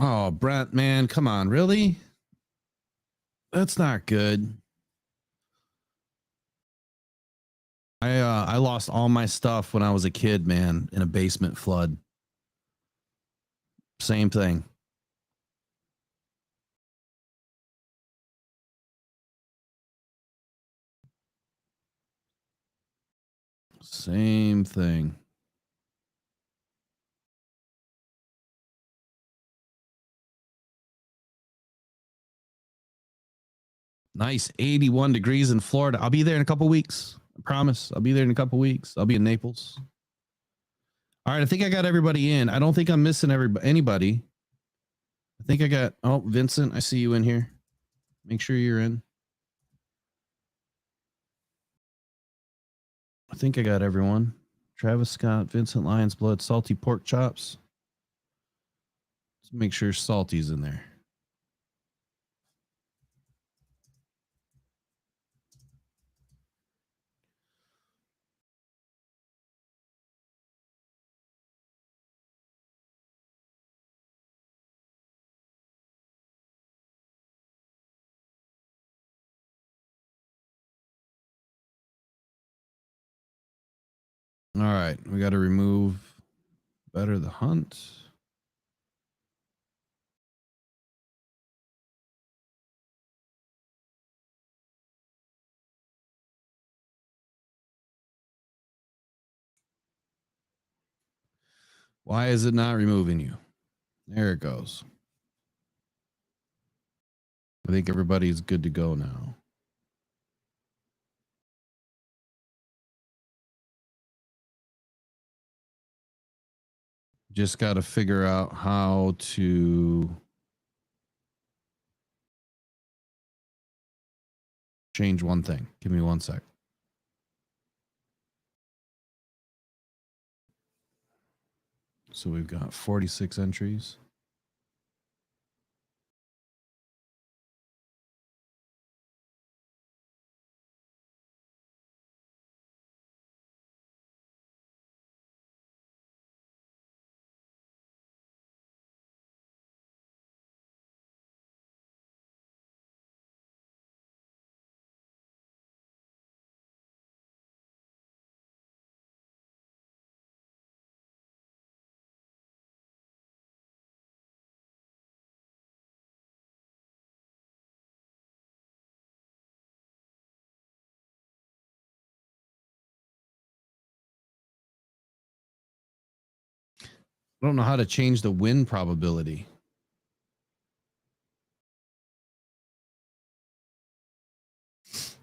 Oh, Brent, man, come on, really? That's not good. I lost all my stuff when I was a kid, man, in a basement flood. Same thing. Same thing. Nice. 81 degrees in Florida. I'll be there in a couple weeks. I promise. I'll be there in a couple weeks. I'll be in Naples. All right. I think I got everybody in. I don't think I'm missing anybody. I think I got, oh, Vincent, I see you in here. Make sure you're in. I think I got everyone. Travis Scott, Vincent Lions Blood, Salty Pork Chops. Let's make sure Salty's in there. All right. We got to remove Better the Hunt. Why is it not removing you? There it goes. I think everybody's good to go now. Just got to figure out how to change one thing. Give me 1 sec. So we've got 46 entries. I don't know how to change the win probability. It's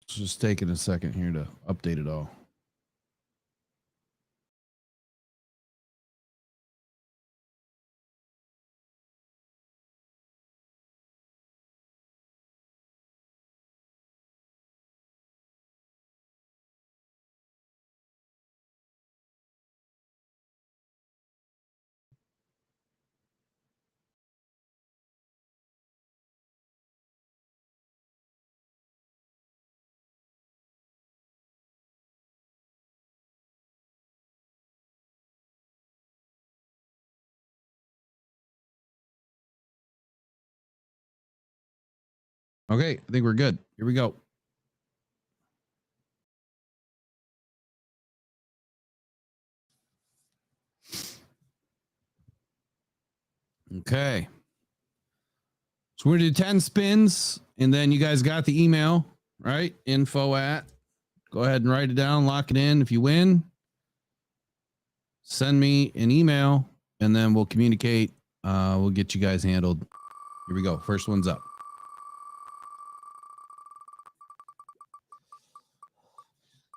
just taking a second here to update it all. Okay, I think we're good. Here we go. Okay. So we're going to do 10 spins, and then you guys got the email, right? Info at. Go ahead and write it down, lock it in. If you win, send me an email, and then we'll communicate. We'll get you guys handled. Here we go. First one's up.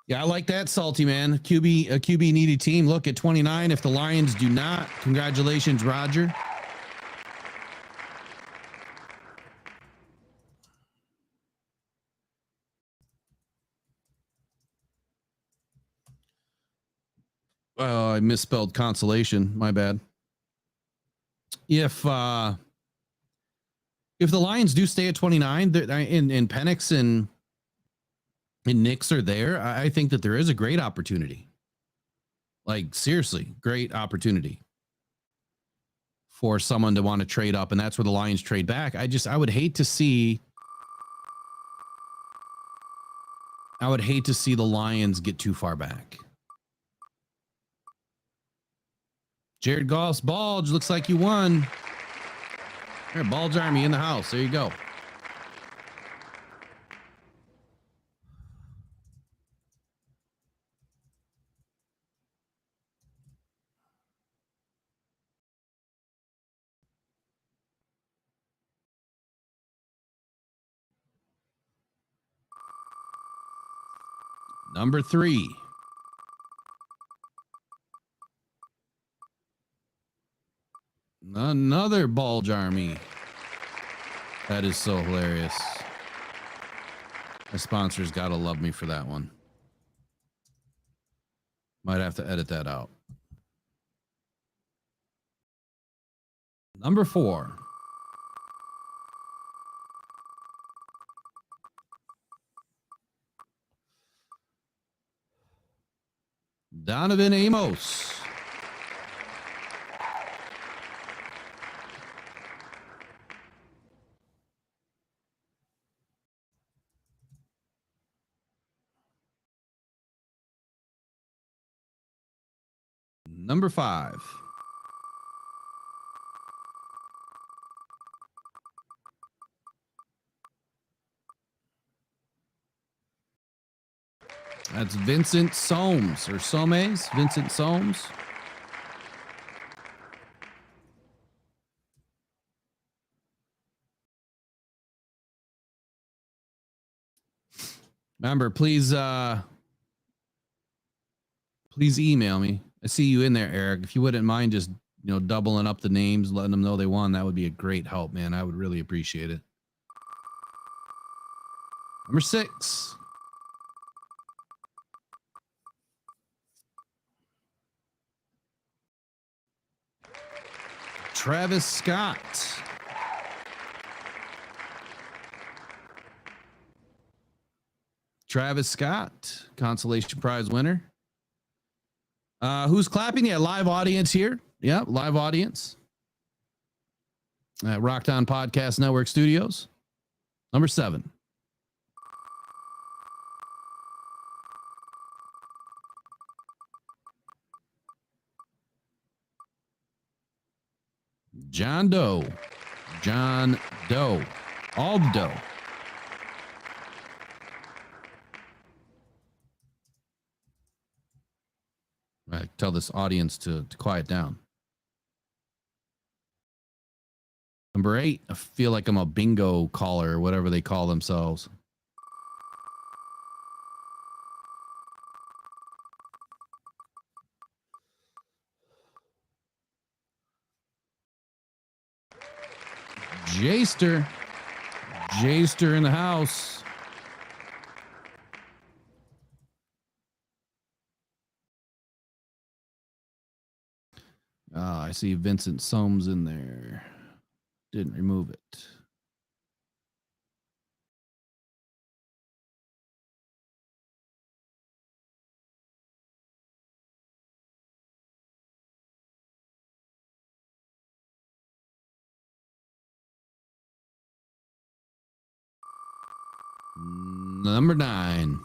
Yeah, I like that, Salty Man. A QB needy team. Look at 29. If the Lions do not, congratulations, Roger. I misspelled consolation. My bad. If the Lions do stay at 29, and Penix and Knicks are there, I think that there is a great opportunity. Like, seriously, great opportunity for someone to want to trade up, and that's where the Lions trade back. I would hate to see the Lions get too far back. Jared Goff's Bulge, looks like you won. All right, Bulge Army in the house. There you go. Number 3. Another Bulge Army. That is so hilarious. My sponsors gotta love me for that one. Might have to edit that out. Number 4. Donovan Amos. Number 5. That's Vincent Soames or Somes. Vincent Soames. Remember, please email me. I see you in there, Eric. If you wouldn't mind just, doubling up the names, letting them know they won, that would be a great help, man. I would really appreciate it. Number 6. Travis Scott. Travis Scott, consolation prize winner. Who's clapping? Yeah, live audience here. Yeah, live audience at Rocked On Podcast Network Studios. Number 7. John Doe. John Doe. Aldo. I tell this audience to quiet down. Number 8. I feel like I'm a bingo caller or whatever they call themselves. Jaster. Jaster in the house. I see Vincent Soames in there. Didn't remove it. Number 9.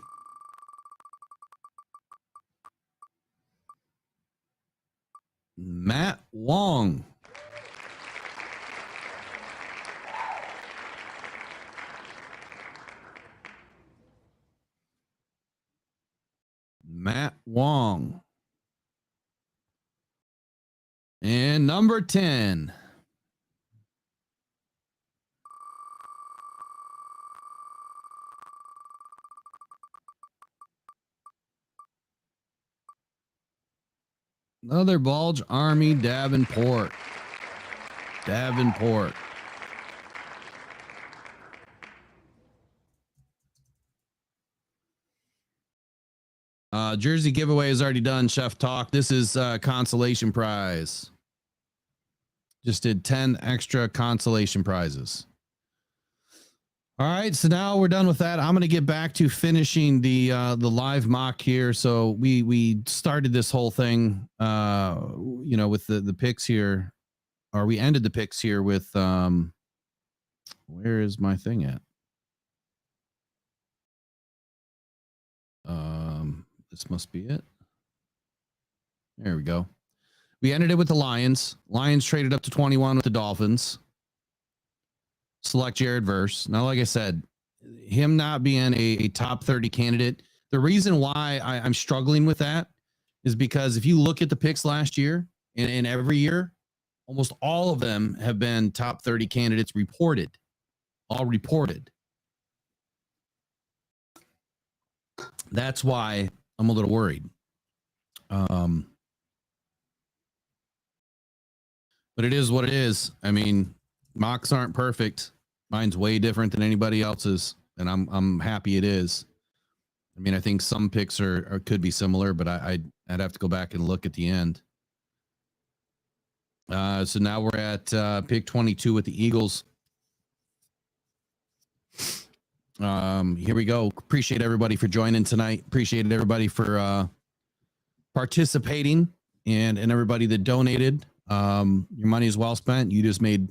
Matt Wong. Matt Wong. And number 10. Another Bulge Army Davenport. Jersey giveaway is already done, Chef Talk. This is consolation prize. Just did 10 extra consolation prizes. All right, so now we're done with that. I'm going to get back to finishing the live mock here. So we started this whole thing, with the picks here, or we ended the picks here with where is my thing at? This must be it. There we go. We ended it with the Lions. Lions traded up to 21 with the Dolphins. Select Jared Verse. Now, like I said, him not being a top 30 candidate, the reason why I'm struggling with that is because if you look at the picks last year and every year, almost all of them have been top 30 candidates reported. All reported. That's why I'm a little worried. But it is what it is. I mean, mocks aren't perfect. Mine's way different than anybody else's, and I'm happy it is. I mean, I think some picks are could be similar, but I'd have to go back and look at the end. So now we're at pick 22 with the Eagles. Here we go. Appreciate everybody for joining tonight. Appreciate everybody for participating and everybody that donated. Your money is well spent. You just made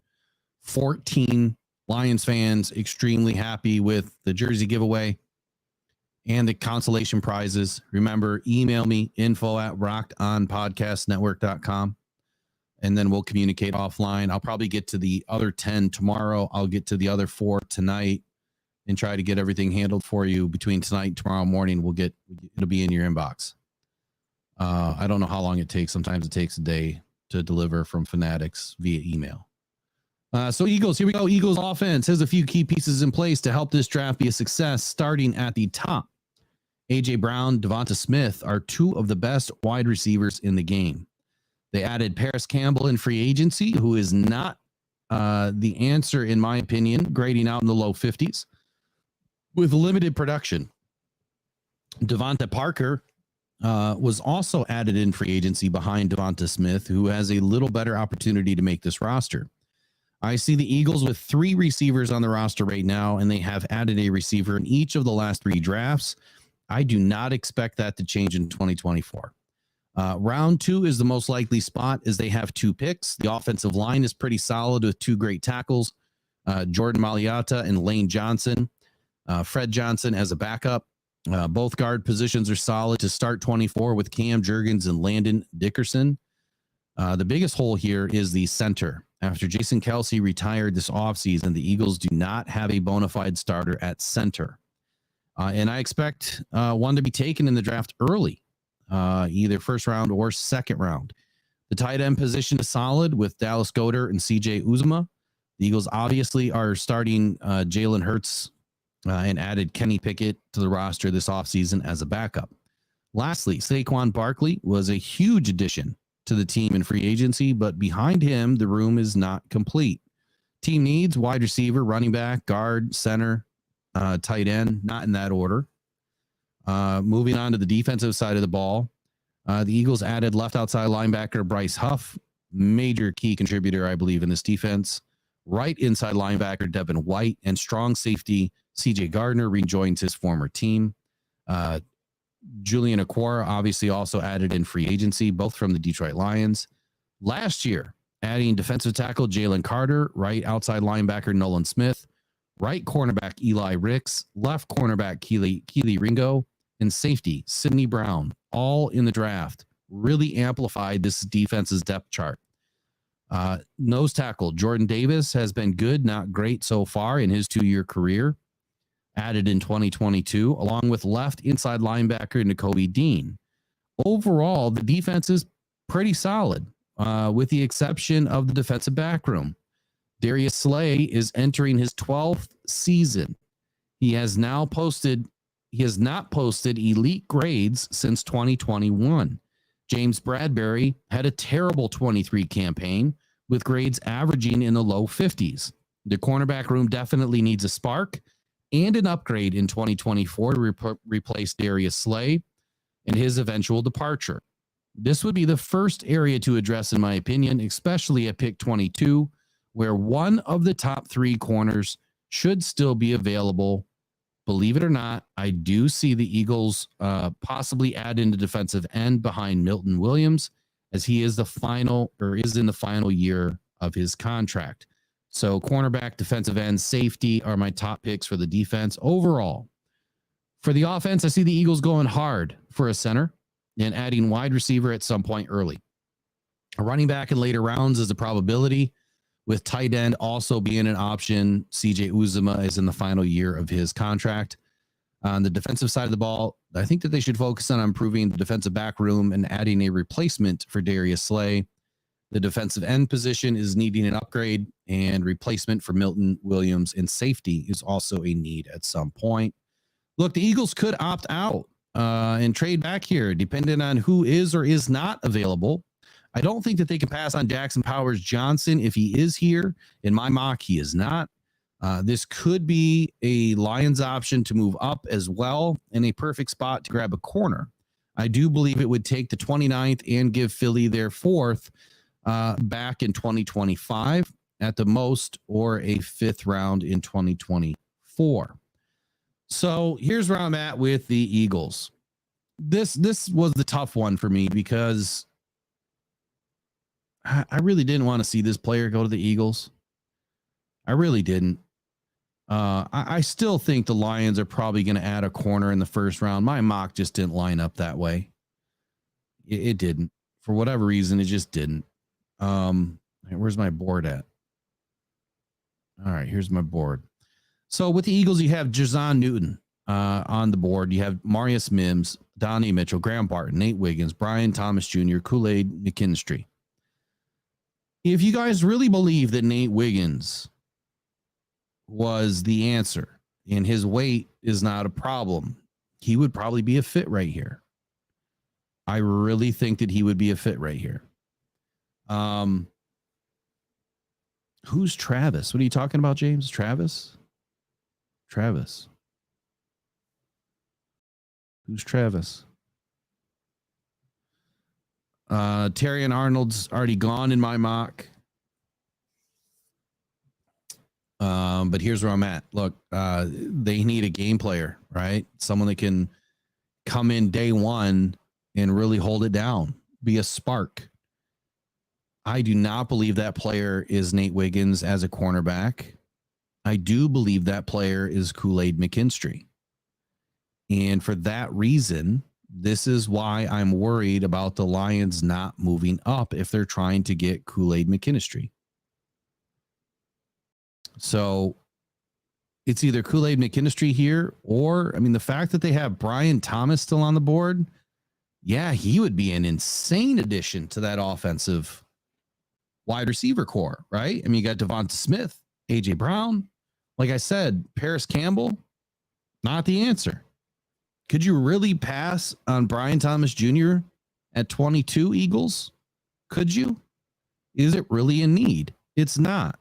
14 Lions fans extremely happy with the jersey giveaway and the consolation prizes. Remember, email me info@rockedonpodcastnetwork.com, and then we'll communicate offline. I'll probably get to the other 10 tomorrow. I'll get to the other 4 tonight and try to get everything handled for you between tonight and tomorrow morning. It'll be in your inbox. I don't know how long it takes. Sometimes it takes a day to deliver from Fanatics via email. So Eagles, here we go. Eagles offense has a few key pieces in place to help this draft be a success. Starting at the top, A.J. Brown, Devonta Smith are 2 of the best wide receivers in the game. They added Paris Campbell in free agency, who is not the answer, in my opinion, grading out in the low 50s with limited production. Devonta Parker was also added in free agency behind Devonta Smith, who has a little better opportunity to make this roster. I see the Eagles with 3 receivers on the roster right now, and they have added a receiver in each of the last 3 drafts. I do not expect that to change in 2024. Round 2 is the most likely spot as they have 2 picks. The offensive line is pretty solid with 2 great tackles, Jordan Mailata and Lane Johnson. Fred Johnson as a backup. Both guard positions are solid to start 24 with Cam Jurgens and Landon Dickerson. The biggest hole here is the center. After Jason Kelce retired this offseason, the Eagles do not have a bona fide starter at center. And I expect one to be taken in the draft early, either first round or second round. The tight end position is solid with Dallas Goedert and CJ Uzomah. The Eagles obviously are starting Jalen Hurts and added Kenny Pickett to the roster this offseason as a backup. Lastly, Saquon Barkley was a huge addition to the team in free agency, but behind him, the room is not complete. Team needs wide receiver, running back, guard, center, tight end, not in that order. Moving on to the defensive side of the ball, the Eagles added left outside linebacker Bryce Huff, major key contributor, I believe, in this defense. Right inside linebacker Devin White, and strong safety CJ Gardner rejoins his former team. Julian Okwara obviously also added in free agency, both from the Detroit Lions. Last year, adding defensive tackle Jalen Carter, right outside linebacker Nolan Smith, right cornerback Eli Ricks, left cornerback Keely Ringo, and safety Sidney Brown, all in the draft, really amplified this defense's depth chart. Nose tackle Jordan Davis has been good, not great so far in his 2-year career, added in 2022, along with left inside linebacker Nakobe Dean. Overall, the defense is pretty solid, with the exception of the defensive back room. Darius Slay is entering his 12th season. He has not posted elite grades since 2021. James Bradbury had a terrible 23 campaign with grades averaging in the low 50s. The cornerback room definitely needs a spark and an upgrade in 2024 to replace Darius Slay and his eventual departure. This would be the first area to address, in my opinion, especially at pick 22, where one of the top 3 corners should still be available. Believe it or not, I do see the Eagles possibly add in the defensive end behind Milton Williams, as he is in the final year of his contract. So cornerback, defensive end, safety are my top picks for the defense overall. For the offense, I see the Eagles going hard for a center and adding wide receiver at some point early. A running back in later rounds is a probability, with tight end also being an option. CJ Uzomah is in the final year of his contract. On the defensive side of the ball, I think that they should focus on improving the defensive back room and adding a replacement for Darius Slay. The defensive end position is needing an upgrade, and replacement for Milton Williams, and safety is also a need at some point. Look, the Eagles could opt out and trade back here, depending on who is or is not available. I don't think that they can pass on Jackson Powers Johnson if he is here. In my mock, he is not. This could be a Lions option to move up as well, in a perfect spot to grab a corner. I do believe it would take the 29th and give Philly their 4th back in 2025 at the most, or a 5th round in 2024. So here's where I'm at with the Eagles. This was the tough one for me because I really didn't want to see this player go to the Eagles. I really didn't. I still think the Lions are probably going to add a corner in the first round. My mock just didn't line up that way. It didn't. For whatever reason, it just didn't. Where's my board at? All right, here's my board. So with the Eagles, you have Jazon Newton on the board. You have Marius Mims, Donnie Mitchell, Graham Barton, Nate Wiggins, Brian Thomas Jr., Kool-Aid McKinstry. If you guys really believe that Nate Wiggins was the answer and his weight is not a problem, he would probably be a fit right here. I really think that he would be a fit right here. Who's Travis? What are you talking about, James? Travis? Who's Travis? Terrion Arnold's already gone in my mock. But here's where I'm at. Look, they need a game player, right? Someone that can come in day one and really hold it down, be a spark. I do not believe that player is Nate Wiggins as a cornerback. I do believe that player is Kool-Aid McKinstry. And for that reason, this is why I'm worried about the Lions not moving up if they're trying to get Kool-Aid McKinstry. So it's either Kool-Aid McKinstry here, or, I mean, the fact that they have Brian Thomas still on the board, yeah, he would be an insane addition to that offensive wide receiver core, right? I mean, you got Devonta Smith, AJ Brown. Like I said, Paris Campbell, not the answer. Could you really pass on Brian Thomas Jr. at 22, Eagles? Could you? Is it really a need? It's not.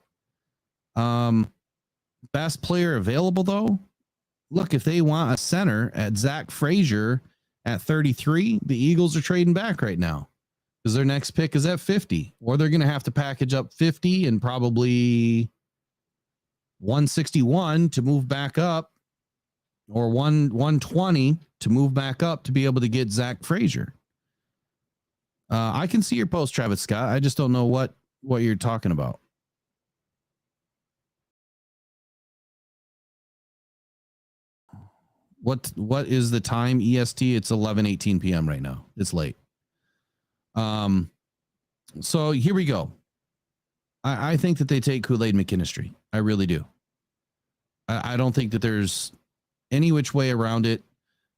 Best player available, though? Look, if they want a center at Zach Frazier at 33, the Eagles are trading back right now because their next pick is at 50, or they're going to have to package up 50 and probably 161 to move back up, or 120 to move back up to be able to get Zach Frazier. I can see your post, Travis Scott. I just don't know what you're talking about. what is the time EST? It's 11:18 p.m. right now. It's late. So here we go. I think that they take Kool-Aid McKinstry. I really do. I don't think that there's any which way around it.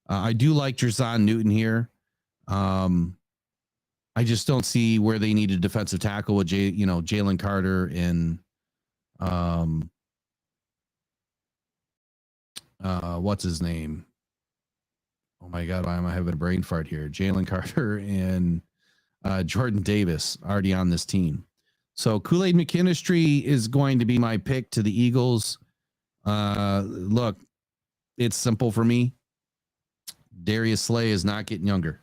I do like Jerzon Newton here. I just don't see where they need a defensive tackle with Jalen Carter and what's his name? Oh my God, why am I having a brain fart here? Jalen Carter and Jordan Davis already on this team. So Kool-Aid McKinstry is going to be my pick to the Eagles. Look, it's simple for me. Darius Slay is not getting younger.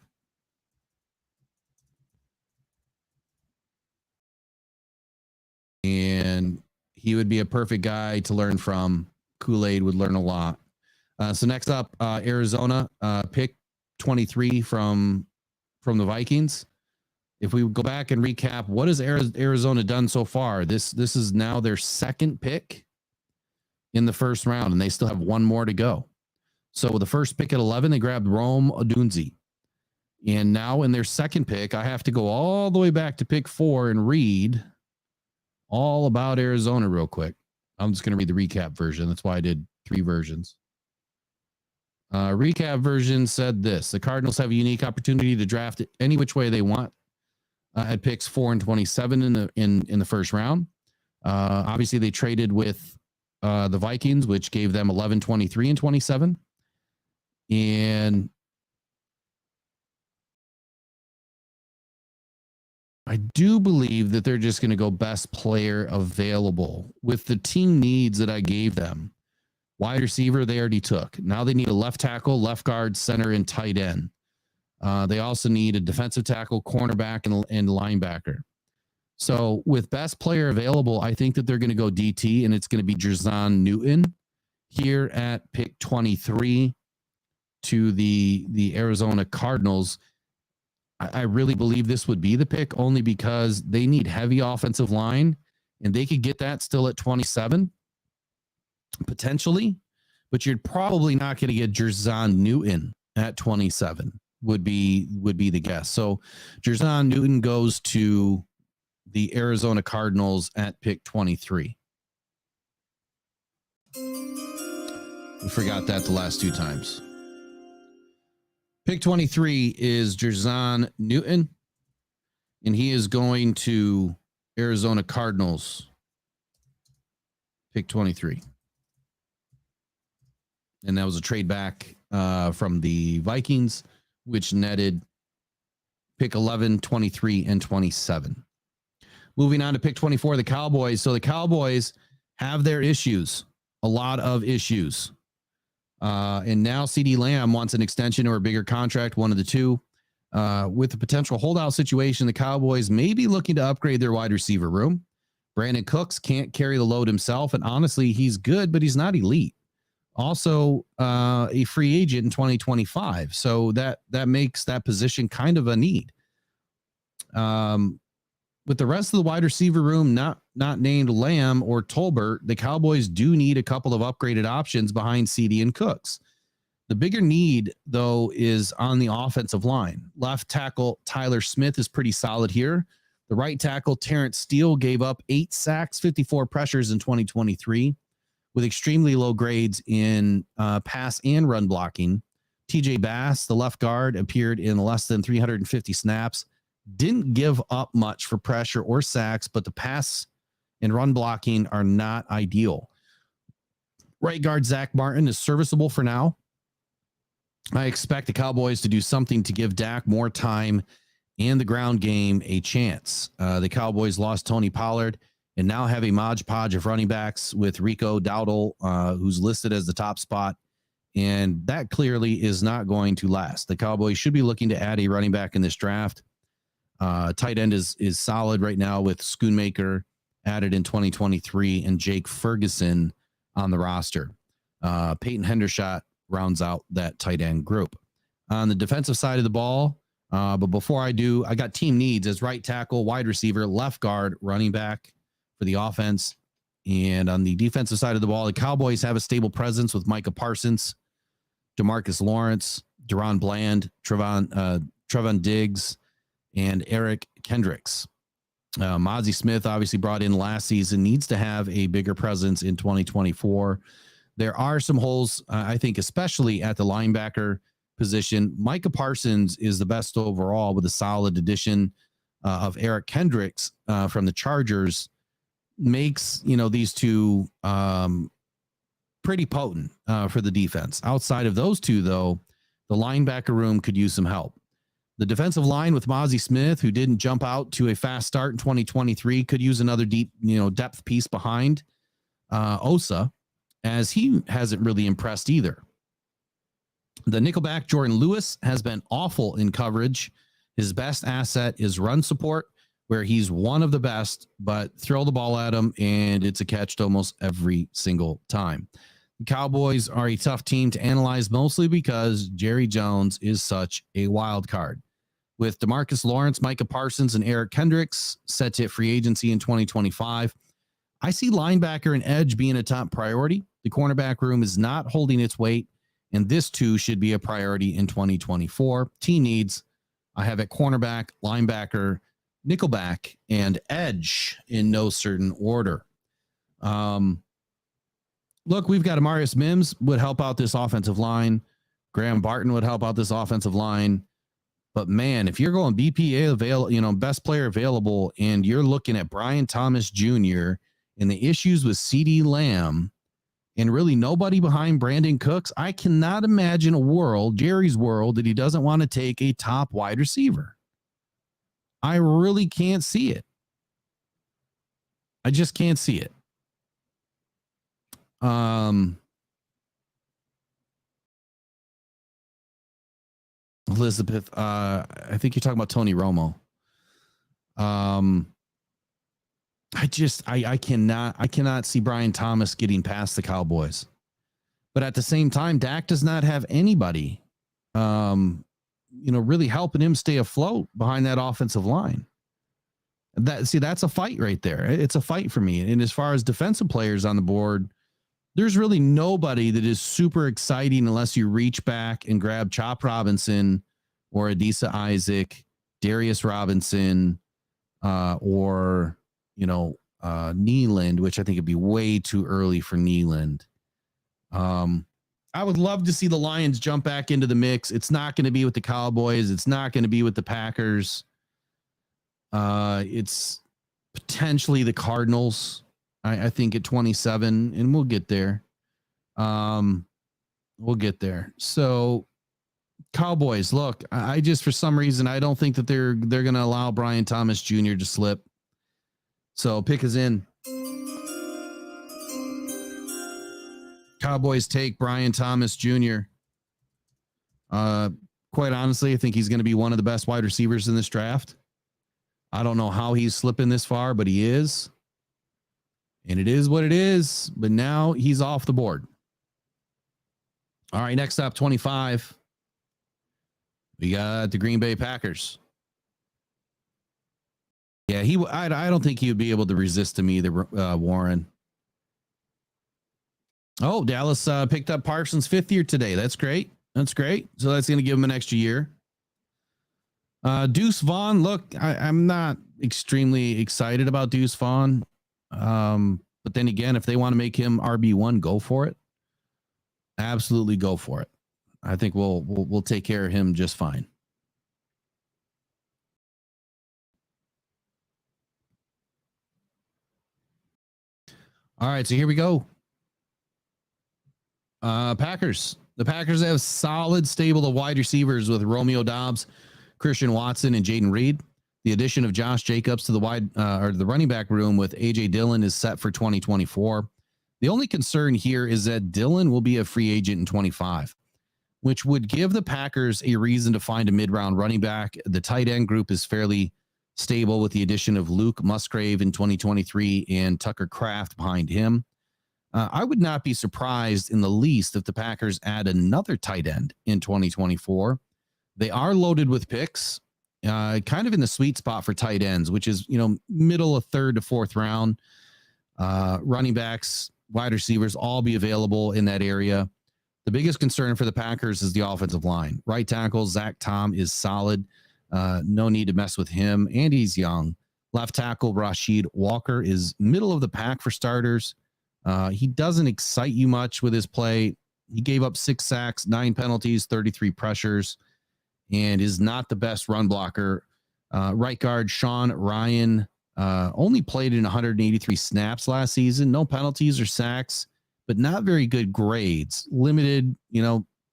And he would be a perfect guy to learn from. Kool-Aid would learn a lot. So next up, Arizona, pick 23 from the Vikings. If we go back and recap, what has Arizona done so far? This is now their second pick in the first round, and they still have one more to go. So with the first pick at 11, they grabbed Rome Odunze. And now in their second pick, I have to go all the way back to pick 4 and read all about Arizona real quick. I'm just going to read the recap version. That's why I did 3 versions. Recap version said this: the Cardinals have a unique opportunity to draft it any which way they want at picks 4 and 27 in the first round. Obviously, they traded with the Vikings, which gave them 11, 23, and 27. And I do believe that they're just going to go best player available with the team needs that I gave them. Wide receiver, they already took. Now they need a left tackle, left guard, center, and tight end. They also need a defensive tackle, cornerback, and linebacker. So with best player available, I think that they're going to go DT, and it's going to be Jerzon Newton here at pick 23 to the Arizona Cardinals. I really believe this would be the pick only because they need heavy offensive line, and they could get that still at 27 potentially, but you're probably not going to get Jerzon Newton at 27 would be the guess. So Jerzon Newton goes to the Arizona Cardinals at pick 23. We forgot that the last 2 times. Pick 23 is Jerzon Newton, and he is going to Arizona Cardinals. Pick 23. And that was a trade back from the Vikings, which netted pick 11, 23, and 27. Moving on to pick 24, the Cowboys. So the Cowboys have their issues, a lot of issues. And now CeeDee Lamb wants an extension or a bigger contract, one of the two. With the potential holdout situation, the Cowboys may be looking to upgrade their wide receiver room. Brandon Cooks can't carry the load himself, and honestly, he's good, but he's not elite. Also, a free agent in 2025, so that makes that position kind of a need. With the rest of the wide receiver room not named Lamb or Tolbert, the Cowboys do need a couple of upgraded options behind CD and Cooks. The bigger need, though, is on the offensive line. Left tackle Tyler Smith is pretty solid here. The right tackle Terrence Steele gave up 8 sacks, 54 pressures in 2023, with extremely low grades in pass and run blocking. TJ Bass, the left guard, appeared in less than 350 snaps. Didn't give up much for pressure or sacks, but the pass and run blocking are not ideal. Right guard Zach Martin is serviceable for now. I expect the Cowboys to do something to give Dak more time and the ground game a chance. The Cowboys lost Tony Pollard and now have a Mod Podge of running backs with Rico Dowdle, who's listed as the top spot. And that clearly is not going to last. The Cowboys should be looking to add a running back in this draft. Tight end is solid right now with Schoonmaker added in 2023 and Jake Ferguson on the roster. Peyton Hendershot rounds out that tight end group. On the defensive side of the ball, but before I do, I got team needs as right tackle, wide receiver, left guard, running back for the offense. And on the defensive side of the ball, the Cowboys have a stable presence with Micah Parsons. DeMarcus Lawrence, Deron Bland, Trevon Diggs, and Eric Kendricks. Mozzie Smith, obviously brought in last season, needs to have a bigger presence in 2024. There are some holes, I think, especially at the linebacker position. Micah Parsons is the best overall with a solid addition of Eric Kendricks from the Chargers. Makes, these two pretty potent for the defense. Outside of those two, though, the linebacker room could use some help. The defensive line with Mozzie Smith, who didn't jump out to a fast start in 2023, could use another deep, depth piece behind Osa, as he hasn't really impressed either. The nickelback Jordan Lewis has been awful in coverage. His best asset is run support, where he's one of the best, but throw the ball at him and it's a catch almost every single time. The Cowboys are a tough team to analyze, mostly because Jerry Jones is such a wild card. With DeMarcus Lawrence, Micah Parsons, and Eric Kendricks set to hit free agency in 2025, I see linebacker and edge being a top priority. The cornerback room is not holding its weight, and this too should be a priority in 2024. Team needs, I have at cornerback, linebacker, nickelback, and edge in no certain order. Look, we've got Amarius Mims would help out this offensive line. Graham Barton would help out this offensive line. But man, if you're going BPA available, best player available, and you're looking at Brian Thomas Jr. and the issues with CeeDee Lamb and really nobody behind Brandon Cooks, I cannot imagine a world, Jerry's world, that he doesn't want to take a top wide receiver. I really can't see it. I just can't see it. Elizabeth, I think you're talking about Tony Romo. I cannot see Brian Thomas getting past the Cowboys. But at the same time, Dak does not have anybody, really helping him stay afloat behind that offensive line. That's a fight right there. It's a fight for me. And as far as defensive players on the board, there's really nobody that is super exciting unless you reach back and grab Chop Robinson or Adisa Isaac, Darius Robinson, or Neeland, which I think would be way too early for Neeland. I would love to see the Lions jump back into the mix. It's not going to be with the Cowboys. It's not going to be with the Packers. It's potentially the Cardinals. I think at 27, and we'll get there. We'll get there. So Cowboys, look, I just, for some reason, I don't think that they're going to allow Brian Thomas Jr. to slip. So pick is in. Cowboys take Brian Thomas Jr. Quite honestly, I think he's going to be one of the best wide receivers in this draft. I don't know how he's slipping this far, but he is. And it is what it is. But now he's off the board. All right, next up, 25. We got the Green Bay Packers. Yeah, I don't think he would be able to resist him either, Warren. Oh, Dallas picked up Parsons' 5th year today. That's great. That's great. So that's going to give him an extra year. Deuce Vaughn, look, I'm not extremely excited about Deuce Vaughn. But then again, if they want to make him RB1, go for it. Absolutely go for it. I think we'll take care of him just fine. All right, so here we go. Packers. The Packers have solid stable of wide receivers with Romeo Doubs, Christian Watson, and Jaden Reed. The addition of Josh Jacobs to the running back room with A.J. Dillon is set for 2024. The only concern here is that Dillon will be a free agent in 25, which would give the Packers a reason to find a mid-round running back. The tight end group is fairly stable with the addition of Luke Musgrave in 2023 and Tucker Kraft behind him. I would not be surprised in the least if the Packers add another tight end in 2024. They are loaded with picks. Kind of in the sweet spot for tight ends, which is, middle of 3rd to 4th round. Running backs, wide receivers, all be available in that area. The biggest concern for the Packers is the offensive line. Right tackle Zach Tom is solid. No need to mess with him, and he's young. Left tackle Rashid Walker is middle of the pack for starters. He doesn't excite you much with his play. He gave up 6 sacks, 9 penalties, 33 pressures, and is not the best run blocker. Right guard Sean Ryan only played in 183 snaps last season. No penalties or sacks, but not very good grades. Limited,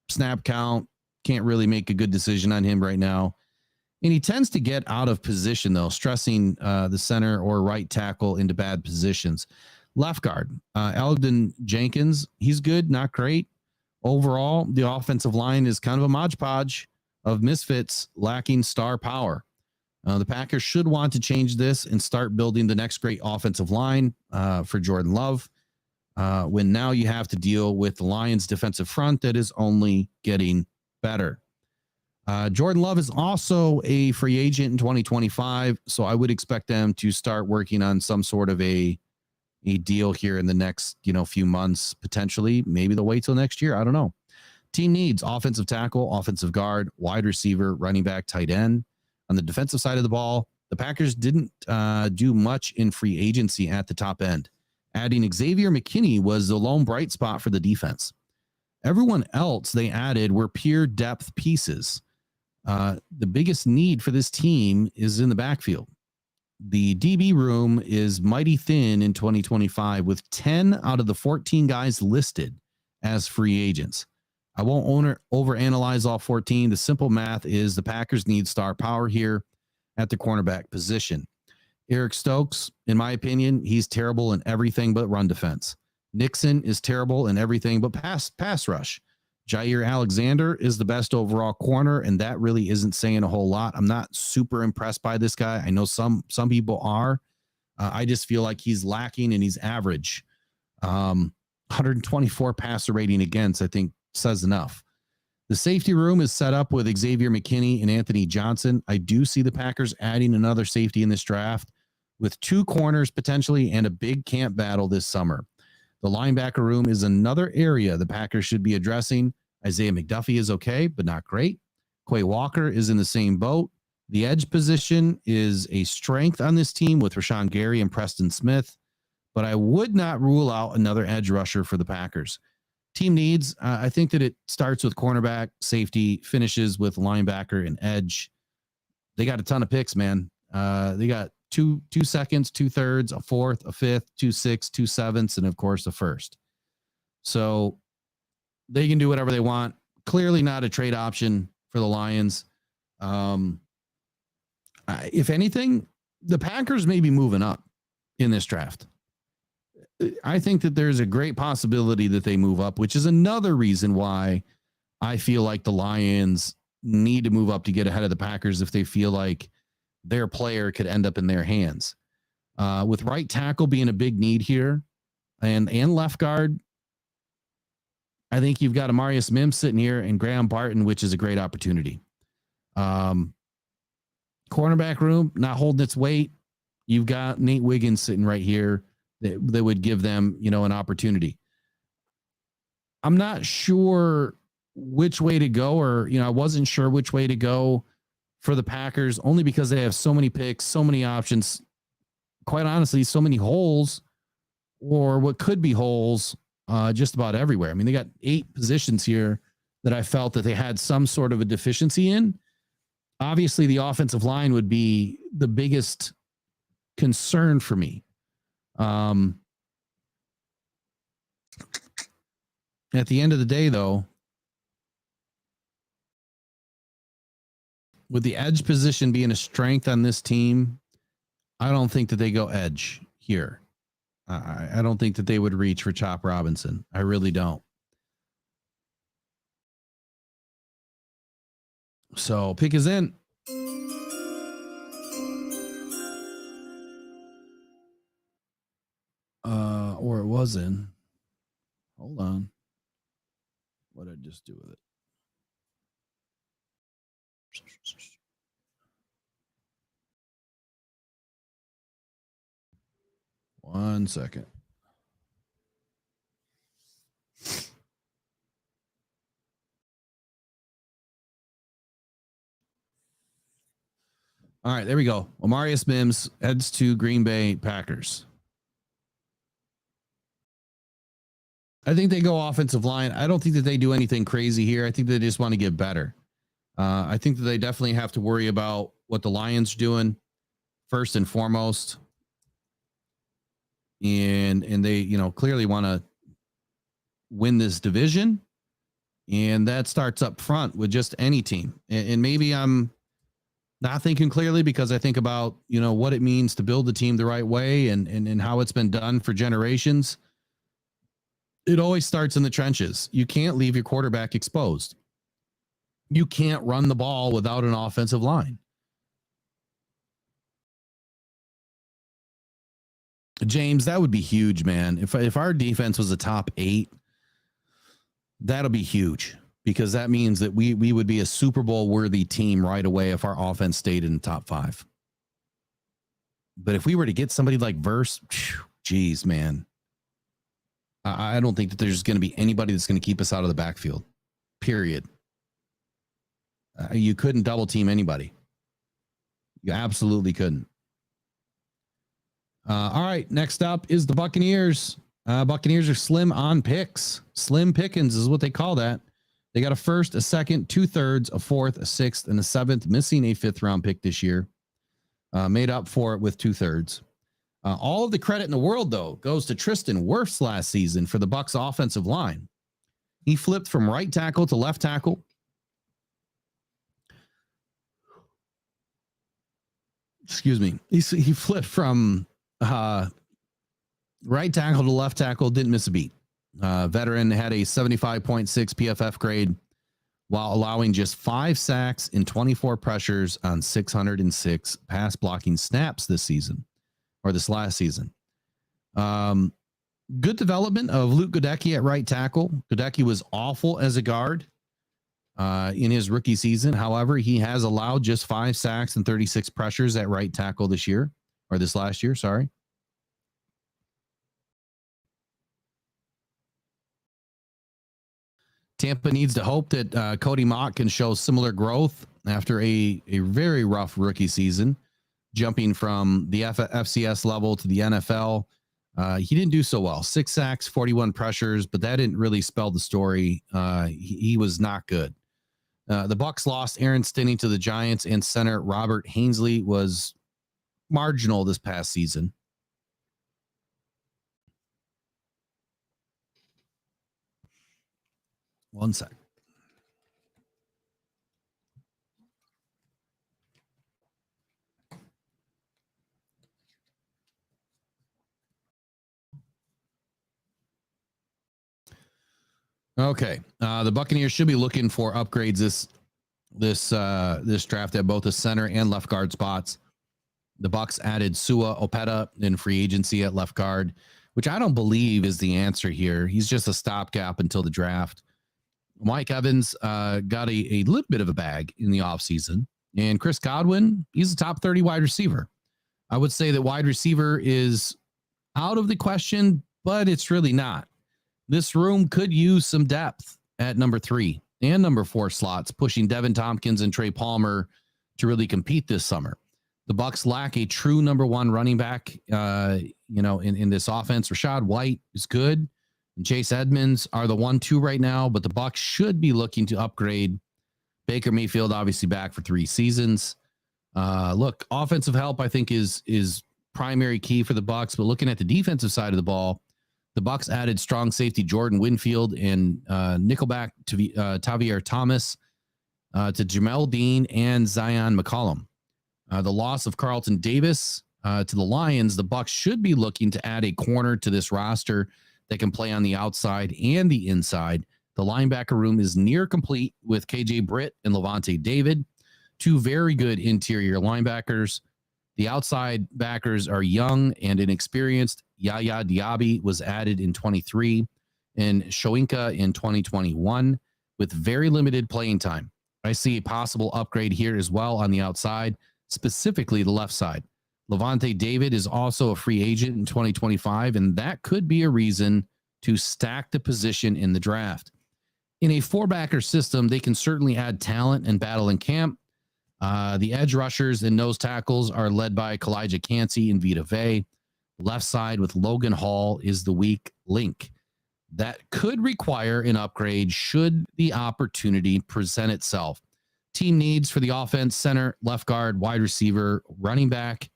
snap count. Can't really make a good decision on him right now. And he tends to get out of position, though, stressing the center or right tackle into bad positions. Left guard, Eldon Jenkins, he's good, not great. Overall, the offensive line is kind of a modge podge of misfits lacking star power. The Packers should want to change this and start building the next great offensive line for Jordan Love, when now you have to deal with the Lions' defensive front that is only getting better. Jordan Love is also a free agent in 2025, so I would expect them to start working on some sort of a deal here in the next few months, potentially. Maybe they'll wait till next year. I don't know. Team needs offensive tackle, offensive guard, wide receiver, running back, tight end. On the defensive side of the ball, the Packers didn't do much in free agency at the top end. Adding Xavier McKinney was the lone bright spot for the defense. Everyone else they added were pure depth pieces. The biggest need for this team is in the backfield. The DB room is mighty thin in 2025, with 10 out of the 14 guys listed as free agents. I won't overanalyze all 14. The simple math is the Packers need star power here at the cornerback position. Eric Stokes, in my opinion, he's terrible in everything but run defense. Nixon is terrible in everything but pass rush. Jair Alexander is the best overall corner, and that really isn't saying a whole lot. I'm not super impressed by this guy. I know some people are. I just feel like he's lacking and he's average. 124 passer rating against, I think, says enough. The safety room is set up with Xavier McKinney and Anthony Johnson. I do see the Packers adding another safety in this draft with 2 corners potentially and a big camp battle this summer. The linebacker room is another area the Packers should be addressing. Isaiah McDuffie is okay, but not great. Quay Walker is in the same boat. The edge position is a strength on this team with Rashawn Gary and Preston Smith, but I would not rule out another edge rusher for the Packers. Team needs, I think that it starts with cornerback, safety, finishes with linebacker and edge. They got a ton of picks, man. They got two seconds, 2/3, a fourth, a fifth, 2 6, 2 7s, and of course a first. So they can do whatever they want. Clearly not a trade option for the Lions. If anything, the Packers may be moving up in this draft. I think that there's a great possibility that they move up, which is another reason why I feel like the Lions need to move up to get ahead of the Packers if they feel like their player could end up in their hands. With right tackle being a big need here and left guard, I think you've got Amarius Mims sitting here and Graham Barton, which is a great opportunity. Cornerback room, not holding its weight. You've got Nate Wiggins sitting right here that would give them, an opportunity. I'm not sure which way to go, or, I wasn't sure which way to go for the Packers, only because they have so many picks, so many options, quite honestly, so many holes, or what could be holes, just about everywhere. I mean, they got 8 positions here that I felt that they had some sort of a deficiency in. Obviously, the offensive line would be the biggest concern for me. At the end of the day, though, with the edge position being a strength on this team, I don't think that they go edge here. I don't think that they would reach for Chop Robinson. I really don't. So pick is in. Or it was in. Hold on. What did I just do with it? One second. All right, there we go. Amarius Mims heads to Green Bay Packers. I think they go offensive line. I don't think that they do anything crazy here. I think they just want to get better. I think that they definitely have to worry about what the Lions are doing first and foremost. And they, clearly want to win this division. And that starts up front with just any team. And maybe I'm not thinking clearly because I think about, what it means to build the team the right way and how it's been done for generations. It always starts in the trenches. You can't leave your quarterback exposed. You can't run the ball without an offensive line. James, that would be huge, man. If our defense was a top 8, that'll be huge because that means that we would be a Super Bowl worthy team right away if our offense stayed in the top 5. But if we were to get somebody like Verse, geez, man, I don't think that there's going to be anybody that's going to keep us out of the backfield, period. You couldn't double team anybody. You absolutely couldn't. All right, next up is the Buccaneers. Buccaneers are slim on picks. Slim pickings is what they call that. They got a first, a second, 2/3, a fourth, a sixth, and a seventh, missing a 5th round pick this year. Made up for it with 2/3. All of the credit in the world, though, goes to Tristan Wirfs last season for the Bucs offensive line. He flipped from right tackle to left tackle. Excuse me. He flipped from right tackle to left tackle, didn't miss a beat. Veteran had a 75.6 PFF grade while allowing just 5 sacks and 24 pressures on 606 pass blocking snaps this season. Or this last season. Good development of Luke Goedeke at right tackle. Goedeke was awful as a guard in his rookie season. However, he has allowed just 5 sacks and 36 pressures at right tackle this last year, sorry. Tampa needs to hope that Cody Mott can show similar growth after a very rough rookie season. Jumping from the FCS level to the NFL. He didn't do so well. 6 sacks, 41 pressures, but that didn't really spell the story. He was not good. The Bucs lost Aaron Stinney to the Giants, and center Robert Hainsley was marginal this past season. One sec. Okay. The Buccaneers should be looking for upgrades this draft at both the center and left guard spots. The Bucs added Sua Opeta in free agency at left guard, which I don't believe is the answer here. He's just a stopgap until the draft. Mike Evans got a little bit of a bag in the offseason. And Chris Godwin, he's a top 30 wide receiver. I would say that wide receiver is out of the question, but it's really not. This room could use some depth at number 3 and number 4 slots, pushing Devin Tompkins and Trey Palmer to really compete this summer. The Bucs lack a true number 1 running back, in this offense. Rashad White is good, and Chase Edmonds are the 1-2 right now, but the Bucs should be looking to upgrade. Baker Mayfield obviously back for 3 seasons. Look, offensive help I think is primary key for the Bucs, but looking at the defensive side of the ball, the Bucs added strong safety Jordan Winfield and nickelback to Tavier Thomas to Jamel Dean and Zion McCollum. The loss of Carlton Davis to the Lions, the Bucs should be looking to add a corner to this roster that can play on the outside and the inside. The linebacker room is near complete with KJ Britt and Levante David, 2 very good interior linebackers. The outside backers are young and inexperienced. Yaya Diaby was added in 23 and Shoinka in 2021 with very limited playing time. I see a possible upgrade here as well on the outside, specifically the left side. Levante David is also a free agent in 2025, and that could be a reason to stack the position in the draft. In a 4-backer system, they can certainly add talent and battle in camp. The edge rushers and nose tackles are led by Kalijah Cansey and Vita Vea. Left side with Logan Hall is the weak link. That could require an upgrade should the opportunity present itself. Team needs for the offense: center, left guard, wide receiver, running back.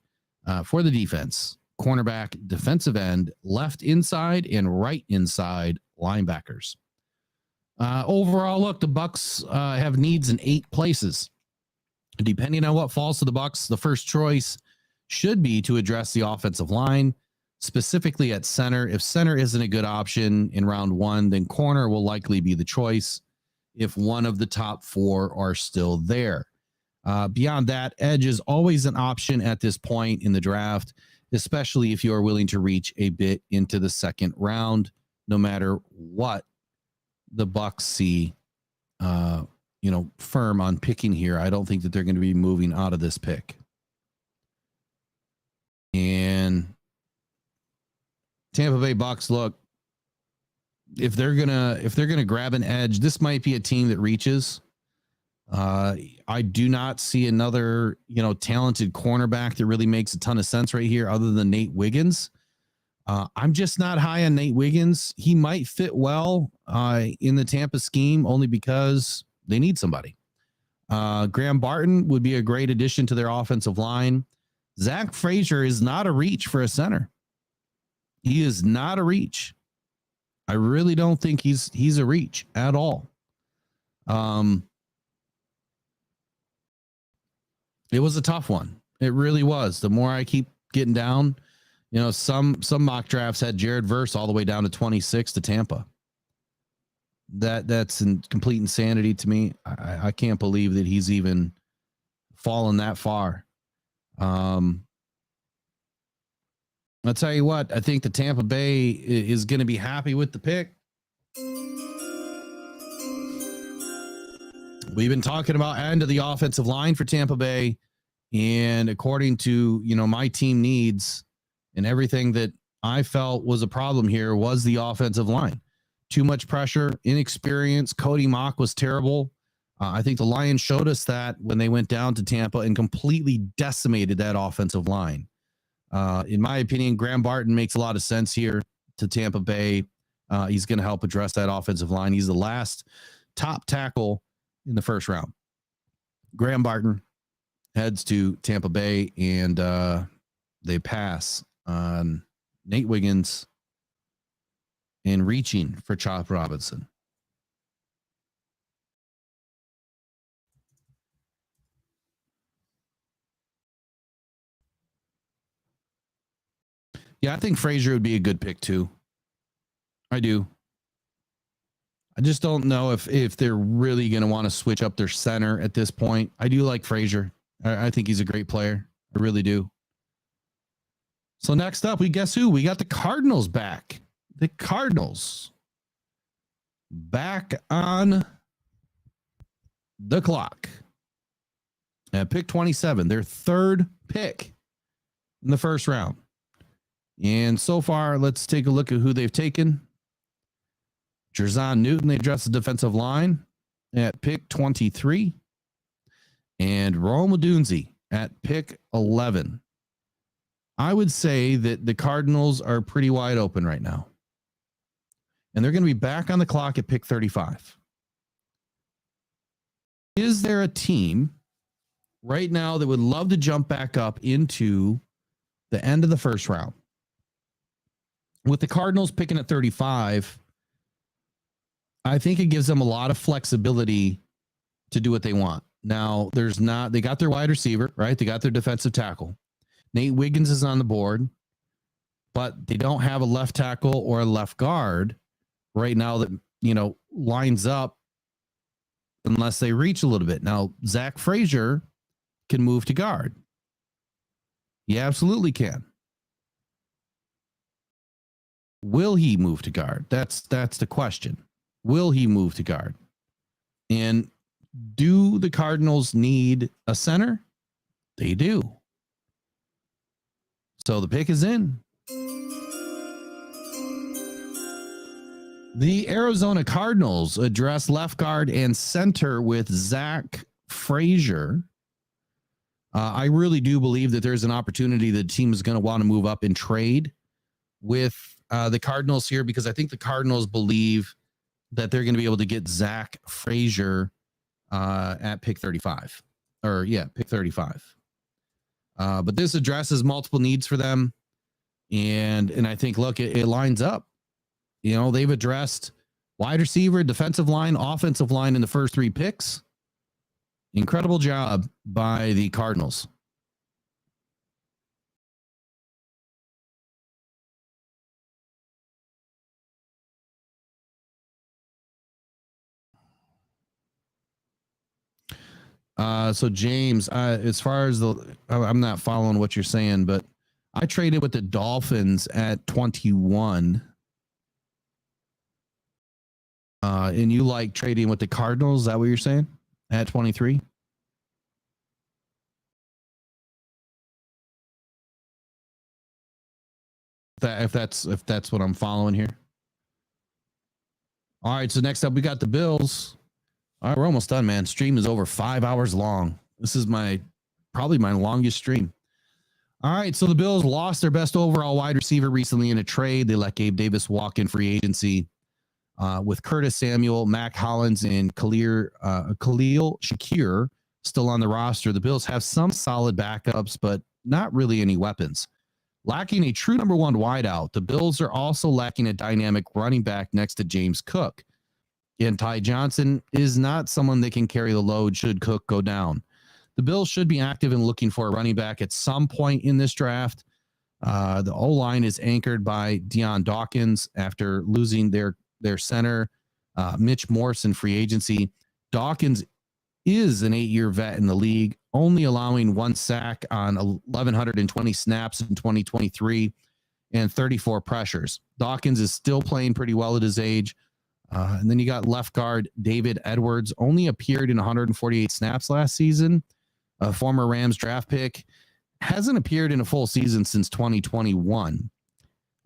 For the defense: cornerback, defensive end, left inside, and right inside linebackers. Overall, look, the Bucs have needs in 8 places. Depending on what falls to the Bucs, the first choice should be to address the offensive line, specifically at center. If center isn't a good option in round 1, then corner will likely be the choice if one of the top 4 are still there. Beyond that, edge is always an option at this point in the draft, especially if you are willing to reach a bit into the second round, no matter what the Bucs see, firm on picking here. I don't think that they're going to be moving out of this pick. And Tampa Bay Bucs, look, if they're gonna grab an edge, this might be a team that reaches. I do not see another, talented cornerback that really makes a ton of sense right here other than Nate Wiggins. I'm just not high on Nate Wiggins. He might fit well in the Tampa scheme only because they need somebody. Graham Barton would be a great addition to their offensive line. Zach Frazier is not a reach for a center. He is not a reach. I really don't think he's a reach at all. It was a tough one. It really was. The more I keep getting down, some mock drafts had Jared Verse all the way down to 26 to Tampa. That's complete insanity to me. I can't believe that he's even fallen that far. I'll tell you what, I think the Tampa Bay is going to be happy with the pick. We've been talking about end of the offensive line for Tampa Bay. And according to, my team needs and everything that I felt was a problem here was the offensive line. Too much pressure, inexperience. Cody Mock was terrible. I think the Lions showed us that when they went down to Tampa and completely decimated that offensive line. In my opinion, Graham Barton makes a lot of sense here to Tampa Bay. He's going to help address that offensive line. He's the last top tackle in the first round. Graham Barton heads to Tampa Bay, and they pass on Nate Wiggins and reaching for Chop Robinson. Yeah, I think Frazier would be a good pick too. I do. I just don't know if they're really going to want to switch up their center at this point. I do like Frazier. I think he's a great player. I really do. So next up, we guess who? We got the Cardinals back. The Cardinals back on the clock at pick 27, their third pick in the first round. And so far, let's take a look at who they've taken. Jerzon Newton, they address the defensive line at pick 23. And Rome Odunze at pick 11. I would say that the Cardinals are pretty wide open right now. And they're going to be back on the clock at pick 35. Is there a team right now that would love to jump back up into the end of the first round? With the Cardinals picking at 35, I think it gives them a lot of flexibility to do what they want. Now, they got their wide receiver, right? They got their defensive tackle. Nate Wiggins is on the board, but they don't have a left tackle or a left guard right now that, lines up unless they reach a little bit. Now, Zach Frazier can move to guard. He absolutely can. Will he move to guard? That's the question. Will he move to guard? And do the Cardinals need a center? They do. So the pick is in. The Arizona Cardinals address left guard and center with Zach Frazier I really do believe that there's an opportunity that the team is going to want to move up and trade with the Cardinals here, because I think the Cardinals believe that they're going to be able to get Zach Frazier at pick 35. Pick 35. But this addresses multiple needs for them. And I think, look, it lines up. You know, they've addressed wide receiver, defensive line, offensive line in the first 3 picks. Incredible job by the Cardinals. So James, as far as I'm not following what you're saying, but I traded with the Dolphins at 21. And you like trading with the Cardinals? Is that what you're saying? At 23? If that's what I'm following here. All right, so next up we got the Bills. All right, we're almost done, man. Stream is over 5 hours long. This is probably my longest stream. All right, so the Bills lost their best overall wide receiver recently in a trade. They let Gabe Davis walk in free agency with Curtis Samuel, Mac Hollins, and Khalil Shakir still on the roster. The Bills have some solid backups, but not really any weapons. Lacking a true number 1 wideout, the Bills are also lacking a dynamic running back next to James Cook. And Ty Johnson is not someone that can carry the load should Cook go down. The Bills should be active in looking for a running back at some point in this draft. The O-line is anchored by Deion Dawkins after losing their center, Mitch Morse, in free agency. Dawkins is an 8-year vet in the league, only allowing 1 sack on 1,120 snaps in 2023 and 34 pressures. Dawkins is still playing pretty well at his age. And then you got left guard David Edwards, only appeared in 148 snaps last season. A former Rams draft pick, hasn't appeared in a full season since 2021.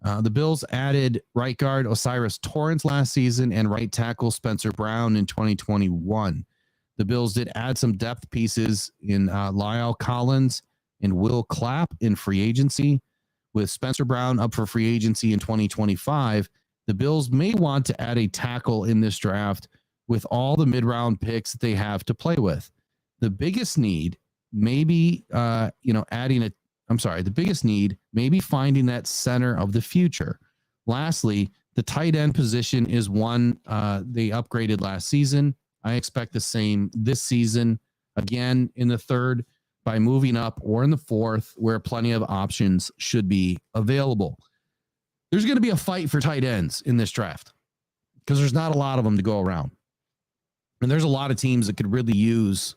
The Bills added right guard Osiris Torrance last season and right tackle Spencer Brown in 2021. The Bills did add some depth pieces in Lyle Collins and Will Clapp in free agency. With Spencer Brown up for free agency in 2025, the Bills may want to add a tackle in this draft with all the mid-round picks that they have to play with. The biggest need may be, the biggest need may be finding that center of the future. Lastly, the tight end position is one they upgraded last season. I expect the same this season, again in the 3rd by moving up, or in the 4th where plenty of options should be available. There's going to be a fight for tight ends in this draft because there's not a lot of them to go around. And there's a lot of teams that could really use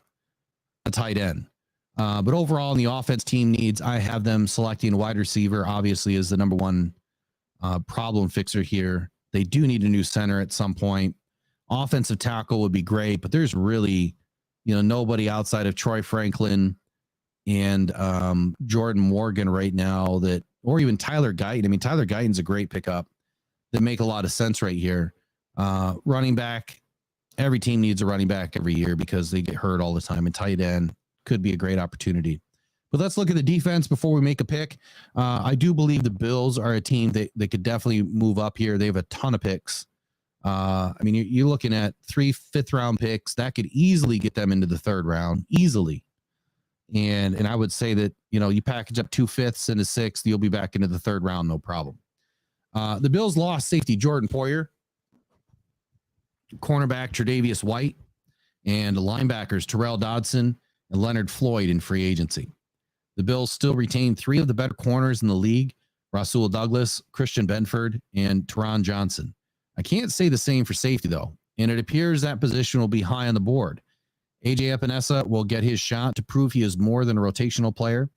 a tight end. But overall, in the offense team needs, I have them selecting a wide receiver, obviously, as the number 1 problem fixer here. They do need a new center at some point. Offensive tackle would be great, but there's really, nobody outside of Troy Franklin and Jordan Morgan right now that, or even Tyler Guyton. I mean, Tyler Guyton's a great pickup that make a lot of sense right here. Running back, every team needs a running back every year because they get hurt all the time, and tight end could be a great opportunity. But let's look at the defense before we make a pick. I do believe the Bills are a team that they could definitely move up here. They have a ton of picks. You're looking at 3 5th-round picks that could easily get them into the 3rd round, easily. And I would say that, you package up 2 5ths and a 6th, you'll be back into the 3rd round, no problem. The Bills lost safety Jordan Poyer, cornerback Tre'Davious White, and linebackers Terrell Dodson and Leonard Floyd in free agency. The Bills still retain 3 of the better corners in the league, Rasul Douglas, Christian Benford, and Teron Johnson. I can't say the same for safety, though, and it appears that position will be high on the board. AJ Epinesa will get his shot to prove he is more than a rotational player,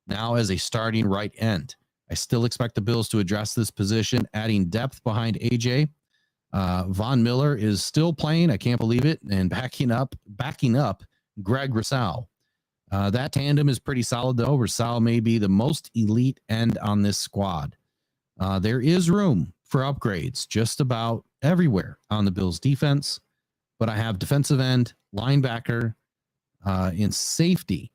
now as a starting right end. I still expect the Bills to address this position, adding depth behind AJ. Von Miller is still playing, I can't believe it, and backing up Greg Rousseau. That tandem is pretty solid, though. Rousseau may be the most elite end on this squad. There is room for upgrades just about everywhere on the Bills defense, but I have defensive end, linebacker, and safety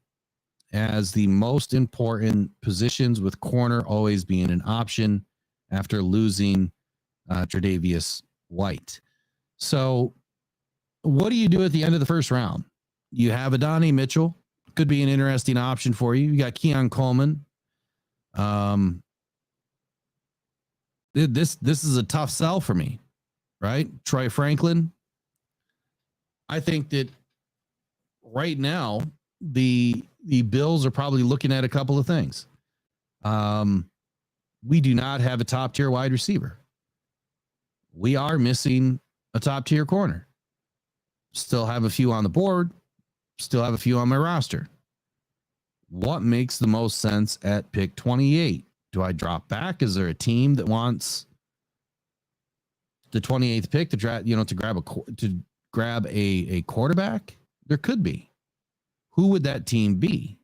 as the most important positions, with corner always being an option after losing Tre'Davious White. So what do you do at the end of the first round? You have Adonai Mitchell, could be an interesting option for you. You got Keon Coleman. This is a tough sell for me, right? Troy Franklin. I think that right now the Bills are probably looking at a couple of things. We do not have a top tier wide receiver. We are missing a top tier corner. Still have a few on the board. Still have a few on my roster. What makes the most sense at pick 28? Do I drop back? Is there a team that wants the 28th pick to grab a quarterback? There could be. Who would that team be?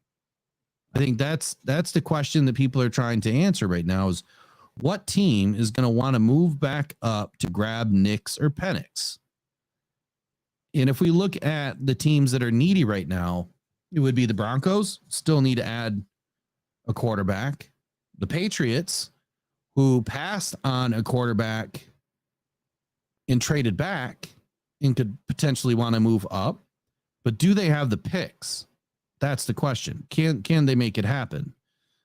I think that's the question that people are trying to answer right now is what team is going to want to move back up to grab Nix or Penix? And if we look at the teams that are needy right now, it would be the Broncos, still need to add a quarterback. The Patriots, who passed on a quarterback and traded back and could potentially want to move up. But do they have the picks? That's the question. Can they make it happen?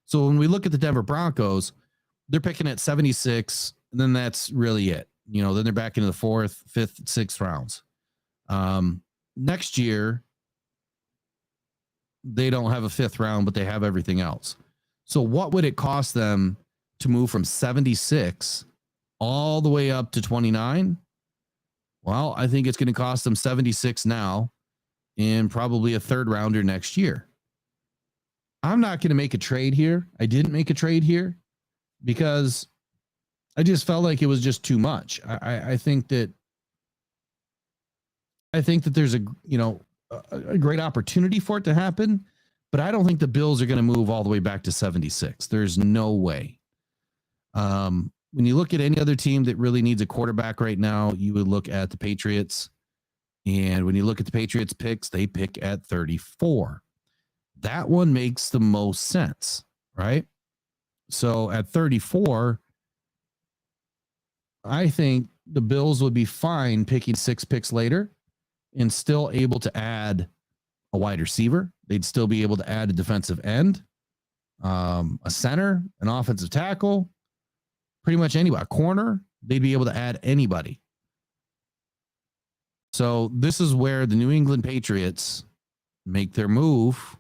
So when we look at the Denver Broncos, they're picking at 76, and then that's really it. Then they're back into the 4th, 5th, 6th rounds. Next year, they don't have a 5th round, but they have everything else. So what would it cost them to move from 76 all the way up to 29? Well, I think it's going to cost them 76 now and probably a 3rd rounder next year. I'm not going to make a trade here. I didn't make a trade here because I just felt like it was just too much. I think that there's a great opportunity for it to happen, but I don't think the Bills are going to move all the way back to 76. There's no way. When you look at any other team that really needs a quarterback right now, you would look at the Patriots. And when you look at the Patriots picks, they pick at 34. That one makes the most sense, right? So at 34, I think the Bills would be fine picking 6 picks later and still able to add a wide receiver. They'd still be able to add a defensive end, a center, an offensive tackle, pretty much anybody, a corner. They'd be able to add anybody. So this is where the New England Patriots make their move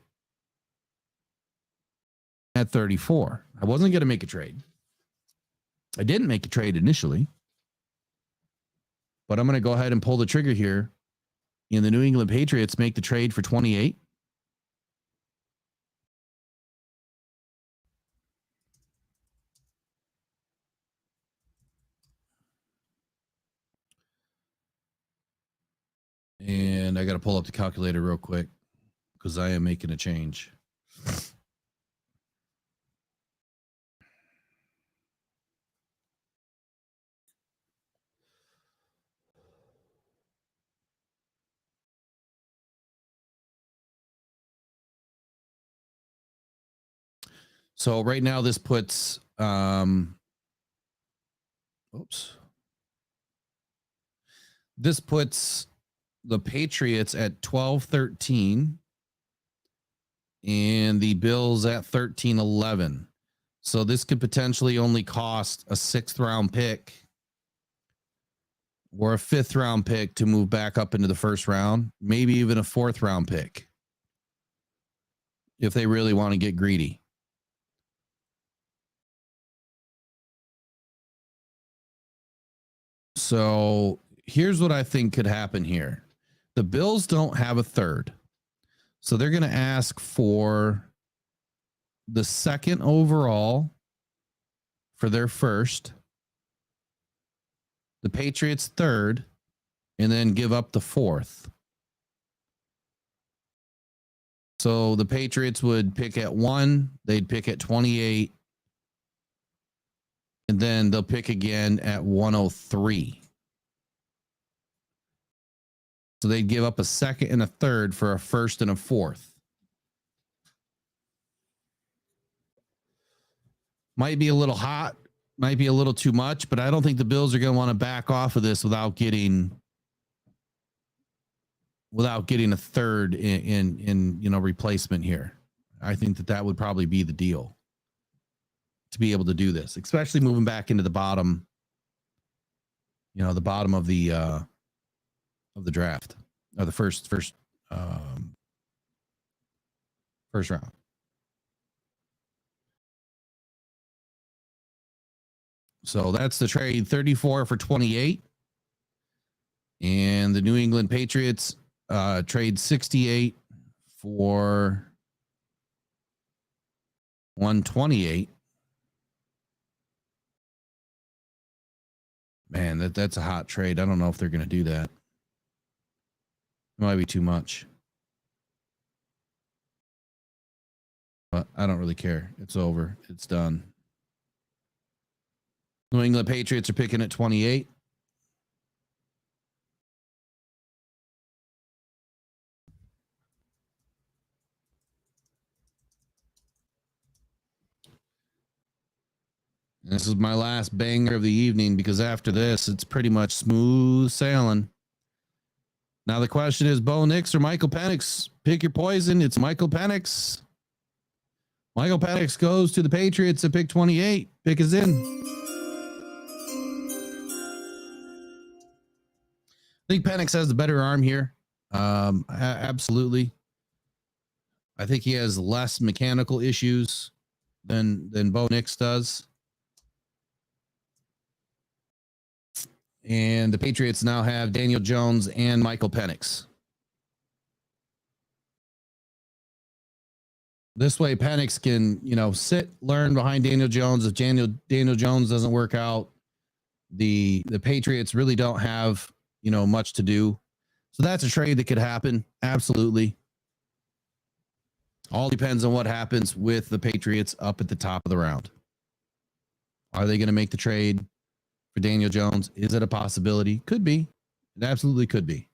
at 34. I wasn't going to make a trade. I didn't make a trade initially, but I'm going to go ahead and pull the trigger here. And the New England Patriots make the trade for 28. And I got to pull up the calculator real quick because I am making a change. So right now this puts this puts the Patriots at 12-13 and the Bills at 13-11. So this could potentially only cost a 6th round pick or a 5th round pick to move back up into the 1st round, maybe even a 4th round pick if they really want to get greedy. So here's what I think could happen here. The Bills don't have a 3rd. So they're going to ask for the 2nd overall for their 1st, the Patriots 3rd, and then give up the 4th. So the Patriots would pick at 1, they'd pick at 28, and then they'll pick again at 103. So they'd give up a 2nd and a 3rd for a 1st and a 4th. Might be a little hot, might be a little too much, but I don't think the Bills are going to want to back off of this without getting a third in replacement here. I think that would probably be the deal to be able to do this, especially moving back into the bottom, the bottom of the draft, or the first round. So that's the trade, 34 for 28. And the New England Patriots trade 68 for 128. Man, that's a hot trade. I don't know if they're going to do that. It might be too much. But I don't really care. It's over. It's done. New England Patriots are picking at 28. This is my last banger of the evening, because after this, it's pretty much smooth sailing. Now the question is, Bo Nix or Michael Penix? Pick your poison. It's Michael Penix. Michael Penix goes to the Patriots at pick 28. Pick is in. I think Penix has the better arm here. Absolutely. I think he has less mechanical issues than Bo Nix does. And the Patriots now have Daniel Jones and Michael Penix. This way, Penix can, sit, learn behind Daniel Jones. If Daniel Jones doesn't work out, the Patriots really don't have, much to do. So that's a trade that could happen. Absolutely. All depends on what happens with the Patriots up at the top of the round. Are they going to make the trade for Daniel Jones? Is it a possibility? Could be. It absolutely could be.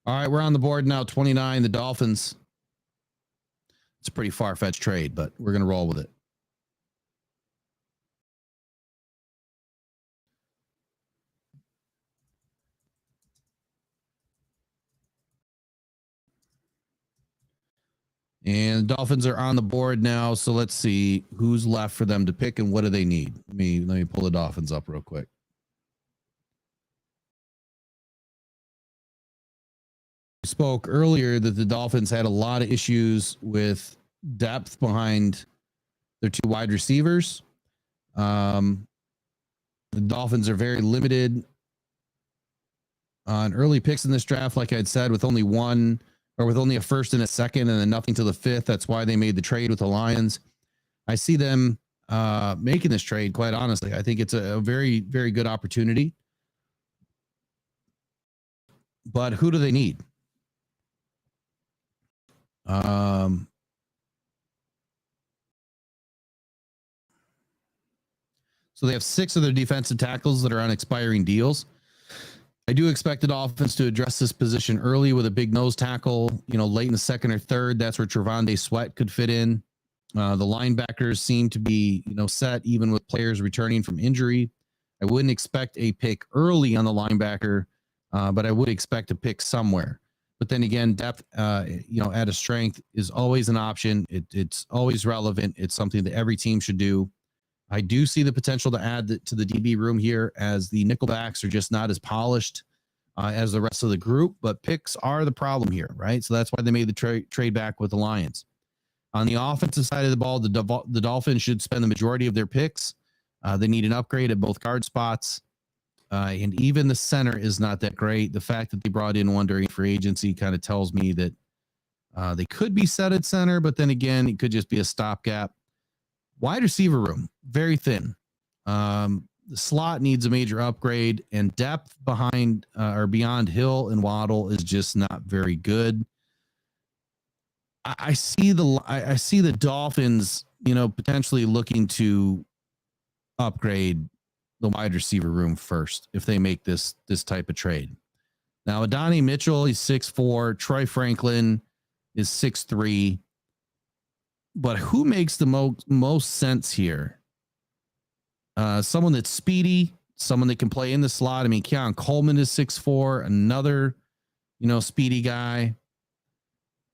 All right, we're on the board now. 29, the Dolphins. It's a pretty far-fetched trade, but we're going to roll with it. And the Dolphins are on the board now, so let's see who's left for them to pick and what do they need. Let me pull the Dolphins up real quick. We spoke earlier that the Dolphins had a lot of issues with depth behind their two wide receivers. The Dolphins are very limited on early picks in this draft, like I'd said, with only a first and a second and then nothing to the fifth. That's why they made the trade with the Lions. I see them making this trade, quite honestly. I think it's a very, very good opportunity. But who do they need? So they have 6 of their defensive tackles that are on expiring deals. I do expect the Dolphins to address this position early with a big nose tackle, late in the second or third. That's where Trevonde Sweat could fit in. The linebackers seem to be, set even with players returning from injury. I wouldn't expect a pick early on the linebacker, but I would expect a pick somewhere. But then again, depth, at a strength is always an option. It's always relevant. It's something that every team should do. I do see the potential to add to the DB room here, as the nickelbacks are just not as polished as the rest of the group, but picks are the problem here, right? So that's why they made the trade back with the Lions. On the offensive side of the ball, the Dolphins should spend the majority of their picks. They need an upgrade at both guard spots. And even the center is not that great. The fact that they brought in one during free agency kind of tells me that they could be set at center, but then again, it could just be a stopgap. Wide receiver room, very thin. The slot needs a major upgrade, and depth behind or beyond Hill and Waddle is just not very good. I see the Dolphins, potentially looking to upgrade the wide receiver room first if they make this type of trade. Now, Adonai Mitchell, he's 6'4". Troy Franklin is 6'3". But who makes the most sense here Someone that's speedy, someone that can play in the slot. I mean, Keon Coleman is 6'4", another, speedy guy.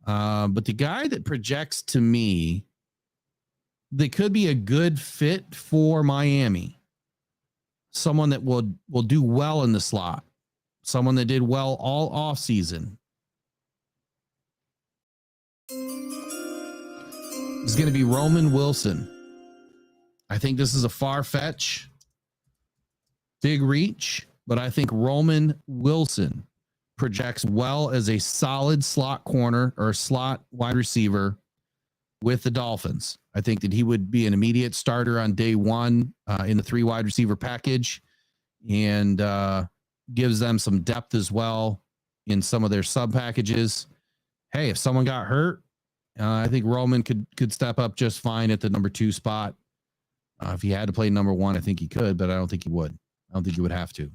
But the guy that projects to me, they could be a good fit for Miami. Someone that will do well in the slot. Someone that did well all off season. It's going to be Roman Wilson. I think this is a far fetch, big reach, but I think Roman Wilson projects well as a solid slot corner or slot wide receiver with the Dolphins. I think that he would be an immediate starter on day one in the 3 wide receiver package, and gives them some depth as well in some of their sub packages. Hey, if someone got hurt, I think Roman could step up just fine at the number 2 spot. If he had to play number 1, I think he could, but I don't think he would. I don't think he would have to.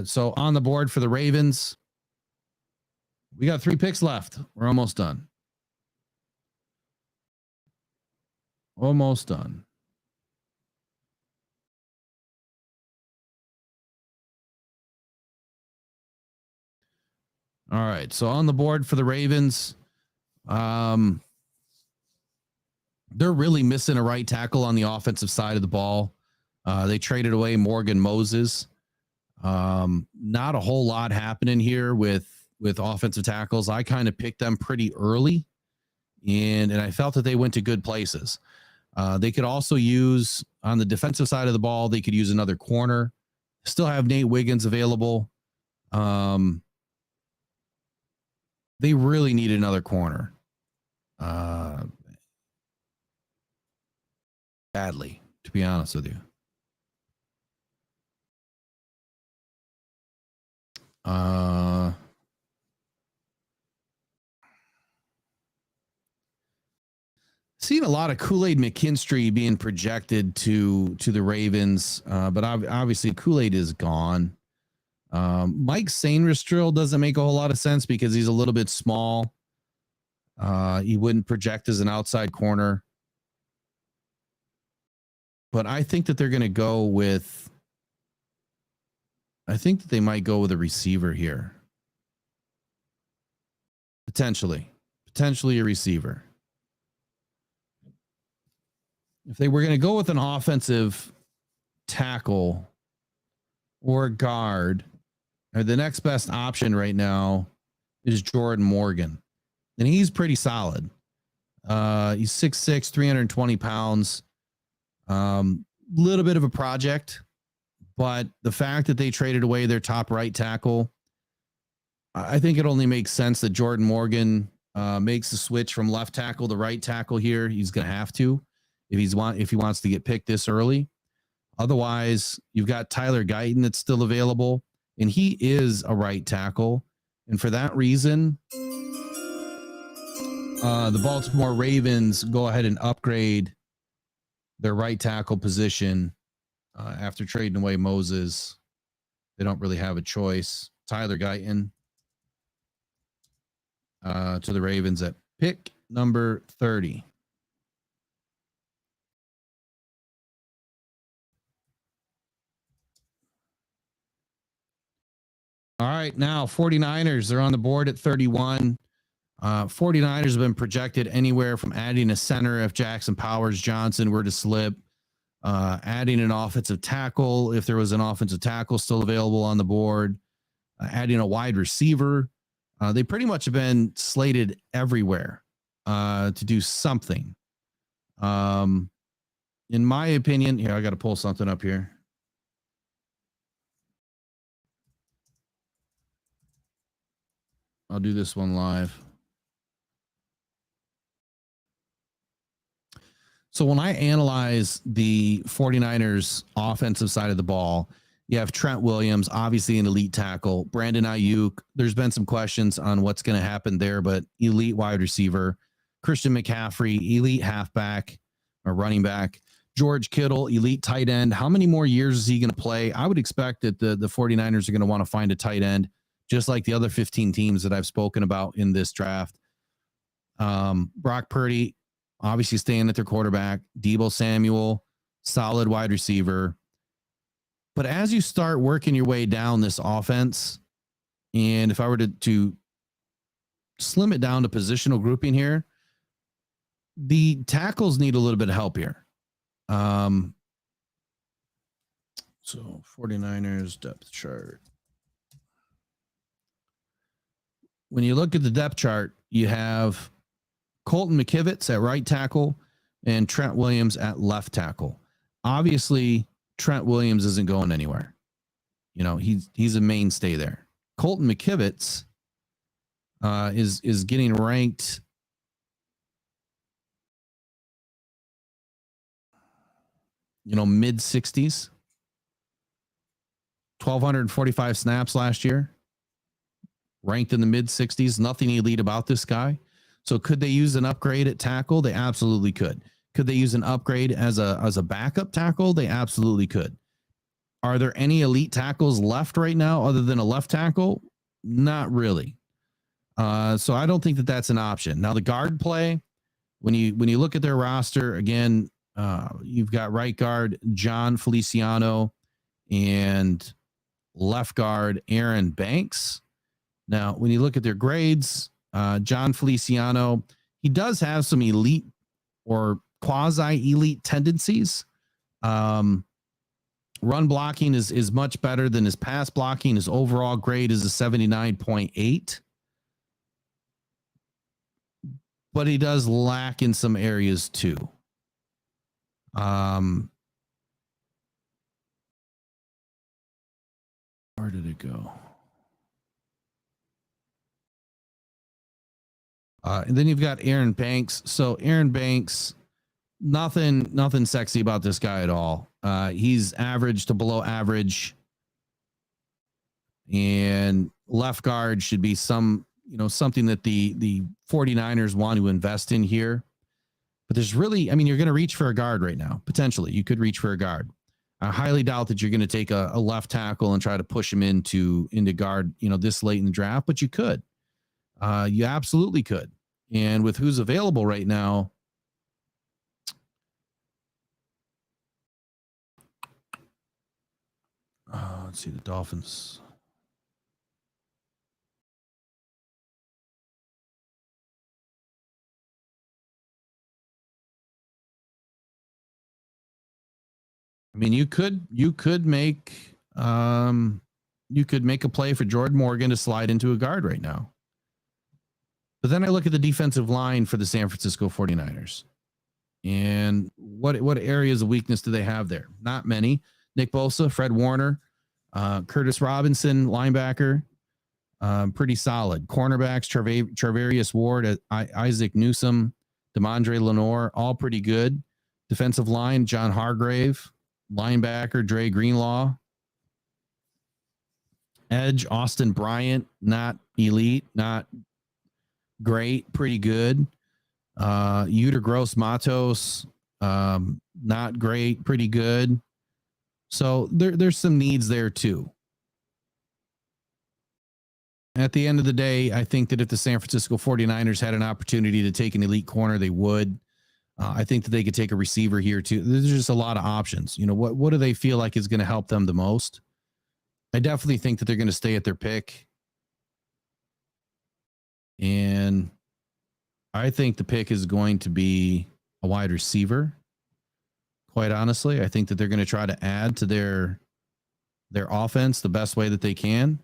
So on the board for the Ravens, we got 3 picks left. We're almost done. Almost done. All right. So on the board for the Ravens, they're really missing a right tackle on the offensive side of the ball. They traded away Morgan Moses. Not a whole lot happening here with offensive tackles. I kind of picked them pretty early, and I felt that they went to good places. They could also use, on the defensive side of the ball, they could use another corner. Still have Nate Wiggins available. They really need another corner. Badly, to be honest with you. Seen a lot of Kool-Aid McKinstry being projected to the Ravens, but obviously Kool-Aid is gone. Mike Sainristil doesn't make a whole lot of sense because he's a little bit small. He wouldn't project as an outside corner. But I think that they're going to go with, I think that they might go with a receiver here. Potentially a receiver. If they were going to go with an offensive tackle or guard, the next best option right now is Jordan Morgan. And he's pretty solid. He's 6'6", 320 pounds. Little bit of a project, but the fact that they traded away their top right tackle, I think it only makes sense that Jordan Morgan makes the switch from left tackle to right tackle here. He's going to have to if he wants to get picked this early. Otherwise, you've got Tyler Guyton that's still available, and he is a right tackle. And for that reason, the Baltimore Ravens go ahead and upgrade their right tackle position after trading away Moses. They don't really have a choice. Tyler Guyton to the Ravens at pick number 30. All right, now 49ers, they're on the board at 31. 49ers have been projected anywhere from adding a center if Jackson Powers Johnson were to slip, adding an offensive tackle if there was an offensive tackle still available on the board, adding a wide receiver. They pretty much have been slated everywhere to do something. In my opinion, here, I got to pull something up here. I'll do this one live. So when I analyze the 49ers offensive side of the ball, you have Trent Williams, obviously an elite tackle. Brandon Ayuk, there's been some questions on what's going to happen there, but elite wide receiver. Christian McCaffrey, elite halfback or running back. George Kittle, elite tight end. How many more years is he going to play? I would expect that the 49ers are going to want to find a tight end, just like the other 15 teams that I've spoken about in this draft. Brock Purdy, obviously staying at their quarterback. Deebo Samuel, solid wide receiver. But as you start working your way down this offense, and if I were to slim it down to positional grouping here, the tackles need a little bit of help here. So 49ers depth chart. When you look at the depth chart, you have Colton McKivitz at right tackle and Trent Williams at left tackle. Obviously, Trent Williams isn't going anywhere. You know, he's a mainstay there. Colton McKivitz is getting ranked mid 60s, 1,245 snaps last year, ranked in the mid 60s. Nothing elite about this guy. So could they use an upgrade at tackle? They absolutely could. Could they use an upgrade as a backup tackle? They absolutely could. Are there any elite tackles left right now other than a left tackle? Not really. So I don't think that that's an option. Now the guard play, when you look at their roster again, you've got right guard John Feliciano and left guard Aaron Banks. Now, when you look at their grades, John Feliciano, he does have some elite or quasi-elite tendencies. Run blocking is much better than his pass blocking. His overall grade is a 79.8. But he does lack in some areas too. Where did it go? And then you've got Aaron Banks. So Aaron Banks, nothing sexy about this guy at all. He's average to below average, and left guard should be something that the 49ers want to invest in here. But there's really, you're going to reach for a guard right now. Potentially, you could reach for a guard. I highly doubt that you're going to take a left tackle and try to push him into guard, this late in the draft, but you could. You absolutely could. And with who's available right now, let's see, the Dolphins. You could make a play for Jordan Morgan to slide into a guard right now. But then I look at the defensive line for the San Francisco 49ers. And what areas of weakness do they have there? Not many. Nick Bosa, Fred Warner, Curtis Robinson, linebacker, pretty solid. Cornerbacks, Travarius Ward, Isaac Newsom, Demondre Lenore, all pretty good. Defensive line, John Hargrave. Linebacker, Dre Greenlaw. Edge, Austin Bryant, not elite, not great, pretty good. Uter Gross Matos, not great, pretty good. So there's some needs there too. At the end of the day, I think that if the San Francisco 49ers had an opportunity to take an elite corner, they would. I think that they could take a receiver here too. There's just a lot of options. What do they feel like is going to help them the most? I definitely think that they're going to stay at their pick. And I think the pick is going to be a wide receiver. Quite honestly, I think that they're going to try to add to their offense the best way that they can.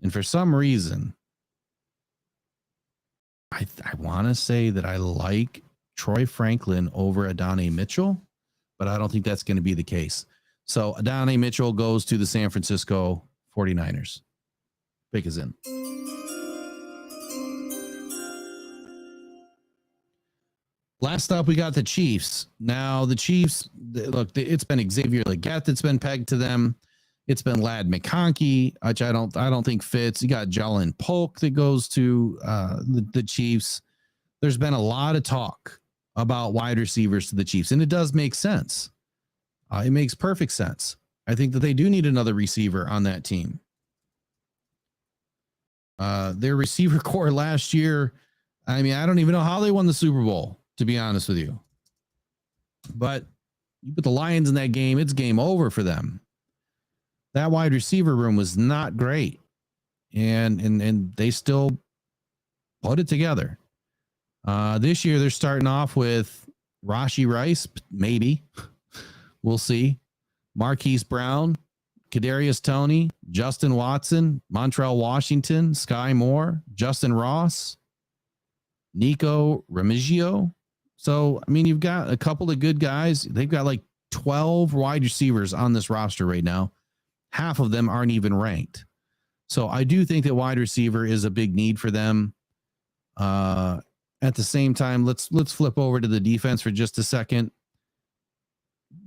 And for some reason, I want to say that I like Troy Franklin over Adonai Mitchell, but I don't think that's going to be the case. So Adonai Mitchell goes to the San Francisco 49ers. Pick is in. Last up, we got the Chiefs. Now the Chiefs, look, it's been Xavier Legette that's been pegged to them. It's been Ladd McConkey, which I don't think fits. You got Jalen Polk that goes to the Chiefs. There's been a lot of talk about wide receivers to the Chiefs, and it does make sense. It makes perfect sense. I think that they do need another receiver on that team. Their receiver core last year, I don't even know how they won the Super Bowl, to be honest with you. But You put the Lions in that game, it's game over for them. That wide receiver room was not great. And they still put it together. This year they're starting off with Rashee Rice, maybe. We'll see. Marquise Brown, Kadarius Toney, Justin Watson, Montrell Washington, Sky Moore, Justin Ross, Nico Remigio. So, I mean, you've got a couple of good guys. They've got like 12 wide receivers on this roster right now. Half of them aren't even ranked. So I do think that wide receiver is a big need for them. At the same time, let's flip over to the defense for just a second.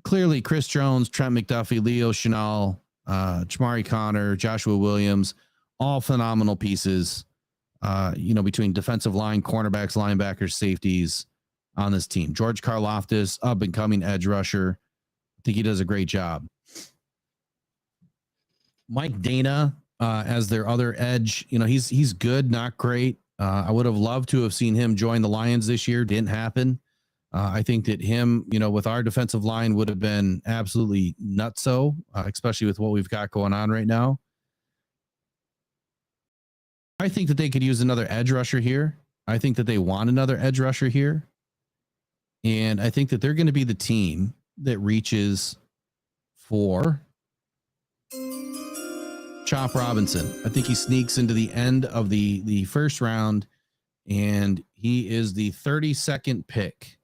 Clearly, Chris Jones, Trent McDuffie, Leo Chenal, Chamari Connor, Joshua Williams, all phenomenal pieces, between defensive line, cornerbacks, linebackers, safeties on this team. George Karlaftis, up and coming edge rusher. I think he does a great job. Mike Dana as their other edge, he's good, not great. I would have loved to have seen him join the Lions this year. Didn't happen. I think that him, with our defensive line would have been absolutely nutso, especially with what we've got going on right now. I think that they could use another edge rusher here. I think that they want another edge rusher here. And I think that they're going to be the team that reaches for Chop Robinson. I think he sneaks into the end of the first round, and he is the 32nd pick.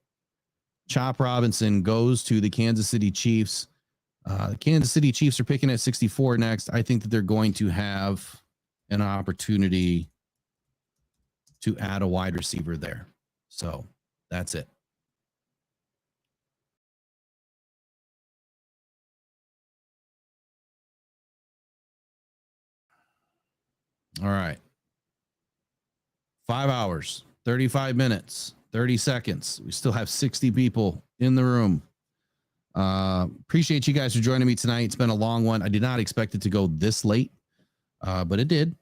Chop Robinson goes to the Kansas City Chiefs. The Kansas City Chiefs are picking at 64 next. I think that they're going to have an opportunity to add a wide receiver there. So that's it. All right. 5 hours, 35 minutes, 30 seconds. We still have 60 people in the room. Appreciate you guys for joining me tonight. It's been a long one. I did not expect it to go this late, but it did.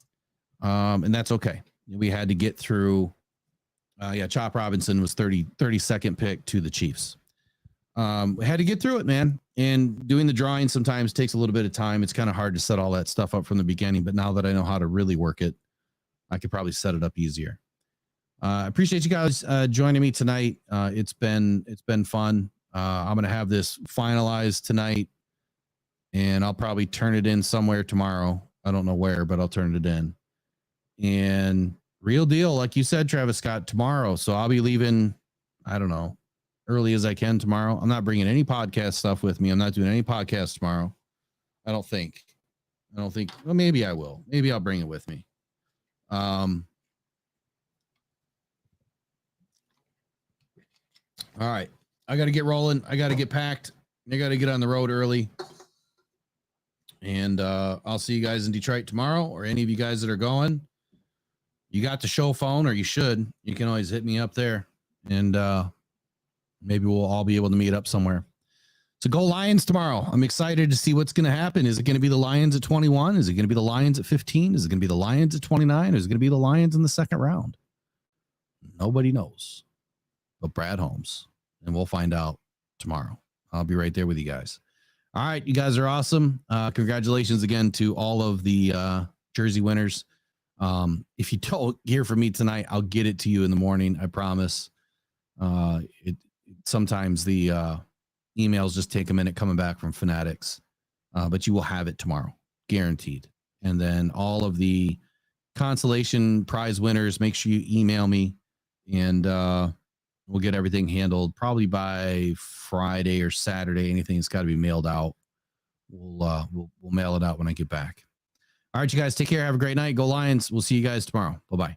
And that's okay. We had to get through. Chop Robinson was 32nd pick to the Chiefs. We had to get through it, man. And doing the drawing sometimes takes a little bit of time. It's kind of hard to set all that stuff up from the beginning, but now that I know how to really work it, I could probably set it up easier. I appreciate you guys joining me tonight. It's been fun. I'm going to have this finalized tonight, and I'll probably turn it in somewhere tomorrow. I don't know where, but I'll turn it in. And real deal, like you said, Travis Scott, tomorrow. So I'll be leaving, I don't know, early as I can tomorrow. I'm not bringing any podcast stuff with me. I'm not doing any podcasts tomorrow. I don't think. Well, maybe I will. Maybe I'll bring it with me. All right. I got to get rolling. I got to get packed. I got to get on the road early. And I'll see you guys in Detroit tomorrow, or any of you guys that are going. You got the show phone, or you should. You can always hit me up there. And maybe we'll all be able to meet up somewhere. So go Lions tomorrow. I'm excited to see what's going to happen. Is it going to be the Lions at 21? Is it going to be the Lions at 15? Is it going to be the Lions at 29? Or is it going to be the Lions in the second round? Nobody knows but Brad Holmes. And we'll find out tomorrow. I'll be right there with you guys. All right. You guys are awesome. Congratulations again to all of the jersey winners. If you don't hear from me tonight, I'll get it to you in the morning. I promise. Sometimes the emails just take a minute coming back from Fanatics, but you will have it tomorrow, guaranteed. And then all of the consolation prize winners, make sure you email me, and we'll get everything handled probably by Friday or Saturday. Anything that's got to be mailed out, we'll mail it out when I get back. All right, you guys, take care. Have a great night. Go Lions. We'll see you guys tomorrow. Bye-bye.